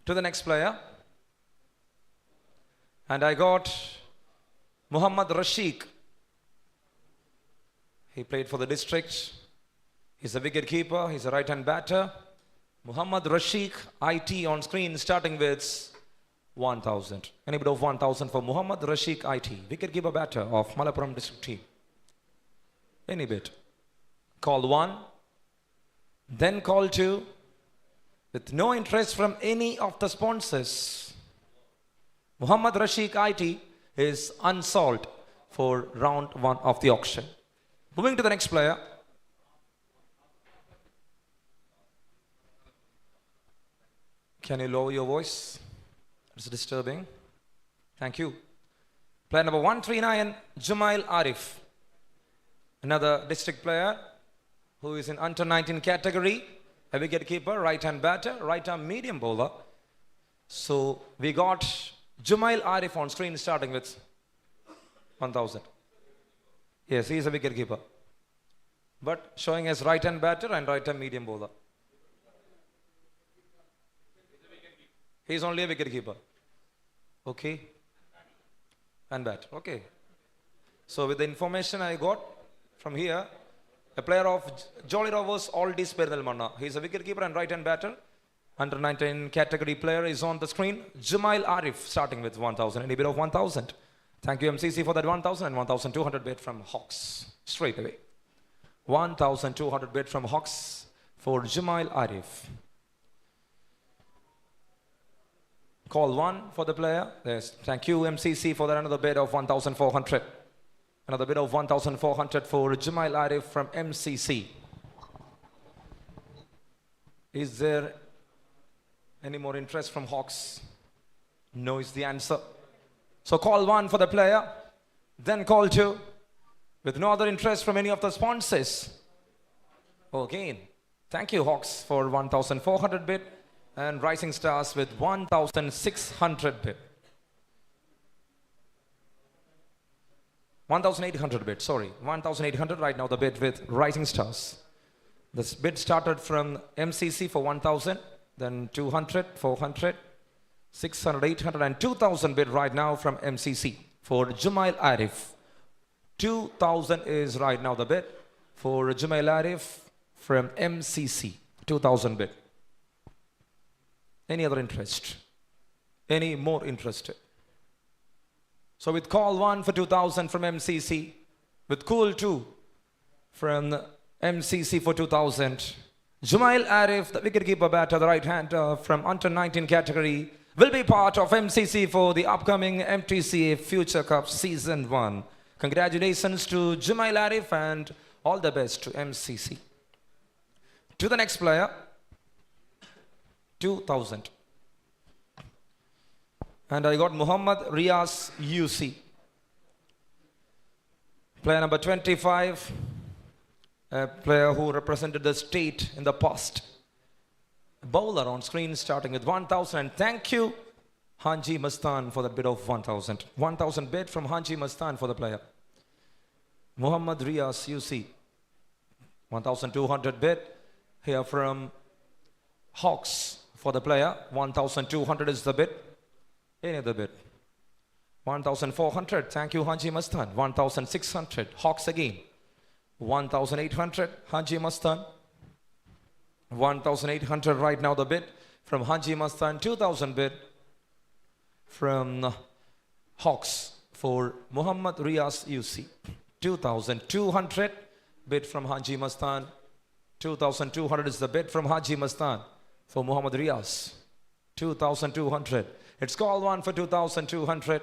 To the next player. And I got Muhammad Rashik. He played for the district. He's a wicket keeper. He's a right-hand batter. Muhammad Rashik, IT on screen, starting with 1,000. Any bid of 1,000 for Muhammad Rashik, IT, wicket keeper batter of Malappuram district team. Any bid. Call 1. Then call 2. With no interest from any of the sponsors. Muhammad Rashik, IT is unsold for round 1 of the auction. Moving to the next player. Can you lower your voice? It's disturbing. Thank you. Player number 139, Jumail Arif. Another district player who is in under 19 category. A wicket keeper, right-hand batter, right-arm medium bowler. So we got Jumail Arif on screen starting with 1,000. Yes, he is a wicket keeper. But showing as right-hand batter and right-arm medium bowler. He is only a wicket keeper. Okay. And bat. Okay. So with the information I got from here, a player of Jolly Rovers, Aldis Perdelmanna. He is a wicket keeper and right-hand batter. Under 19 category player is on the screen. Jumail Arif starting with 1,000. Any bid of 1,000. Thank you MCC for that 1,000 and 1,200 bid from Hawks. Straight away. 1,200 bid from Hawks for Jumail Arif. Call 1 for the player. Yes. Thank you MCC for that another bid of 1,400. Another bid of 1,400 for Jumail Arif from MCC. Is there any more interest from Hawks? No is the answer. So call 1 for the player. Then call 2. With no other interest from any of the sponsors. Again, thank you Hawks for 1,400 bid. And Rising Stars with 1,600 bid. 1,800 bid, sorry. 1,800 right now the bid with Rising Stars. This bid started from MCC for 1,000, then 200, 400, 600, 800 and 2,000 bid right now from MCC for Jumail Arif. 2,000 is right now the bid for Jumail Arif from MCC. 2,000 bid. Any other interest? Any more interested? So with call 1 for 2,000 from MCC, with call 2 from MCC for 2,000, Jumail Arif, the wicketkeeper batter, the right-hander from under 19 category, will be part of MCC for the upcoming Mdca Future Cup Season 1. Congratulations to Jumail Arif and all the best to MCC. To the next player. 2,000. And I got Muhammad Riaz UC. Player number 25. A player who represented the state in the past. Bowler on screen starting with 1,000. And thank you Hanji Mastan for the bid of 1,000. 1,000 bid from Hanji Mastan for the player. Muhammad Riaz UC. 1,200 bid here from Hawks. For the player, 1,200 is the bid. Any other bid? 1,400. Thank you, Hanji Mastan. 1,600. Hawks again. 1,800. Hanji Mastan. 1,800 right now the bid from Hanji Mastan. 2,000 bid from Hawks for Muhammad Riaz UC. 2,200 bid from Hanji Mastan. 2,200 is the bid from Hanji Mastan. For Muhammad Riaz, 2,200. It's call 1 for 2,200.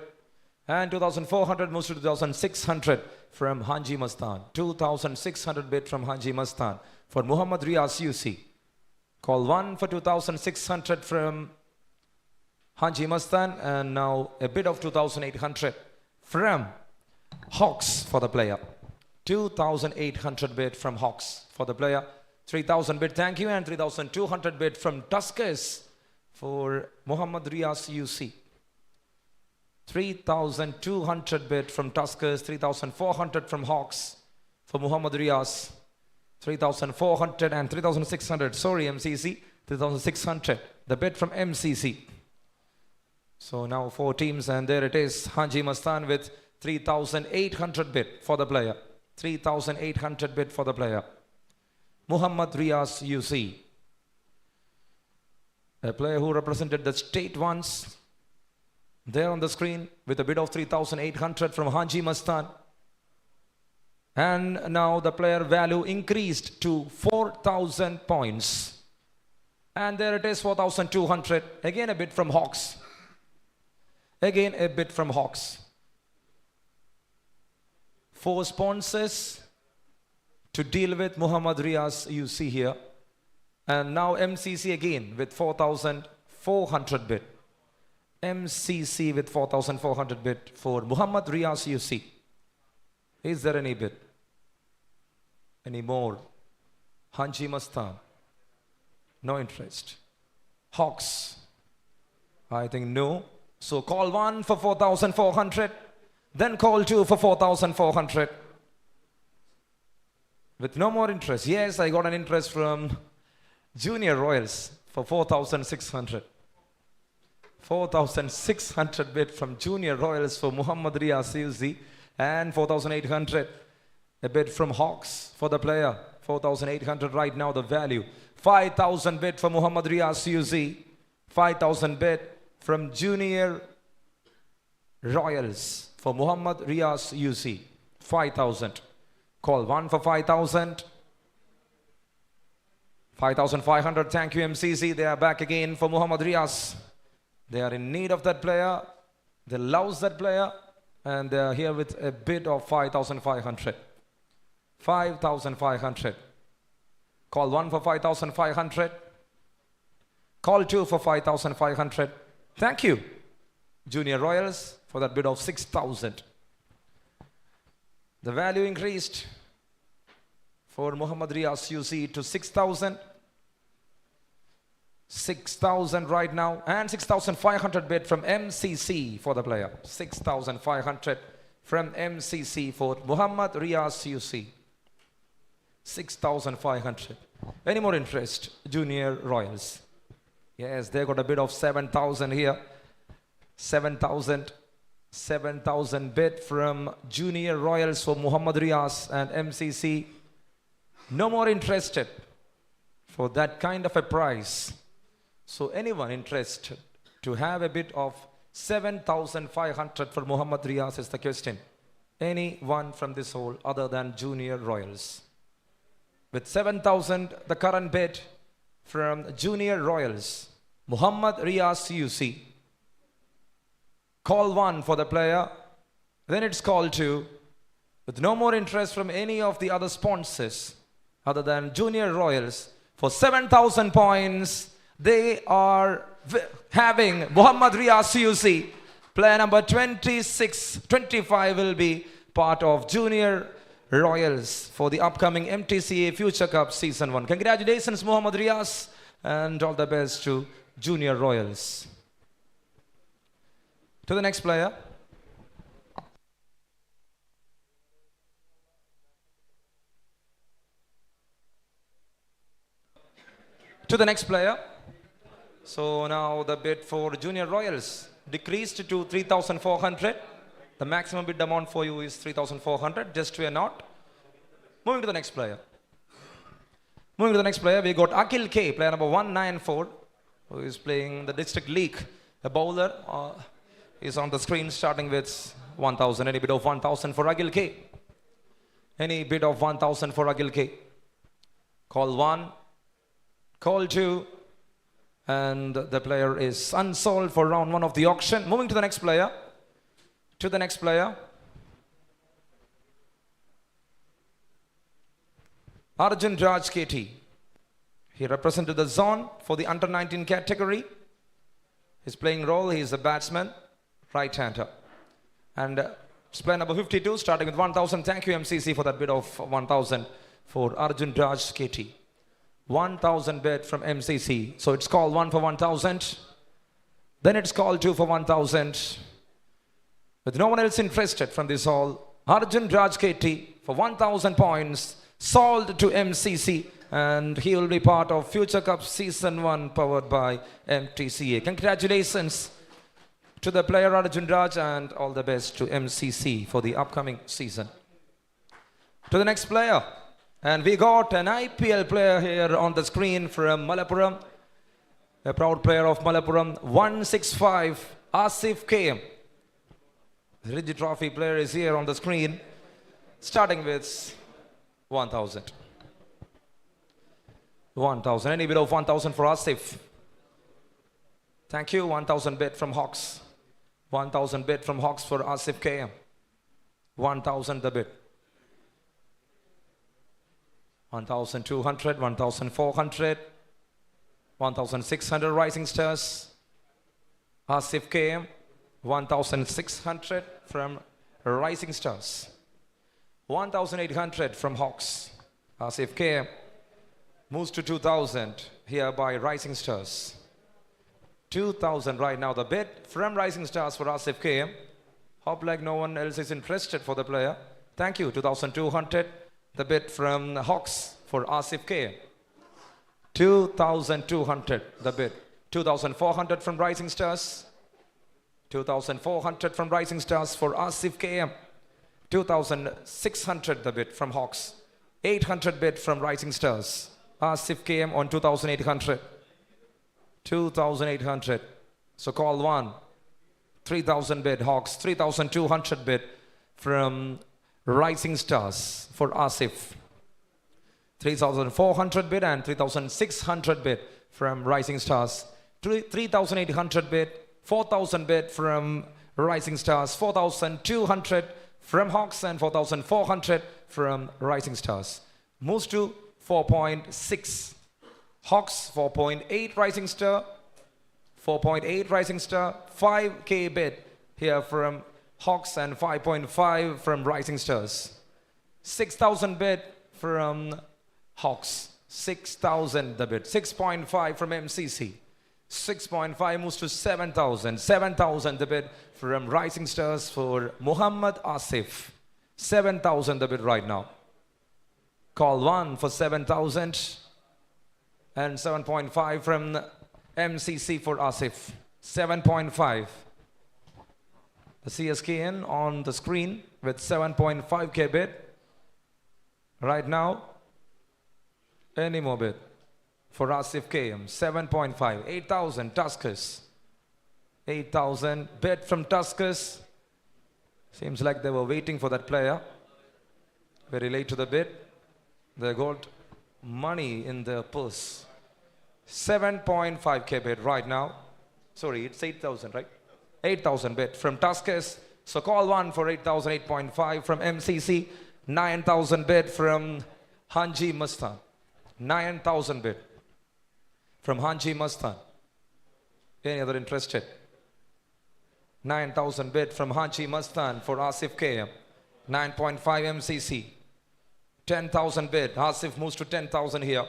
And 2,400 moves to 2,600 from Hanji Mastan. 2,600 bid from Hanji Mastan for Muhammad Riaz UC. Call 1 for 2,600 from Hanji Mastan. And now a bid of 2,800 from Hawks for the player. 2,800 bid from Hawks for the player. 3,000 bid, thank you, and 3,200 bid from Tuskers for Muhammad Riaz UC. 3,200 bid from Tuskers, 3,400 from Hawks for Muhammad Riaz. 3,400 and 3,600, sorry MCC, 3,600, the bid from MCC. So now 4 teams, and there it is, Haji Mastan with 3,800 bid for the player. 3,800 bid for the player. Muhammad Riaz UC. A player who represented the state once. There on the screen with a bid of 3,800 from Haji Mastan. And now the player value increased to 4,000 points. And there it is, 4,200. Again a bid from Hawks. Again a bid from Hawks. 4 sponsors to deal with Muhammad Riaz UC here. And now MCC again with 4,400 bid. MCC with 4,400 bid for Muhammad Riaz UC. Is there any bid? Any more? Haji Mastan. No interest. Hawks. I think no. So call 1 for 4,400. Then call 2 for 4,400. With no more interest. Yes, I got an interest from Junior Royals for 4,600. 4,600 bid from Junior Royals for Muhammad Riaz UC. And 4,800 a bid from Hawks for the player. 4,800 right now the value. 5,000 bid for Muhammad Riaz UC. 5,000 bid from Junior Royals for Muhammad Riaz UC. 5,000. Call 1 for 5,000. 5,500. Thank you MCC. They are back again for Muhammad Riaz. They are in need of that player. They love that player. And they are here with a bid of 5,500. 5,500. Call 1 for 5,500. Call 2 for 5,500. Thank you, Junior Royals, for that bid of 6,000. The value increased for Muhammad Riaz UC to 6,000. 6,000 right now, and 6,500 bid from MCC for the player. 6,500 from MCC for Muhammad Riaz UC. 6,500. Any more interest? Junior Royals. Yes, they got a bid of 7,000 here. 7,000. 7,000 bid from Junior Royals for Muhammad Riaz and MCC. No more interested for that kind of a price. So anyone interested to have a bid of 7,500 for Muhammad Riaz is the question. Anyone from this hole other than Junior Royals? With 7,000, the current bid from Junior Royals, Muhammad Riaz UC. Call 1 for the player. Then it's call 2. With no more interest from any of the other sponsors other than Junior Royals. For 7,000 points, they are having Muhammad Riaz UC. Player number 25 will be part of Junior Royals for the upcoming MTCA Future Cup Season 1. Congratulations, Muhammad Riaz, and all the best to Junior Royals. To the next player. To the next player. So now the bid for Junior Royals decreased to 3,400. The maximum bid amount for you is 3,400, just to a note. Moving to the next player. Moving to the next player, we got Akhil K, player number 194, who is playing the District League. A bowler is on the screen starting with 1,000. Any bid of 1,000 for Akhil K? Any bid of 1,000 for Akhil K? Call 1, call 2, and the player is unsold for round 1 of the auction. Moving to the next player. To the next player. Arjun Raj KT. He represented the zone for the under-19 category. His playing role, he is a batsman, right-hander. And it's player number 52, starting with 1,000. Thank you, MCC, for that bid of 1,000 for Arjun Raj KT. 1,000 bid from MCC. So it's called 1 for 1,000. Then it's called 2 for 1,000. With no one else interested from this hall, Arjun Raj KT for 1,000 points, sold to MCC, and he will be part of Future Cup Season 1 powered by Mdca. Congratulations to the player Arjun Raj and all the best to MCC for the upcoming season. To the next player, and we got an IPL player here on the screen from Malappuram, a proud player of Malappuram, 165 Asif KM. The Ridge Trophy player is here on the screen, starting with 1,000. 1,000. Any bid of 1,000 for Asif? Thank you. 1,000 bid from Hawks. 1,000 bid from Hawks for Asif KM. 1,000 the bid. 1,200, 1,400, 1,600 Rising Stars. Asif KM. 1,600 from Rising Stars. 1,800 from Hawks. Asif KM moves to 2,000 here by Rising Stars. 2,000 right now the bid from Rising Stars for Asif KM. Hope like no one else is interested for the player. Thank you. 2,200 the bid from Hawks for Asif KM. 2,200 the bid. 2,400 from Rising Stars. 2,400 from Rising Stars for Asif KM. 2,600 the bid from Hawks. 800 bid from Rising Stars. Asif KM on 2,800. 2,800. So call one. 3,000 bid Hawks. 3,200 bid from Rising Stars for Asif. 3,400 bid and 3,600 bid from Rising Stars. 3,800 bid. 4,000 bid from Rising Stars. 4,200 from Hawks and 4,400 from Rising Stars. Moves to 4.6. Hawks 4.8 Rising Star. 4.8 Rising Star. 5K bid here from Hawks and 5.5 from Rising Stars. 6,000 bid from Hawks. 6,000 the bid. 6.5 from MCC. 6.5 moves to 7,000. 7,000 the bid from Rising Stars for Muhammad Asif. 7,000 the bid right now. Call one for 7,000 and 7.5 from MCC for Asif. 7.5. The CSKN on the screen with 7.5K bid. Right now, any more bid for Asif KM. 7.5. 8,000 Tuskers. 8,000 bid from Tuskers. Seems like they were waiting for that player. Very late to the bid. They got money in their purse. 7.5K bid right now. Sorry, it's 8,000, right? 8,000 bid from Tuskers. So call one for 8,000, 8.5 from MCC. 9,000 bid from Hanji Mastan. 9,000 bid from Hanji Mastan. Any other interested? 9,000 bid from Hanji Mastan for Asif KM. 9.5 MCC. 10,000 bid. Asif moves to 10,000 here.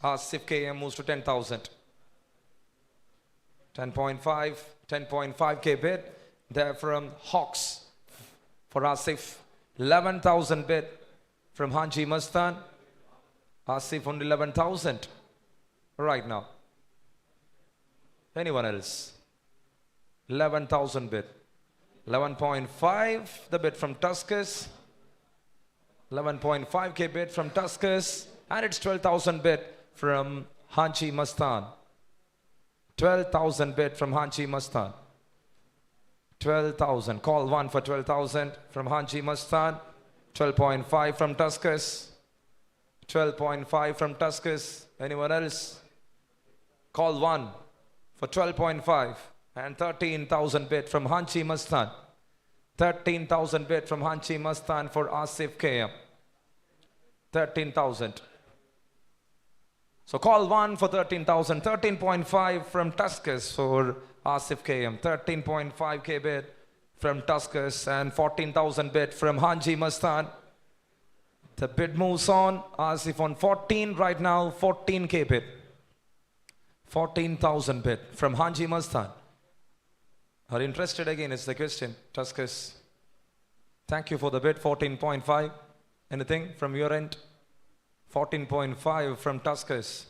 Asif KM moves to 10,000. 10.5. 10.5K bid. There from Hawks for Asif. 11,000 bid from Hanji Mastan. Asif on 11,000 right now. Anyone else? 11,000 bid. 11.5 the bid from Tuskers. 11.5K bid from Tuskers. And it's 12,000 bid from Hanji Mastan. 12,000 bid from Hanji Mastan. 12,000. Call one for 12,000 from Hanji Mastan. 12.5 from Tuskers. 12.5 from Tuskers. Anyone else? Call one for 12.5 and 13,000 bid from Hanji Mastan. 13,000 bid from Hanji Mastan for Asif KM. 13,000. So call one for 13,000. 13.5 from Tuskers for Asif KM. 13.5K bid from Tuskers and 14,000 bid from Hanji Mastan. The bid moves on. Asif on 14 right now. 14K bid. 14,000 bid from Hanji Mastan. Are you interested again is the question. Tuscus. Thank you for the bid. 14.5. Anything from your end? 14.5 from Tuscus.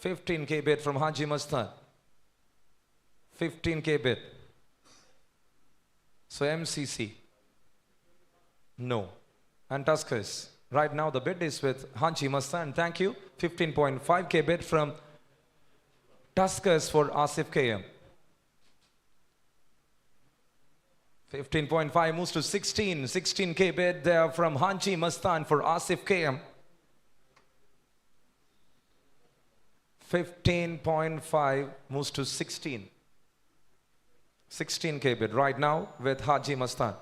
15K bid from Hanji Mastan. 15K bid. So MCC. No. And Tuscus. Right now the bid is with Hanji Mastan. Thank you. 15.5K bid from Tuscus for Asif KM. 15.5 moves to 16. 16K bid there from Hanji Mastan for Asif KM. 15.5 moves to 16. 16K bid right now with Haji Mastan.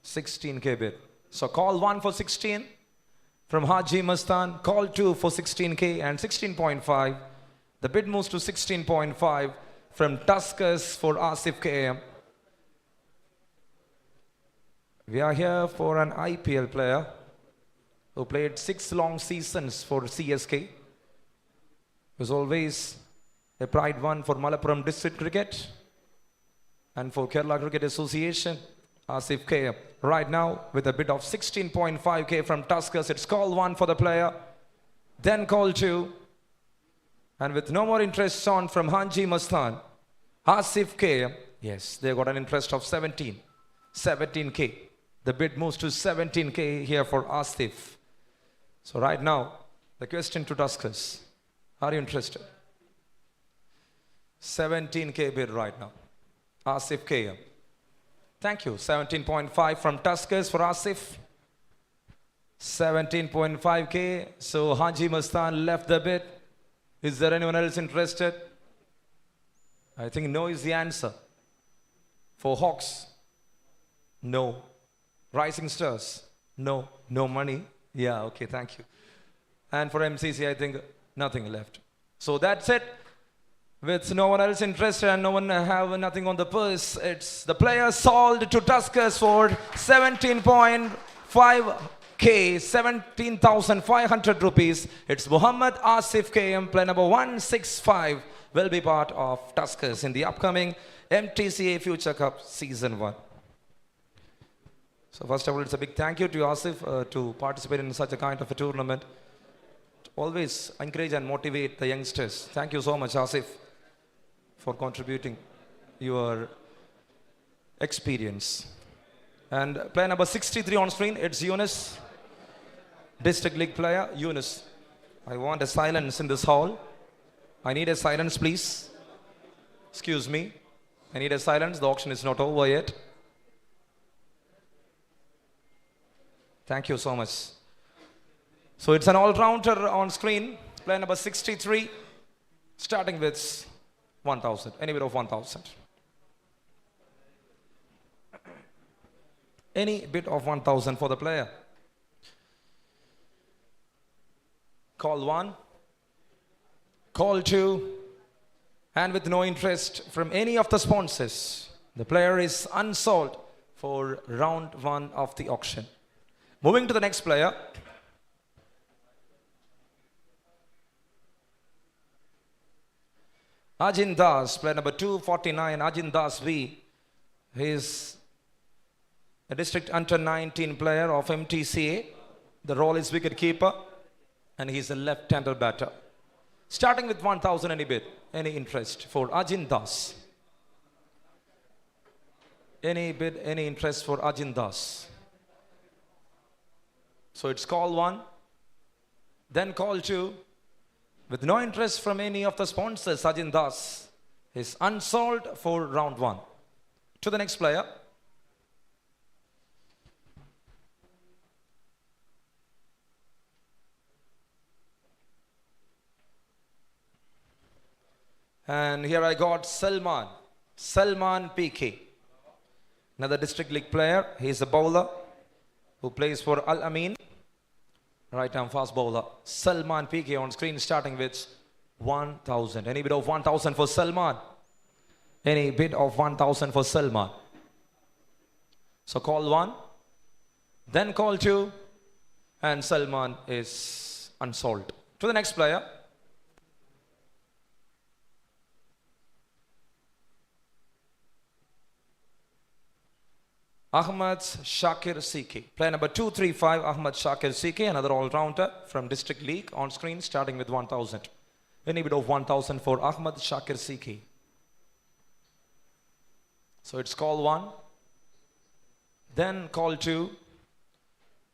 16K bid. So call 1 for 16 from Haji Mastan. Call 2 for 16K and 16.5. The bid moves to 16.5 from Tuscus for Asif KM. We are here for an IPL player who played 6 long seasons for CSK. Was always a pride one for Malappuram District Cricket and for Kerala Cricket Association. Asif KM right now with a bid of 16.5K from Tuscus. It's call 1 for the player, then call 2, and with no more interest on from Hanji Mastan, Asif KM, yes, they got an interest of 17K. The bid moves to 17K here for Asif. So right now, the question to Tuscus, are you interested? 17K bid right now. Asif KM. Thank you. 17.5 from Tuscus for Asif. 17.5K. So Hanji Mastan left the bid. Is there anyone else interested? I think no is the answer. For Hawks, no. Rising Stars, no. No money. Yeah, okay, thank you. And for MCC, I think nothing left. So that's it. With no one else interested and no one have nothing on the purse, it's the player sold to Tuscus for 17.5K, 17,500 rupees. It's Muhammad Asif KM, player number 165, will be part of Tuscus in the upcoming Mdca Future Cup Season 1. So first of all, it's a big thank you to Asif to participate in such a kind of a tournament. Always encourage and motivate the youngsters. Thank you so much, Asif, for contributing your experience. And player number 63 on screen, it's Yunus, District League player, Yunus. I want a silence in this hall. I need a silence, please. Excuse me. I need a silence. The auction is not over yet. Thank you so much. So it's an all-rounder on screen. Player number 63, starting with 1,000. Any bid of 1,000. Any bid of 1,000 for the player. Call 1. Call 2. And with no interest from any of the sponsors, the player is unsold for round 1 of the auction. Moving to the next player. Ajin Das, player number 249, Ajin Das V. He is a district under 19 player of Mdca. The role is wicket keeper and he is a left-hander batter. Starting with 1,000, any bid, any interest for Ajin Das. Any bid, any interest for Ajin Das. So it's call 1, then call 2. With no interest from any of the sponsors, Ajin Das is unsold for round 1. To the next player. And here I got Salman PK. Another district league player. He is a bowler who plays for Al Amin. Right arm fast bowler. Salman PK on screen, starting with 1,000. Any bid of 1,000 for Salman? Any bid of 1,000 for Salman? So call 1, then call 2, and Salman is unsold. To the next player. Ahmad Shakir Siki. Player number 235, Ahmad Shakir Siki, another all-rounder from District League, on screen starting with 1,000. Any bid of 1,000 for Ahmad Shakir Siki. So it's call 1, then call 2.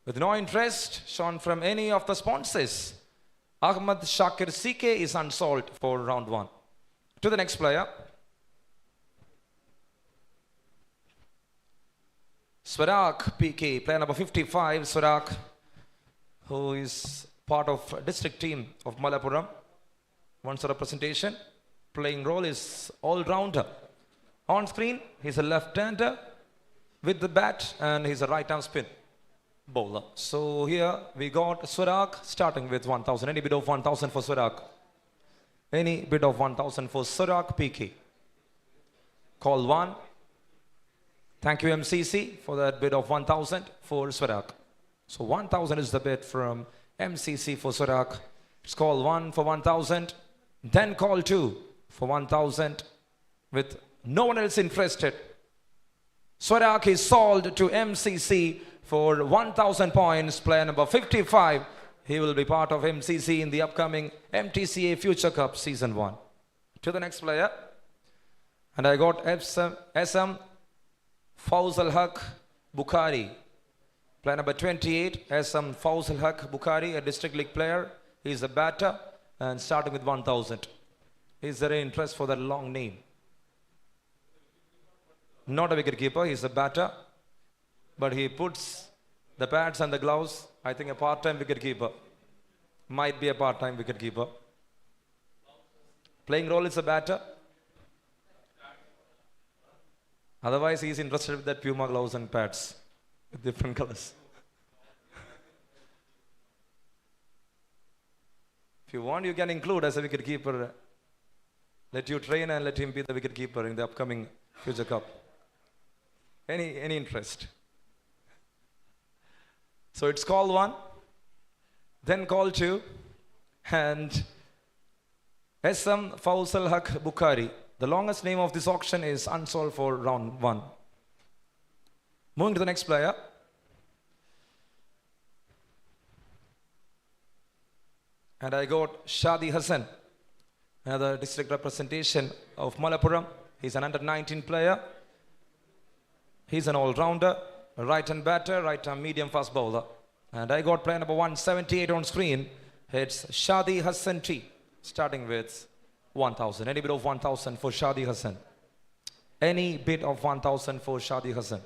With no interest shown from any of the sponsors, Ahmad Shakir Siki is unsold for round 1. To the next player. Swarak PK, player number 55, Swarak, who is part of district team of Malappuram. Once a representation, playing role is all-rounder. On screen, he's a left-hander with the bat and he's a right-arm spin bowler. So here we got Swarak starting with 1,000. Any bid of 1,000 for Swarak? Any bid of 1,000 for Swarak PK? Call 1. Thank you, MCC, for that bid of 1,000 for Swarak. So 1,000 is the bid from MCC for Swarak. It's call 1 for 1,000. Then call 2 for 1,000 with no one else interested. Swarak is sold to MCC for 1,000 points. Player number 55. He will be part of MCC in the upcoming MTCA Future Cup Season 1. To the next player. And I got SM Fawzal Haq Bukhari. Player number 28, SM Fawzal Haq Bukhari, a district league player. He's a batter and starting with 1,000. Is there any interest for that long name? Not a wicket keeper, he's a batter. But he puts the pads and the gloves. I think a part-time wicket keeper. Might be a part-time wicket keeper. Playing role is a batter. Otherwise, he is interested with that Puma gloves and pads with different colors. If you want, you can include as a wicket keeper. Let you train and let him be the wicket keeper in the upcoming Future Cup. Any interest? So it's call 1, then call 2, and SM Fawzal Haq Bukhari. The longest name of this auction is unsold for round 1. Moving to the next player. And I got Shadi Hassan, another district representation of Malappuram. He's an under-19 player. He's an all-rounder, a right-hand batter, right-hand medium-fast bowler. And I got player number 178 on screen. It's Shadi Hassan T, starting with 1,000. Any bid of 1,000 for Shadi Hassan? Any bid of 1,000 for Shadi Hassan?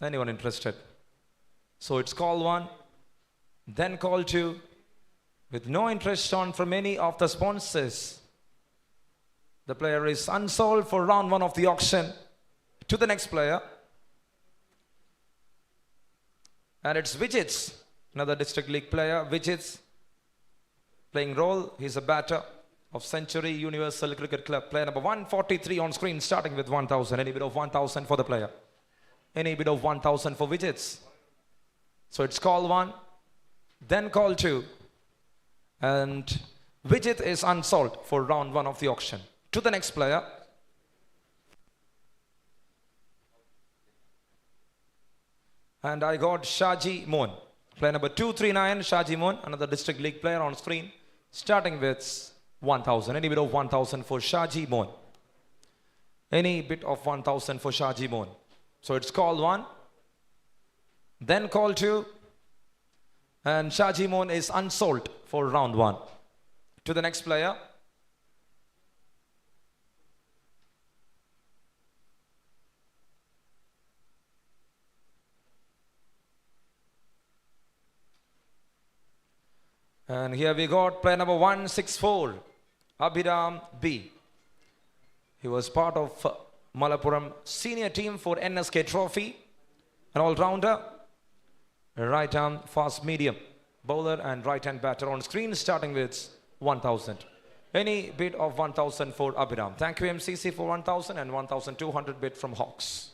Anyone interested? So it's call 1, then call 2, with no interest shown from any of the sponsors. The player is unsold for round 1 of the auction. To the next player. And it's Vijits, another district league player. Vijits. Playing role, he's a batter of Century Universal Cricket Club. Player number 143 on screen, starting with 1,000. Any bid of 1,000 for the player? Any bid of 1,000 for Vijits? So it's call 1, then call 2. And Vijit is unsold for round 1 of the auction. To the next player. And I got Shaji Moon. Player number 239, Shaji Moon, another district league player on screen, starting with 1,000. Any bid of 1,000 for Shaji Moon? Any bid of 1,000 for Shaji Moon? So it's call 1, then call 2, and Shaji Moon is unsold for round 1. To the next player. And here we got player number 164, Abhiram B. He was part of Malappuram senior team for NSK Trophy, an all-rounder, right arm fast medium bowler and right hand batter on screen, starting with 1,000. Any bid of 1,000 for Abhiram? Thank you, MCC, for 1,000 and 1,200 bid from Hawks.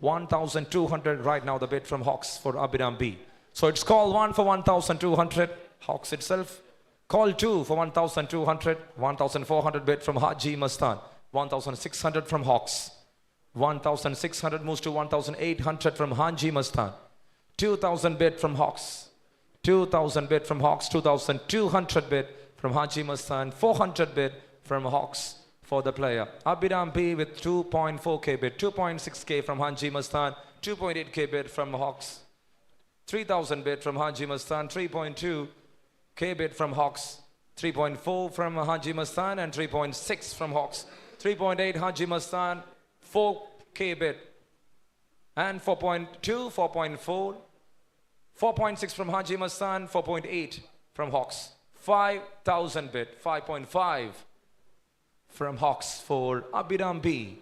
1,200 right now, the bid from Hawks for Abhiram B. So it's call 1 for 1,200, Hawks itself. Call 2 for 1,200, 1,400 bid from Haji Mastan. 1,600 from Hawks. 1,600 moves to 1,800 from Haji Mastan. 2,000 bid from Hawks. 2,000 bid from Hawks. 2,200 bid from Haji Mastan. 400 bid from Hawks for the player. Abhiram B with 2.4k bid. 2.6k from Haji Mastan. 2.8k bid from Hawks. 3,000 bid from Haji Mastan. 3.2k bid from Hawks. 3.4 from Haji Mastan and 3.6 from Hawks. 3.8 Haji Mastan. 4k bid. And 4.2, 4.4. 4.6 from Haji Mastan. 4.8 from Hawks. 5,000 bid. 5.5 from Hawks for Abhiram B.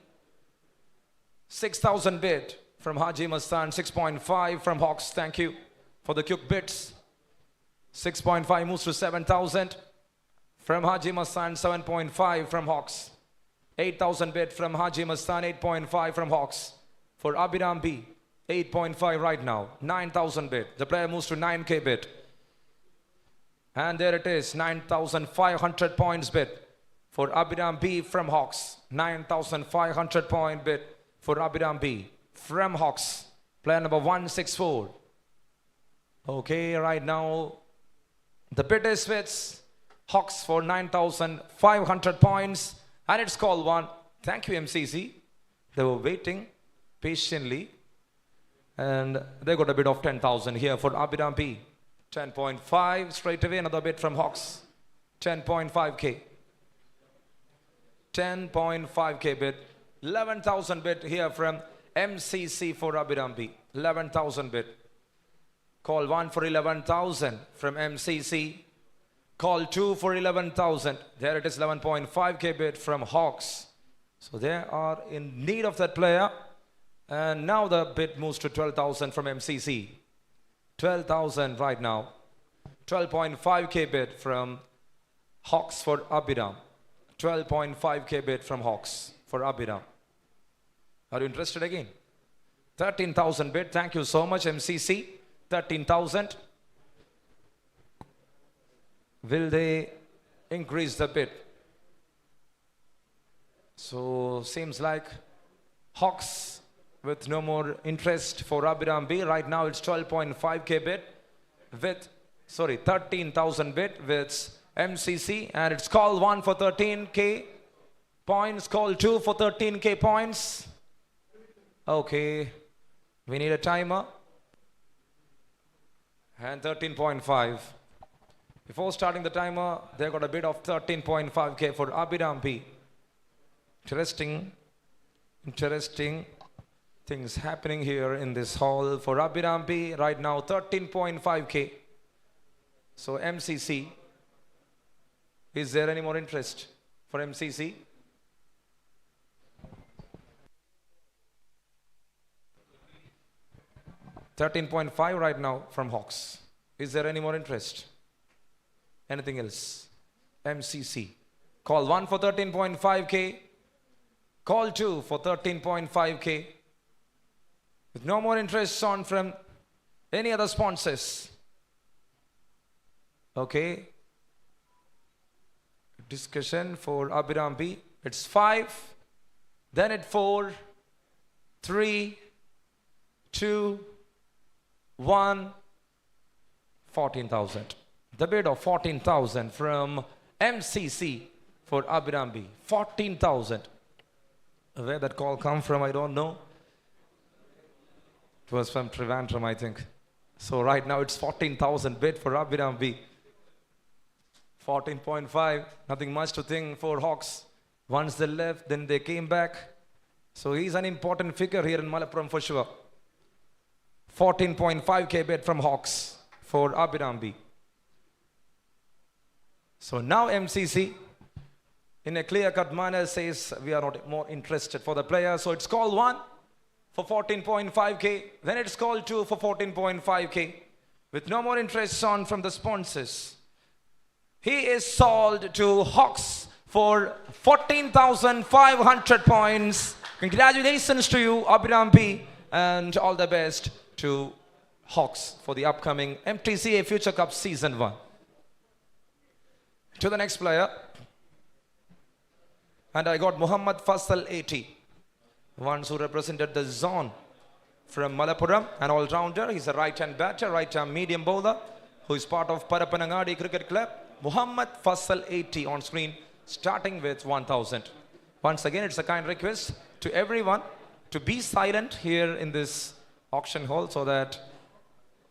6,000 bid from Haji Mastan. 6.5 from Hawks. Thank you for the quick bits. 6.5 moves to 7,000 from Haji Mastan. 7.5 from Hawks. 8,000 bid from Haji Mastan. 8.5 from Hawks for Abhiram B. 8.5 right now. 9,000 bid. The player moves to 9k bid. And there it is. 9,500 points bid for Abhiram B from Hawks. 9,500 point bid for Abhiram B from Hawks. Player number 164. Okay, right now the bid is with Hawks for 9,500 points. And it's call 1. Thank you, MCC. They were waiting patiently. And they got a bid of 10,000 here for Abhiram B. 10.5 straight away. Another bid from Hawks. 10.5k. 10.5k bid. 11,000 bid here from MCC for Abhiram B. 11,000 bid. Call 1 for 11,000 from MCC. Call 2 for 11,000. There it is, 11.5k bid from Hawks. So they are in need of that player. And now the bid moves to 12,000 from MCC. 12,000 right now. 12.5k bid from Hawks for Abhiram. 12.5k bid from Hawks for Abhiram. Are you interested again? 13,000 bid. Thank you so much, MCC. 13,000. Will they increase the bid? So seems like Hawks with no more interest for Abhiram B. Right now it's 12.5k bid with 13,000 bid with MCC, and it's call 1 for 13k points, call 2 for 13k points. Okay, we need a timer. And 13.5. Before starting the timer, they got a bid of 13.5k for Abhiram B. Interesting things happening here in this hall for Abhiram B. Right now 13.5k. So MCC, is there any more interest for MCC? $13.5 right now from Hawks. Is there any more interest? Anything else? MCC. Call 1 for 13.5k. Call 2 for 13.5k. With no more interest on from any other sponsors. Okay. Discussion for Abhiram B. It's 5. Then it's 4. 3. 2. 1. 14,000. The bid of 14,000 from MCC for Abhiram B. 14,000. Where that call come from, I don't know. It was from Trivandrum, I think. So right now it's 14,000 bid for Abhiram B. 14.5. Nothing much to think for Hawks. Once they left, then they came back. So he's an important figure here in Malappuram for sure. 14.5k bid from Hawks for Abhiram B. So now MCC in a clear-cut manner says we are not more interested for the player. So it's call 1 for 14.5k. Then it's call 2 for 14.5k. With no more interest on from the sponsors. He is sold to Hawks for 14,500 points. Congratulations to you, Abhiram B. And all the best to Hawks for the upcoming MTCA Future Cup Season 1. To the next player. And I got Muhammad Faisal 80. Ones who represented the zone from Malappuram, an all-rounder. He's a right-hand batter, right-hand medium bowler, who is part of Parappanangadi Cricket Club. Muhammad Faisal 80 on screen, starting with 1,000. Once again, it's a kind request to everyone to be silent here in this auction hall so that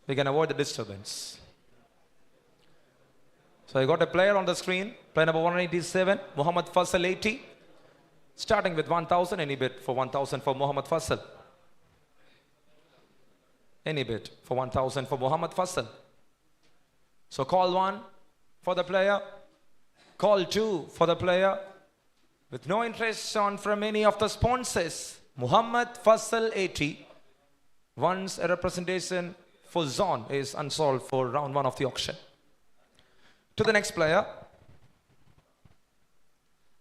we can avoid the disturbance. So I got a player on the screen, player number 187, Muhammad Faisal 80. Starting with 1,000, any bid for 1,000 for Muhammad Faisal. Any bid for 1,000 for Muhammad Faisal. So call 1 for the player, call 2 for the player. With no interest on from any of the sponsors, Muhammad Faisal 80. Once a representation for zone is unsolved for round 1 of the auction. To the next player.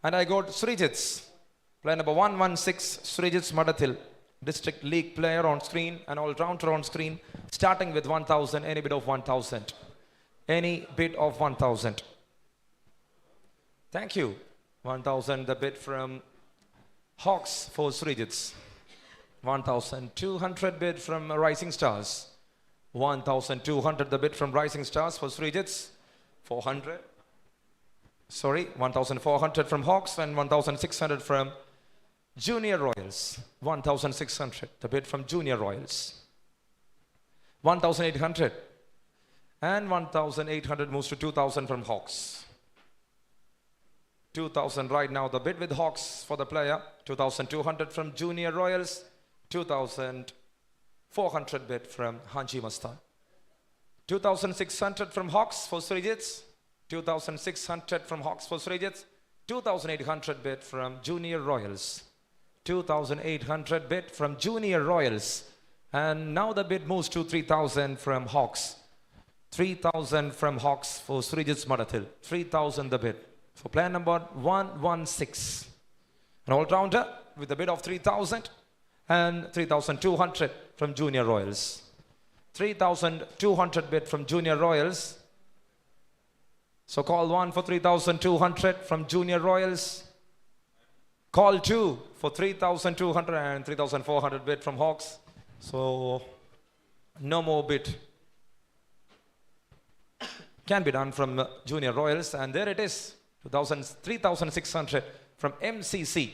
And I got Srijits. Player number 116, Srijits Madathil, District League player on screen, an all-rounder on screen, starting with 1,000, any bid of 1,000. Any bid of 1,000. Thank you. 1,000, the bid from Hawks for Srijits. 1,200 bid from Rising Stars. 1,200, the bid from Rising Stars for Srijits. 1,400 from Hawks and 1,600 from Junior Royals. 1,600, the bid from Junior Royals. 1,800 and 1,800 moves to 2,000 from Hawks. 2,000 right now, the bid with Hawks for the player. 2,200 from Junior Royals. 2,400 bid from Hanji Mastan. 2,600 from Hawks for Srijits. 2,600 from Hawks for Srijits. 2,800 bid from Junior Royals. 2,800 bid from Junior Royals. And now the bid moves to 3,000 from Hawks. 3,000 from Hawks for Srijits Madathil. 3,000 the bid for player number 116. An all-rounder with a bid of 3,000 and 3,200 from Junior Royals. 3,200 bid from Junior Royals. So call 1 for 3,200 from Junior Royals. Call 2 for 3,200 and 3,400 bid from Hawks. So no more bid can be done from Junior Royals. And there it is, 3,600 from MCC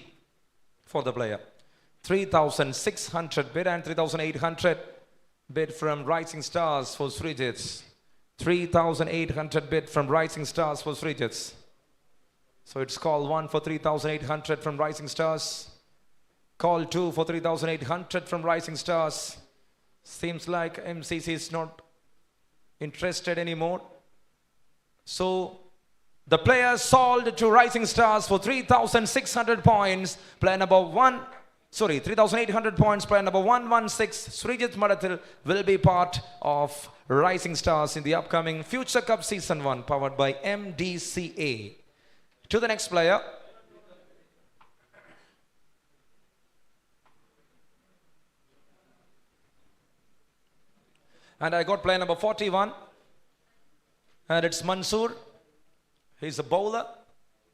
for the player. 3,600 bid and 3,800 bid from Rising Stars for Srijits. 3,800 bid from Rising Stars for Srijits. So it's call 1 for 3,800 from Rising Stars. Call 2 for 3,800 from Rising Stars. Seems like MCC is not interested anymore. So the player sold to Rising Stars for 3,600 points. Player number 3,800 points. Player number 116, Srijits Madathil, will be part of Rising Stars in the upcoming Future Cup Season 1, powered by Mdca. To the next player. And I got player number 41. And it's Mansoor. He's a bowler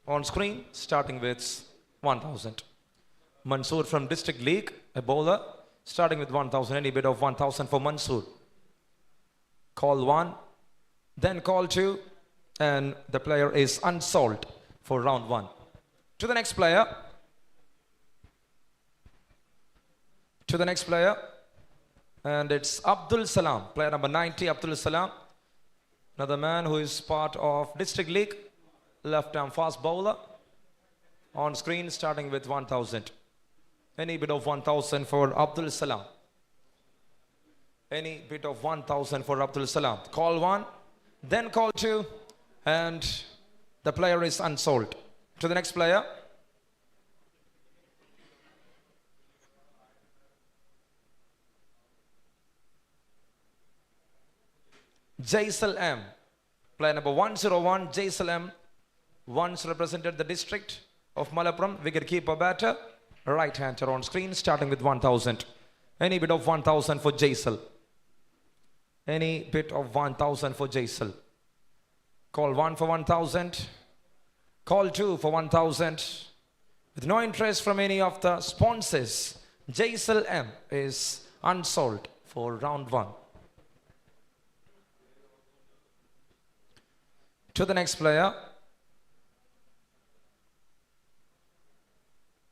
on screen, starting with 1,000. Mansoor from District League, a bowler, starting with 1,000. Any bid of 1,000 for Mansoor. Call 1, then call 2, and the player is unsold for round 1. To the next player. To the next player. And it's Abdul Salam, player number 90, Abdul Salam. Another man who is part of District League, left-arm fast bowler. On screen, starting with 1,000. Any bid of 1,000 for Abdul Salam. Any bid of 1,000 for Abdul Salam. Call 1, then call 2, and the player is unsold. To the next player. Jaisal M. Player number 101, Jaisal M. Once represented the district of Malappuram, wicket keeper batter, right-hander on screen, starting with 1,000. Any bid of 1,000 for Jaisal. Any bid of 1,000 for Jaisal. Call 1 for 1,000. Call 2 for 1,000. With no interest from any of the sponsors, Jaisal M is unsold for round 1. To the next player.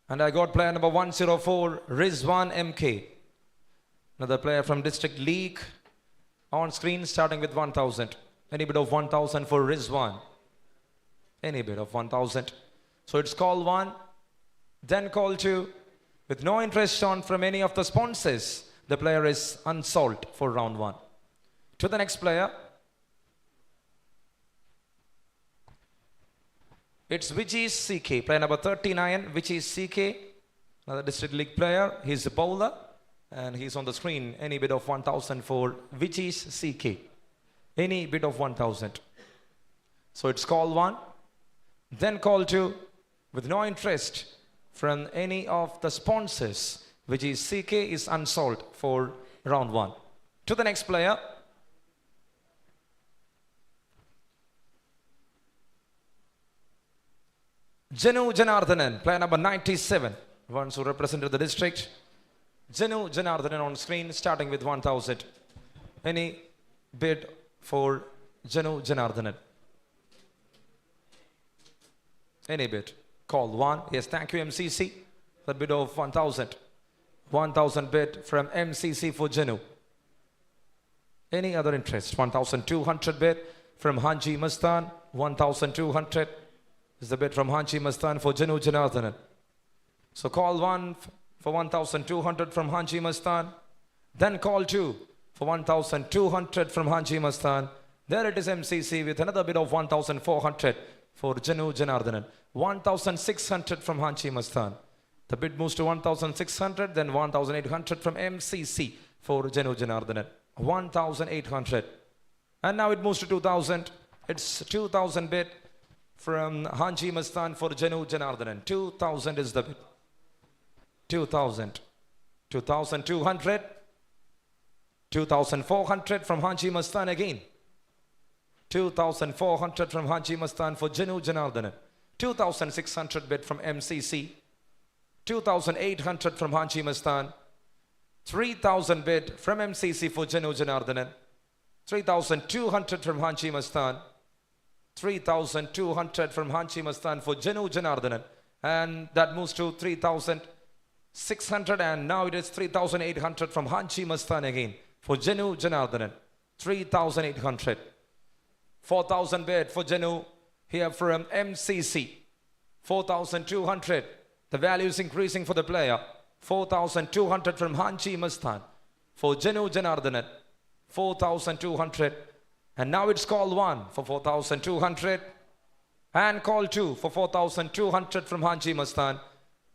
And I got player number 104, Rizwan MK. Another player from District League. On screen starting with 1,000. Any bid of 1,000 for Rizwan. Any bid of 1,000. So it's call 1, then call 2. With no interest shown from any of the sponsors, the player is unsold for round 1. To the next player. It's Vijay CK, player number 39, Vijay CK, another District League player. He's a bowler and he's on the screen. Any bid of 1,000 for Vijay CK. Any bid of 1,000. So it's call 1, then call 2. With no interest from any of the sponsors, Vijay CK is unsold for round 1. To the next player. Janu Janardhanan, player number 97, ones who represented the district. Janu Janardhanan on screen, starting with 1,000. Any bid for Janu Janardhanan? Any bid? Call 1. Yes, thank you, MCC. The bid of 1,000. 1,000 bid from MCC for Janu. Any other interest? 1,200 bid from Hanji Mastan. 1,200 is the bid from Hanji Mastan for Janu Janardhanan. So call 1 for 1,200 from Hanji Mastan. Then call 2 for 1,200 from Hanji Mastan. There it is, MCC with another bid of 1,400 for Janu Janardhanan. 1,600 from Hanji Mastan. The bid moves to 1,600, then 1,800 from MCC for Janu Janardhanan. 1,800. And now it moves to 2,000. It's 2,000 bid from Hanji Mastan for Janu Janardhanan. 2,000 is the bid. 2,000. 2,200. 2,400 from Hanji Mastan again. 2,400 from Hanji Mastan for Janu Janardhanan. 2,600 bid from MCC. 2,800 from Hanji Mastan. 3,000 bid from MCC for Janu Janardhanan. 3,200 from Hanji Mastan. 3,200 from Hanji Mastan for Janu Janardhanan. And that moves to 3,600, and now it is 3,800 from Hanji Mastan again for Janu Janardhanan. 3,800. 4,000 bid for Janu here from MCC. 4,200. The value is increasing for the player. 4,200 from Hanji Mastan for Janu Janardhanan. 4,200. And now it's call 1 for 4,200. And call 2 for 4,200 from Hanji Mastan.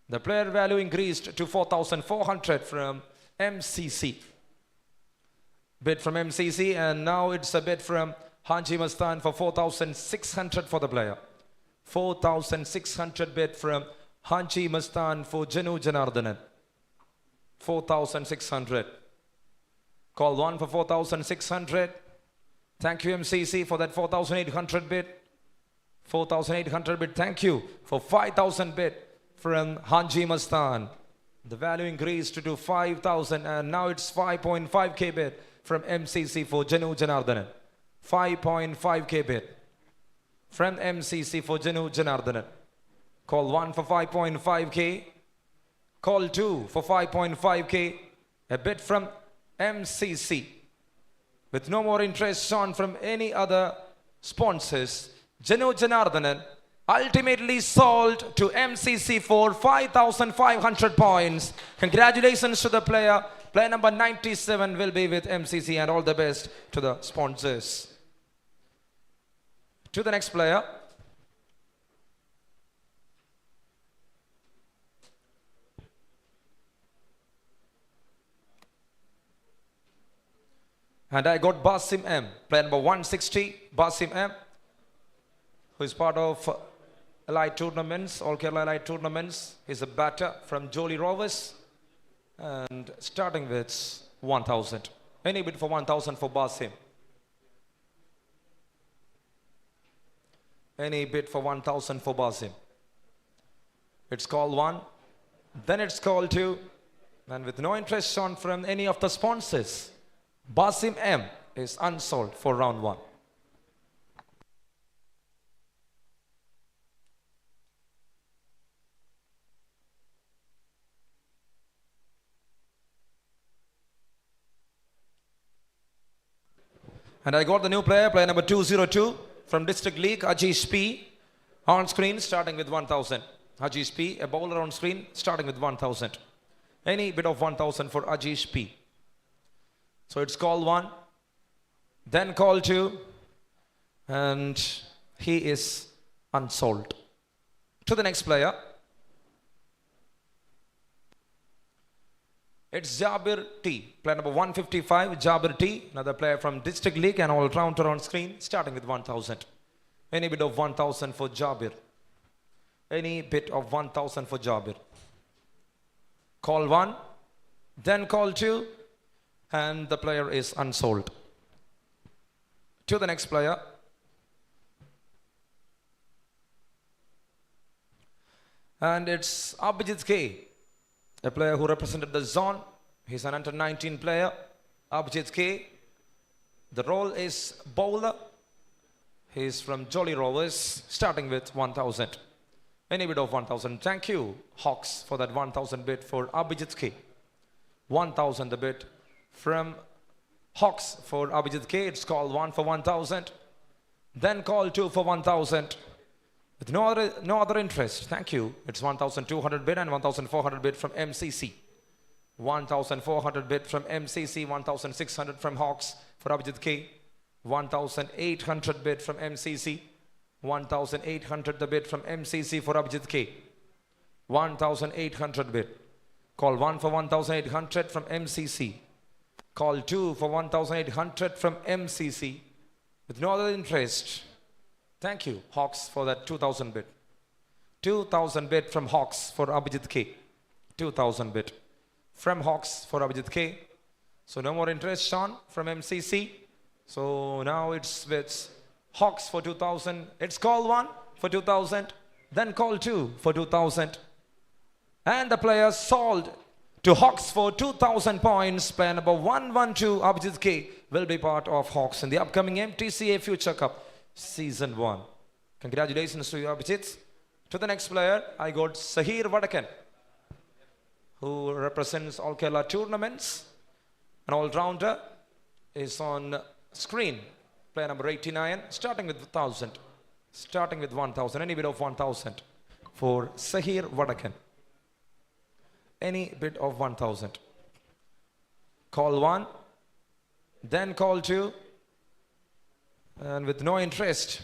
The player value increased to 4,400 from MCC. Bid from MCC, and now it's a bid from Hanji Mastan for 4,600 for the player. 4,600 bid from Hanji Mastan for Janu Janardhanan. 4,600. Call 1 for 4,600. Thank you, MCC, for that 4,800 bid. 4,800 bid. Thank you for 5,000 bid from Hanji Mastan. The value increased to 5,000, and now it's 5.5k bid from MCC for Janu Janardhanan. 5.5k bid from MCC for Janu Janardhanan. Call 1 for 5.5k. Call 2 for 5.5k. A bid from MCC. With no more interest shown from any other sponsors, Janu Janardhanan ultimately sold to MCC for 5,500 points. Congratulations to the player. Player number 97 will be with MCC, and all the best to the sponsors. To the next player. And I got Basim M, player number 160, Basim M, who is part of Allied tournaments, all Kerala Allied tournaments. He's a batter from Jolly Rovers. And starting with 1,000. Any bid for 1,000 for Basim? Any bid for 1,000 for Basim? It's called 1, then it's called 2, and with no interest shown from any of the sponsors, Basim M is unsold for round 1. And I got the new player number 202 from District League, Ajish P. On screen, starting with 1,000. Ajish P, a bowler on screen, starting with 1,000. Any bid of 1,000 for Ajish P. So it's call 1, then call 2, and he is unsold. To the next player. It's Jabir T, player number 155, Jabir T, another player from District League and all-rounder on screen, starting with 1,000. Any bid of 1,000 for Jabir. Any bid of 1,000 for Jabir. Call 1, then call 2, and the player is unsold. To the next player. And it's Abhijit K, a player who represented the zone. He's an under-19 player. Abhijit K. The role is bowler. He's from Jolly Rovers, starting with 1,000. Any bid of 1,000. Thank you, Hawks, for that 1,000 bid for Abhijit K. 1,000 the bid from Hawks for Abhijit K. It's called 1 for 1,000. Then call 2 for 1,000. With no other interest. Thank you. It's 1,200 bid and 1,400 bid from MCC. 1,400 bid from MCC. 1,600 from Hawks for Abhijit K. 1,800 bid from MCC. 1,800 the bid from MCC for Abhijit K. 1,800 bid. Call 1 for 1,800 from MCC. Call 2 for 1,800 from MCC. With no other interest. Thank you, Hawks, for that 2,000 bid. 2,000 bid from Hawks for Abhijit K. 2,000 bid from Hawks for Abhijit K. So no more interest shown from MCC. So now it's with Hawks for 2,000. It's call 1 for 2,000. Then call 2 for 2,000. And the player sold to Hawks for 2,000 points. Player number 112, Abhijit K, will be part of Hawks in the upcoming MTCA Future Cup Season 1. Congratulations to you, Abhijit. To the next player, I got Sahir Vadakan, who represents all Kerala tournaments. An all-rounder is on screen. Player number 89, starting with 1,000. Starting with 1,000. Any bid of 1,000 for Sahir Vadakan. Any bid of 1,000. Call 1, then call 2, and with no interest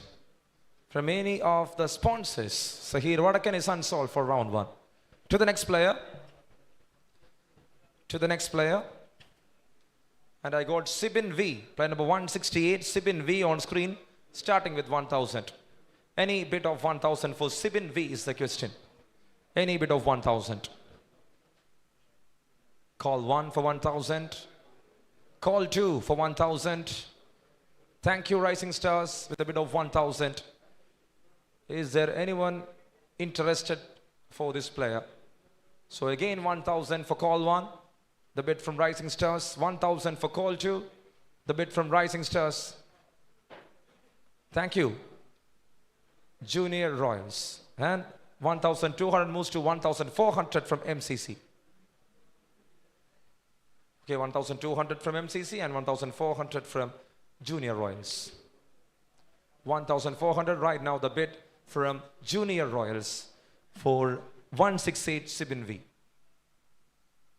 from any of the sponsors, Sahir Vadakan is unsold for round 1. To the next player. To the next player. And I got Sibin V, player number 168, Sibin V on screen, starting with 1,000. Any bid of 1,000 for Sibin V is the question. Any bid of 1,000. Call 1 for 1,000. Call 2 for 1,000. Thank you, Rising Stars, with a bid of 1,000. Is there anyone interested for this player? So again, 1,000 for call 1. The bid from Rising Stars. 1,000 for call 2. The bid from Rising Stars. Thank you, Junior Royals. And 1,200 moves to 1,400 from MCC. Okay, 1,200 from MCC and 1,400 from Junior Royals. 1,400 right now the bid from Junior Royals for 168 Sibin V.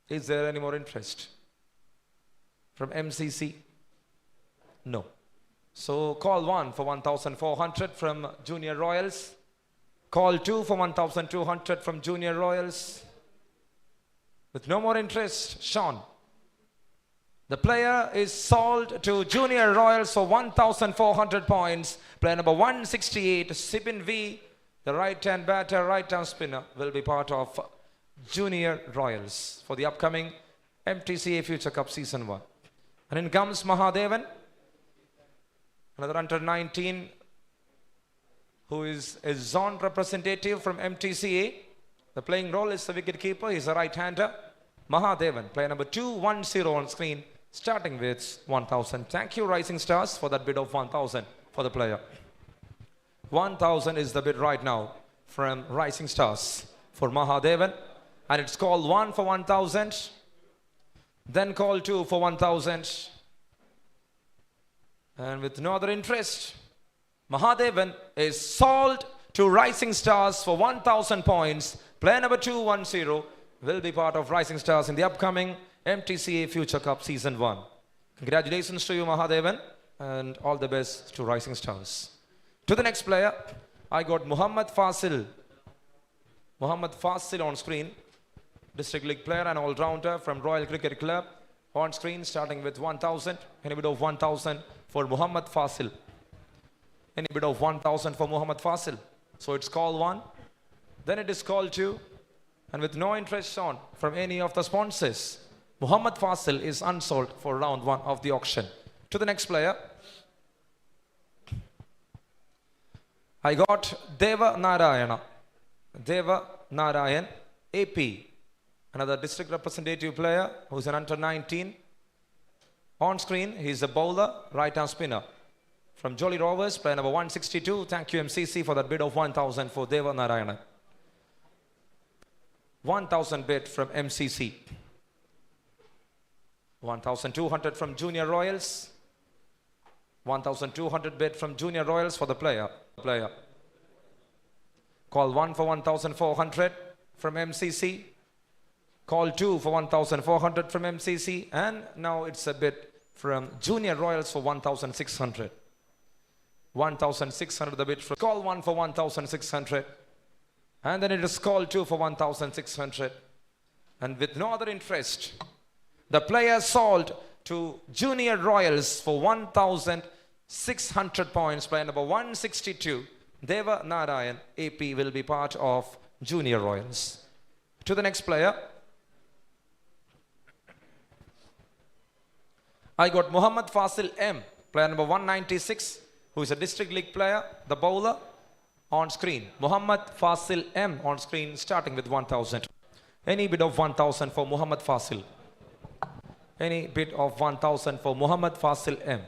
Is there any more interest from MCC? No. So call 1 for 1,400 from Junior Royals. Call 2 for 1,200 from Junior Royals. With no more interest, Sean. The player is sold to Junior Royals for 1,400 points. Player number 168, Sibin V, the right-hand batter, right-hand spinner, will be part of Junior Royals for the upcoming MTCA Future Cup Season 1. And in comes Mahadevan, another under 19 who is a zone representative from MTCA. The playing role is the wicket keeper. He's a right-hander. Mahadevan, player number 210 on screen, starting with 1,000. Thank you, Rising Stars, for that bid of 1,000 for the player. 1,000 is the bid right now from Rising Stars for Mahadevan. And it's call 1 for 1,000. Then call 2 for 1,000. And with no other interest, Mahadevan is sold to Rising Stars for 1,000 points. Player number 210 will be part of Rising Stars in the upcoming MTCA Future Cup Season 1. Congratulations to you, Mahadevan, and all the best to Rising Stars. To the next player, I got Muhammad Fasil. Muhammad Fasil on screen. District League player and all-rounder from Royal Cricket Club. On screen, starting with 1,000. Any bid of 1,000 for Muhammad Fasil. Any bid of 1,000 for Muhammad Fasil. So it's call 1. Then it is call 2. And with no interest shown from any of the sponsors, Muhammad Fasil is unsold for round 1 of the auction. To the next player, I got Deva Narayana. Deva Narayan, AP. Another district representative player who's an under 19. On screen, he's a bowler, right-arm spinner. From Jolly Rovers, player number 162. Thank you, MCC, for that bid of 1,000 for Deva Narayana. 1,000 bid from MCC. 1,200 from Junior Royals. 1,200 bid from Junior Royals for the player. Call 1 for 1,400 from MCC. Call 2 for 1,400 from MCC. And now it's a bid from Junior Royals for 1,600. 1,600 the bid from call 1 for 1,600. And then it is call 2 for 1,600. And with no other interest, the player sold to Junior Royals for 1,600 points. Player number 162, Deva Narayan, AP, will be part of Junior Royals. To the next player, I got Muhammad Fasil M, player number 196, who is a district league player, the bowler. On screen, Muhammad Fasil M on screen, starting with 1,000. Any bid of 1,000 for Muhammad Fasil. Any bid of 1,000 for Muhammad Fasil M.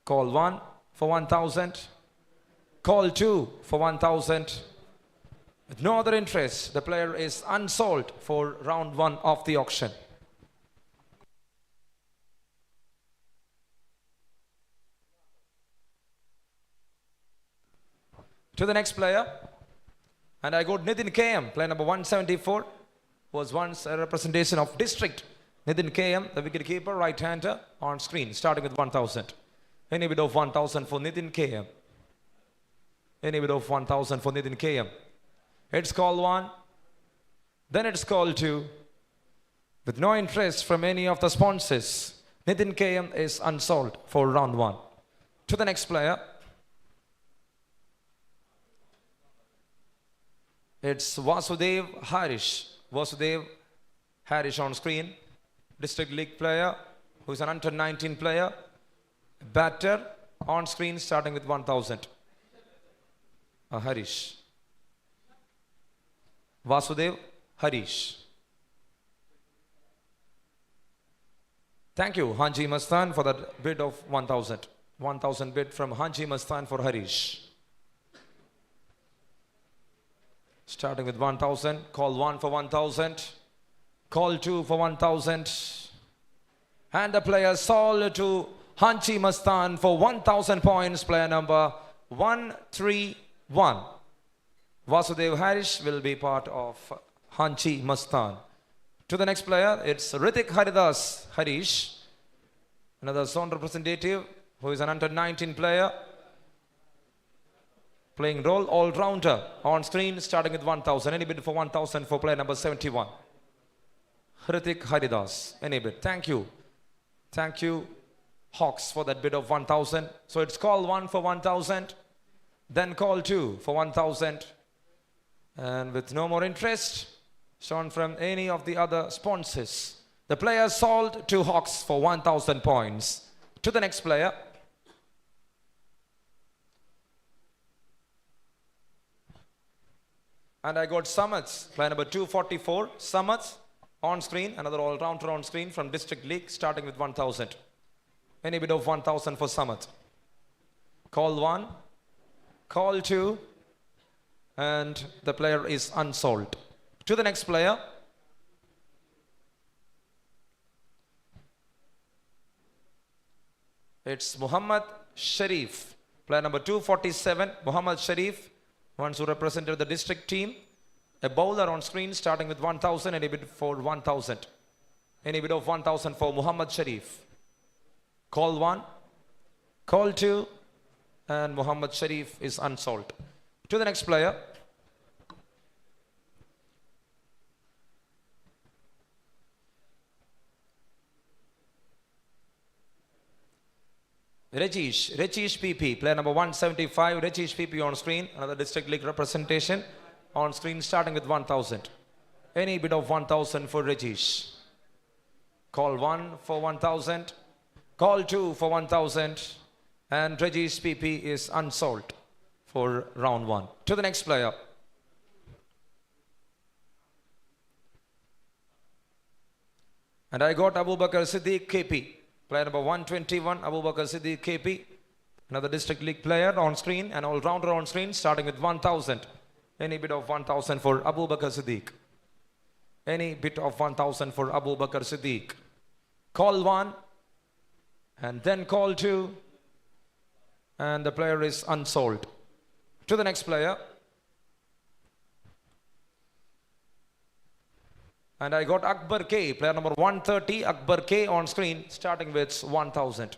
Call 1 for 1,000. Call 2 for 1,000. With no other interest, the player is unsold for round 1 of the auction. To the next player, and I got Nitin KM, player number 174, was once a representation of district. Nitin KM, the wicket keeper, right-hander, on screen, starting with 1,000. Any bid of 1,000 for Nitin KM. Any bid of 1,000 for Nitin KM. It's call 1, then it's call 2. With no interest from any of the sponsors, Nitin KM is unsold for round 1. To the next player, it's Vasudev Harish. Vasudev Harish on screen. District League player who is an under 19 player. Batter on screen, starting with 1,000. Harish. Vasudev Harish. Thank you, Hanji Mastan, for that bid of 1,000. 1,000 bid from Hanji Mastan for Harish. Starting with 1,000, call 1 for 1,000, call 2 for 1,000, and the player sold to Hanchi Mastan for 1,000 points, player number 131. Vasudev Harish will be part of Hanchi Mastan. To the next player, it's Ritik Haridas Harish, another zone representative who is an under 19 player. Playing role all-rounder on screen, starting with 1,000. Any bid for 1,000 for player number 71. Hrithik Haridas. Any bid. Thank you. Thank you, Hawks, for that bid of 1,000. So it's call 1 for 1,000. Then call 2 for 1,000. And with no more interest shown from any of the other sponsors, the player sold to Hawks for 1,000 points. To the next player. And I got Samats, player number 244. Samats on screen, another all-rounder on screen from District League, starting with 1,000. Any bid of 1,000 for Samats. Call 1, call 2, and the player is unsold. To the next player. It's Muhammad Sharif, player number 247. Muhammad Sharif, once who represented the district team. A bowler on screen, starting with 1,000. Any bid for 1,000. Any bid of 1,000 for Muhammad Sharif. Call 1, call 2, and Muhammad Sharif is unsold. To the next player. Rajesh PP, player number 175. Rajesh PP on screen, another district league representation on screen, starting with 1,000. Any bid of 1,000 for Rajesh. Call 1 for 1,000, call 2 for 1,000, and Rajesh PP is unsold for round 1. To the next player. And I got Abu Bakr Siddiq KP. Player number 121, Abu Bakr Siddiq KP. Another district league player on screen, an all-rounder on screen, starting with 1,000. Any bid of 1,000 for Abu Bakr Siddiq. Any bid of 1,000 for Abu Bakr Siddiq. Call 1, and then call 2, and the player is unsold. To the next player. And I got Akbar K, player number 130, Akbar K on screen, starting with 1,000.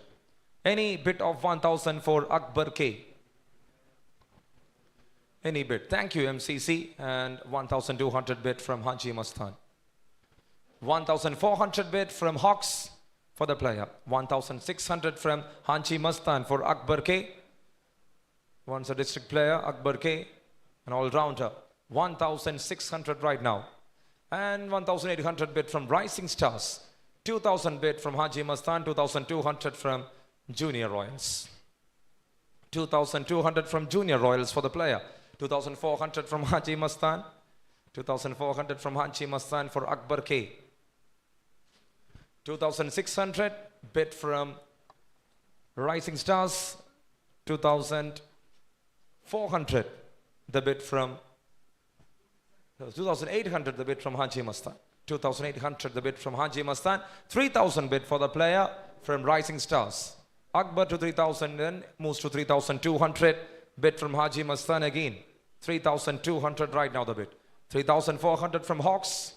Any bid of 1,000 for Akbar K. Any bid. Thank you, MCC. And 1,200 bid from Haji Mastan. 1,400 bid from Hawks for the player. 1,600 from Haji Mastan for Akbar K. Once a district player, Akbar K, an all-rounder. 1,600 right now. And 1,800 bid from Rising Stars. 2,000 bid from Haji Mastan. 2,200 from Junior Royals. 2,200 from Junior Royals for the player. 2,400 from Haji Mastan. 2,400 from Haji Mastan for Akbar K. 2,600 bid from Rising Stars. 2,400 the bid from 2,800 the bid from Haji Mastan. 2,800 the bid from Haji Mastan. 3,000 bid for the player from Rising Stars. Akbar to 3,000, then moves to 3,200. Bid from Haji Mastan again. 3,200 right now the bid. 3,400 from Hawks.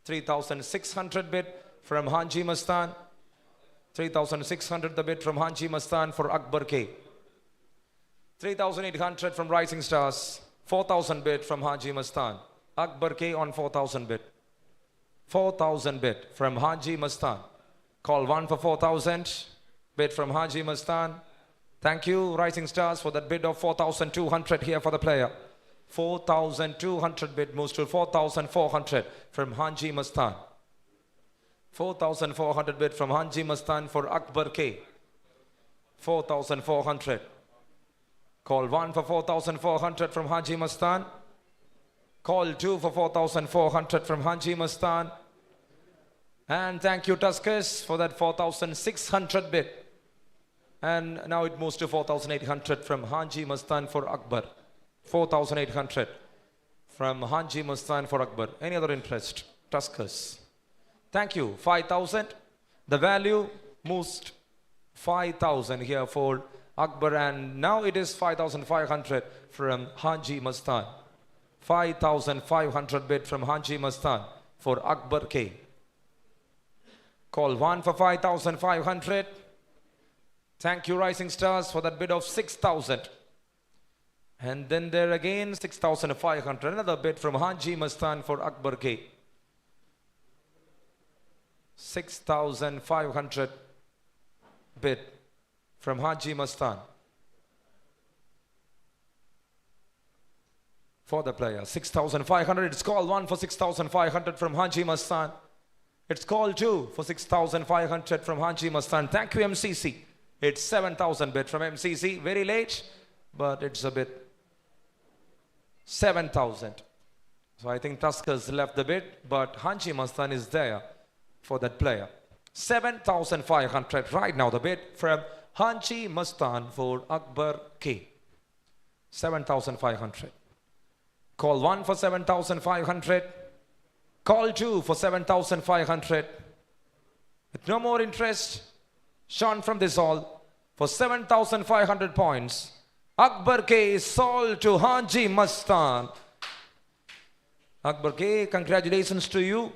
3,600 bid from Haji Mastan. 3,600 the bid from Haji Mastan for Akbar K. 3,800 from Rising Stars. 4,000 bid from Haji Mastan. Akbar K on 4,000 bid. 4,000 bid from Haji Mastan. Call 1 for 4,000. Bid from Haji Mastan. Thank you, Rising Stars, for that bid of 4,200 here for the player. 4,200 bid moves to 4,400 from Haji Mastan. 4,400 bid from Haji Mastan for Akbar K. 4,400. Call 1 for 4,400 from Haji Mastan. Call 2 for 4,400 from Haji Mastan. And thank you, Tuskers, for that 4,600 bid. And now it moves to 4,800 from Haji Mastan for Akbar. 4,800 from Haji Mastan for Akbar. Any other interest? Tuskers. Thank you. 5,000. The value moves 5,000 here for Akbar, and now it is 5,500 from Haji Mastan. 5,500 bid from Haji Mastan for Akbar K. Call 1 for 5,500. Thank you, Rising Stars, for that bid of 6,000. And then there again 6,500. Another bid from Haji Mastan for Akbar K. 6,500 bid from Haji Mastan. for the player. 6,500. It's call 1 for 6,500 from Haji Mastan. It's call 2 for 6,500 from Haji Mastan. Thank you, MCC. It's 7,000 bid from MCC. Very late, but it's a bit 7,000. So I think Tuskers left the bid, but Haji Mastan is there for that player. 7,500 right now the bid from Haji Mastan for Akbar K. 7,500. Call 1 for 7,500. Call 2 for 7,500. With no more interest, Sean from this hall for 7,500 points. Akbar K is sold to Haji Mastan. Akbar K, congratulations to you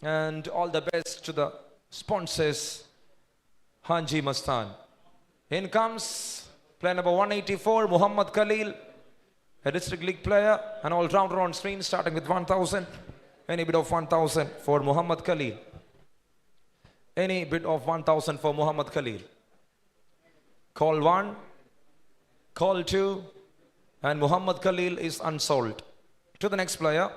and all the best to the sponsors, Haji Mastan. In comes player number 184, Muhammad Khalil, a district league player, an all-rounder on screen starting with 1,000. Any bid of 1,000 for Muhammad Khalil. Any bid of 1,000 for Muhammad Khalil. Call 1, call 2, and Muhammad Khalil is unsold. To the next player.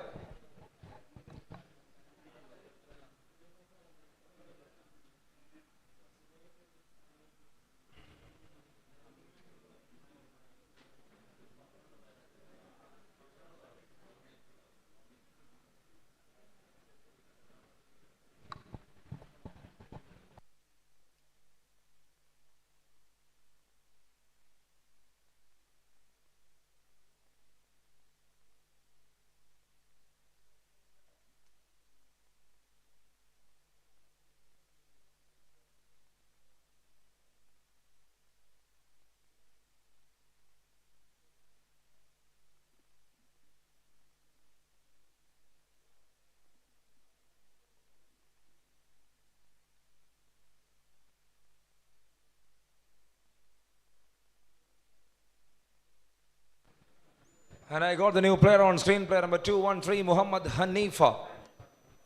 And I got the new player on screen, player number 213, Muhammad Hanifa.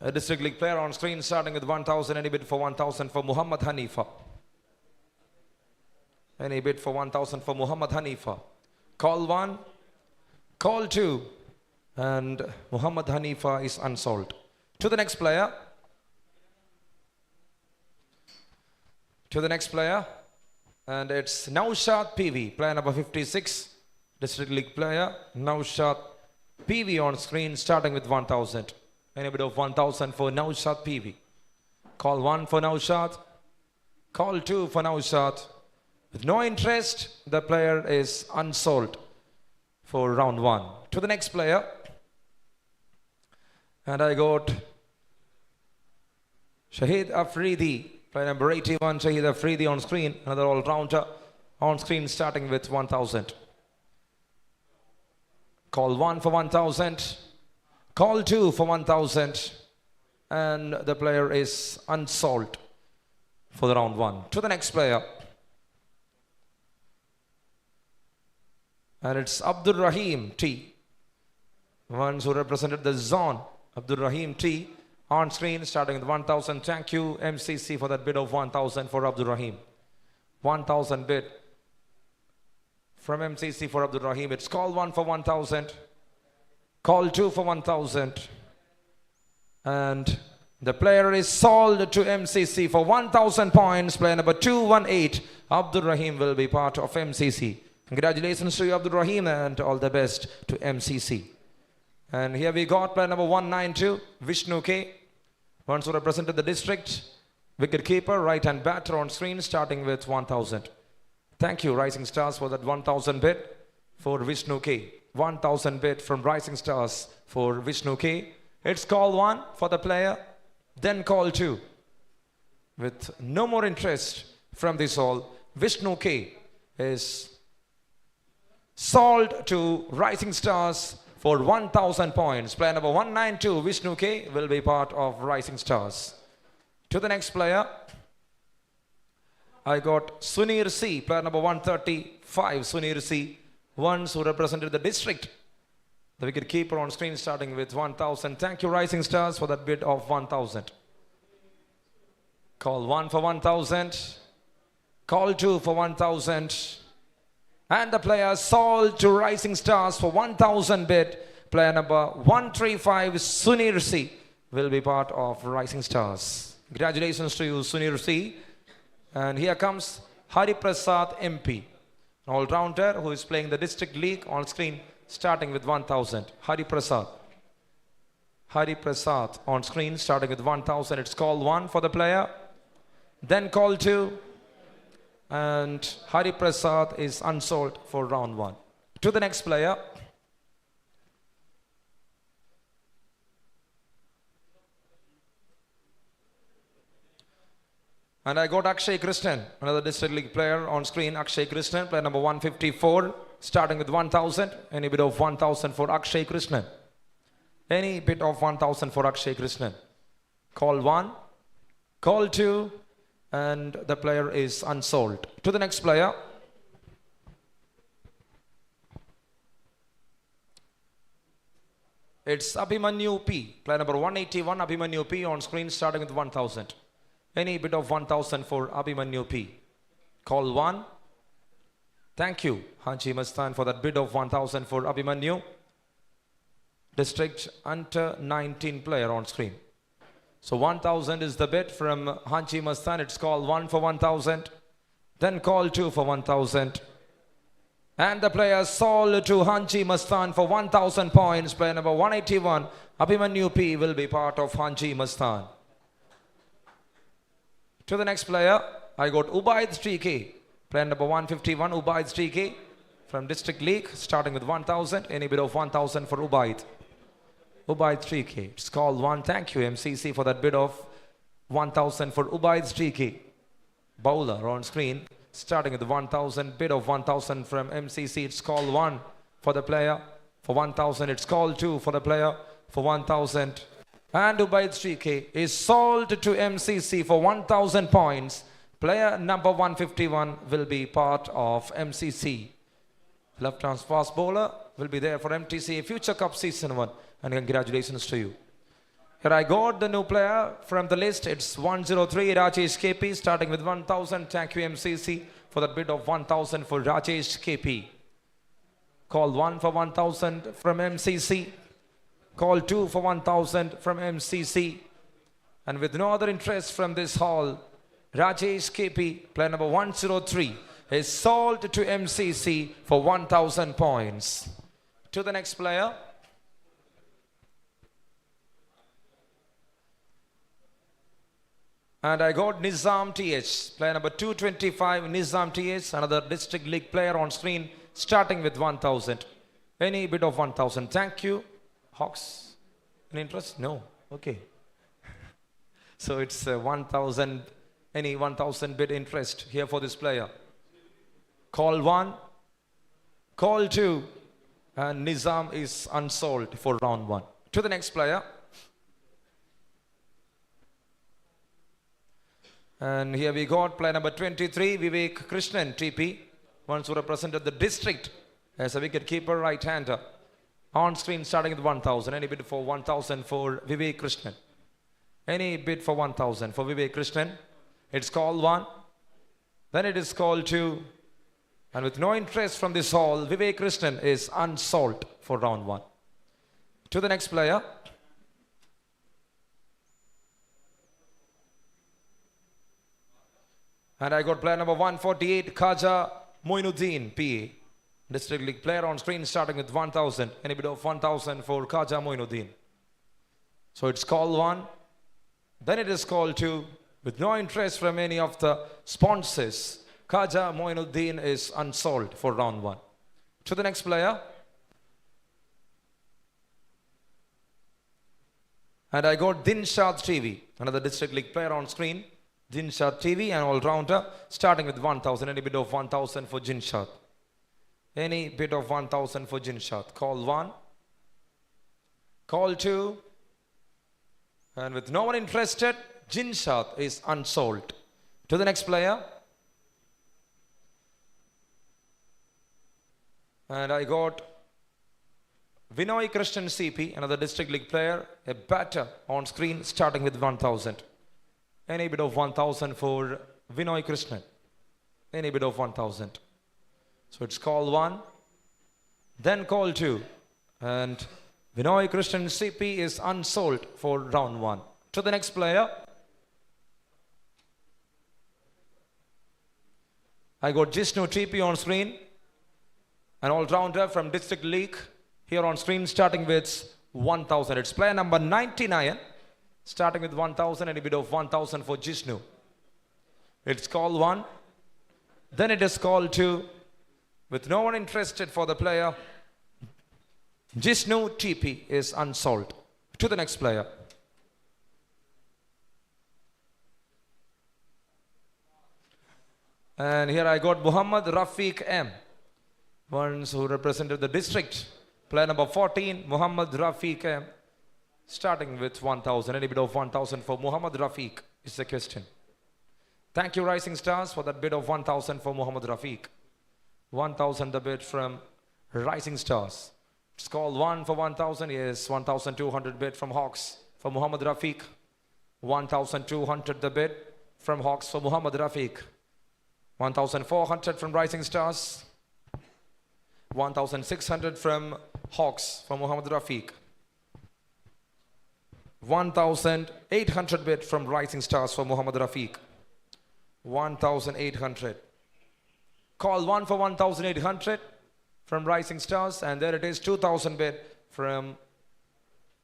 A district league player on screen starting with 1,000. Any bid for 1,000 for Muhammad Hanifa. Any bid for 1,000 for Muhammad Hanifa. Call 1, call 2, and Muhammad Hanifa is unsold. To the next player. To the next player. And it's Naushad PV, player number 56. District league player, Naushad PV on screen starting with 1,000. Any bid of 1,000 for Naushad PV. Call 1 for Naushad. Call 2 for Naushad. With no interest, the player is unsold for round 1. To the next player. And I got Shahid Afridi, player number 81, Shahid Afridi on screen. Another all-rounder on screen starting with 1,000. Call 1 for 1,000. Call 2 for 1,000. And the player is unsold for the round 1. To the next player. And it's Abdul Rahim T. Ones who represented the zone. Abdul Rahim T. On screen starting with 1,000. Thank you MCC for that bid of 1,000 for Abdul Rahim. 1,000 bid from MCC for Abdul Rahim. It's call 1 for 1,000. Call 2 for 1,000. And the player is sold to MCC for 1,000 points. Player number 218, Abdul Rahim, will be part of MCC. Congratulations to you, Abdul Rahim, and all the best to MCC. And here we got player number 192, Vishnu K. Once who represented the district. Wicket keeper, right hand batter on screen starting with 1,000. Thank you, Rising Stars, for that 1,000 bid for Vishnu K. 1,000 bid from Rising Stars for Vishnu K. It's call 1 for the player, then call 2. With no more interest from this all, Vishnu K is sold to Rising Stars for 1,000 points. Player number 192, Vishnu K, will be part of Rising Stars. To the next player. I got Sunir C, player number 135, Sunir C, ones who represented the district. The wicket keeper on screen starting with 1,000. Thank you, Rising Stars, for that bid of 1,000. Call 1 for 1,000. Call 2 for 1,000. And the player sold to Rising Stars for 1,000 bid. Player number 135, Sunir C, will be part of Rising Stars. Congratulations to you, Sunir C. And here comes Hari Prasad MP, an all-rounder who is playing the district league on screen, starting with 1,000. Hari Prasad. Hari Prasad on screen, starting with 1,000. It's call 1 for the player. Then call 2. And Hari Prasad is unsold for round 1. To the next player. And I got Akshay Krishnan, another district league player on screen. Akshay Krishnan, player number 154, starting with 1,000. Any bid of 1,000 for Akshay Krishnan. Any bid of 1,000 for Akshay Krishnan. Call 1, call 2, and the player is unsold. To the next player. It's Abhimanyu P, player number 181, Abhimanyu P on screen, starting with 1,000. Any bid of 1,000 for Abhimanyu P. Call 1. Thank you, Haji Mastan, for that bid of 1,000 for Abhimanyu. District under 19 player on screen. So 1,000 is the bid from Haji Mastan. It's call 1 for 1,000. Then call 2 for 1,000. And the player sold to Haji Mastan for 1,000 points. Player number 181, Abhimanyu P, will be part of Haji Mastan. To the next player, I got Ubaid 3K. Player number 151, Ubaid 3K from District League, starting with 1,000. Any bid of 1,000 for Ubaid. Ubaid 3K. It's called 1. Thank you, MCC, for that bid of 1,000 for Ubaid 3K. Bowler on screen, starting with 1,000. Bid of 1,000 from MCC. It's called 1 for the player. For 1,000, it's called 2 for the player. For 1,000. And Ubaid 3K is sold to MCC for 1,000 points. Player number 151 will be part of MCC. Left-hand fast bowler will be there for MTC Future Cup Season 1. And congratulations to you. Here I got the new player from the list. It's 103, Rajesh KP, starting with 1,000. Thank you, MCC, for that bid of 1,000 for Rajesh KP. Call 1 for 1,000 from MCC. Call 2 for 1,000 from MCC. And with no other interest from this hall, Rajesh KP, player number 103, is sold to MCC for 1,000 points. To the next player. And I got Nizam TH, player number 225, Nizam TH, another district league player on screen, starting with 1,000. Any bid of 1,000. Thank you. Hawks, any interest? No. Okay. So it's 1,000, any 1,000 bid interest here for this player. Call 1, call 2, and Nizam is unsold for round 1. To the next player. And here we got player number 23, Vivek Krishnan, TP, once who represented the district as a wicket keeper, right-hander. On screen, starting with 1,000. Any bid for 1,000 for Vivek Krishnan? Any bid for 1,000 for Vivek Krishnan? It's called 1. Then it is called 2. And with no interest from this hall, Vivek Krishnan is unsold for round 1. To the next player. And I got player number 148, Khaja Moinuddin, PA. District League player on screen, starting with 1,000. Any bid of 1,000 for Khaja Moinuddin. So it's call 1. Then it is call 2. With no interest from any of the sponsors, Khaja Moinuddin is unsold for round 1. To the next player. And I got Dinshad TV, another District League player on screen. Dinshad TV, an all-rounder, starting with 1,000. Any bid of 1,000 for Dinshad. Any bid of 1,000 for Dinshad. Call 1. Call 2. And with no one interested, Dinshad is unsold. To the next player. And I got Vinoy Krishnan CP, another District League player, a batter on screen, starting with 1,000. Any bid of 1,000 for Vinoy Krishnan. Any bid of 1,000. So it's call 1, then call 2. And Vinoy Krishnan CP is unsold for round 1. To the next player. I got Jishnu TP on screen. An all-rounder from District League here on screen starting with 1,000. It's player number 99 starting with 1,000 and a bid of 1,000 for Jishnu. It's call 1. Then it is call 2. With no one interested for the player, Jishnu TP is unsold. To the next player. And here I got Muhammad Rafiq M. Ones who represented the district. Player number 14, Muhammad Rafiq M. Starting with 1,000. Any bid of 1,000 for Muhammad Rafiq is the question. Thank you, Rising Stars, for that bid of 1,000 for Muhammad Rafiq. 1,000 the bid from Rising Stars. It's called 1 for 1,000. Yes, 1,200 bid from Hawks for Muhammad Rafiq. 1,200 the bid from Hawks for Muhammad Rafiq. 1,400 from Rising Stars. 1,600 from Hawks for Muhammad Rafiq. 1,800 bid from Rising Stars for Muhammad Rafiq. 1,800. Call 1 for 1,800 from Rising Stars, and there it is, 2,000 bid from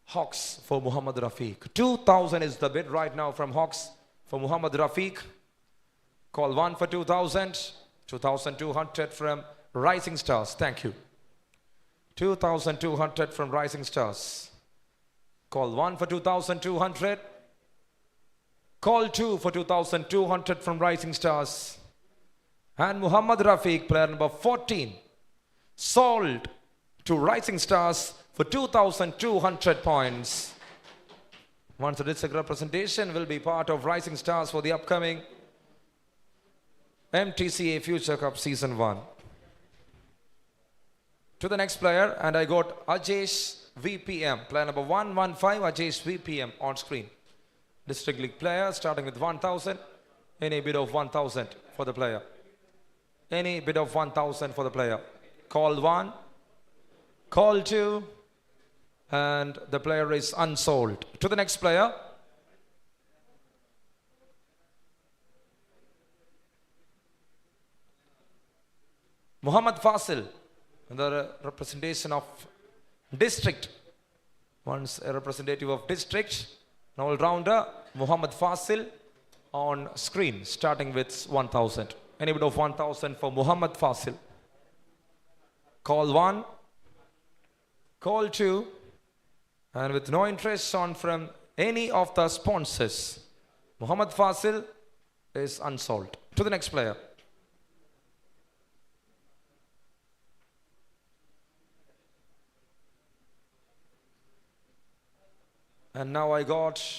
Hawks for Muhammad Rafiq. 2,000 is the bid right now from Hawks for Muhammad Rafiq. Call 1 for 2,000. 2,200 from Rising Stars. Thank you. 2,200 from Rising Stars. Call 1 for 2,200. Call 2 for 2,200 from Rising Stars. And Muhammad Rafiq, player number 14, sold to Rising Stars for 2,200 points. Once the district representation will be part of Rising Stars for the upcoming Mdca Future Cup Season 1. To the next player, and I got Ajesh VPM, player number 115, Ajesh VPM on screen. District League player starting with 1,000. Any bid of 1,000 for the player. Any bid of 1,000 for the player. Call 1, call 2, and the player is unsold. To the next player. Muhammad Fasil, the representation of district. Once a representative of district, an all-rounder, Muhammad Fasil on screen, starting with 1,000. Any bid of 1,000 for Muhammad Fasil. Call 1, call 2, and with no interest on from any of the sponsors, Muhammad Fasil is unsold. To the next player. And now I got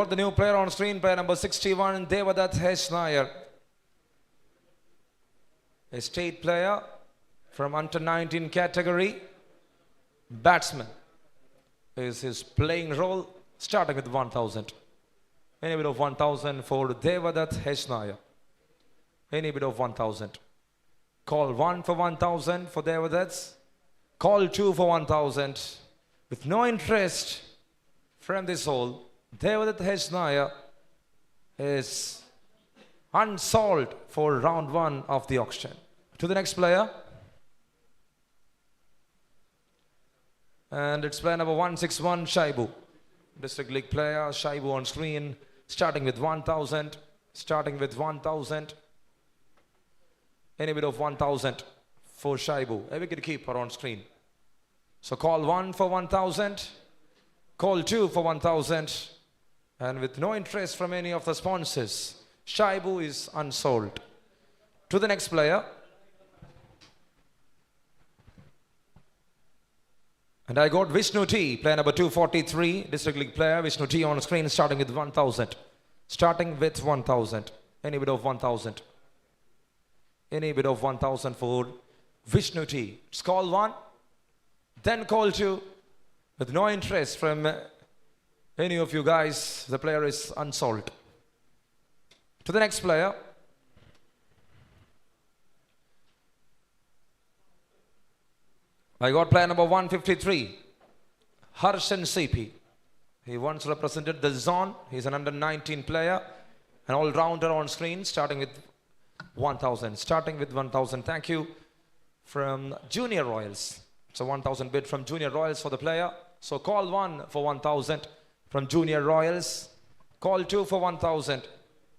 the new player on screen, player number 61, Devadath H. Nair. A state player from under 19 category. Batsman is his playing role, starting with 1,000. Any bid of 1,000 for Devadath H. Nair. Any bid of 1,000. Call 1 for 1,000 for Devadath. Call 2 for 1,000. With no interest from this hole, Devadath H. Nair is unsold for round 1 of the auction. To the next player. And it's player number 161, Shaibu. District League player, Shaibu on screen, starting with 1,000. Starting with 1,000. Any bid of 1,000 for Shaibu. A wicket keeper on screen. So call 1 for 1,000. Call 2 for 1,000. And with no interest from any of the sponsors, Shaibu is unsold. To the next player. And I got Vishnu T, player number 243, District League player, Vishnu T on screen, starting with 1,000. Starting with 1,000. Any bid of 1,000. Any bid of 1,000 for Vishnu T. It's call 1, then call 2. With no interest from any of you guys, the player is unsolved. To the next player. I got player number 153, Harshan CP. He once represented the zone. He's an under 19 player, an all-rounder on screen, starting with 1,000. Starting with 1,000. Thank you from Junior Royals. So 1,000 bid from Junior Royals for the player. So call 1 for 1,000 from Junior Royals. Call 2 for 1,000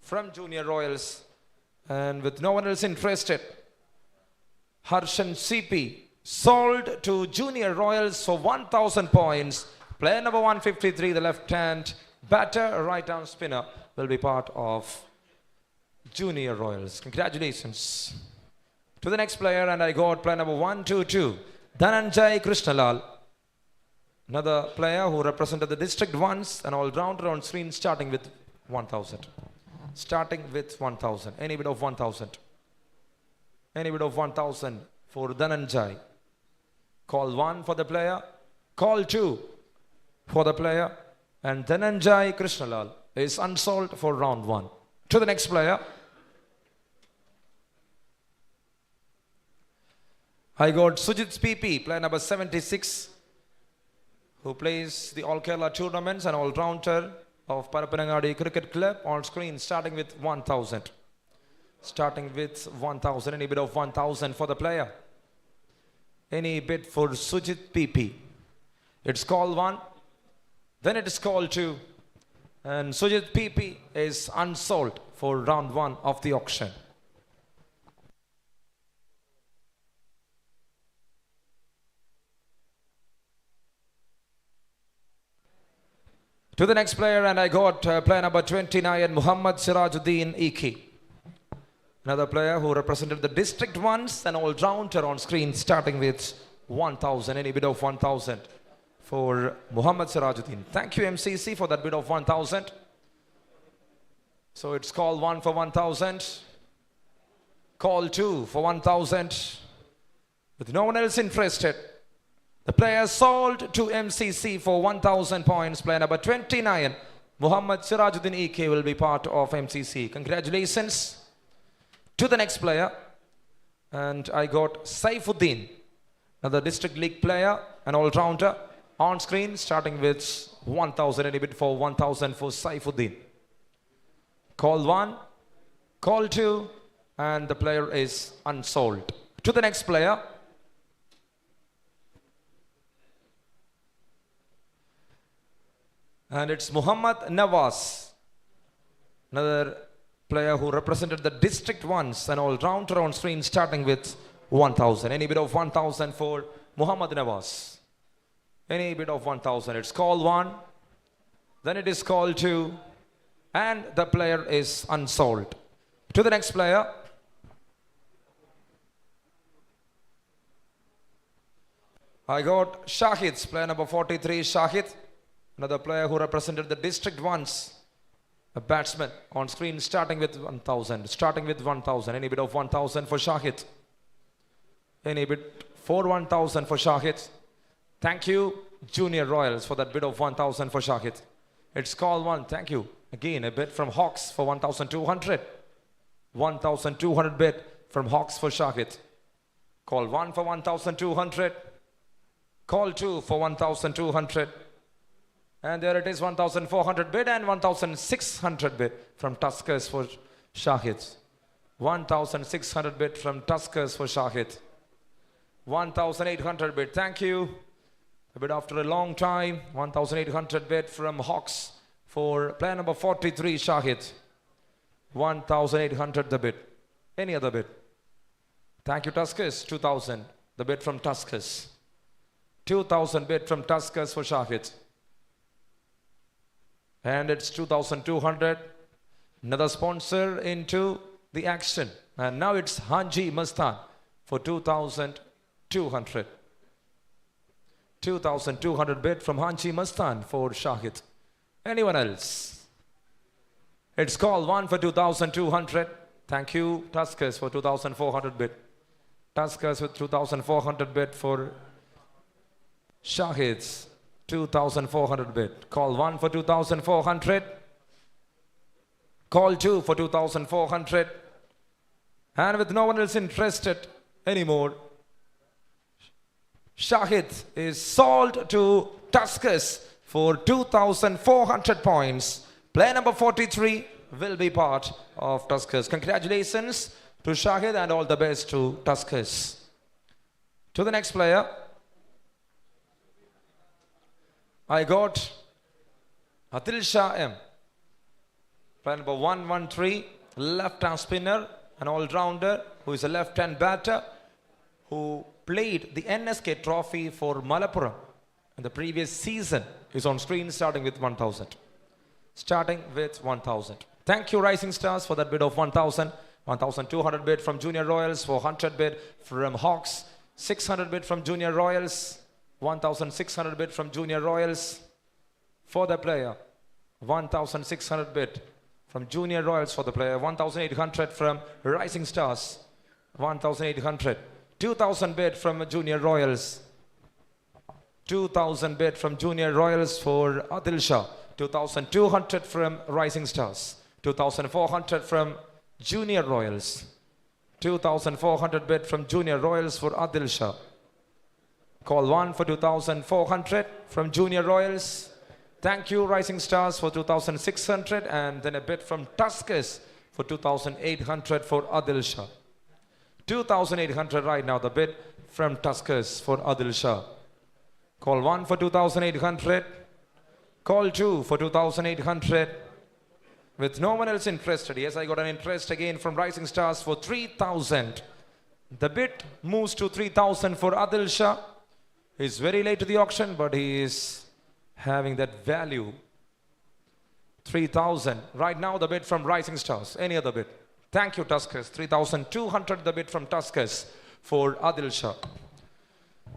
from Junior Royals. And with no one else interested, Harshan CP sold to Junior Royals for 1,000 points. Player number 153, the left-hand batter, right-arm spinner, will be part of Junior Royals. Congratulations. To the next player, and I got player number 122, Dhananjay Krishnalal. Another player who represented the district once, an all-rounder on screen, starting with 1,000. Starting with 1,000. Any bid of 1,000. Any bid of 1,000 for Dhananjay. Call 1 for the player. Call 2 for the player. And Dhananjay Krishnalal is unsold for round 1. To the next player. I got Sujit PP, player number 76, who plays the All Kerala tournaments and all-rounder of Parapanangadi Cricket Club, on screen, starting with 1,000. Starting with 1,000. Any bid of 1,000 for the player. Any bid for Sujit PP. It's call 1. Then it is call 2. And Sujit PP is unsold for round 1 of the auction. To the next player, and I got player number 29, Muhammad Sirajuddin Iki. Another player who represented the district once, an all-rounder on screen, starting with 1,000. Any bid of 1,000 for Muhammad Sirajuddin. Thank you, MCC, for that bid of 1,000. So it's call 1 for 1,000. Call 2 for 1,000. With no one else interested, the player sold to MCC for 1,000 points. Player number 29, Muhammad Sirajuddin EK, will be part of MCC. Congratulations. To the next player. And I got Saifuddin, another district league player, an all-rounder, on screen, starting with 1,000. Any bid for 1,000 for Saifuddin. Call 1, call 2, and the player is unsold. To the next player. And it's Muhammad Nawaz, another player who represented the district once, an all-rounder on screen, starting with 1,000. Any bid of 1,000 for Muhammad Nawaz. Any bid of 1,000. It's call 1, then it is call 2, and the player is unsold. To the next player. I got Shahid's player number 43, Shahid. Another player who represented the district once, a batsman, on screen, starting with 1,000. Starting with 1,000. Any bid of 1,000 for Shahid. Any bid for 1,000 for Shahid. Thank you, Junior Royals, for that bid of 1,000 for Shahid. It's call 1. Thank you. Again, a bid from Hawks for 1,200. 1,200 bid from Hawks for Shahid. Call 1 for 1,200. Call 2 for 1,200. And there it is, 1,400 bid and 1,600 bid from Tuskers for Shahid. 1,600 bid from Tuskers for Shahid. 1,800 bid. Thank you. A bid after a long time. 1,800 bid from Hawks for player number 43, Shahid. 1,800 the bid. Any other bid? Thank you, Tuskers. 2,000. The bid from Tuskers. 2,000 bid from Tuskers for Shahid. And it's 2,200. Another sponsor into the action. And now it's Hanji Mastan for 2,200. 2,200 bid from Hanji Mastan for Shahid. Anyone else? It's call 1 for 2,200. Thank you, Tuskers, for 2,400 bid. Tuskers with 2,400 bid for Shahid's 2,400 bid. Call 1 for 2,400. Call 2 for 2,400. And with no one else interested anymore, Shahid is sold to Tuskers for 2,400 points. Player number 43 will be part of Tuskers. Congratulations to Shahid and all the best to Tuskers. To the next player, I got Adil Shah M. Player number 113, left-hand spinner, an all-rounder who is a left-hand batter who played the NSK trophy for Malappuram in the previous season. Is on screen starting with 1,000. Starting with 1,000. Thank you, Rising Stars, for that bid of 1,000. 1,200 bid from Junior Royals, 400 bid from Hawks, 600 bid from Junior Royals, 1,600 bid from Junior Royals for the player. 1,600 bid from Junior Royals for the player. 1,800 from Rising Stars. 1,800. 2,000 bid from Junior Royals. 2,000 bid from Junior Royals for Adil Shah. 2,200 from Rising Stars. 2,400 from Junior Royals. 2,400 bid from Junior Royals for Adil Shah. Call 1 for 2,400 from Junior Royals. Thank you, Rising Stars, for 2,600, and then a bid from Tuskers for 2,800 for Adil Shah. 2,800 right now, the bid from Tuskers for Adil Shah. Call 1 for 2,800. Call 2 for 2,800. With no one else interested. Yes, I got an interest again from Rising Stars for 3,000. The bid moves to 3,000 for Adil Shah. He's very late to the auction, but he is having that value. 3,000. Right now, the bid from Rising Stars. Any other bid? Thank you, Tuskers. 3,200, the bid from Tuskers for Adil Shah.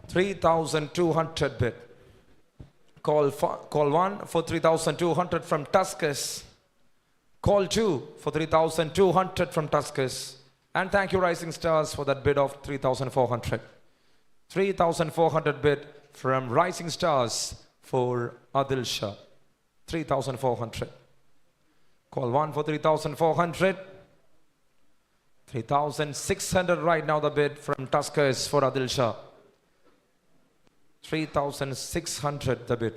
3,200 bid. Call 1 for 3,200 from Tuskers. Call 2 for 3,200 from Tuskers. And thank you, Rising Stars, for that bid of 3,400. 3,400 bid from Rising Stars for Adil Shah. 3,400. Call 1 for 3,400. 3,600 right now, the bid from Tuskers for Adil Shah. 3,600 the bid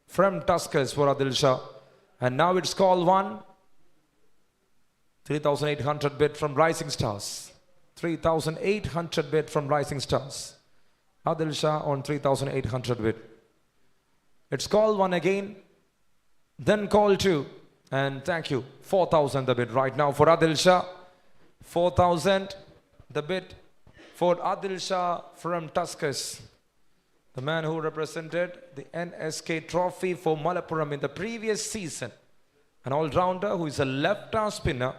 from Tuskers for Adil Shah. And now it's call 1. 3,800 bid from Rising Stars. 3,800 bid from Rising Stars. Adil Shah on 3,800 bid. It's call 1 again. Then call 2. And thank you. 4,000 the bid right now for Adil Shah. 4,000 the bid for Adil Shah from Tuskers. The man who represented the NSK trophy for Malappuram in the previous season. An all-rounder who is a left-arm spinner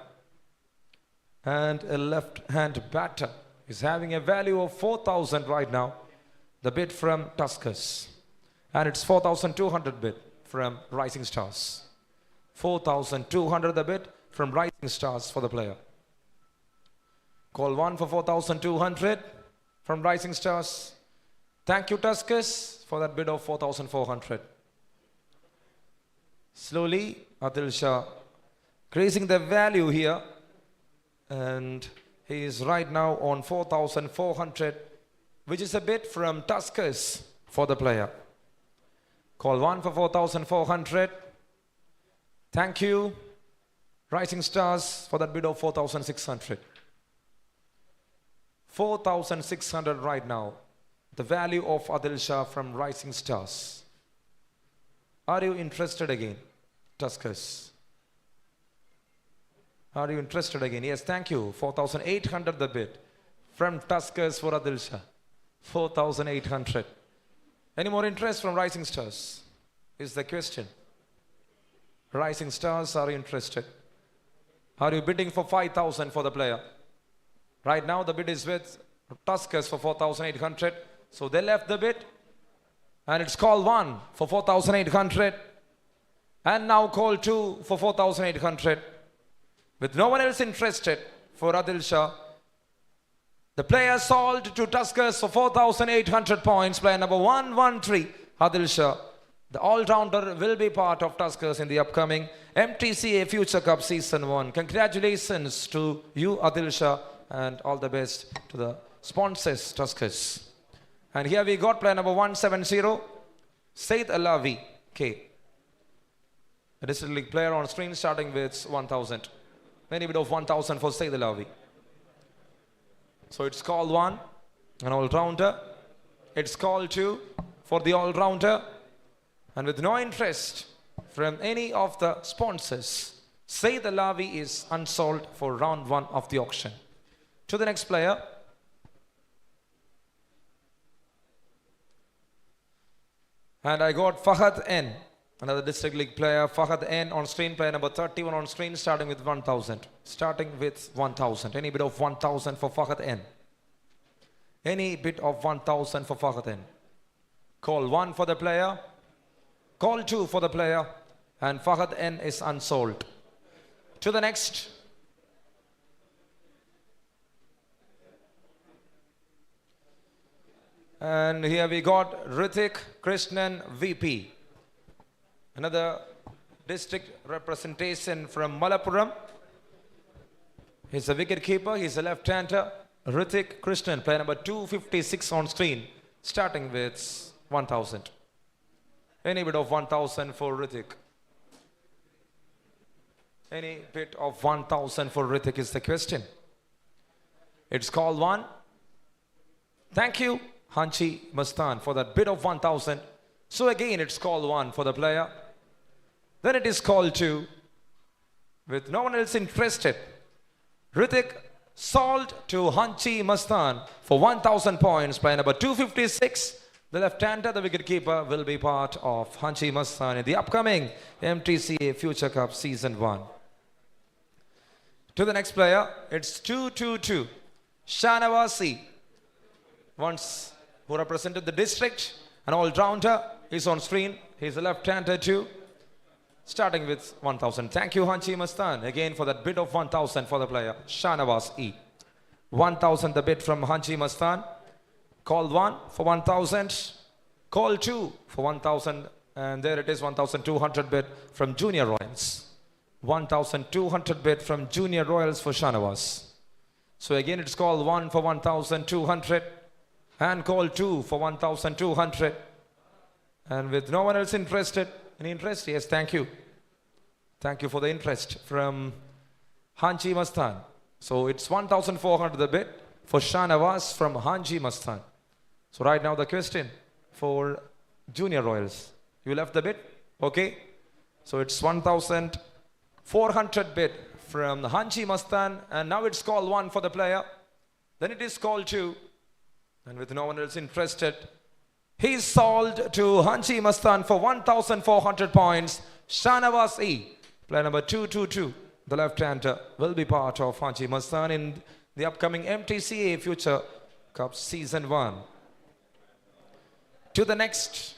and a left-hand batter. Is having a value of 4,000 right now. The bid from Tuskers. And it's 4,200 bid from Rising Stars. 4,200 the bid from Rising Stars for the player. Call 1 for 4,200 from Rising Stars. Thank you, Tuskers, for that bid of 4,400. Slowly, Adil Shah increasing the value here. And he is right now on 4,400, which is a bid from Tuskers for the player. Call 1 for 4,400. Thank you, Rising Stars, for that bid of 4,600. 4,600 right now. The value of Adil Shah from Rising Stars. Are you interested again, Tuskers? Are you interested again? Yes, thank you. 4,800 the bid from Tuskers for Adil Shah. 4,800. Any more interest from Rising Stars? Is the question. Rising Stars, are you interested? Are you bidding for 5,000 for the player? Right now the bid is with Tuskers for 4,800. So they left the bid. And it's call 1 for 4,800. And now call 2 for 4,800. With no one else interested for Adil Shah, the player sold to Tuskers for 4,800 points. Player number 113, Adil Shah. The all-rounder will be part of Tuskers in the upcoming MTCA Future Cup Season 1. Congratulations to you, Adil Shah, and all the best to the sponsors, Tuskers. And here we got player number 170, Said Alavi K. A district league player on screen starting with 1,000. Any bit of 1,000 for Said Alavi. So it's called 1, an all-rounder. It's called 2 for the all-rounder. And with no interest from any of the sponsors, Said Alavi is unsold for round 1 of the auction. To the next player. And I got Fahad N, another district league player. Fahad N on screen, player number 31 on screen, starting with 1,000. Starting with 1,000. Any bit of 1,000 for Fahad N. Any bit of 1,000 for Fahad N. Call 1 for the player. Call 2 for the player. And Fahad N is unsold. To the next. And here we got Rithik Krishnan VP. Another district representation from Malappuram. He's a wicket keeper. He's a left-hander. Rithik Krishnan, player number 256 on screen, starting with 1,000. Any bit of 1,000 for Rithik. Any bit of 1,000 for Rithik is the question. It's called 1. Thank you, Hanchi Mastan, for that bit of 1,000. So again, it's called 1 for the player. Then it is called 2. With no one else interested, Rithik sold to Hanchi Mastan for 1,000 points. Player number 256, the left-hander, the wicket-keeper, will be part of Hanchi Mastan in the upcoming MTCA Future Cup Season 1. To the next player, it's 222. Shanawasi, once who represented the district, an all-rounder, is on screen. He's a left-hander too, starting with 1,000. Thank you, Hanchi Mastan, again for that bid of 1,000 for the player, Shanawaz E. 1,000 the bid from Hanchi Mastan. Call 1 for 1,000. Call 2 for 1,000. And there it is, 1,200 bid from Junior Royals. 1,200 bid from Junior Royals for Shanawaz. So again, it's call 1 for 1,200. And call 2 for 1,200. And with no one else interested, any interest? Yes, thank you. Thank you for the interest from Hanchi Mastan. So it's 1,400 the bid for Shanawaz from Hanchi Mastan. So right now the question for Junior Royals. You left the bid? Okay. So it's 1,400 bid from Hanchi Mastan. And now it's call 1 for the player. Then it is call 2. And with no one else interested, he's sold to Hanchi Mastan for 1,400 points. Shanawaz E, player number 222, the left-hander, will be part of Hanchi Mastan in the upcoming MTCA Future Cup Season 1. To the next.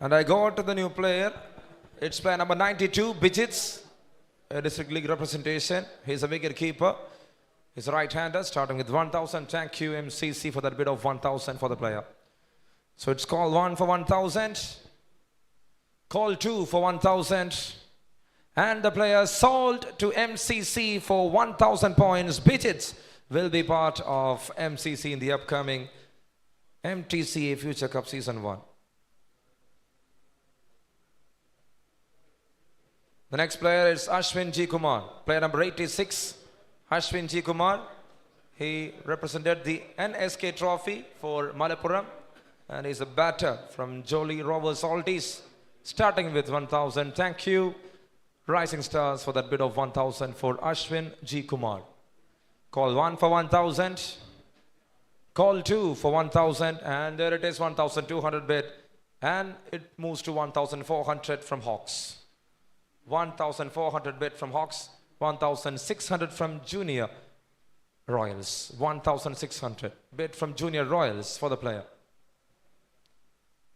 And I go to the new player. It's player number 92, Bijits, a district league representation. He's a wicket keeper. He's a right-hander, starting with 1,000. Thank you, MCC, for that bid of 1,000 for the player. So it's call 1 for 1,000. Call 2 for 1,000. And the player sold to MCC for 1,000 points. Bijits will be part of MCC in the upcoming MTCA Future Cup Season 1. The next player is Ashwin G. Kumar, player number 86. Ashwin G. Kumar, he represented the NSK trophy for Malappuram And he's a batter from Jolly Rovers Alties, starting with 1,000. Thank you, Rising Stars, for that bid of 1,000 for Ashwin G. Kumar. Call 1 for 1,000. Call 2 for 1,000. And there it is, 1,200 bid. And it moves to 1,400 from Hawks. 1,400 bid from Hawks. 1,600 from Junior Royals. 1,600 bid from Junior Royals for the player.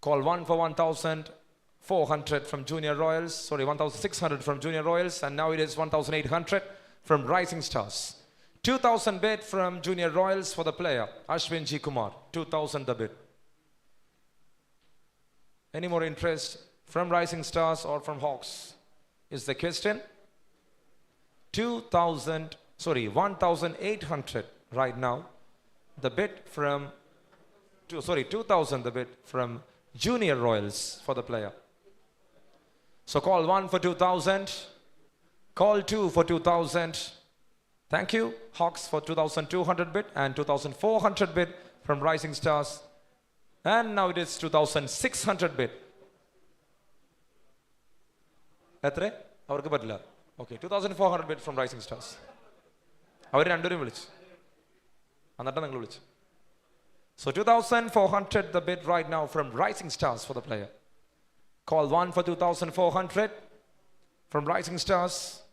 Call 1 for 1,400 from Junior Royals. Sorry, 1,600 from Junior Royals. And now it is 1,800 from Rising Stars. 2,000 bid from Junior Royals for the player, Ashwin G. Kumar. 2,000 the bid. Any more interest from Rising Stars or from Hawks is the question. 1,800 right now. The bid from, 2,000 the bid from Junior Royals for the player. So call 1 for 2,000. Call 2 for 2,000. Thank you, Hawks, for 2,200 bid and 2,400 bid from Rising Stars. And now it is 2,600 bid. എത്ര അവർക്ക് പറ്റില്ല. Okay, 2,400 bid from Rising Stars. അവർ രണ്ടുപേരും വിളിച്ചു, എന്നിട്ട് നിങ്ങൾ വിളിച്ചു. So 2,400 the bid right now from Rising Stars for the player. Call 1 for 2,400 from Rising Stars.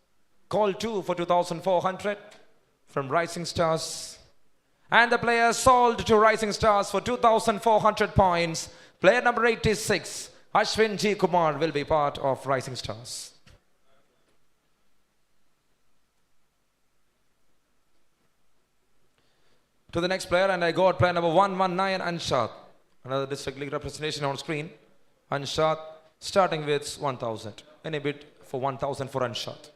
Call 2 for 2,400 from Rising Stars. And the player sold to Rising Stars for 2,400 points. Player number 86, Ashwin G. Kumar, will be part of Rising Stars. To the next player, and I got player number 119, Anshad. Another district league representation on screen. Anshad, starting with 1,000. Any bid for 1,000 for Anshad.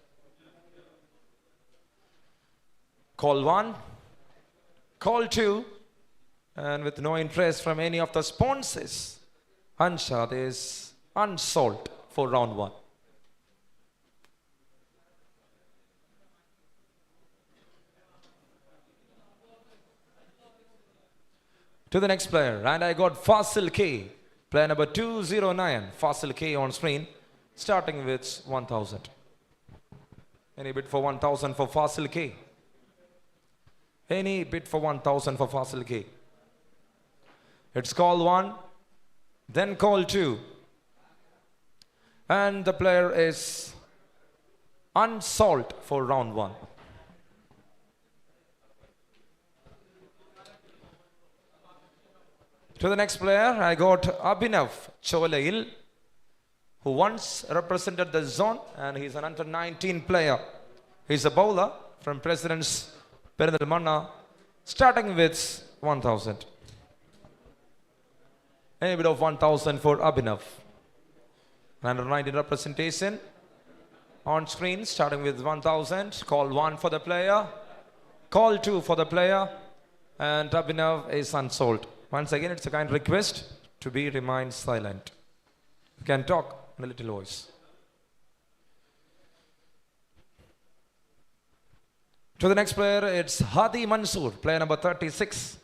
Call 1, call 2, and with no interest from any of the sponsors, Anshad is unsold for round 1. To the next player, and I got Fasil K, player number 209, Fasil K on screen, starting with 1,000. Any bid for 1,000 for Fasil K? Any bid for 1,000 for Fasil K? It's call 1, then call 2. And the player is unsold for round 1. To the next player, I got Abhinav Chovalail, who once represented the zone, and he's an under 19 player. He's a bowler from President's Perindalmanna, starting with 1,000. Any bit of 1,000 for Abhinav. Under 19 representation on screen, starting with 1,000. Call 1 for the player. Call 2 for the player. And Abhinav is unsold. Once again, it's a kind request to be remain silent. You can talk in a little voice. To the next player, it's Hadi Mansoor, player number 36.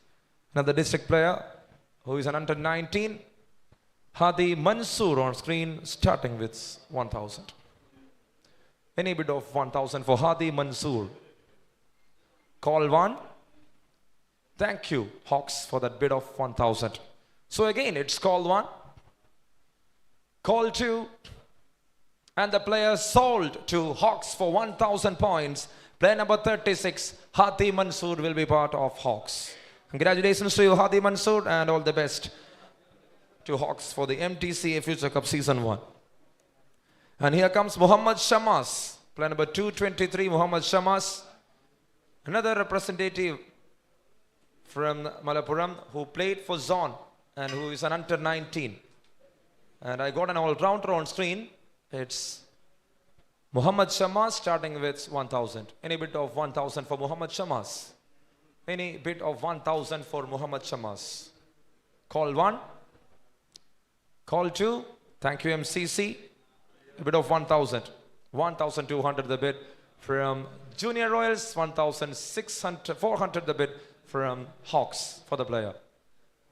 Another district player who is an under 19. Hadi Mansoor on screen, starting with 1,000. Any bid of 1,000 for Hadi Mansoor. Call 1. Thank you, Hawks, for that bid of 1,000. So again, it's call 1, call 2, and the player sold to Hawks for 1,000 points. Player number 36, Hadi Mansoor, will be part of Hawks. Congratulations to you, Hadi Mansoor, and all the best to Hawks for the Mdca Future Cup Season 1. And here comes Muhammad Shamas, player number 223, Muhammad Shamas, another representative from Malappuram who played for Zone and who is an under 19. And I got an all-rounder on screen. It's Muhammad Shamas, starting with 1,000. Any bid of 1,000 for Muhammad Shamas? Any bid of 1,000 for Muhammad Shamas? Call 1. Call 2. Thank you, MCC. A bid of 1,000. 1,200 the bid from Junior Royals. 1,400 the bid from Hawks for the player.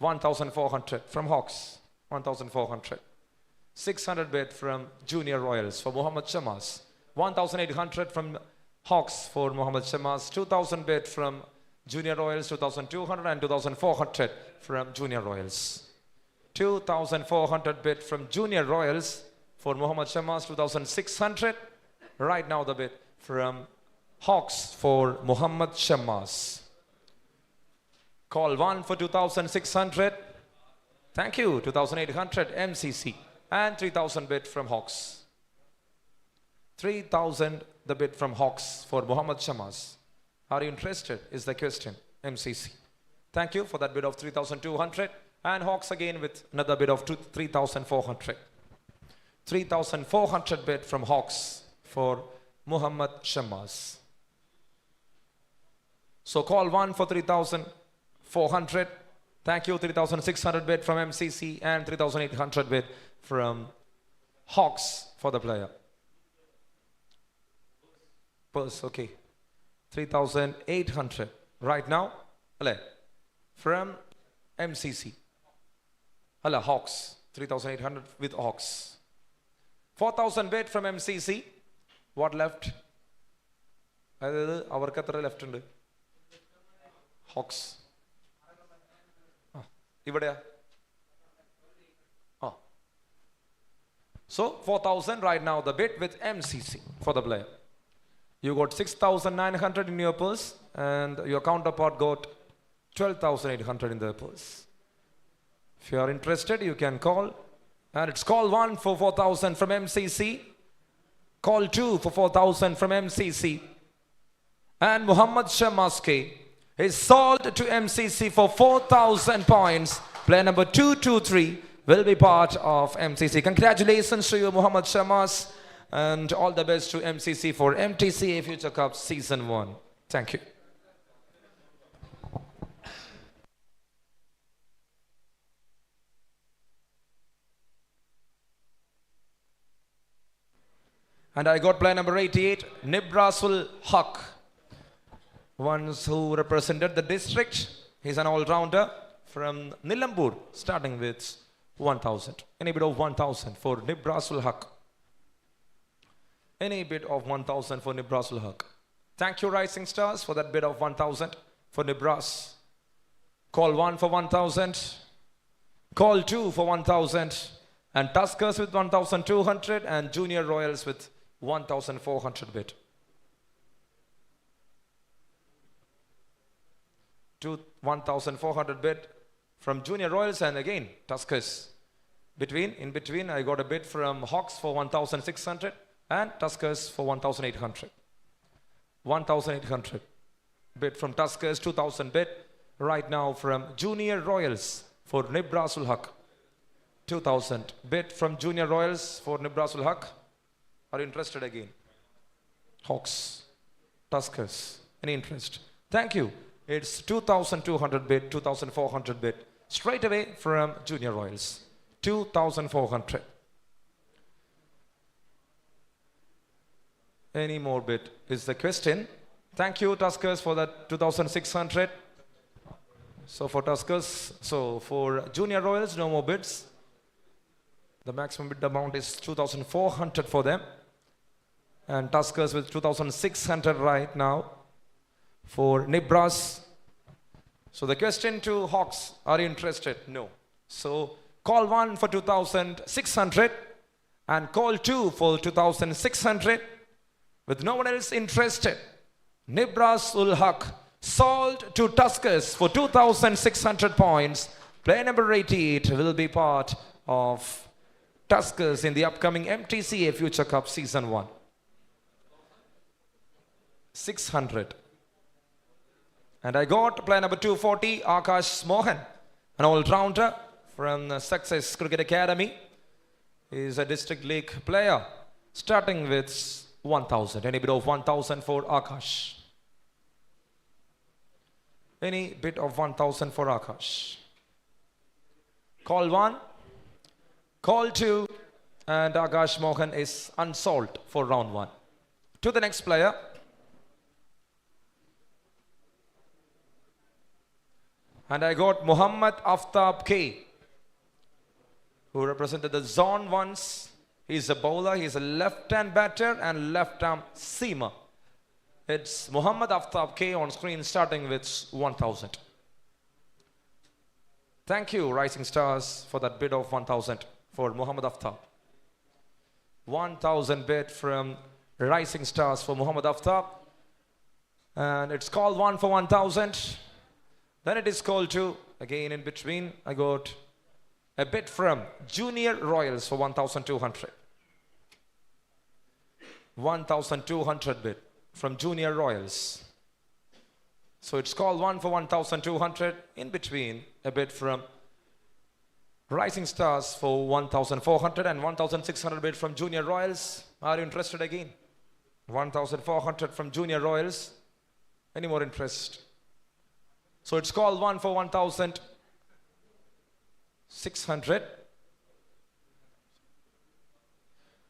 1,400 from Hawks. 1,400. 600 bid from Junior Royals for Muhammad Shamas. 1,800 from Hawks for Muhammad Shamas. 2,000 bid from Junior Royals. 2,200 and 2,400 from Junior Royals. 2,400 bid from Junior Royals for Muhammad Shamas. 2,600. Right now the bid from Hawks for Muhammad Shamas. Call 1 for 2,600. Thank you. 2,800 MCC and 3,000 bid from Hawks. 3,000 the bid from Hawks for Muhammad Shamas. Are you interested is the question. MCC. Thank you for that bid of 3,200 and Hawks again with another bid of 3,400. 3,400 bid from Hawks for Muhammad Shamas. So call 1 for 3,400. Thank you. 3,600 bid from MCC and 3,800 bid from Hawks for the player. Purse, okay. 3,800 right now. From MCC. Hawks. 3,800 with Hawks. 4,000 bid from MCC. What left? Our left ഉണ്ട് Hawks. ഇവിടെയാ So 4,000 right now the bid with MCC for the player. You got 6,900 in your purse and your counterpart got 12,800 in their purse. If you are interested you can call and it's call 1 for 4,000 from MCC. Call 2 for 4,000 from MCC. And Muhammad Shamaski is sold to MCC for 4,000 points. Player number 223 will be part of MCC. Congratulations to you, Muhammad Shamas, and all the best to MCC for MTCA Future Cup Season 1. Thank you. And I got player number 88, Nibrasul Haq. Ones who represented the district. He's an all-rounder from Nilambur, starting with 1,000. Any bid of 1,000 for Nibrasul Haq. Any bid of 1,000 for Nibrasul Haq. Thank you, Rising Stars, for that bid of 1,000 for Nibras. Call 1 for 1,000. Call 2 for 1,000. And Tuskers with 1,200 and Junior Royals with 1,400 bid. To 1,400 bid from Junior Royals and again Tuskers. In between I got a bid from Hawks for 1,600 and Tuskers for 1,800. 1,800 bid from Tuskers, 2,000 bid right now from Junior Royals for Nibrasul Haq. 2,000 bid from Junior Royals for Nibrasul Haq. Are you interested again? Hawks, Tuskers, any interest? Thank you. It's 2,200 bid, 2,400 bid. Straight away from Junior Royals. 2,400. Any more bid is the question. Thank you, Tuskers, for that 2,600. So for Tuskers, so for Junior Royals, no more bids. The maximum bid amount is 2,400 for them. And Tuskers with 2,600 right now for Nibras. So the question to Hawks, are you interested? No. So call 1 for 2,600 and call 2 for 2,600 with no one else interested. Nibras ul Haq sold to Tuskers for 2,600 points. Player number 88 will be part of Tuskers in the upcoming MTCA Future Cup Season 1. 600. And I got player number 240, Akash Mohan, an all-rounder from Success Cricket Academy. He is a district league player, starting with 1,000. Any bid of 1,000 for Akash? Any bid of 1,000 for Akash? Call 1, call 2, and Akash Mohan is unsold for round 1. To the next player. And I got Muhammad Aftab K, who represented the zone once. He's a bowler, he's a left-hand batter and left-arm seamer. It's Muhammad Aftab K on screen, starting with 1,000. Thank you, Rising Stars, for that bid of 1,000 for Muhammad Aftab. 1,000 bid from Rising Stars for Muhammad Aftab. And it's called 1 for 1,000. Then it is called 2. Again in between, I got a bid from Junior Royals for 1,200. 1,200 bid from Junior Royals. So it's called 1 for 1,200. In between, a bid from Rising Stars for 1,400 and 1,600 bid from Junior Royals. Are you interested again? 1,400 from Junior Royals. Any more interest? So it's called 1 for 1,600.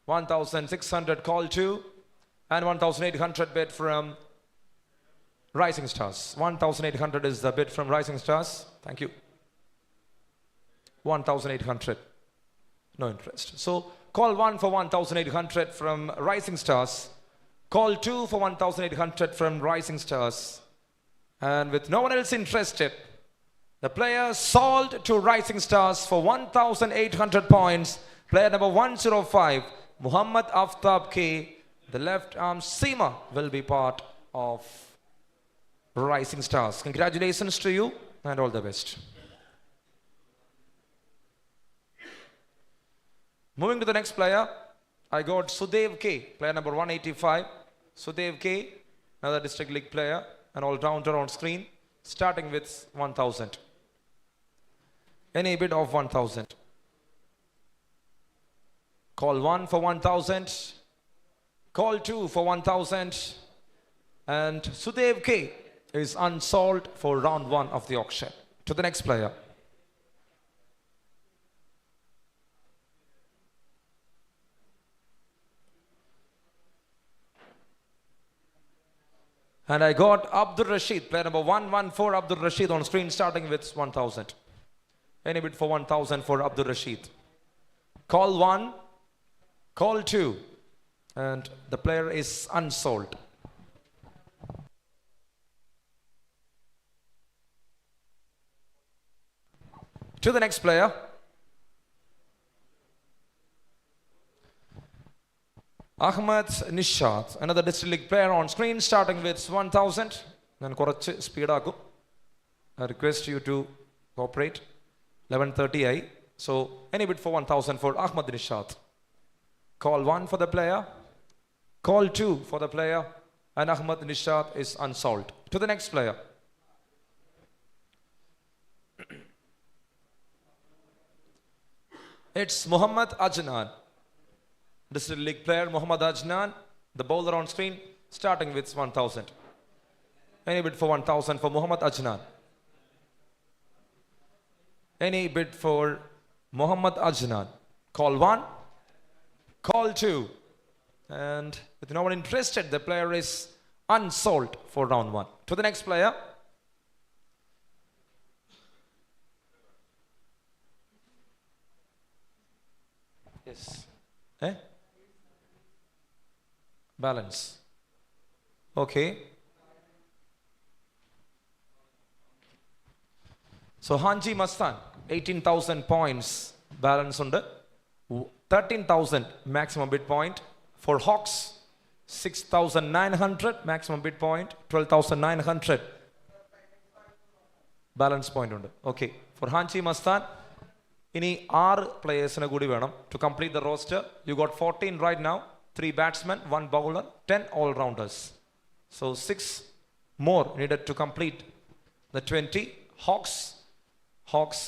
1,600 call 2 and 1,800 bid from Rising Stars. 1,800 is the bid from Rising Stars. Thank you. 1,800. No interest. So call 1 for 1,800 from Rising Stars. Call 2 for 1,800 from Rising Stars. And with no one else interested, the player sold to Rising Stars for 1,800 points. Player number 105, Muhammad Aftab K, the left arm seamer, will be part of Rising Stars. Congratulations to you and all the best. Moving to the next player, I got Sudev K, player number 185. Sudev K, another district league player, an all-rounder on screen, starting with 1,000. Any bid of 1,000. Call 1 for 1,000. Call 2 for 1,000. And Sudev K is unsold for round 1 of the auction. To the next player. And I got Abdul Rashid, player number 114, Abdul Rashid on screen, starting with 1,000. Any bid for 1,000 for Abdul Rashid. Call 1, call 2, and the player is unsold. To the next player. Ahmed Nishad, another district league player on screen, starting with 1,000. And korach speed agu. I request you to cooperate. 11:30 I. So any bid for 1,000 for Ahmed Nishad. Call 1 for the player. Call 2 for the player. And Ahmed Nishad is unsold. To the next player. It's Muhammad Ajnan. District league player Muhammad Ajnan, the bowler on screen, starting with 1,000. Any bid for 1,000 for Muhammad Ajnan? Any bid for Muhammad Ajnan? Call 1, call 2. And with no one interested, the player is unsold for round 1. To the next player. Yes. Balance. Okay. So Hanji Mastan, 18,000 points balance under 13,000 maximum bid point. For Hawks, 6,900 maximum bid point, 12,900 balance point under. Okay. For Hanji Mastan, ini 6 players to complete the roster. You got 14 right now. 3 batsmen, 1 bowler, 10 all-rounders. So 6 more needed to complete the 20. Hawks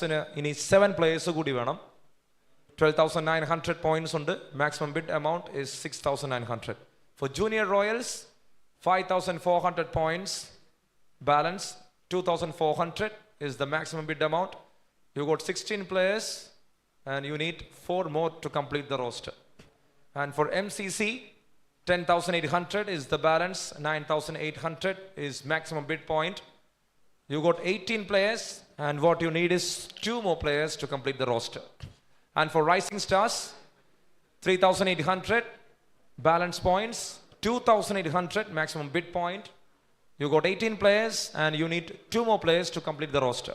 in 7 players 12,900 points on the maximum bid amount is 6,900. For Junior Royals, 5,400 points balance, 2,400 is the maximum bid amount. You got 16 players and you need 4 more to complete the roster. And for MCC, 10,800 is the balance, 9,800 is maximum bid point. You got 18 players, and what you need is 2 more players to complete the roster. And for Rising Stars, 3,800 balance points, 2,800 maximum bid point. You got 18 players, and you need 2 more players to complete the roster.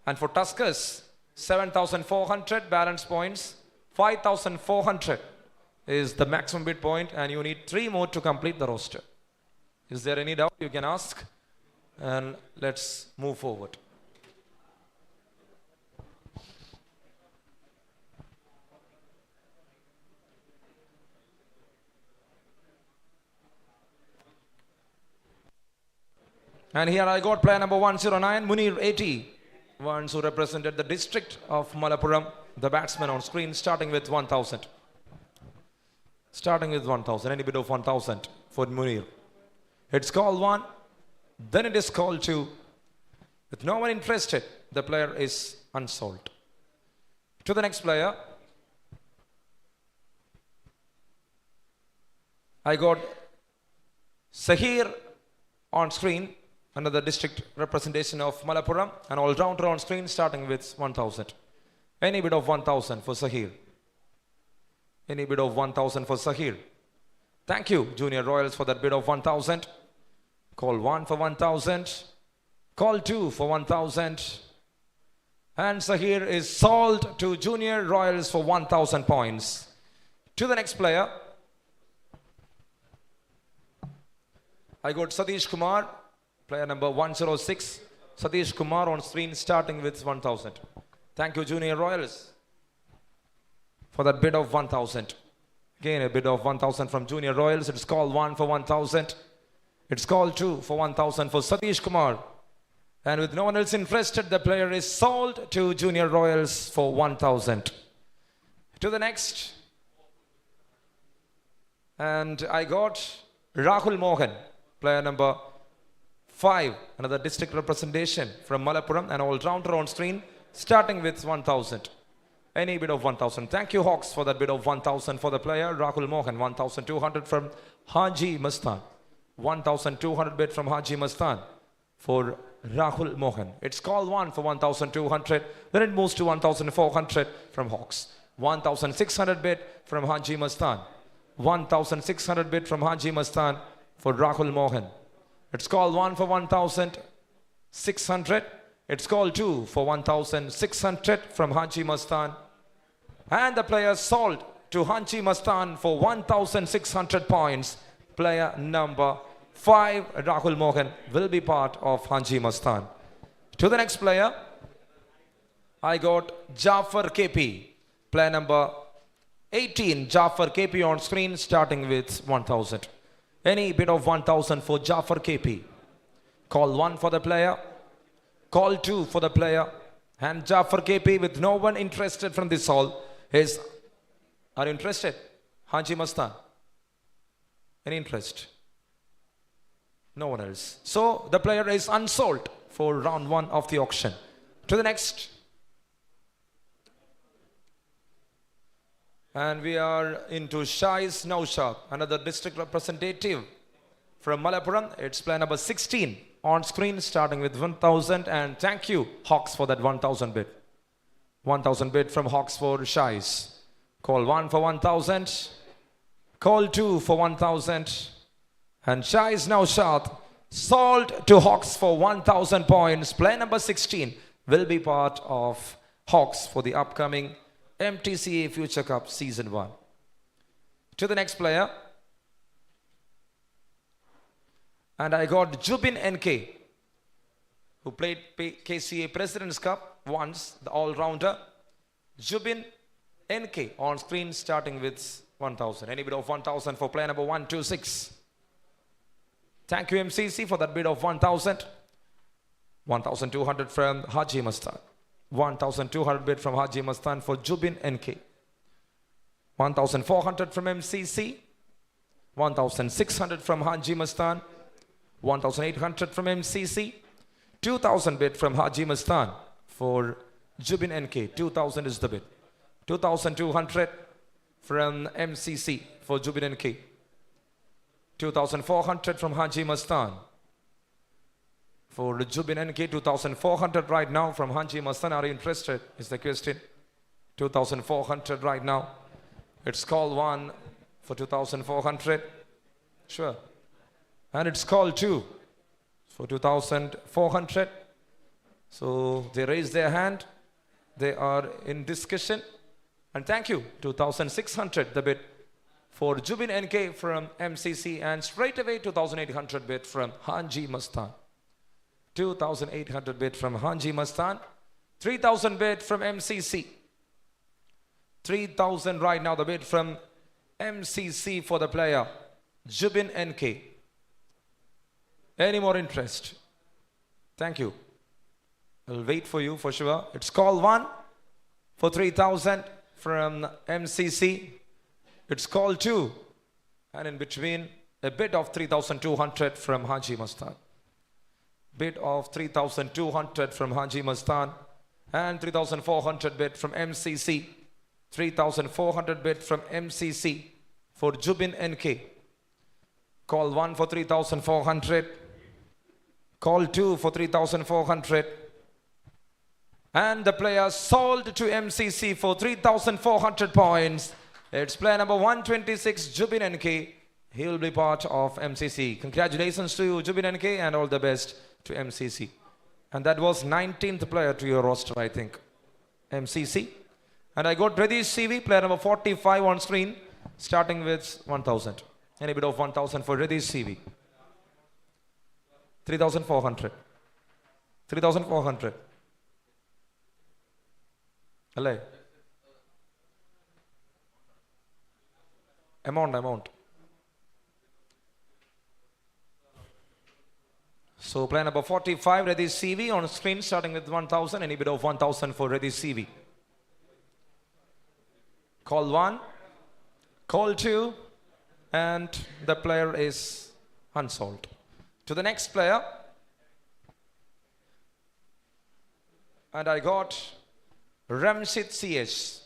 And for Tuskers, 7,400 balance points, 5,400 is the maximum bid point, and you need 3 more to complete the roster. Is there any doubt? You can ask, and let's move forward. And here I got player number 109, Munir 80, ones who represented the district of Malappuram, the batsman on screen, starting with 1,000. Starting with 1,000, any bid of 1,000 for Munir. It's called 1, then it is called 2. With no one interested, the player is unsold. To the next player, I got Sahir on screen, under the district representation of Malappuram, an all-rounder on screen, starting with 1,000. Any bid of 1,000 for Sahir. Any bid of 1,000 for Sahir. Thank you, Junior Royals, for that bid of 1,000. Call 1 for 1,000. Call 2 for 1,000. And Sahir is sold to Junior Royals for 1,000 points. To the next player, I got Satish Kumar, player number 106. Satish Kumar on screen, starting with 1,000. Thank you, Junior Royals, for that bid of 1,000. Again, a bid of 1,000 from Junior Royals. It's called 1 for 1,000. It's called 2 for 1,000 for Satish Kumar. And with no one else interested, the player is sold to Junior Royals for 1,000. To the next. And I got Rahul Mohan, player number 5, another district representation from Malappuram, an all-rounder on screen, starting with 1,000. Any bid of 1,000. Thank you, Hawks, for that bid of 1,000 for the player, Rahul Mohan. 1,200 from Haji Mastan. 1,200 bid from Haji Mastan for Rahul Mohan. It's called 1 for 1,200. Then it moves to 1,400 from Hawks. 1,600 bid from Haji Mastan. 1,600 bid from Haji Mastan for Rahul Mohan. It's called 1 for 1,600. It's called 2 for 1,600 from Haji Mastan. And the player sold to Haji Mastan for 1,600 points. Player number 5, Rahul Mohan, will be part of Haji Mastan. To the next player, I got Jafar KP. Player number 18, Jafar KP on screen, starting with 1,000. Any bid of 1,000 for Jafar KP. Call 1 for the player. Call 2 for the player. And Jafar KP, with no one interested from this hall, is... Are you interested? Haji Mastan. Any interest? No one else. So the player is unsold for round 1 of the auction. To the next. And we are into Shais Naushad, another district representative from Malappuram. It's player number 16 on screen, starting with 1,000. And thank you, Hawks, for that 1,000 bid. 1,000 bid from Hawks for Shais. Call 1 for 1,000. Call 2 for 1,000. And Shais Naushad sold to Hawks for 1,000 points. Player number 16 will be part of Hawks for the upcoming Mdca Future Cup Season 1. To the next player. And I got Jubin NK, who played KCA President's Cup once, the all-rounder. Jubin NK on screen, starting with 1,000. Any bid of 1,000 for player number 126. Thank you, MCC, for that bid of 1,000. 1,200 from Haji Mastan. 1,200 bid from Haji Mastan for Jubin NK. 1,400 from MCC. 1,600 from Haji Mastan. 1,800 from MCC. 2,000 bid from Haji Mastan for Jubin NK. 2,000 is the bid. 2,200 from MCC for Jubin NK. 2,400 from Haji Mastan. For Jubin NK, 2,400 right now from Hanji Mastan. Are you interested? Is the question. 2,400 right now. It's call 1 for 2,400. Sure. And it's call 2 for 2,400. So they raise their hand. They are in discussion. And thank you. 2,600 the bid for Jubin NK from MCC. And straight away 2,800 bid from Hanji Mastan. 2,800 bid from Hanji Mastan. 3,000 bid from MCC. 3,000 right now the bid from MCC for the player Jubin NK. Any more interest? Thank you. I'll wait for you for sure. It's call 1 for 3,000 from MCC. It's call 2. And in between, a bid of 3,200 from Hanji Mastan. Bid of 3,200 from Hanji Mastan. And 3,400 bid from MCC. 3,400 bid from MCC for Jubin NK. Call 1 for 3,400. Call 2 for 3,400. And the player sold to MCC for 3,400 points. It's player number 126, Jubin NK. He will be part of MCC. Congratulations to you, Jubin NK, and all the best to MCC. And that was 19th player to your roster, I think. MCC. And I got Reddy's CV, player number 45 on screen, starting with 1,000. Any bit of 1,000 for Reddy's CV. 3,400. 3,400. Alley. Amount. So player number 45, Reddy's CV on screen, starting with 1,000. Any bit of 1,000 for Reddy's CV. Call 1, call 2, and the player is unsold. To the next player. And I got Ramshid CH.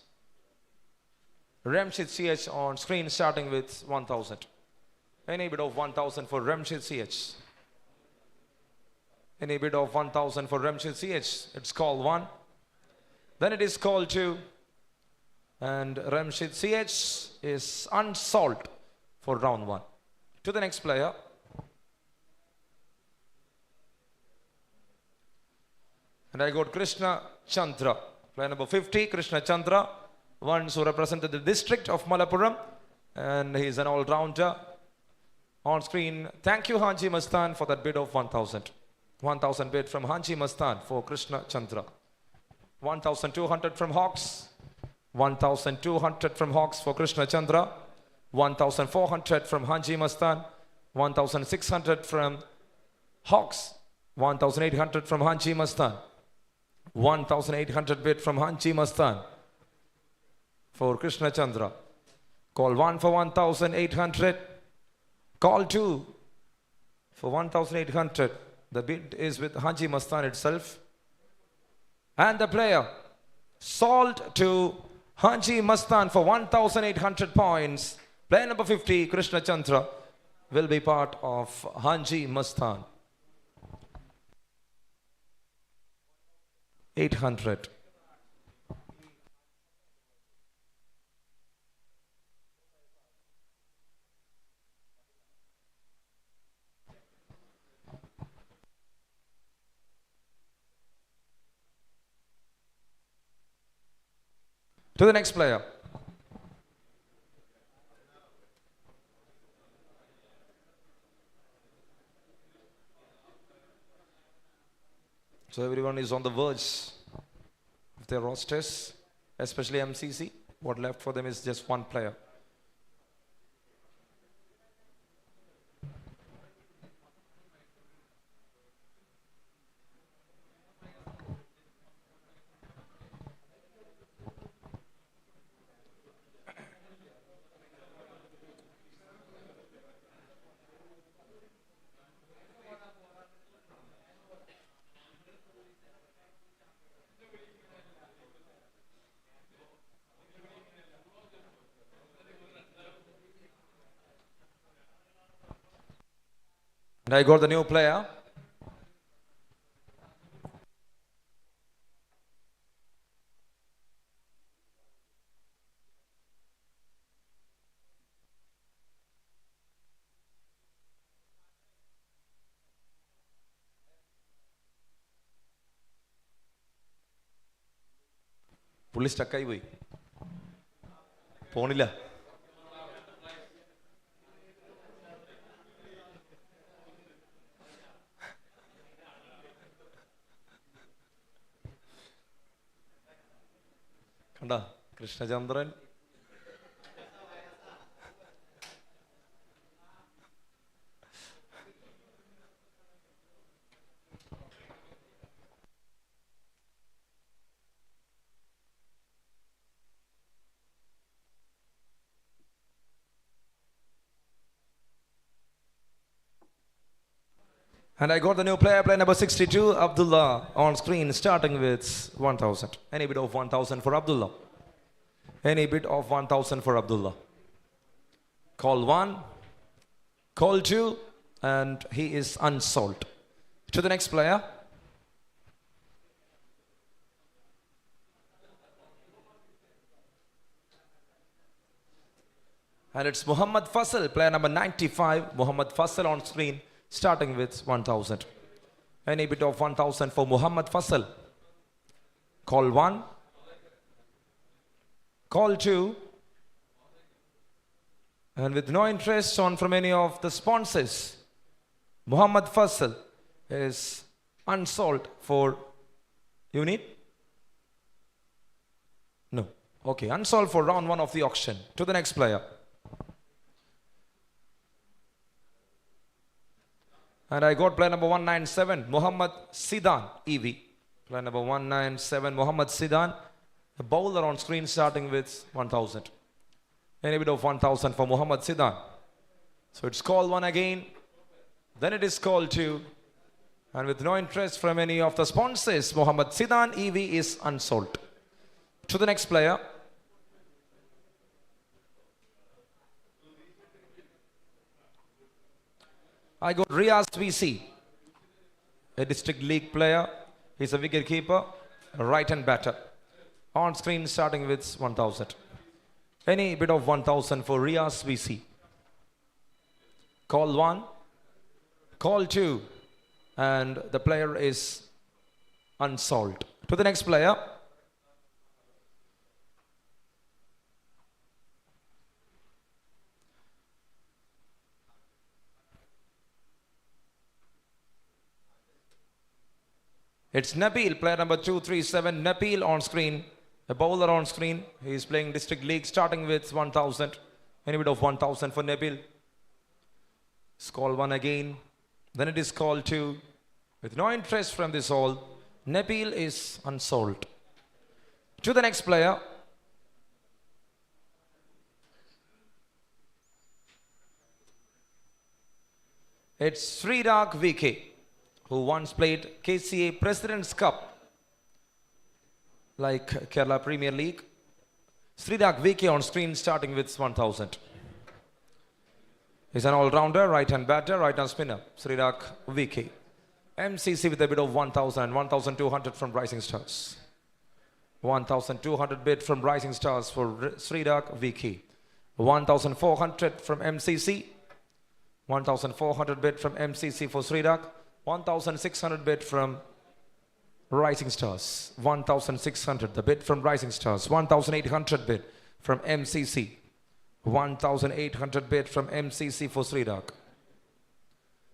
Ramshid CH on screen, starting with 1,000. Any bid of 1,000 for Ramshid CH. Any bid of 1,000 for Ramshid CH. It's call 1. Then it is call 2. And Ramshid CH is unsold for round 1. To the next player. And I got Krishna Chandra. Player number 50, Krishna Chandra. Once who represented the district of Malappuram. And he's an all-rounder. On screen, thank you Hanji Mastan for that bid of 1,000. 1,000 bid from Hanji Mastan for Krishna Chandra. 1,200 from Hawks. 1,200 from Hawks for Krishna Chandra. 1,400 from Hanji Mastan. 1,600 from Hawks. 1,800 from Hanji Mastan. 1,800 bid from Hanji Mastan for Krishna Chandra. Call 1 for 1,800. Call 2 for 1,800. The bid is with Hanji Mastan itself. And the player sold to Hanji Mastan for 1,800 points. Player number 50, Krishna Chandra, will be part of Hanji Mastan. 800. To the next player. So everyone is on the verge of their rosters, especially MCC. What left for them is just one player. And I got the new player. പുള്ളി സ്റ്റക്കായി പോയി, പോണില്ല. കണ്ട Krishnachandran And I got the new player, player number 62, Abdullah, on screen, starting with 1,000. Any bid of 1,000 for Abdullah? Any bid of 1,000 for Abdullah? Call 1, call 2, and he is unsold. To the next player. And it's Muhammad Faisal, player number 95, Muhammad Faisal on screen, starting with 1,000. Any bit of 1,000 for Muhammad Faisal? Call 1, call 2, and with no interest on from any of the sponsors, Muhammad Faisal is unsold for, you need? No. Okay, unsold for round 1 of the auction. To the next player. And I got player number 197, Muhammad Sidan, EV. Player number 197, Muhammad Sidan. The bowler on screen starting with 1,000. Any bit of 1,000 for Muhammad Sidan. So it's call 1 again. Then it is call 2. And with no interest from any of the sponsors, Muhammad Sidan, EV is unsold. To the next player. I got Riaz VC, a district league player. He's a wicket keeper, a right-hand batter. On screen starting with 1,000. Any bit of 1,000 for Riaz VC. Call 1, call 2, and the player is unsold. To the next player. It's Nabil, player number 237, Nabil on screen, a bowler on screen. He is playing district league, starting with 1,000. Any bit of 1,000 for Nabil. It's call 1 again. Then it is call 2. With no interest from this all, Nabil is unsold. To the next player. It's Srirak VK, who once played KCA President's Cup, like Kerala Premier League. Srirak VK on screen starting with 1,000. He's an all-rounder, right-hand batter, right-hand spinner. Srirak VK. MCC with a bid of 1,000 and 1,200 from Rising Stars. 1,200 bid from Rising Stars for Srirak VK. 1,400 from MCC. 1,400 bid from MCC for Srirak. 1,600 bid from Rising Stars. 1,600 the bid from Rising Stars. 1,800 bid from MCC. 1,800 bid from MCC for Srirak.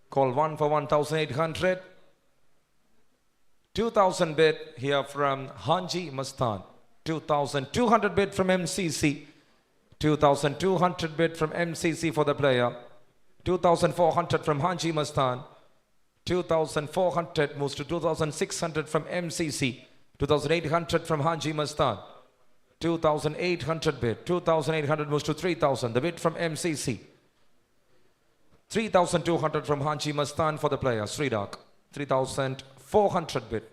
Call 1 for 1,800. 2,000 bid here from Hanji Mastan. 2,200 bid from MCC. 2,200 bid from MCC for the player. 2,400 from Hanji Mastan. 2,400 moves to 2,600 from MCC. 2,800 from Hanji Mastan. 2,800 bid. 2,800 moves to 3,000. The bid from MCC. 3,200 from Hanji Mastan for the player, Srirak. 3,400 bid.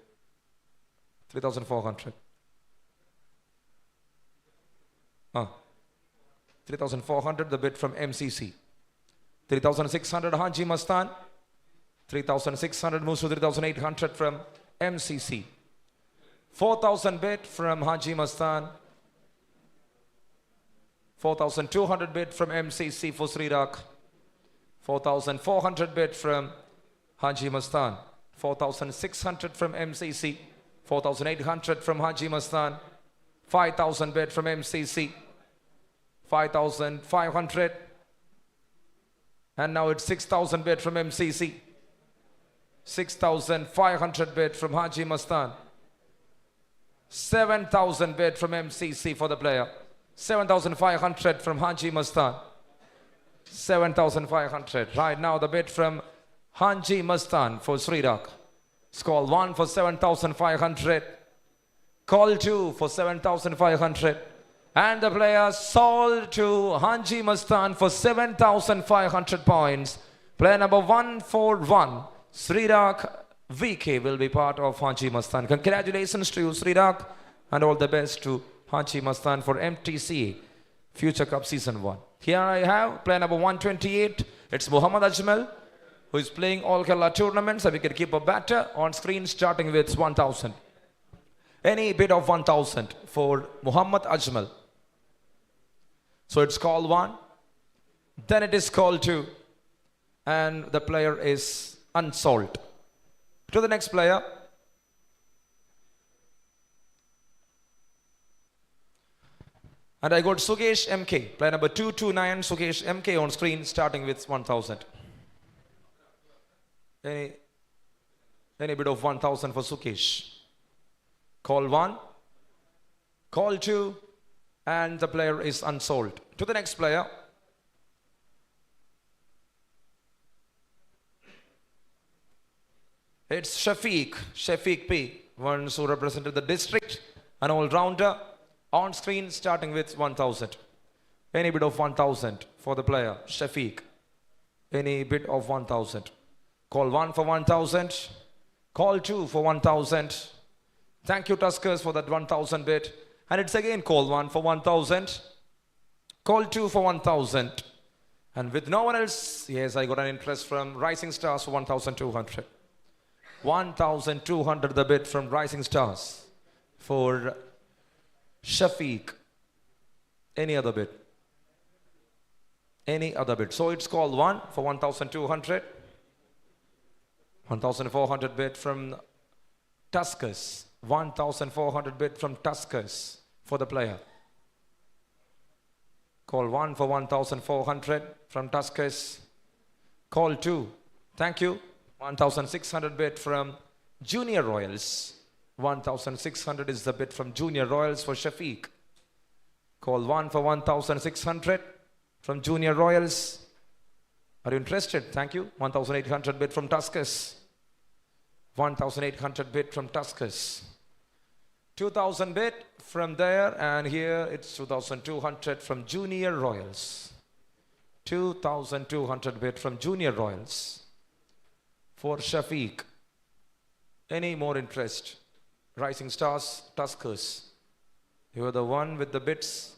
3,400. 3,400 the bid from MCC. 3,600 Hanji Mastan. 3,600 moves to 3,800 from MCC. 4,000 bid from Hanji Mastan. 4,200 bid from MCC for Srirak. 4,400 bid from Hanji Mastan. 4,600 from MCC. 4,800 from Hanji Mastan. 5,000 bid from MCC. 5,500. And now it's 6,000 bid from MCC. 6,500 bid from Haji Mastan. 7,000 bid from MCC for the player. 7,500 from Haji Mastan. 7,500. Right now the bid from Haji Mastan for Srirak. Call 1 for 7,500. Call 2 for 7,500. And the player sold to Haji Mastan for 7,500 points. Player number 141, Srirak VK, will be part of Haji Mastan. Congratulations to you, Srirak, and all the best to Haji Mastan for MTC Future Cup Season 1. Here I have player number 128. It's Muhammad Ajmal, who is playing all Kerala tournaments. A wicket keeper batter on screen, starting with 1,000. Any bid of 1,000 for Muhammad Ajmal. So it's call 1, then it is call 2, and the player is unsold. To the next player. And I got Sukesh MK, player number 229, Sukesh MK on screen, starting with 1,000. Any bid of 1,000 for Sukesh. Call 1, call 2, and the player is unsold. To the next player. It's Shafiq P, once who represented the district, an all-rounder, on screen, starting with 1,000. Any bid of 1,000 for the player, Shafiq. Any bid of 1,000. Call 1 for 1,000. Call 2 for 1,000. Thank you, Tuskers, for that 1,000 bid. And it's again call 1 for 1,000. Call 2 for 1,000. And with no one else, yes, I got an interest from Rising Stars for 1,200. 1,200 the bid from Rising Stars for Shafiq. Any other bid? Any other bid? So it's call 1 for 1,200. 1,400 bid from Tuskers. 1,400 bid from Tuskers for the player. Call 1 for 1,400 from Tuskers. Call 2. Thank you. 1,600 bid from Junior Royals. 1,600 is the bid from Junior Royals for Shafiq. Call 1 for 1,600 from Junior Royals. Are you interested? Thank you. 1,800 bid from Tuskers. 1,800 bid from Tuskers. 2,000 bid from there, and here it's 2,200 from Junior Royals. 2,200 bid from Junior Royals for Shafiq. Any more interest? Rising Stars, Tuskers. You are the one with the bids.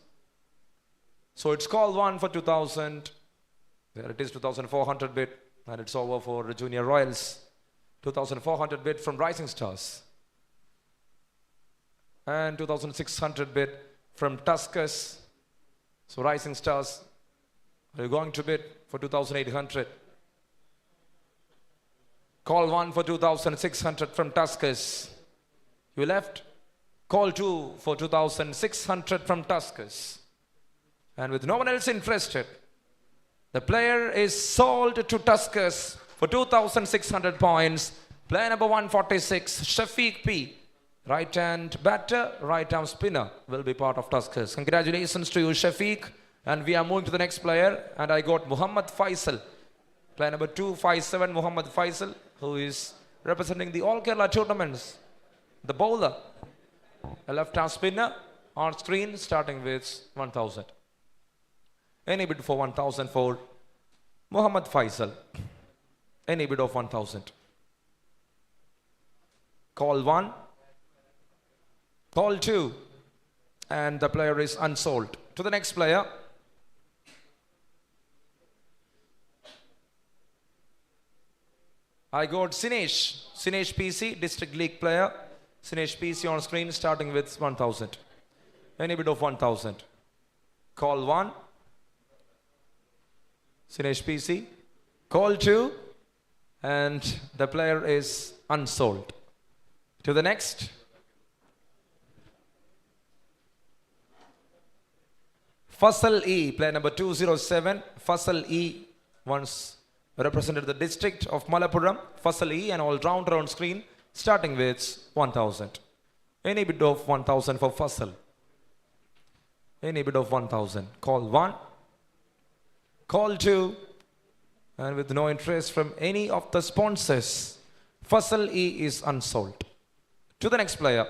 So it's call 1 for 2,000. There it is, 2,400 bid, and it's over for Junior Royals. 2,400 bid from Rising Stars. And 2,600 bid from Tuskers. So Rising Stars, are you going to bid for 2,800? Call 1 for 2,600 from Tuskers. You left. Call 2 for 2,600 from Tuskers. And with no one else interested, the player is sold to Tuskers for 2,600 points. Player number 146, Shafiq P. Right hand batter, right arm spinner will be part of Tuskers. Congratulations to you, Shafiq. And we are moving to the next player. And I got Muhammad Faisal. Player number 257, Muhammad Faisal, who is representing the All Kerala tournaments. The bowler, a left arm spinner on screen, starting with 1,000. Any bid for 1,000 for Muhammad Faisal. Any bid of 1,000. Call 1. Call 2. And the player is unsold. To the next player. I got Sinesh. Sinesh PC, District League player. Sinesh PC on screen, starting with 1,000. Any bid of 1,000. Call 1. Sinesh PC. Call 2. And the player is unsold. To the next. Faisal E, player number 207. Faisal E once represented the district of Malappuram. Faisal E, an all-rounder on screen, starting with 1,000. Any bid of 1,000 for Faisal? Any bid of 1,000. Call 1. Call 2. And with no interest from any of the sponsors, Faisal E is unsold. To the next player.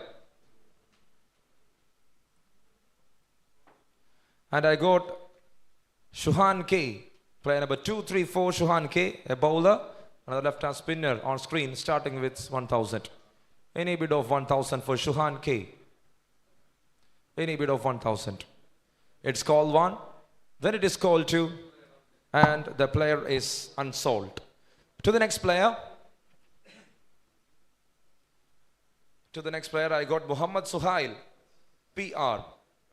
And I got Shuhan K, player number 234, Shuhan K, a bowler, another left-hand spinner on screen, starting with 1,000. Any bid of 1,000 for Shuhan K? Any bid of 1,000. It's call 1, then it is call 2, and the player is unsold. To the next player. To the next player, I got Muhammad Suhail, PR.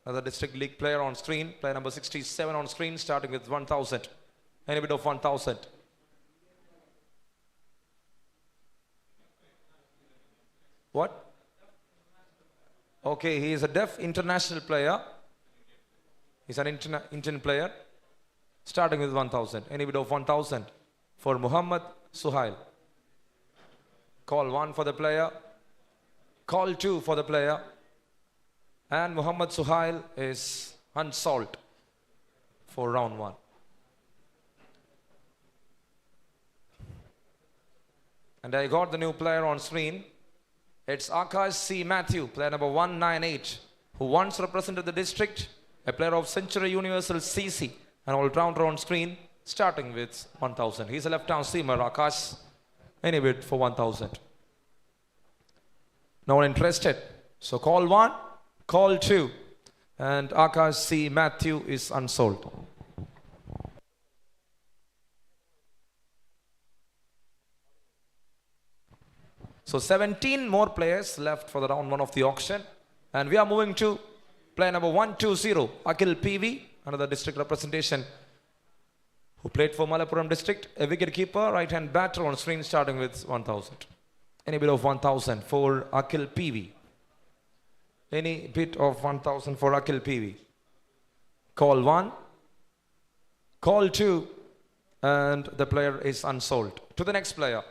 Another district league player on screen, player number 67 on screen, starting with 1,000. Any bid of 1,000. What? Okay, he is a deaf international player. He's an Indian player, starting with 1,000. Any bid of 1,000 for Muhammad Suhail. Call 1 for the player. Call 2 for the player. And Muhammad Suhail is unsold for round 1. And I got the new player on screen. It's Akash C. Matthew, player number 198, who once represented the district, a player of Century Universal CC, an all-rounder on screen, starting with 1,000. He's a left-hand seamer, Akash. Any bid for 1,000. No one interested. So call 1. Call 2, and Akash C. Matthew is unsold. So 17 more players left for the round 1 of the auction, and we are moving to player number 120, Akhil PV, another district representation who played for Malappuram district, a wicket keeper, right-hand batter on screen, starting with 1,000. Any bid of 1,000 for Akhil PV? Any bid of 1,000 for Akhil PV? Call 1, call 2, and the player is unsold. To the next player.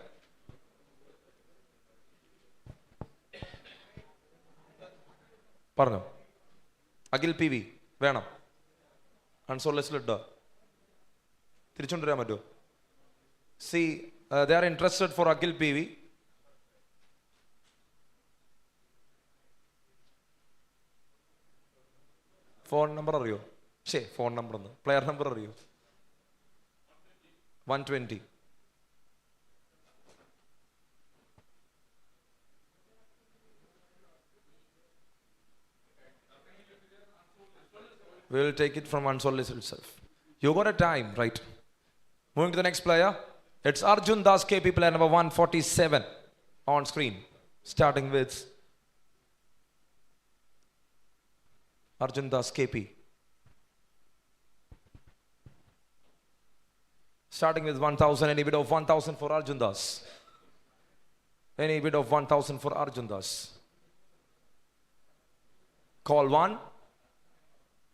Parno. Akhil PV. Venam. Unsold list ledda. Tirichundra Madu. See, they are interested for Akhil PV. Phone number are you? Say, phone number. Player number are you? 120. We will take it from unsold list itself. You got a time, right? Moving to the next player. It's Arjun Das KP, player number 147 on screen. Starting with Arjun Das KP. Starting with 1,000. Any bid of 1,000 for Arjun Das? Any bid of 1,000 for Arjun Das? Call 1.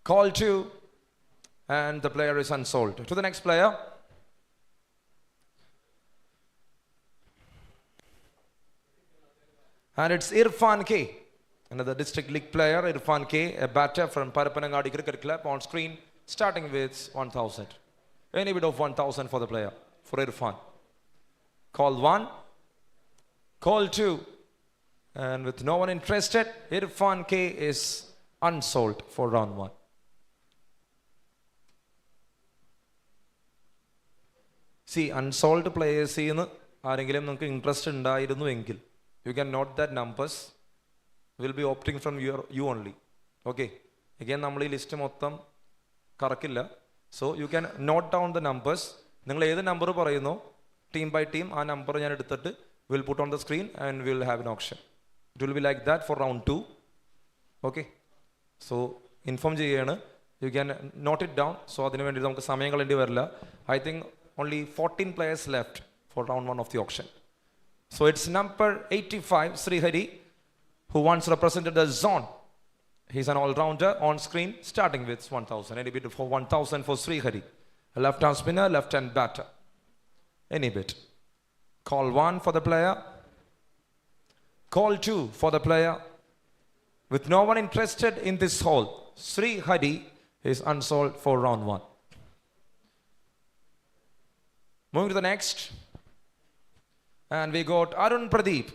Call 2. And the player is unsold. To the next player. And it's Irfan K. Another district league player, Irfan K, a batter from Parapanangadi Cricket Club on screen, starting with 1,000. Any bid of 1,000 for the player, for Irfan. Call 1, call 2, and with no one interested, Irfan K is unsold for round 1. See, unsold players, interest in you can note that numbers. Will be opting from you only. Okay. Again, we list mottham karakilla. So you can note down the numbers. Ningal edu number parayunno, team by team, aa number njan eduthittu we'll put on the screen and we'll have an auction. It will be like that for round 2. Okay. So inform cheyana. You can note it down. So adinu vendi namukku samayam kalendi varilla. I think only 14 players left for round 1 of the auction. So it's number 85, Srihari, who once represented the zone, He's an all-rounder on screen, starting with 1,000. Any bid for 1,000 for Sri Hari. A left-hand spinner, left-hand batter. Any bid. Call 1 for the player. Call 2 for the player. With no one interested in this hole, Sri Hari is unsold for round 1. Moving to the next. And we got Arun Pradeep.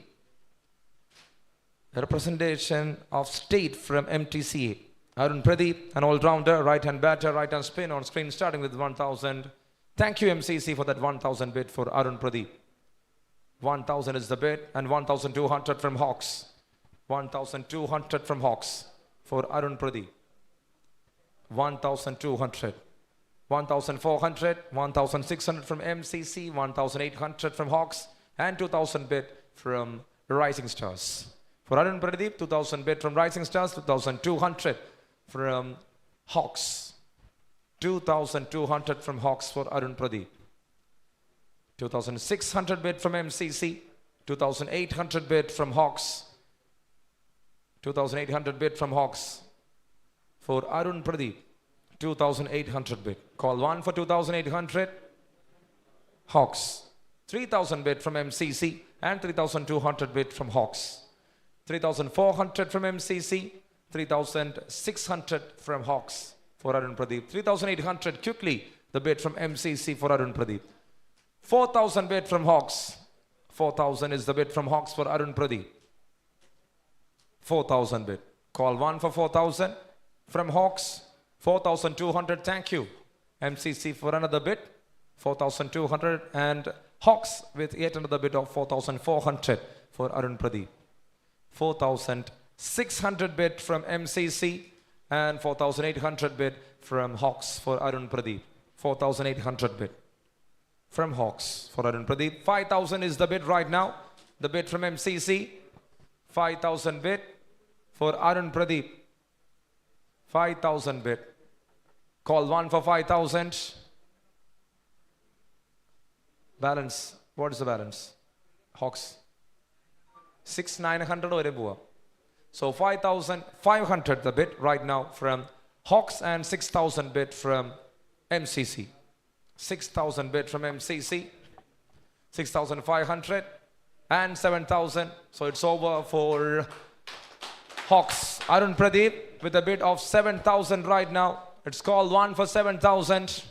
A representation of state from Mdca. Arun Pradeep, an all-rounder, right-hand batter, right-hand spin on screen, starting with 1,000. Thank you, MCC, for that 1,000 bid for Arun Pradeep. 1,000 is the bid, and 1,200 from Hawks. 1,200 from Hawks for Arun Pradeep. 1,200. 1,400, 1,600 from MCC, 1,800 from Hawks, and 2,000 bid from Rising Stars. For Arun Pradeep, 2,000 bid from Rising Stars, 2,200 from Hawks. 2,200 from Hawks for Arun Pradeep. 2,600 bid from MCC, 2,800 bid from Hawks. 2,800 bid from Hawks for Arun Pradeep. 2,800 bid. Call 1 for 2,800. Hawks. 3,000 bid from MCC and 3,200 bid from Hawks. 3,400 from MCC, 3,600 from Hawks for Arun Pradeep. 3,800 quickly the bid from MCC for Arun Pradeep. 4,000 bid from Hawks. 4,000 is the bid from Hawks for Arun Pradeep. 4,000 bid. Call 1 for 4,000 from Hawks. 4,200, thank you. MCC for another bid. 4,200 and Hawks with yet another bid of 4,400 for Arun Pradeep. 4,600 bid from MCC and 4,800 bid from Hawks for Arun Pradeep. 4,800 bid from Hawks for Arun Pradeep. 5,000 is the bid right now. The bid from MCC. 5,000 bid for Arun Pradeep. 5,000 bid. Call 1 for 5,000. Balance. What is the balance? Hawks. 6,900 vare poa. So 5,500 the bid right now from Hawks and 6,000 bid from MCC. 6,000 bid from MCC. 6,500 and 7,000. So it's over for Hawks. Arun Pradeep with a bid of 7,000 right now. It's call 1 for 7,000.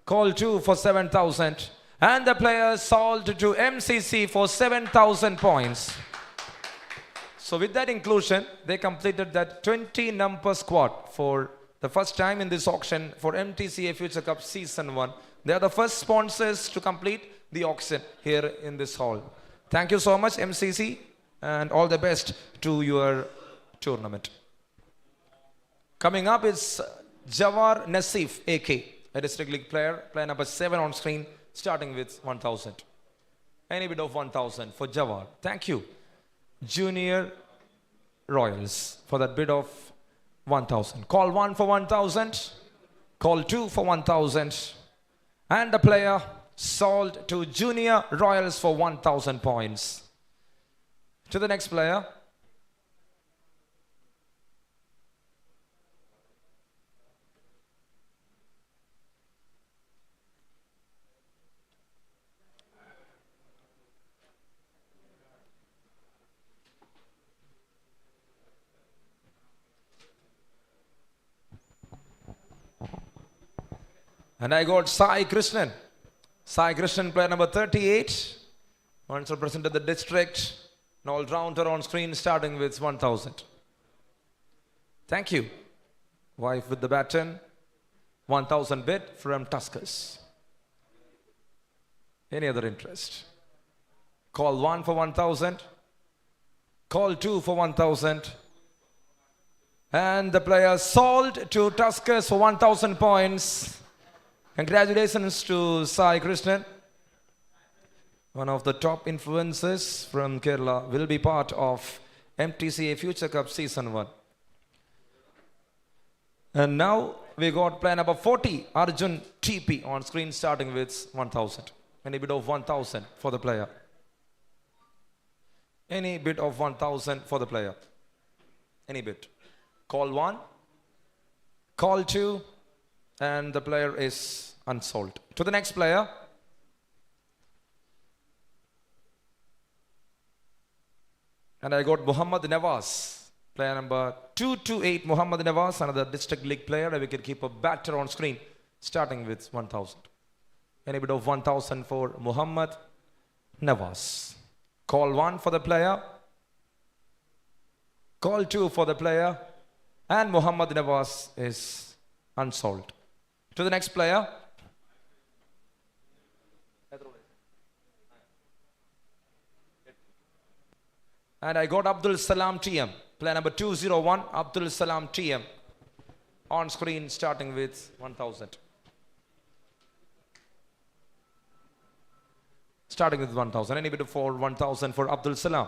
Call 2 for 7,000. And the players sold to MCC for 7,000 points. So with that inclusion, they completed that 20 number squad for the first time in this auction for MTCA Future Cup Season 1. They are the first sponsors to complete the auction here in this hall. Thank you so much, MCC, and all the best to your tournament. Coming up is Jawar Nasif, AK, a district league player, player number 7 on screen, starting with 1,000. Any bid of 1,000 for Jawar. Thank you. Junior Royals for that bid of 1,000. Call 1 for 1,000. Call 2 for 1,000. And the player sold to Junior Royals for 1,000 points. To the next player. And I got Sai Krishnan. Sai Krishnan, player number 38. Once represented the district. An all-rounder on screen, starting with 1,000. Thank you. Wife with the baton. 1,000 bid from Tuskers. Any other interest? Call 1 for 1,000. Call 2 for 1,000. And the player sold to Tuskers for 1,000 points. Congratulations to Sai Krishnan. One of the top influencers from Kerala will be part of MTCA Future Cup Season 1. And now we got player number 40, Arjun TP, on screen, starting with 1,000. Any bid of 1,000 for the player. Any bid of 1,000 for the player. Any bid. Call 1. Call 2. And the player is unsold. To the next player. And I got Muhammad Nawaz, player number 228, Muhammad Nawaz, another district league player, a wicket-keeper batter on screen, starting with 1,000. Any bit of 1,000 for Muhammad Nawaz. Call 1 for the player. Call 2 for the player. And Muhammad Nawaz is unsold. To the next player. And I got Abdul Salam TM, player number 201, Abdul Salam TM, on screen starting with 1,000. Starting with 1,000. Any bit for 1,000 for Abdul Salam.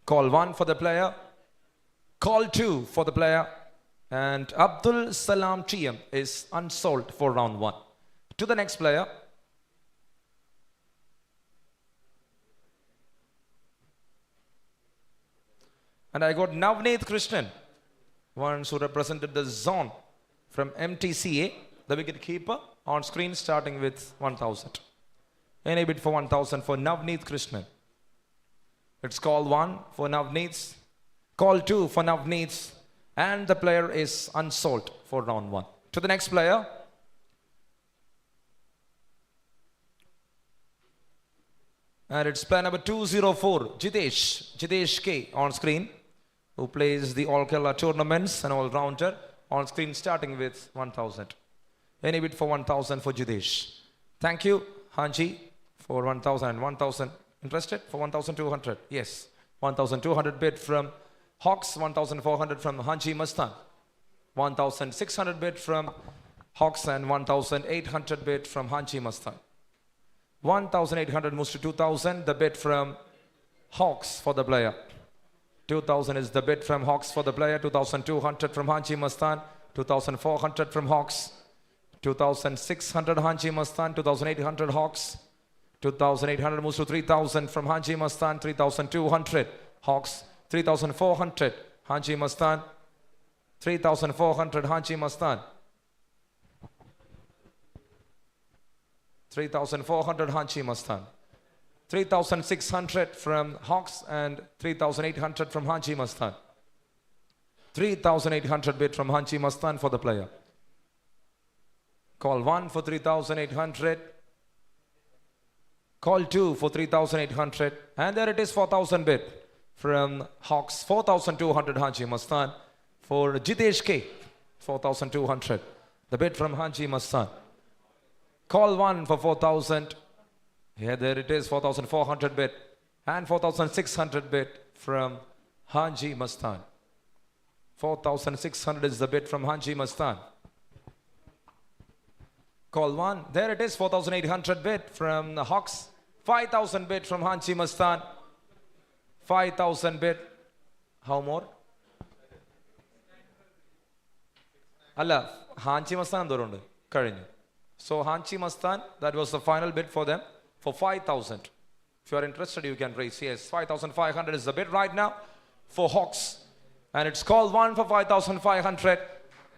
Call 1 for the player. Call 2 for the player. And Abdul Salam TM is unsold for round 1. To the next player. And I got Navneet Krishnan, one who represented the zone from Mdca, the wicket keeper, on screen starting with 1,000. Any bid for 1,000 for Navneet Krishnan. It's call 1 for Navneet, call 2 for Navneet, and the player is unsold for round 1. To the next player. And it's player number 204, Jitesh K on screen, who plays the All Kerala tournaments, an all-rounder, on screen starting with 1,000. Any bid for 1,000 for Jitesh. Thank you, Hanji, for 1,000. 1,000. Interested? For 1,200. Yes. 1,200 bid from Hawks, 1,400 from Hanji Mastan. 1,600 bid from Hawks and 1,800 bid from Hanji Mastan. 1,800 moves to 2,000, the bid from Hawks for the player. 2,000 is the bid from Hawks for the player. 2,200 from Hanji Mastan. 2,400 from Hawks. 2,600 Hanji Mastan. 2,800 Hawks. 2,800 moves to 3,000 from Hanji Mastan. 3,200 Hawks. 3,400 Hanji Mastan. 3,400 Hanji Mastan. 3,400 Hanji Mastan. 3,600 from Hawks and 3,800 from Hanji Mastan. 3,800 bid from Hanji Mastan for the player. Call 1 for 3,800. Call 2 for 3,800. And there it is, 4,000 bid from Hawks. 4,200 Hanji Mastan for Jitesh K. 4,200. The bid from Hanji Mastan. Call 1 for 4,000. Yeah, there it is, 4,400 bid. And 4,600 bid from Hanji Mastan. 4,600 is the bid from Hanji Mastan. Call 1. There it is, 4,800 bid from the Hawks. 5,000 bid from Hanji Mastan. 5,000 bid. How more? Allah, Hanji Mastan dorundu. Karinju. So Hanji Mastan, that was the final bid for them for 5,000. If you are interested, you can raise. Yes, 5,500 is the bid right now for Hawks. And it's call 1 for 5,500.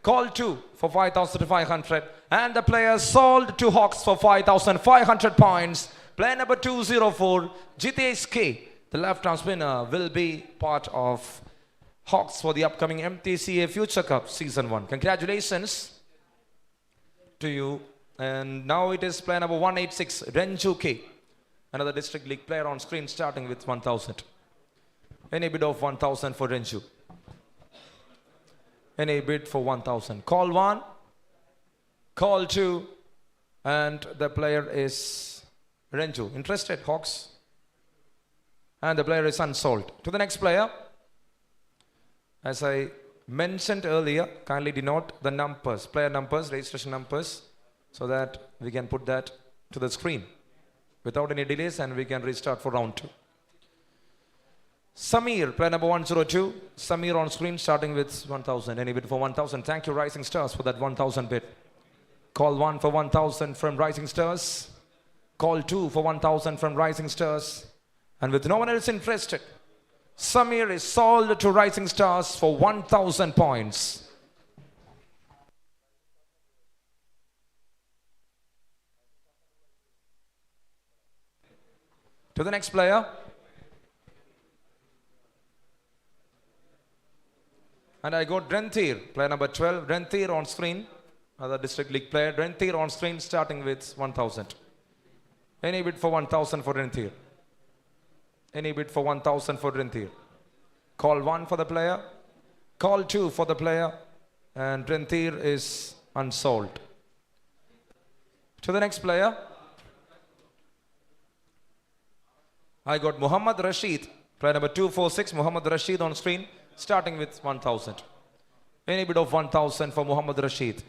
Call 2 for 5,500. And the player sold to Hawks for 5,500 points. Player number 204, Jitesh K. The left-arm spinner will be part of Hawks for the upcoming Mdca Future Cup Season 1. Congratulations to you. And now it is player number 186, Renju K. Another district league player on screen starting with 1,000. Any bid of 1,000 for Renju? Any bid for 1,000? Call 1, call 2, and the player is Renju. Interested, Hawks? And the player is unsold. To the next player. As I mentioned earlier, kindly denote the numbers, player numbers, registration numbers, so that we can put that to the screen without any delays and we can restart for round 2. Samir, player number 102. Samir on screen starting with 1,000. Any bid for 1,000? Thank you, Rising Stars, for that 1,000 bid. Call 1 for 1,000 from Rising Stars. Call 2 for 1,000 from Rising Stars. And with no one else interested, Samir is sold to Rising Stars for 1,000 points. To the next player. And I got Renthir, player number 12. Renthir on screen. Other district league player. Renthir on screen starting with 1,000. Any bid for 1,000 for Renthir? Any bid for 1,000 for Renthir? Call 1 for the player. Call 2 for the player. And Renthir is unsold. To the next player. I got Muhammad Rashid, player number 246, Muhammad Rashid on screen, starting with 1,000. Any bid of 1,000 for Muhammad Rashid?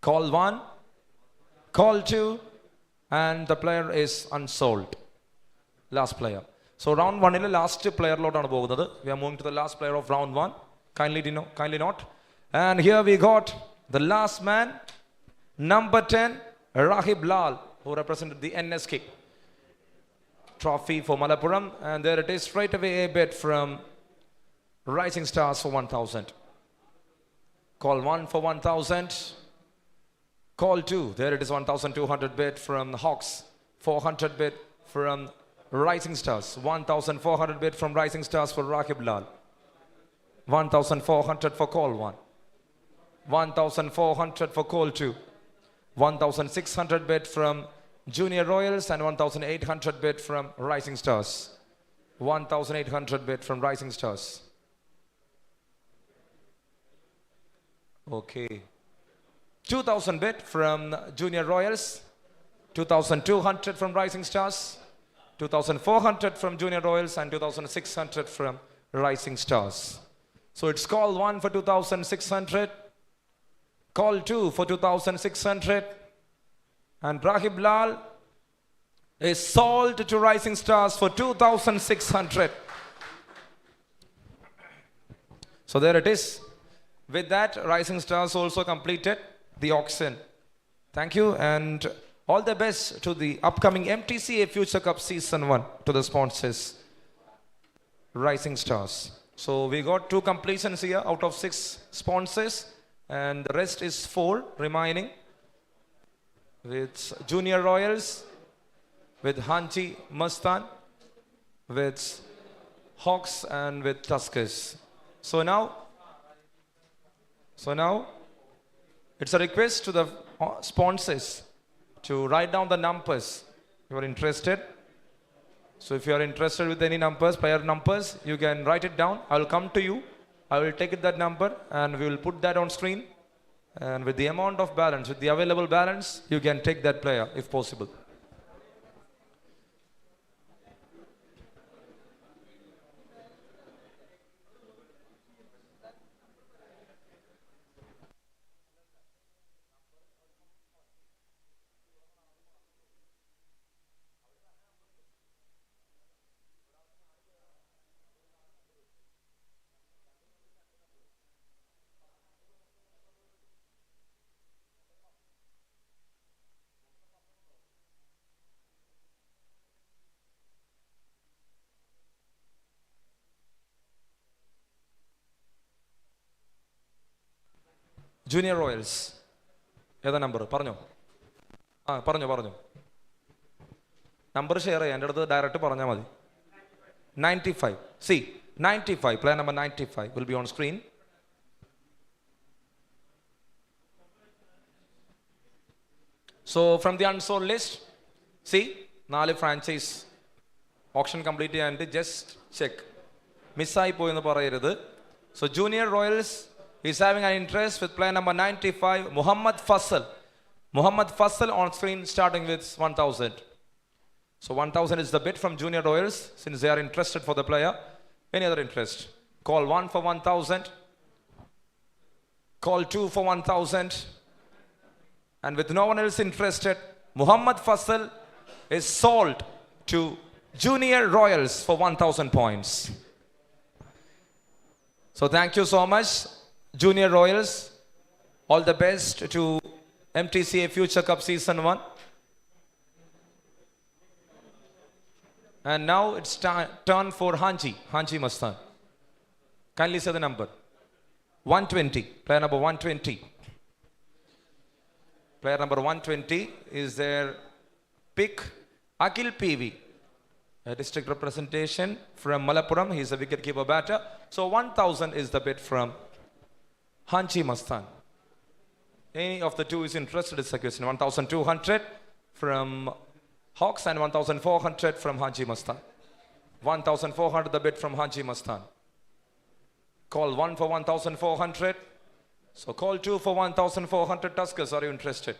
Call 1, call 2, and the player is unsold. Last player. So round 1 ile last player load aanu pogunnathu. We are moving to the last player of round 1. Kindly note. And here we got the last man, number 10, Rahib Lal, who represented the NSK trophy for Malappuram, and there it is, straight away a bet from Rising Stars for 1,000. Call 1 for 1,000. Call 2, there it is, 1,200 bet from Hawks, 400 bet from Rising Stars, 1,400 bet from Rising Stars for Rahib Lal, 1,400 for call 1, 1,400 for call 2, 1,600 bet from Junior Royals, and 1,800 bet from Rising Stars. 1,800 bet from Rising Stars. Okay. 2,000 bet from Junior Royals. 2,200 from Rising Stars. 2,400 from Junior Royals, and 2,600 from Rising Stars. So it's call 1 for 2,600. Call 2 for 2,600. And Rahib Lal is sold to Rising Stars for 2,600. So there it is. With that, Rising Stars also completed the auction. Thank you, and all the best to the upcoming MTCA Future Cup Season 1, to the sponsors, Rising Stars. So we got 2 completions here out of 6 sponsors, and the rest is 4 remaining. With Junior Royals, with Hanji Mastan, with Hawks, and with Tuskers. So now it's a request to the sponsors to write down the numbers you are interested. So if you are interested with any numbers, player numbers, you can write it down. I will come to you. I will take that number and we will put that on screen. And with the amount of balance, with the available balance, you can take that player if possible. Junior Royals. ഏതാ number പറഞ്ഞോ? പറഞ്ഞു number share ചെയ്യാം, എൻ്റെ അടുത്ത് direct പറഞ്ഞാൽ മതി. 95. See, 95, player number 95 will be on screen. So from the unsold list, see, 4 franchise auction complete ചെയ്യാണ്ട് just check. മിസ്സായി പോയെന്ന് പറയരുത്. So Junior Royals is having an interest with player number 95, Muhammad Faisal. Muhammad Faisal on screen starting with 1,000. So 1,000 is the bid from Junior Royals since they are interested for the player. Any other interest? Call 1 for 1,000. Call 2 for 1,000. And with no one else interested, Muhammad Faisal is sold to Junior Royals for 1,000 points. So thank you so much, Junior Royals. All the best to MTCA Future Cup Season 1. And now it's turn for Hanji Mastan. Kindly say the number. 120. Player number 120. Player number 120 is their pick. Akil PV. A district representation from Malappuram. He is a wicket-keeper batter. So 1,000 is the bid from Hanji Mastan. Any of the two is interested is a question. 1,200 from Hawks and 1,400 from Hanji Mastan. 1,400 the bid from Hanji Mastan. Call 1 for 1,400. So call 2 for 1,400. Tuskers, are you interested?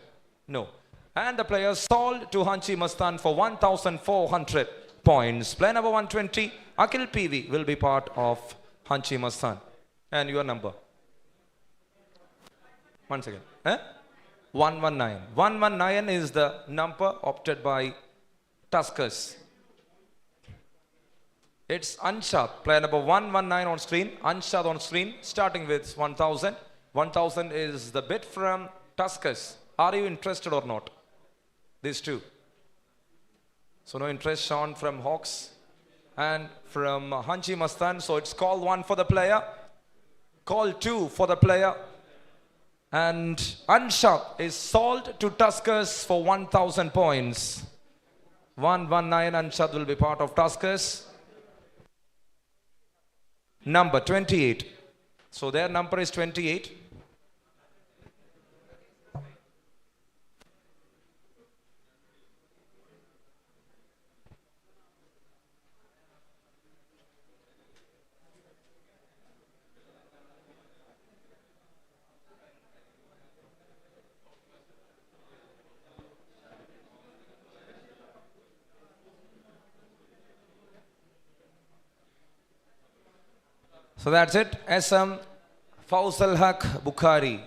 No. And the player sold to Hanji Mastan for 1,400 points. Player number 120, Akil PV, will be part of Hanji Mastan. And your number? Once again. 119. 119 is the number opted by Tuskers. It's Anshad. Player number 119 on screen. Anshad on screen. Starting with 1,000. 1,000 is the bid from Tuskers. Are you interested or not? These two. So no interest shown from Hawks and from Hanji Mastan. So it's call 1 for the player. Call 2 for the player. And Anshad is sold to Tuskers for 1,000 points. 119 Anshad will be part of Tuskers. Number 28. So their number is 28. So that's it. SM Faisal Haq Bukhari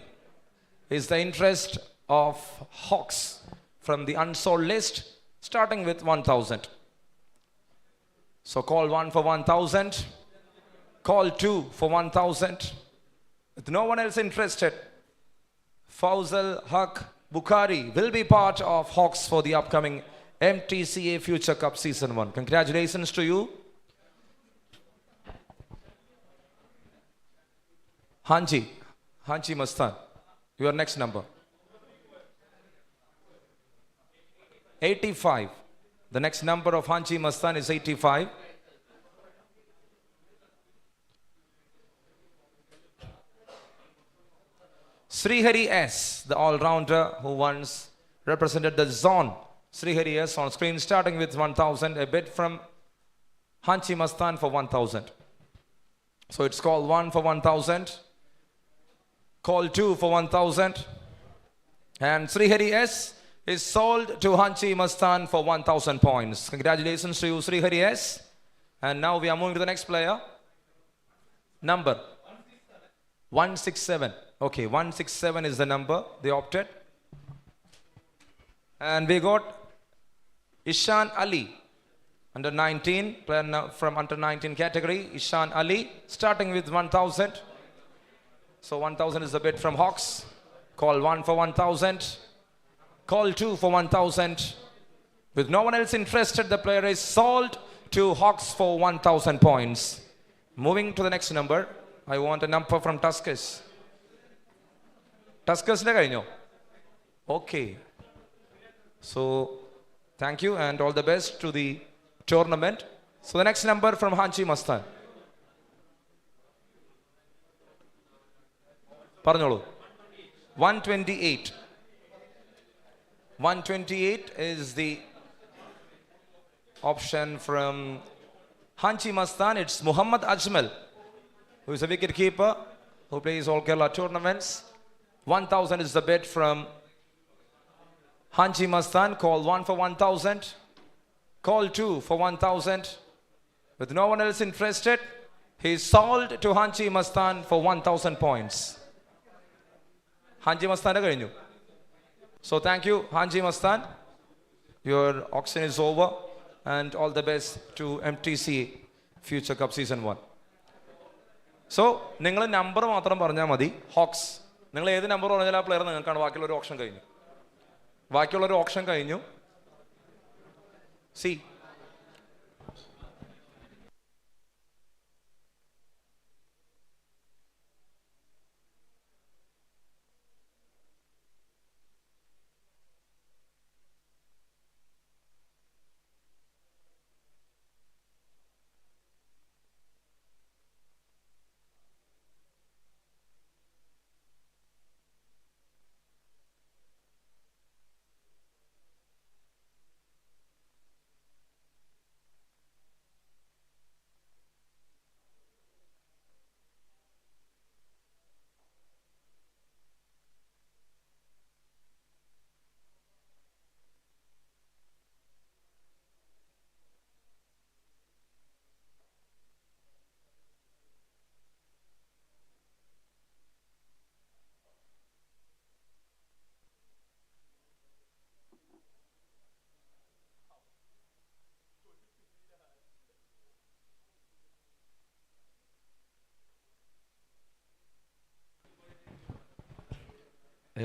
is the interest of Hawks from the unsold list, starting with 1,000. So call 1 for 1,000. Call 2 for 1,000. With no one else interested, Faisal Haq Bukhari will be part of Hawks for the upcoming MTCA Future Cup Season 1. Congratulations to you. Hanji Mastan, your next number. 85. The next number of Hanji Mastan is 85. Srihari S, the all-rounder who once represented the zone. Srihari S on screen, starting with 1,000. A bid from Hanji Mastan for 1,000. So it's call 1 for 1,000. Call 2 for 1,000. And Srihari S is sold to Hanji Mastan for 1,000 points. Congratulations to you, Srihari S. And now we are moving to the next player. Number 167. Okay, 167 is the number they opted. And we got Ishan Ali, under 19, player from under 19 category. Ishan Ali, starting with 1,000. So 1,000 is the bid from Hawks. Call 1 for 1,000. Call 2 for 1,000. With no one else interested, the player is sold to Hawks for 1,000 points. Moving to the next number, I want a number from Tuskers. Tuskers ne kayinyo? Okay. So thank you and all the best to the tournament. So the next number from Hanji Mastan. Parnolu. 128. 128 is the option from Hanji Mastan. It's Muhammad Ajmal, who is a wicket keeper, who plays all Kerala tournaments. 1,000 is the bid from Hanji Mastan. Call 1 for 1,000. Call 2 for 1,000. With no one else interested, he is sold to Hanji Mastan for 1,000 points. Hanji Mastan കഴിഞ്ഞു. So thank you, Hanji Mastan. Your auction is over and all the best to MTCA Future Cup Season 1. So, നിങ്ങൾ number മാത്രം പറഞ്ഞാൽ മതി. Hoax, നിങ്ങൾ ഏത് number പറഞ്ഞാൽ ആ player നിങ്ങൾക്കാണ്. ബാക്കിയുള്ളൊരു ഓപ്ഷൻ കഴിഞ്ഞു. ബാക്കിയുള്ളൊരു ഓപ്ഷൻ കഴിഞ്ഞു.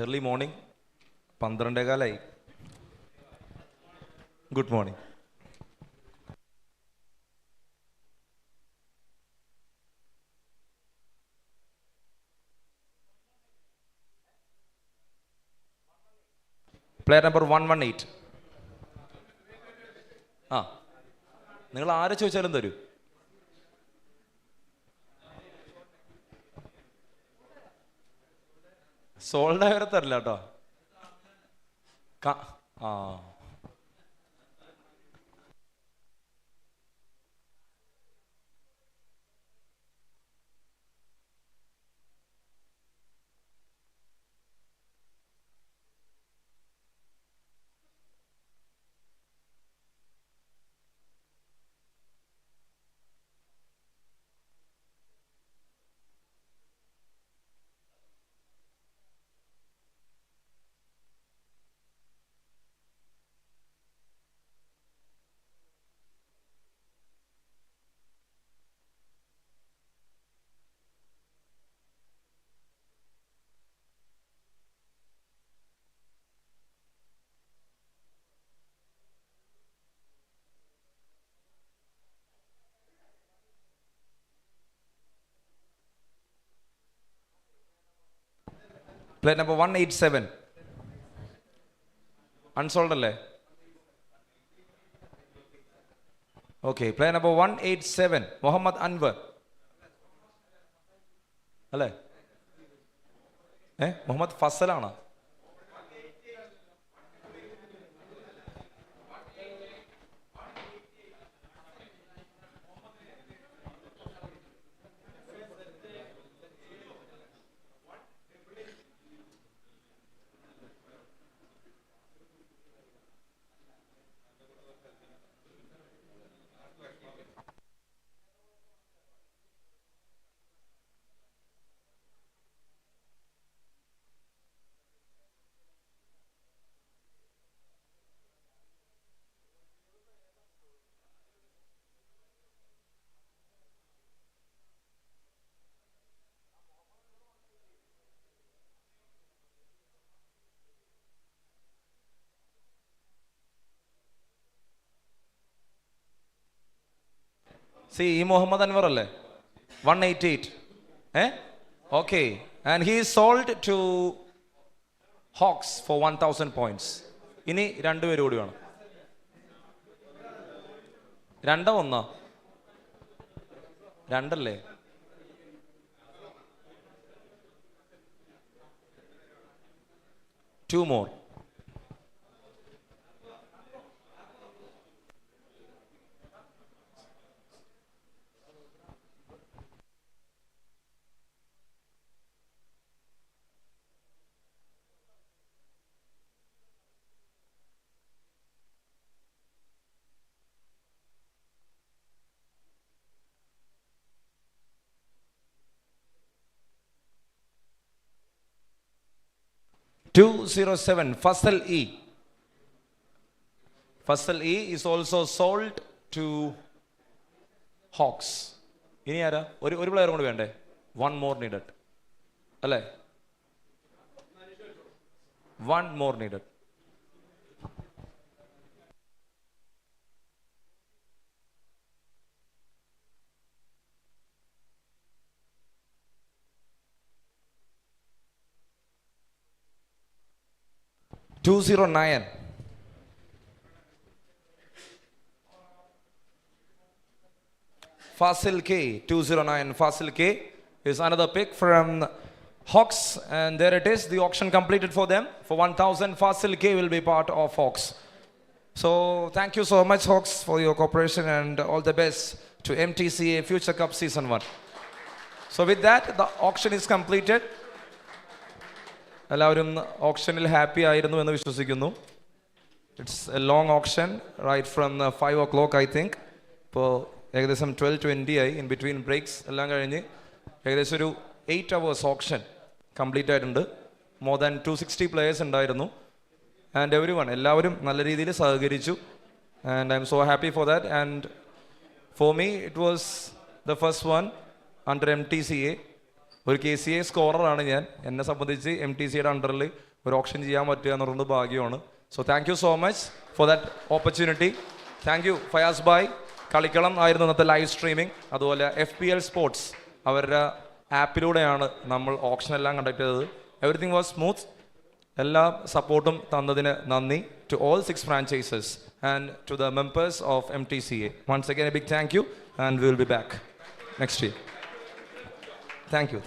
Early morning 12:15. Good morning. Player number 118. ആ, നിങ്ങൾ ആരെ ചോദിച്ചാലും തരൂ. സോൾഡ് ആയവരെ തരില്ല കേട്ടോ. ആ, പ്ലെയർ നമ്പർ 187. അൺസോൾഡ് അല്ലേ? Okay. Player number 187 Muhammad Anwar അല്ലേ? മുഹമ്മദ് ഫസലാണോ? ഈ മുഹമ്മദ് അൻവർ അല്ലേ? 188. Okay. And he sold to Hawks for 1000 points. ഇനി രണ്ടുപേരും കൂടി വേണം. ഒന്നോ രണ്ടല്ലേ? Two more. $207 Fasal E. Fasal E is also sold to Hawks. ഇനി ആരാ? ഒരു പ്ലെയർ കൂടി വേണ്ടേ? One more needed അല്ലേ? One more needed. $209. Fasil K. 209. Fasil K is another pick from Hawks, and there it is. The auction completed for them. For 1000, Fasil K will be part of Hawks. So thank you so much, Hawks, for your cooperation, and all the best to MTCA Future Cup Season 1. So with that, the auction is completed. എല്ലാവരും ഓപ്ഷനിൽ happy ആയിരുന്നു എന്ന് വിശ്വസിക്കുന്നു. It's a long option right from 5 o'clock I think. ഇപ്പോൾ ഏകദേശം 12:20 ആയി. In between breaks എല്ലാം കഴിഞ്ഞ് ഏകദേശം ഒരു 8 hours ഓപ്ഷൻ കംപ്ലീറ്റ് ആയിട്ടുണ്ട്. മോർ ദാൻ 260 players ഉണ്ടായിരുന്നു. ആൻഡ് എല്ലാവരും നല്ല രീതിയിൽ സഹകരിച്ചു. And I M so happy for that. And for me it was the first one under MTCA. ഒരു KCA സ്കോററാണ് ഞാൻ. എന്നെ സംബന്ധിച്ച് MTCയുടെ അണ്ടറിൽ ഒരു ഓപ്ഷൻ ചെയ്യാൻ പറ്റുക എന്ന് പറയുന്നത് ഭാഗ്യമാണ്. So thank you so much for that opportunity. Thank you Fayas ബായ്. കളിക്കളം ആയിരുന്നു ഇന്നത്തെ ലൈവ് സ്ട്രീമിംഗ്. അതുപോലെ FPL സ്പോർട്സ് അവരുടെ ആപ്പിലൂടെയാണ് നമ്മൾ ഓപ്ഷൻ എല്ലാം കണ്ടക്ട് ചെയ്തത്. Everything was smooth. എല്ലാ സപ്പോർട്ടും തന്നതിന് നന്ദി to all 6 franchises and to the members of MTCA. Once again a big thank you, and we will be back next year. Thank you.